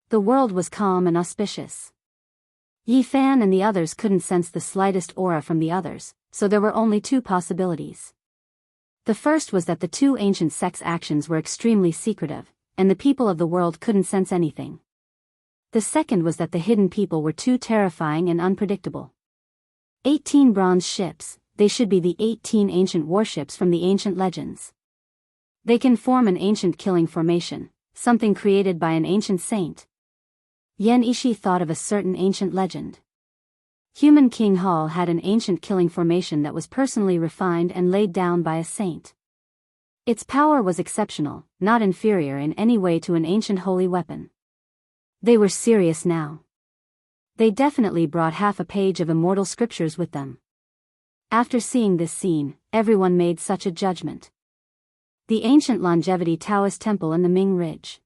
The world was calm and auspicious. Yi Fan and the others couldn't sense the slightest aura from the others, so there were only two possibilities. The first was that the two ancient sex actions were extremely secretive, and the people of the world couldn't sense anything. The second was that the hidden people were too terrifying and unpredictable. 18 bronze ships, they should be the 18 ancient warships from the ancient legends. They can form an ancient killing formation, something created by an ancient saint. Yen Ishi thought of a certain ancient legend. Human King Hall had an ancient killing formation that was personally refined and laid down by a saint. Its power was exceptional, not inferior in any way to an ancient holy weapon. They were serious now. They definitely brought half a page of immortal scriptures with them. After seeing this scene, everyone made such a judgment. The ancient longevity Taoist temple in the Ming Ridge.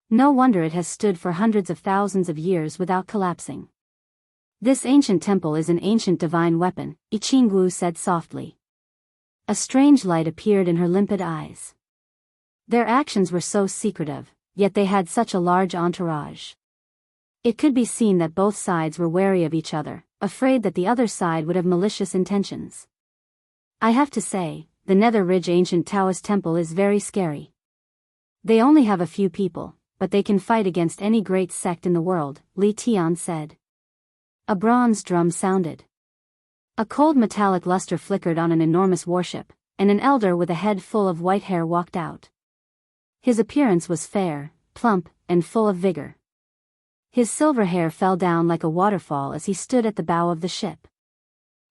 No wonder it has stood for hundreds of thousands of years without collapsing. This ancient temple is an ancient divine weapon, I Chingwu said softly. A strange light appeared in her limpid eyes. Their actions were so secretive, yet they had such a large entourage. It could be seen that both sides were wary of each other, afraid that the other side would have malicious intentions. I have to say, the Nether Ridge ancient Taoist temple is very scary. They only have a few people, but they can fight against any great sect in the world, Li Tian said. A bronze drum sounded. A cold metallic luster flickered on an enormous warship, and an elder with a head full of white hair walked out. His appearance was fair, plump, and full of vigor. His silver hair fell down like a waterfall as he stood at the bow of the ship.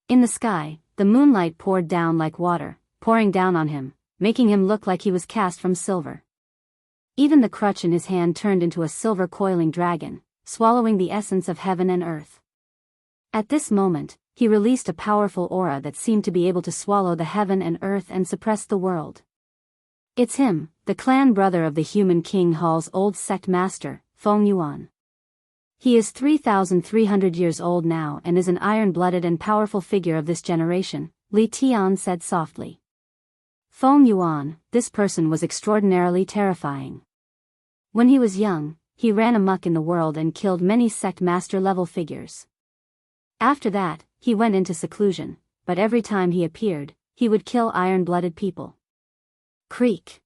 In the sky, the moonlight poured down like water, pouring down on him, making him look like he was cast from silver. Even the crutch in his hand turned into a silver coiling dragon, swallowing the essence of heaven and earth. At this moment, he released a powerful aura that seemed to be able to swallow the heaven and earth and suppress the world. It's him, the clan brother of the human King Hall's old sect master, Feng Yuan. He is 3,300 years old now and is an iron-blooded and powerful figure of this generation, Li Tian said softly. Feng Yuan, this person was extraordinarily terrifying. When he was young, he ran amok in the world and killed many sect master-level figures. After that, he went into seclusion, but every time he appeared, he would kill iron-blooded people. Creak.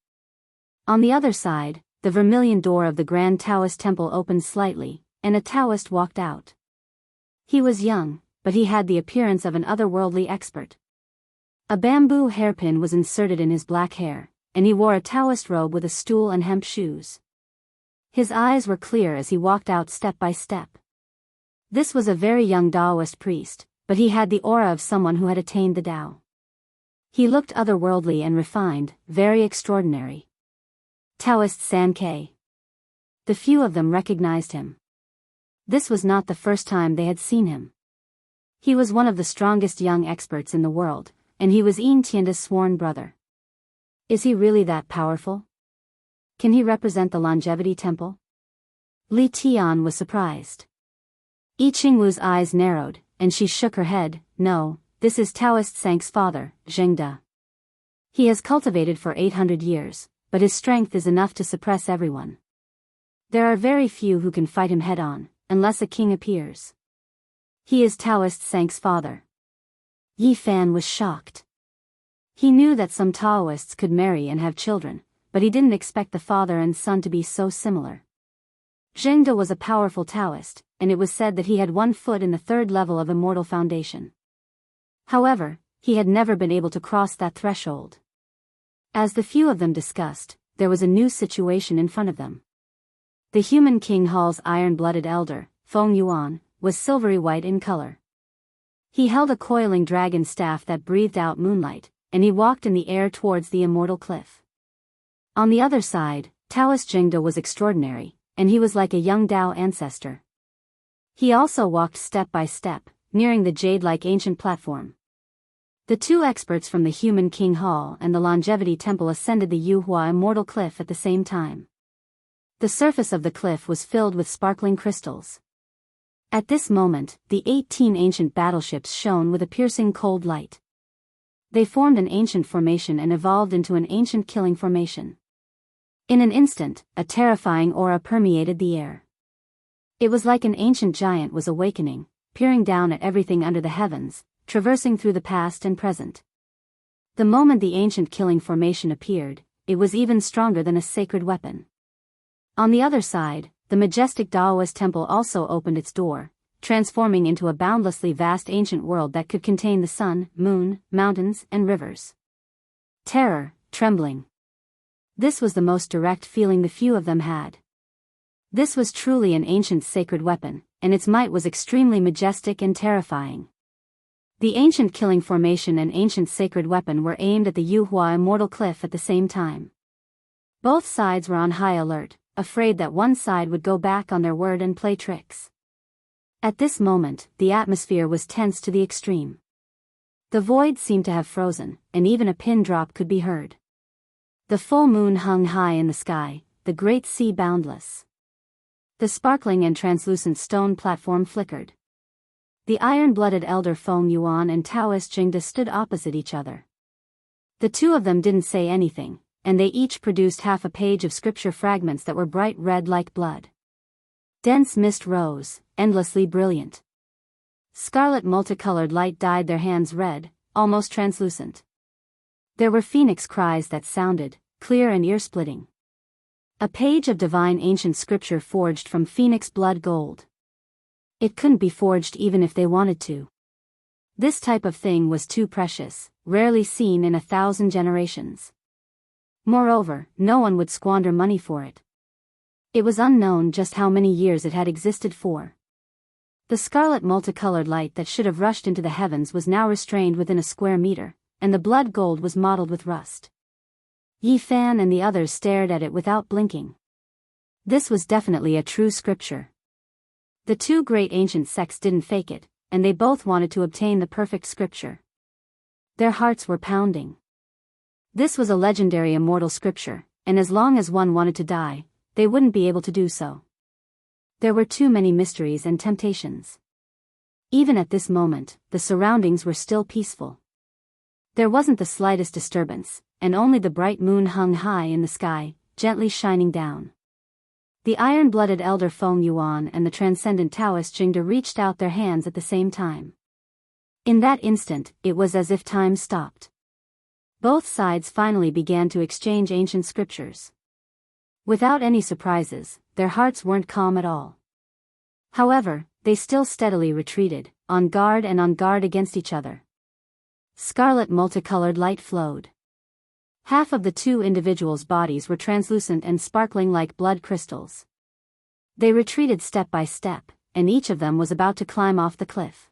On the other side, the vermilion door of the Grand Taoist Temple opened slightly, and a Taoist walked out. He was young, but he had the appearance of an otherworldly expert. A bamboo hairpin was inserted in his black hair, and he wore a Taoist robe with a stool and hemp shoes. His eyes were clear as he walked out step by step. This was a very young Taoist priest, but he had the aura of someone who had attained the Tao. He looked otherworldly and refined, very extraordinary. Taoist Sankei. The few of them recognized him. This was not the first time they had seen him. He was one of the strongest young experts in the world, and he was Yin Tianda's sworn brother. Is he really that powerful? Can he represent the Longevity Temple? Li Tian was surprised. Yi Qingwu's eyes narrowed, and she shook her head. No, this is Taoist Sank's father, Zhengde. He has cultivated for 800 years, but his strength is enough to suppress everyone. There are very few who can fight him head-on, unless a king appears. He is Taoist Sank's father. Yi Fan was shocked. He knew that some Taoists could marry and have children, but he didn't expect the father and son to be so similar. Zhengde was a powerful Taoist, and it was said that he had one foot in the third level of Immortal Foundation. However, he had never been able to cross that threshold. As the few of them discussed, there was a new situation in front of them. The human King Hall's iron-blooded elder, Feng Yuan, was silvery white in color. He held a coiling dragon staff that breathed out moonlight, and he walked in the air towards the immortal cliff. On the other side, Taoist Zhengde was extraordinary, and he was like a young Tao ancestor. He also walked step by step, nearing the jade-like ancient platform. The two experts from the human King Hall and the Longevity Temple ascended the Yuhua Immortal Cliff at the same time. The surface of the cliff was filled with sparkling crystals. At this moment, the 18 ancient battleships shone with a piercing cold light. They formed an ancient formation and evolved into an ancient killing formation. In an instant, a terrifying aura permeated the air. It was like an ancient giant was awakening, peering down at everything under the heavens, traversing through the past and present. The moment the ancient killing formation appeared, it was even stronger than a sacred weapon. On the other side, the majestic Taoist temple also opened its door, transforming into a boundlessly vast ancient world that could contain the sun, moon, mountains, and rivers. Terror, trembling. This was the most direct feeling the few of them had. This was truly an ancient sacred weapon, and its might was extremely majestic and terrifying. The ancient killing formation and ancient sacred weapon were aimed at the Yuhua Immortal Cliff at the same time. Both sides were on high alert, afraid that one side would go back on their word and play tricks. At this moment, the atmosphere was tense to the extreme. The void seemed to have frozen, and even a pin drop could be heard. The full moon hung high in the sky, the great sea boundless. The sparkling and translucent stone platform flickered. The iron-blooded elder Feng Yuan and Taoist Zhengde stood opposite each other. The two of them didn't say anything, and they each produced half a page of scripture fragments that were bright red like blood. Dense mist rose, endlessly brilliant. Scarlet multicolored light dyed their hands red, almost translucent. There were phoenix cries that sounded, clear and ear-splitting. A page of divine ancient scripture forged from phoenix blood gold. It couldn't be forged even if they wanted to. This type of thing was too precious, rarely seen in 1,000 generations. Moreover, no one would squander money for it. It was unknown just how many years it had existed for. The scarlet multicolored light that should have rushed into the heavens was now restrained within a square meter, and the blood gold was mottled with rust. Yi Fan and the others stared at it without blinking. This was definitely a true scripture. The two great ancient sects didn't fake it, and they both wanted to obtain the perfect scripture. Their hearts were pounding. This was a legendary immortal scripture, and as long as one wanted to die, they wouldn't be able to do so. There were too many mysteries and temptations. Even at this moment, the surroundings were still peaceful. There wasn't the slightest disturbance, and only the bright moon hung high in the sky, gently shining down. The iron-blooded elder Feng Yuan and the transcendent Taoist Jingde reached out their hands at the same time. In that instant, it was as if time stopped. Both sides finally began to exchange ancient scriptures. Without any surprises, their hearts weren't calm at all. However, they still steadily retreated, on guard against each other. Scarlet multicolored light flowed. Half of the two individuals' bodies were translucent and sparkling like blood crystals. They retreated step by step, and each of them was about to climb off the cliff.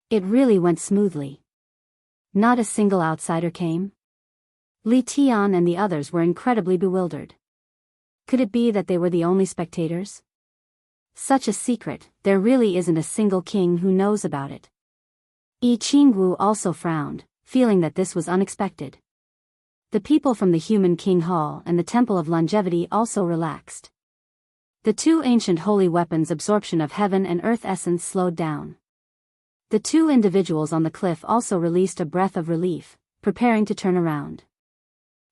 It really went smoothly. Not a single outsider came. Li Tian and the others were incredibly bewildered. Could it be that they were the only spectators? Such a secret, there really isn't a single king who knows about it. Yi Qingwu also frowned, feeling that this was unexpected. The people from the Human King Hall and the Temple of Longevity also relaxed. The two ancient holy weapons' absorption of heaven and earth essence slowed down. The two individuals on the cliff also released a breath of relief, preparing to turn around.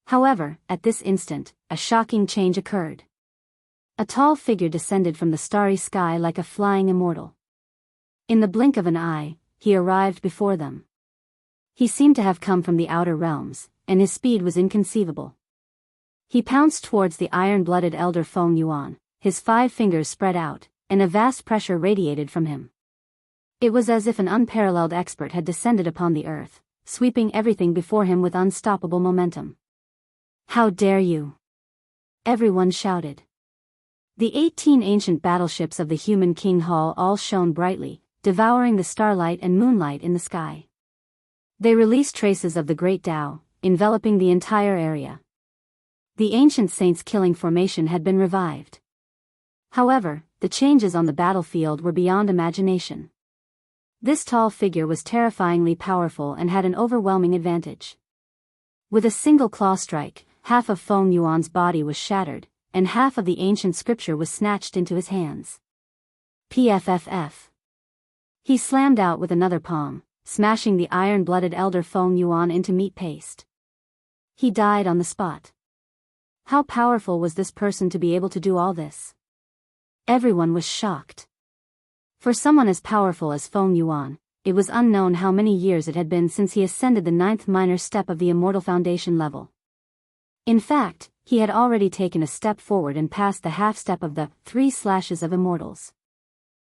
However, at this instant, a shocking change occurred. A tall figure descended from the starry sky like a flying immortal. In the blink of an eye, he arrived before them. He seemed to have come from the outer realms, and his speed was inconceivable. He pounced towards the iron-blooded elder Feng Yuan, his 5 fingers spread out, and a vast pressure radiated from him. It was as if an unparalleled expert had descended upon the earth, sweeping everything before him with unstoppable momentum. "How dare you!" everyone shouted. The 18 ancient battleships of the Human King Hall all shone brightly, devouring the starlight and moonlight in the sky. They released traces of the Great Tao, enveloping the entire area. The ancient saints' killing formation had been revived. However, the changes on the battlefield were beyond imagination. This tall figure was terrifyingly powerful and had an overwhelming advantage. With a single claw strike, half of Feng Yuan's body was shattered, and half of the ancient scripture was snatched into his hands. Pfff. He slammed out with another palm, smashing the iron-blooded elder Feng Yuan into meat paste. He died on the spot. How powerful was this person to be able to do all this? Everyone was shocked. For someone as powerful as Feng Yuan, it was unknown how many years it had been since he ascended the 9th minor step of the Immortal Foundation level. In fact, he had already taken a step forward and passed the half-step of the 3 slashes of immortals.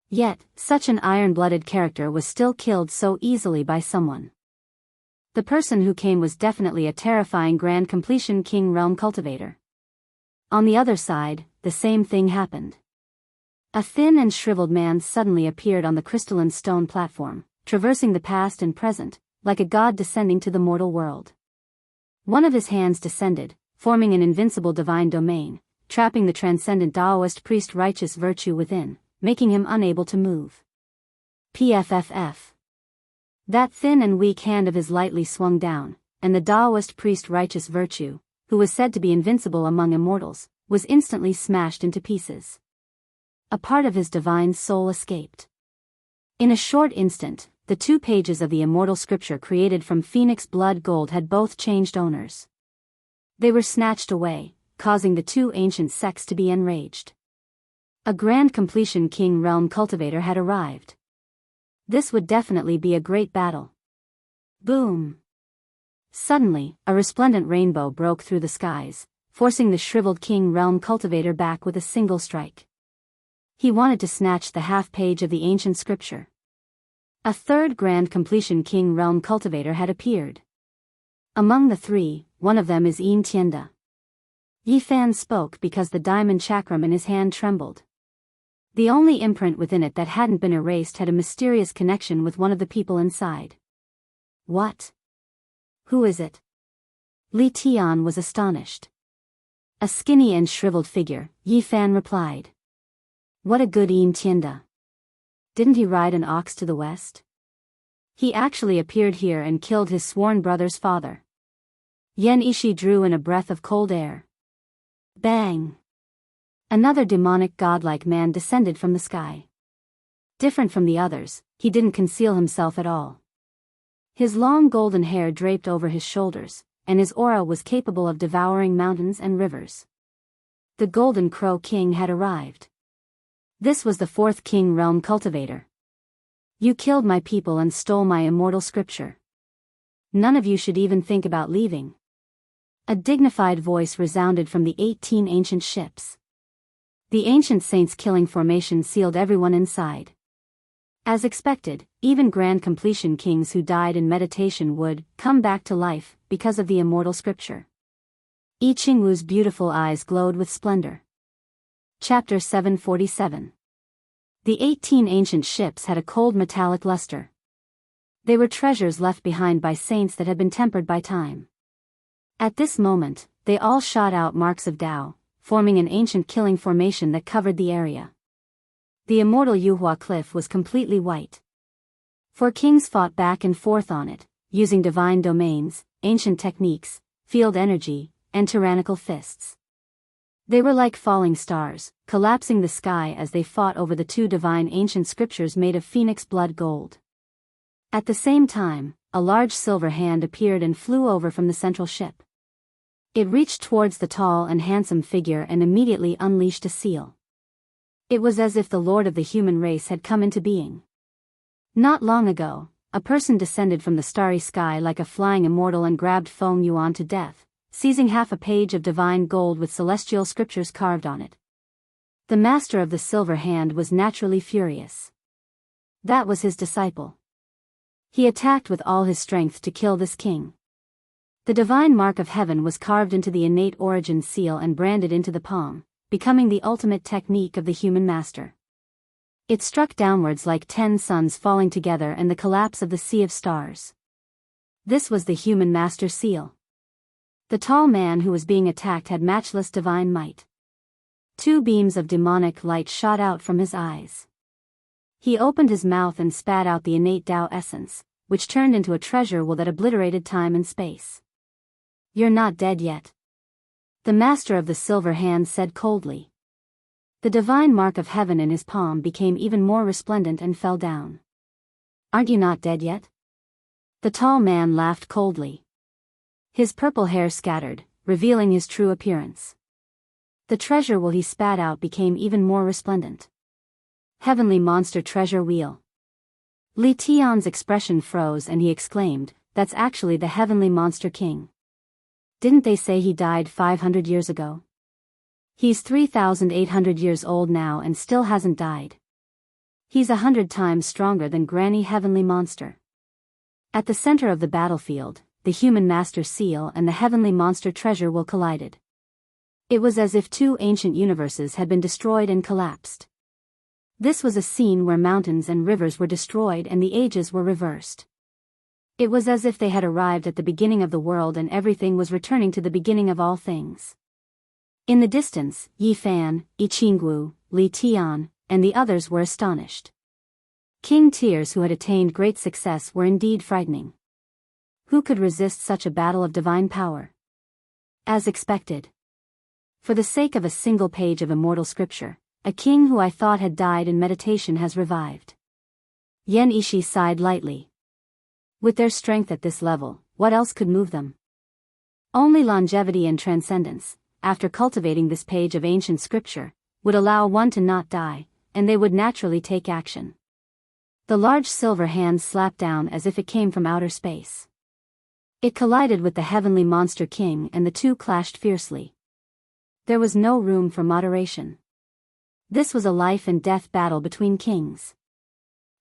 Yet, such an iron-blooded character was still killed so easily by someone. The person who came was definitely a terrifying grand completion king realm cultivator. On the other side, the same thing happened. A thin and shriveled man suddenly appeared on the crystalline stone platform, traversing the past and present, like a god descending to the mortal world. One of his hands descended, forming an invincible divine domain, trapping the transcendent Taoist priest righteous virtue within, making him unable to move. Pfff. That thin and weak hand of his lightly swung down, and the Taoist priest righteous virtue, who was said to be invincible among immortals, was instantly smashed into pieces. A part of his divine soul escaped. In a short instant, the 2 pages of the immortal scripture created from phoenix blood gold had both changed owners. They were snatched away, causing the 2 ancient sects to be enraged. A grand completion king realm cultivator had arrived. This would definitely be a great battle. Boom! Suddenly, a resplendent rainbow broke through the skies, forcing the shriveled king realm cultivator back with a single strike. He wanted to snatch the half-page of the ancient scripture. A third grand completion king realm cultivator had appeared. Among the 3, one of them is Yin Tianda. Yi Fan spoke because the diamond chakram in his hand trembled. The only imprint within it that hadn't been erased had a mysterious connection with one of the people inside. What? Who is it? Li Tian was astonished. A skinny and shriveled figure, Yi Fan replied. What a good Yin Tianda. Didn't he ride an ox to the west? He actually appeared here and killed his sworn brother's father. Yan Ishi drew in a breath of cold air. Bang! Another demonic godlike man descended from the sky. Different from the others, he didn't conceal himself at all. His long golden hair draped over his shoulders, and his aura was capable of devouring mountains and rivers. The Golden Crow King had arrived. This was the fourth King Realm cultivator. You killed my people and stole my immortal scripture. None of you should even think about leaving. A dignified voice resounded from the 18 ancient ships. The ancient saints' killing formation sealed everyone inside. As expected, even grand completion kings who died in meditation would come back to life because of the immortal scripture. I Chingwu's beautiful eyes glowed with splendor. Chapter 747. The 18 ancient ships had a cold metallic luster. They were treasures left behind by saints that had been tempered by time. At this moment, they all shot out marks of Tao, forming an ancient killing formation that covered the area. The immortal Yuhua cliff was completely white. 4 kings fought back and forth on it, using divine domains, ancient techniques, field energy, and tyrannical fists. They were like falling stars, collapsing the sky as they fought over the 2 divine ancient scriptures made of phoenix blood gold. At the same time, a large silver hand appeared and flew over from the central ship. It reached towards the tall and handsome figure and immediately unleashed a seal. It was as if the Lord of the human race had come into being. Not long ago, a person descended from the starry sky like a flying immortal and grabbed Feng Yuan to death, seizing half a page of divine gold with celestial scriptures carved on it. The master of the silver hand was naturally furious. That was his disciple. He attacked with all his strength to kill this king. The divine mark of heaven was carved into the innate origin seal and branded into the palm, becoming the ultimate technique of the human master. It struck downwards like 10 suns falling together and the collapse of the sea of stars. This was the human master seal. The tall man who was being attacked had matchless divine might. 2 beams of demonic light shot out from his eyes. He opened his mouth and spat out the innate Tao essence, which turned into a treasure well that obliterated time and space. You're not dead yet. The master of the silver hand said coldly. The divine mark of heaven in his palm became even more resplendent and fell down. Aren't you not dead yet? The tall man laughed coldly. His purple hair scattered, revealing his true appearance. The treasure well he spat out became even more resplendent. Heavenly monster treasure wheel. Li Tian's expression froze and he exclaimed, that's actually the heavenly monster king. Didn't they say he died 500 years ago? He's 3,800 years old now and still hasn't died. He's 100 times stronger than Granny Heavenly Monster. At the center of the battlefield, the human master seal and the heavenly monster treasure will collided. It was as if 2 ancient universes had been destroyed and collapsed. This was a scene where mountains and rivers were destroyed and the ages were reversed. It was as if they had arrived at the beginning of the world and everything was returning to the beginning of all things. In the distance, Yi Fan, I Chingwu, Li Tian, and the others were astonished. King Tears who had attained great success were indeed frightening. Who could resist such a battle of divine power? As expected. For the sake of a single page of immortal scripture, a king who I thought had died in meditation has revived. Yan Ishi sighed lightly. With their strength at this level, what else could move them? Only longevity and transcendence, after cultivating this page of ancient scripture, would allow one to not die, and they would naturally take action. The large silver hand slapped down as if it came from outer space. It collided with the heavenly monster king and the 2 clashed fiercely. There was no room for moderation. This was a life and death battle between kings.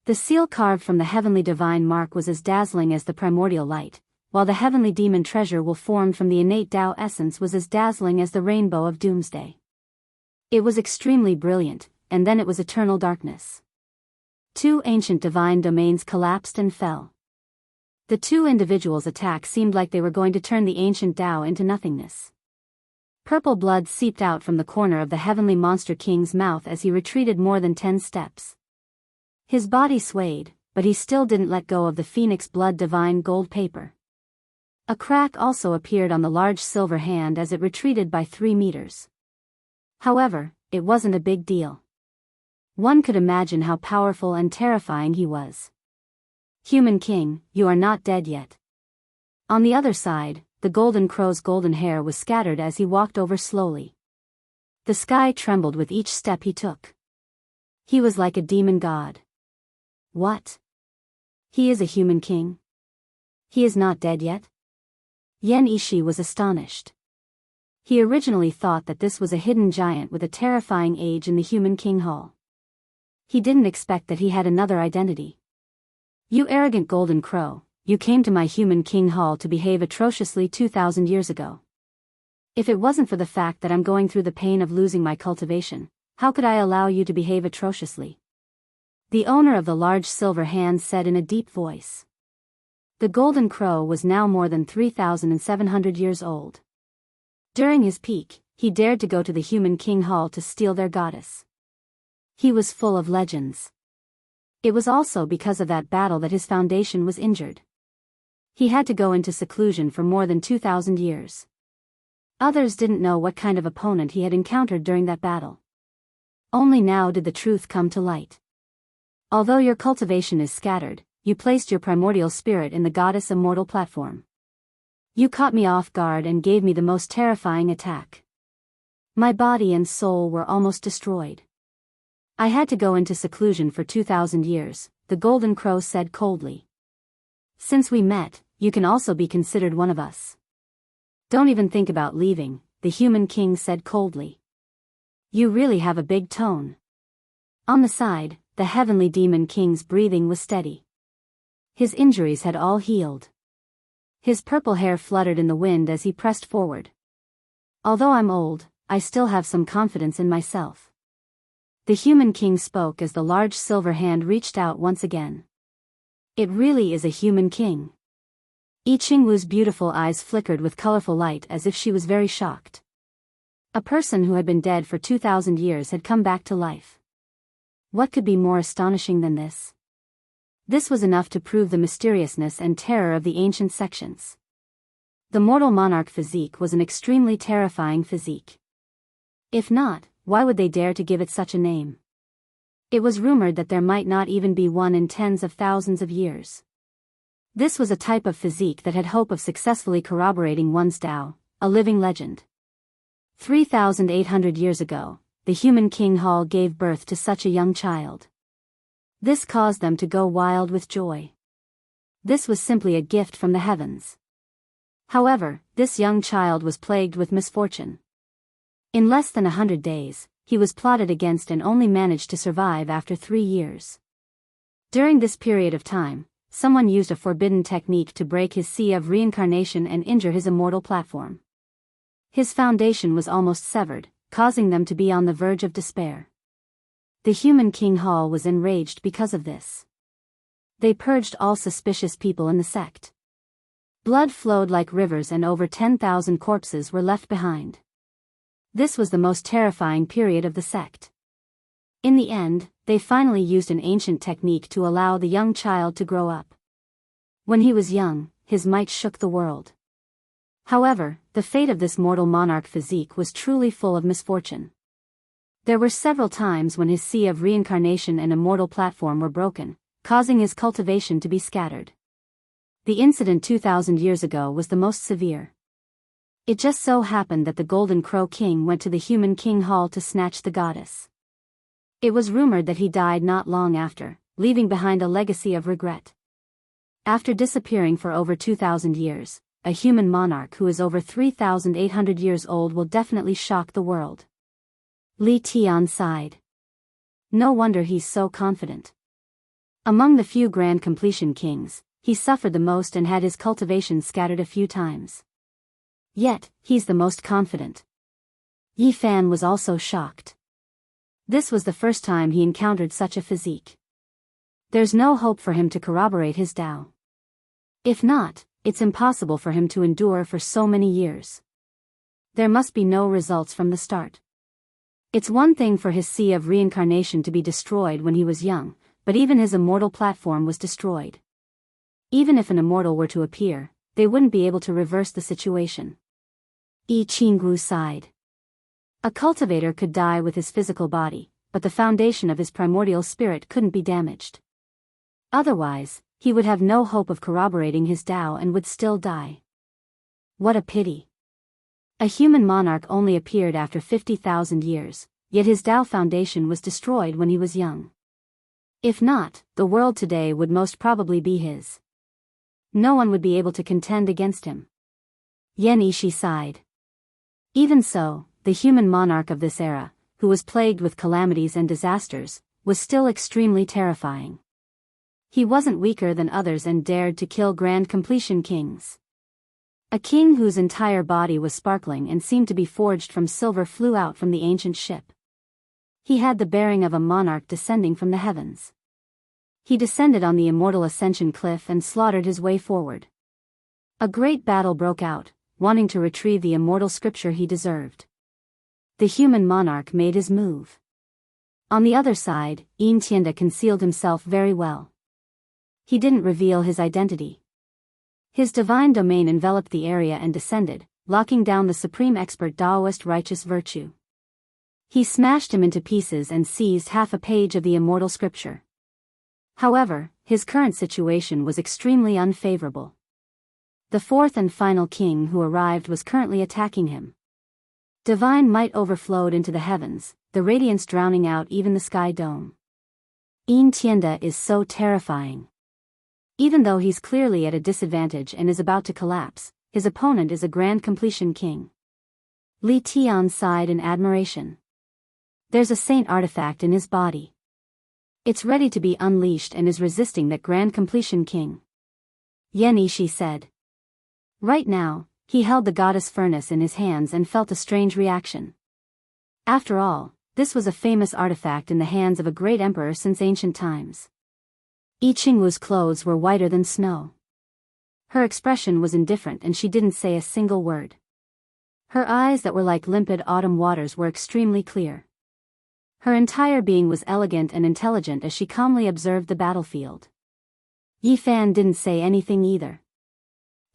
The seal carved from the heavenly divine mark was as dazzling as the primordial light, while the heavenly demon treasure will formed from the innate Tao essence was as dazzling as the rainbow of doomsday. It was extremely brilliant, and then it was eternal darkness. 2 ancient divine domains collapsed and fell. The two individuals' attack seemed like they were going to turn the ancient Tao into nothingness. Purple blood seeped out from the corner of the heavenly monster king's mouth as he retreated more than 10 steps. His body swayed, but he still didn't let go of the phoenix blood divine gold paper. A crack also appeared on the large silver hand as it retreated by 3 meters. However, it wasn't a big deal. One could imagine how powerful and terrifying he was. Human King, you are not dead yet. On the other side, the golden crow's golden hair was scattered as he walked over slowly. The sky trembled with each step he took. He was like a demon god. What? He is a human king? He is not dead yet? Yen Ishi was astonished. He originally thought that this was a hidden giant with a terrifying age in the Human King Hall. He didn't expect that he had another identity. You arrogant golden crow, you came to my Human King Hall to behave atrociously 2,000 years ago. If it wasn't for the fact that I'm going through the pain of losing my cultivation, how could I allow you to behave atrociously? The owner of the large silver hand said in a deep voice. The golden crow was now more than 3,700 years old. During his peak, he dared to go to the Human King Hall to steal their goddess. He was full of legends. It was also because of that battle that his foundation was injured. He had to go into seclusion for more than 2,000 years. Others didn't know what kind of opponent he had encountered during that battle. Only now did the truth come to light. Although your cultivation is scattered, you placed your primordial spirit in the goddess immortal platform. You caught me off guard and gave me the most terrifying attack. My body and soul were almost destroyed. I had to go into seclusion for 2,000 years, the golden crow said coldly. Since we met, you can also be considered one of us. Don't even think about leaving, the Human King said coldly. You really have a big tone. On the side, the heavenly demon king's breathing was steady. His injuries had all healed. His purple hair fluttered in the wind as he pressed forward. Although I'm old, I still have some confidence in myself. The Human King spoke as the large silver hand reached out once again. It really is a human king. I Chingwu's beautiful eyes flickered with colorful light as if she was very shocked. A person who had been dead for 2,000 years had come back to life. What could be more astonishing than this? This was enough to prove the mysteriousness and terror of the ancient sections. The mortal monarch physique was an extremely terrifying physique. If not, why would they dare to give it such a name? It was rumored that there might not even be one in tens of thousands of years. This was a type of physique that had hope of successfully corroborating one's Tao, a living legend. 3,800 years ago, the Human King Hall gave birth to such a young child. This caused them to go wild with joy. This was simply a gift from the heavens. However, this young child was plagued with misfortune. In less than 100 days, he was plotted against and only managed to survive after 3 years. During this period of time, someone used a forbidden technique to break his sea of reincarnation and injure his immortal platform. His foundation was almost severed, causing them to be on the verge of despair. The Human King Hall was enraged because of this. They purged all suspicious people in the sect. Blood flowed like rivers and over 10,000 corpses were left behind. This was the most terrifying period of the sect. In the end, they finally used an ancient technique to allow the young child to grow up. When he was young, his might shook the world. However, the fate of this mortal monarch physique was truly full of misfortune. There were several times when his sea of reincarnation and immortal platform were broken, causing his cultivation to be scattered. The incident 2,000 years ago was the most severe. It just so happened that the Golden Crow King went to the Human King Hall to snatch the goddess. It was rumored that he died not long after, leaving behind a legacy of regret. After disappearing for over 2,000 years, a human monarch who is over 3,800 years old will definitely shock the world. Li Tian sighed. No wonder he's so confident. Among the few grand completion kings, he suffered the most and had his cultivation scattered a few times. Yet, he's the most confident. Yi Fan was also shocked. This was the first time he encountered such a physique. There's no hope for him to corroborate his Tao. If not, it's impossible for him to endure for so many years. There must be no results from the start. It's one thing for his sea of reincarnation to be destroyed when he was young, but even his immortal platform was destroyed. Even if an immortal were to appear, they wouldn't be able to reverse the situation. Yi Qinggu sighed. A cultivator could die with his physical body, but the foundation of his primordial spirit couldn't be damaged. Otherwise, he would have no hope of corroborating his Tao and would still die. What a pity. A human monarch only appeared after 50,000 years, yet his Tao foundation was destroyed when he was young. If not, the world today would most probably be his. No one would be able to contend against him. Yan Ishi sighed. Even so, the human monarch of this era, who was plagued with calamities and disasters, was still extremely terrifying. He wasn't weaker than others and dared to kill grand completion kings. A king whose entire body was sparkling and seemed to be forged from silver flew out from the ancient ship. He had the bearing of a monarch descending from the heavens. He descended on the immortal ascension cliff and slaughtered his way forward. A great battle broke out, wanting to retrieve the immortal scripture he deserved. The human monarch made his move. On the other side, Yin Tianda concealed himself very well. He didn't reveal his identity. His divine domain enveloped the area and descended, locking down the supreme expert Taoist righteous virtue. He smashed him into pieces and seized half a page of the immortal scripture. However, his current situation was extremely unfavorable. The fourth and final king who arrived was currently attacking him. Divine might overflowed into the heavens, the radiance drowning out even the sky dome. Yin Tianda is so terrifying. Even though he's clearly at a disadvantage and is about to collapse, his opponent is a grand completion king. Li Tian sighed in admiration. There's a saint artifact in his body. It's ready to be unleashed and is resisting that grand completion king. Yan Ishi said. Right now, he held the goddess furnace in his hands and felt a strange reaction. After all, this was a famous artifact in the hands of a great emperor since ancient times. Yi Qingwu's clothes were whiter than snow. Her expression was indifferent and she didn't say a single word. Her eyes that were like limpid autumn waters were extremely clear. Her entire being was elegant and intelligent as she calmly observed the battlefield. Yi Fan didn't say anything either.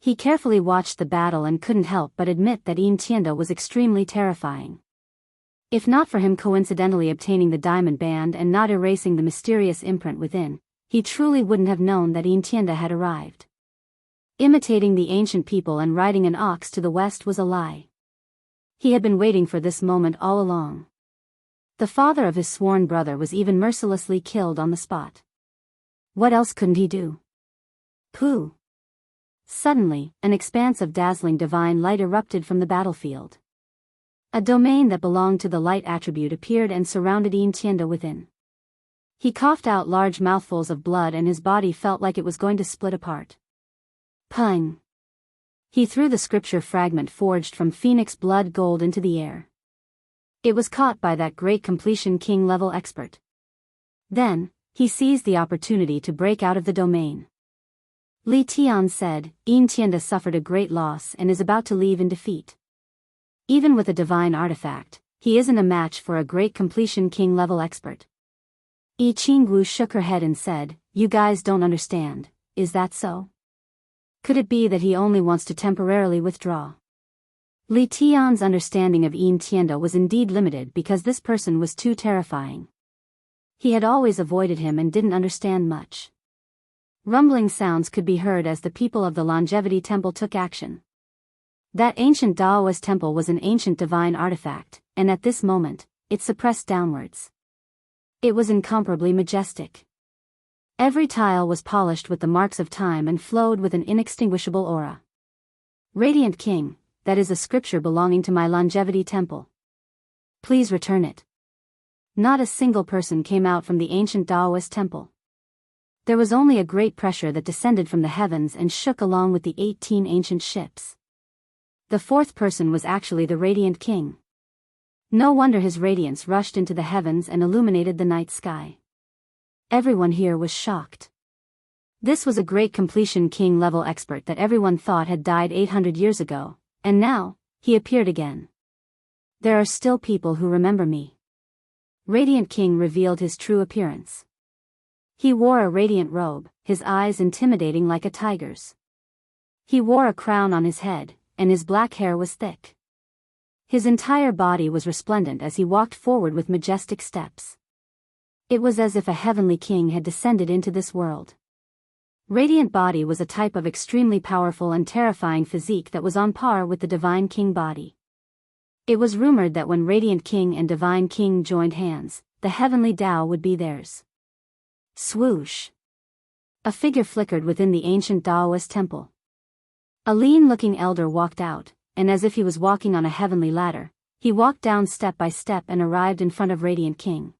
He carefully watched the battle and couldn't help but admit that Yin Tianda was extremely terrifying. If not for him coincidentally obtaining the diamond band and not erasing the mysterious imprint within, he truly wouldn't have known that Yin Tianda had arrived. Imitating the ancient people and riding an ox to the west was a lie. He had been waiting for this moment all along. The father of his sworn brother was even mercilessly killed on the spot. What else couldn't he do? Pooh! Suddenly, an expanse of dazzling divine light erupted from the battlefield. A domain that belonged to the light attribute appeared and surrounded Yin Tianda within. He coughed out large mouthfuls of blood and his body felt like it was going to split apart. Pung! He threw the scripture fragment forged from phoenix blood gold into the air. It was caught by that great completion king level expert. Then, he seized the opportunity to break out of the domain. Li Tian said, Yin Tianda suffered a great loss and is about to leave in defeat. Even with a divine artifact, he isn't a match for a great completion king level expert. Yi Qingwu shook her head and said, You guys don't understand, is that so? Could it be that he only wants to temporarily withdraw? Li Tian's understanding of Yin Tianda was indeed limited because this person was too terrifying. He had always avoided him and didn't understand much. Rumbling sounds could be heard as the people of the Longevity Temple took action. That ancient Taoist temple was an ancient divine artifact, and at this moment, it suppressed downwards. It was incomparably majestic. Every tile was polished with the marks of time and flowed with an inextinguishable aura. Radiant King, that is a scripture belonging to my Longevity Temple. Please return it. Not a single person came out from the ancient Taoist temple. There was only a great pressure that descended from the heavens and shook along with the 18 ancient ships. The fourth person was actually the Radiant King. No wonder his radiance rushed into the heavens and illuminated the night sky. Everyone here was shocked. This was a great completion king level expert that everyone thought had died 800 years ago, and now, he appeared again. There are still people who remember me. Radiant King revealed his true appearance. He wore a radiant robe, his eyes intimidating like a tiger's. He wore a crown on his head, and his black hair was thick. His entire body was resplendent as he walked forward with majestic steps. It was as if a heavenly king had descended into this world. Radiant body was a type of extremely powerful and terrifying physique that was on par with the divine king body. It was rumored that when Radiant King and Divine King joined hands, the heavenly Tao would be theirs. Swoosh! A figure flickered within the ancient Taoist temple. A lean-looking elder walked out, and as if he was walking on a heavenly ladder, he walked down step by step and arrived in front of Radiant King.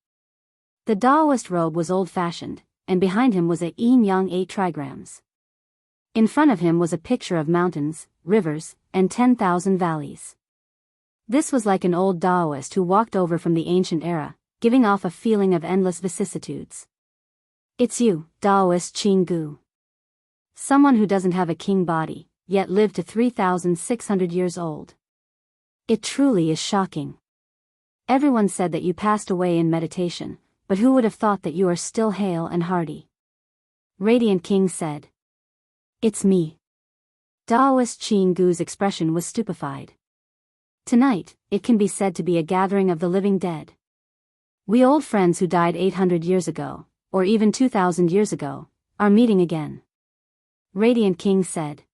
The Taoist robe was old-fashioned, and behind him was a yin-yang 8 trigrams. In front of him was a picture of mountains, rivers, and 10,000 valleys. This was like an old Taoist who walked over from the ancient era, giving off a feeling of endless vicissitudes. It's you, Taoist Qing Gu. Someone who doesn't have a king body, yet lived to 3,600 years old. It truly is shocking. Everyone said that you passed away in meditation, but who would have thought that you are still hale and hearty? Radiant King said. It's me. Taoist Qing Gu's expression was stupefied. Tonight, it can be said to be a gathering of the living dead. We old friends who died 800 years ago, or even 2,000 years ago, are meeting again. Radiant King said.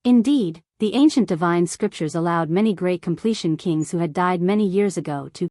Indeed, the ancient divine scriptures allowed many great completion kings who had died many years ago to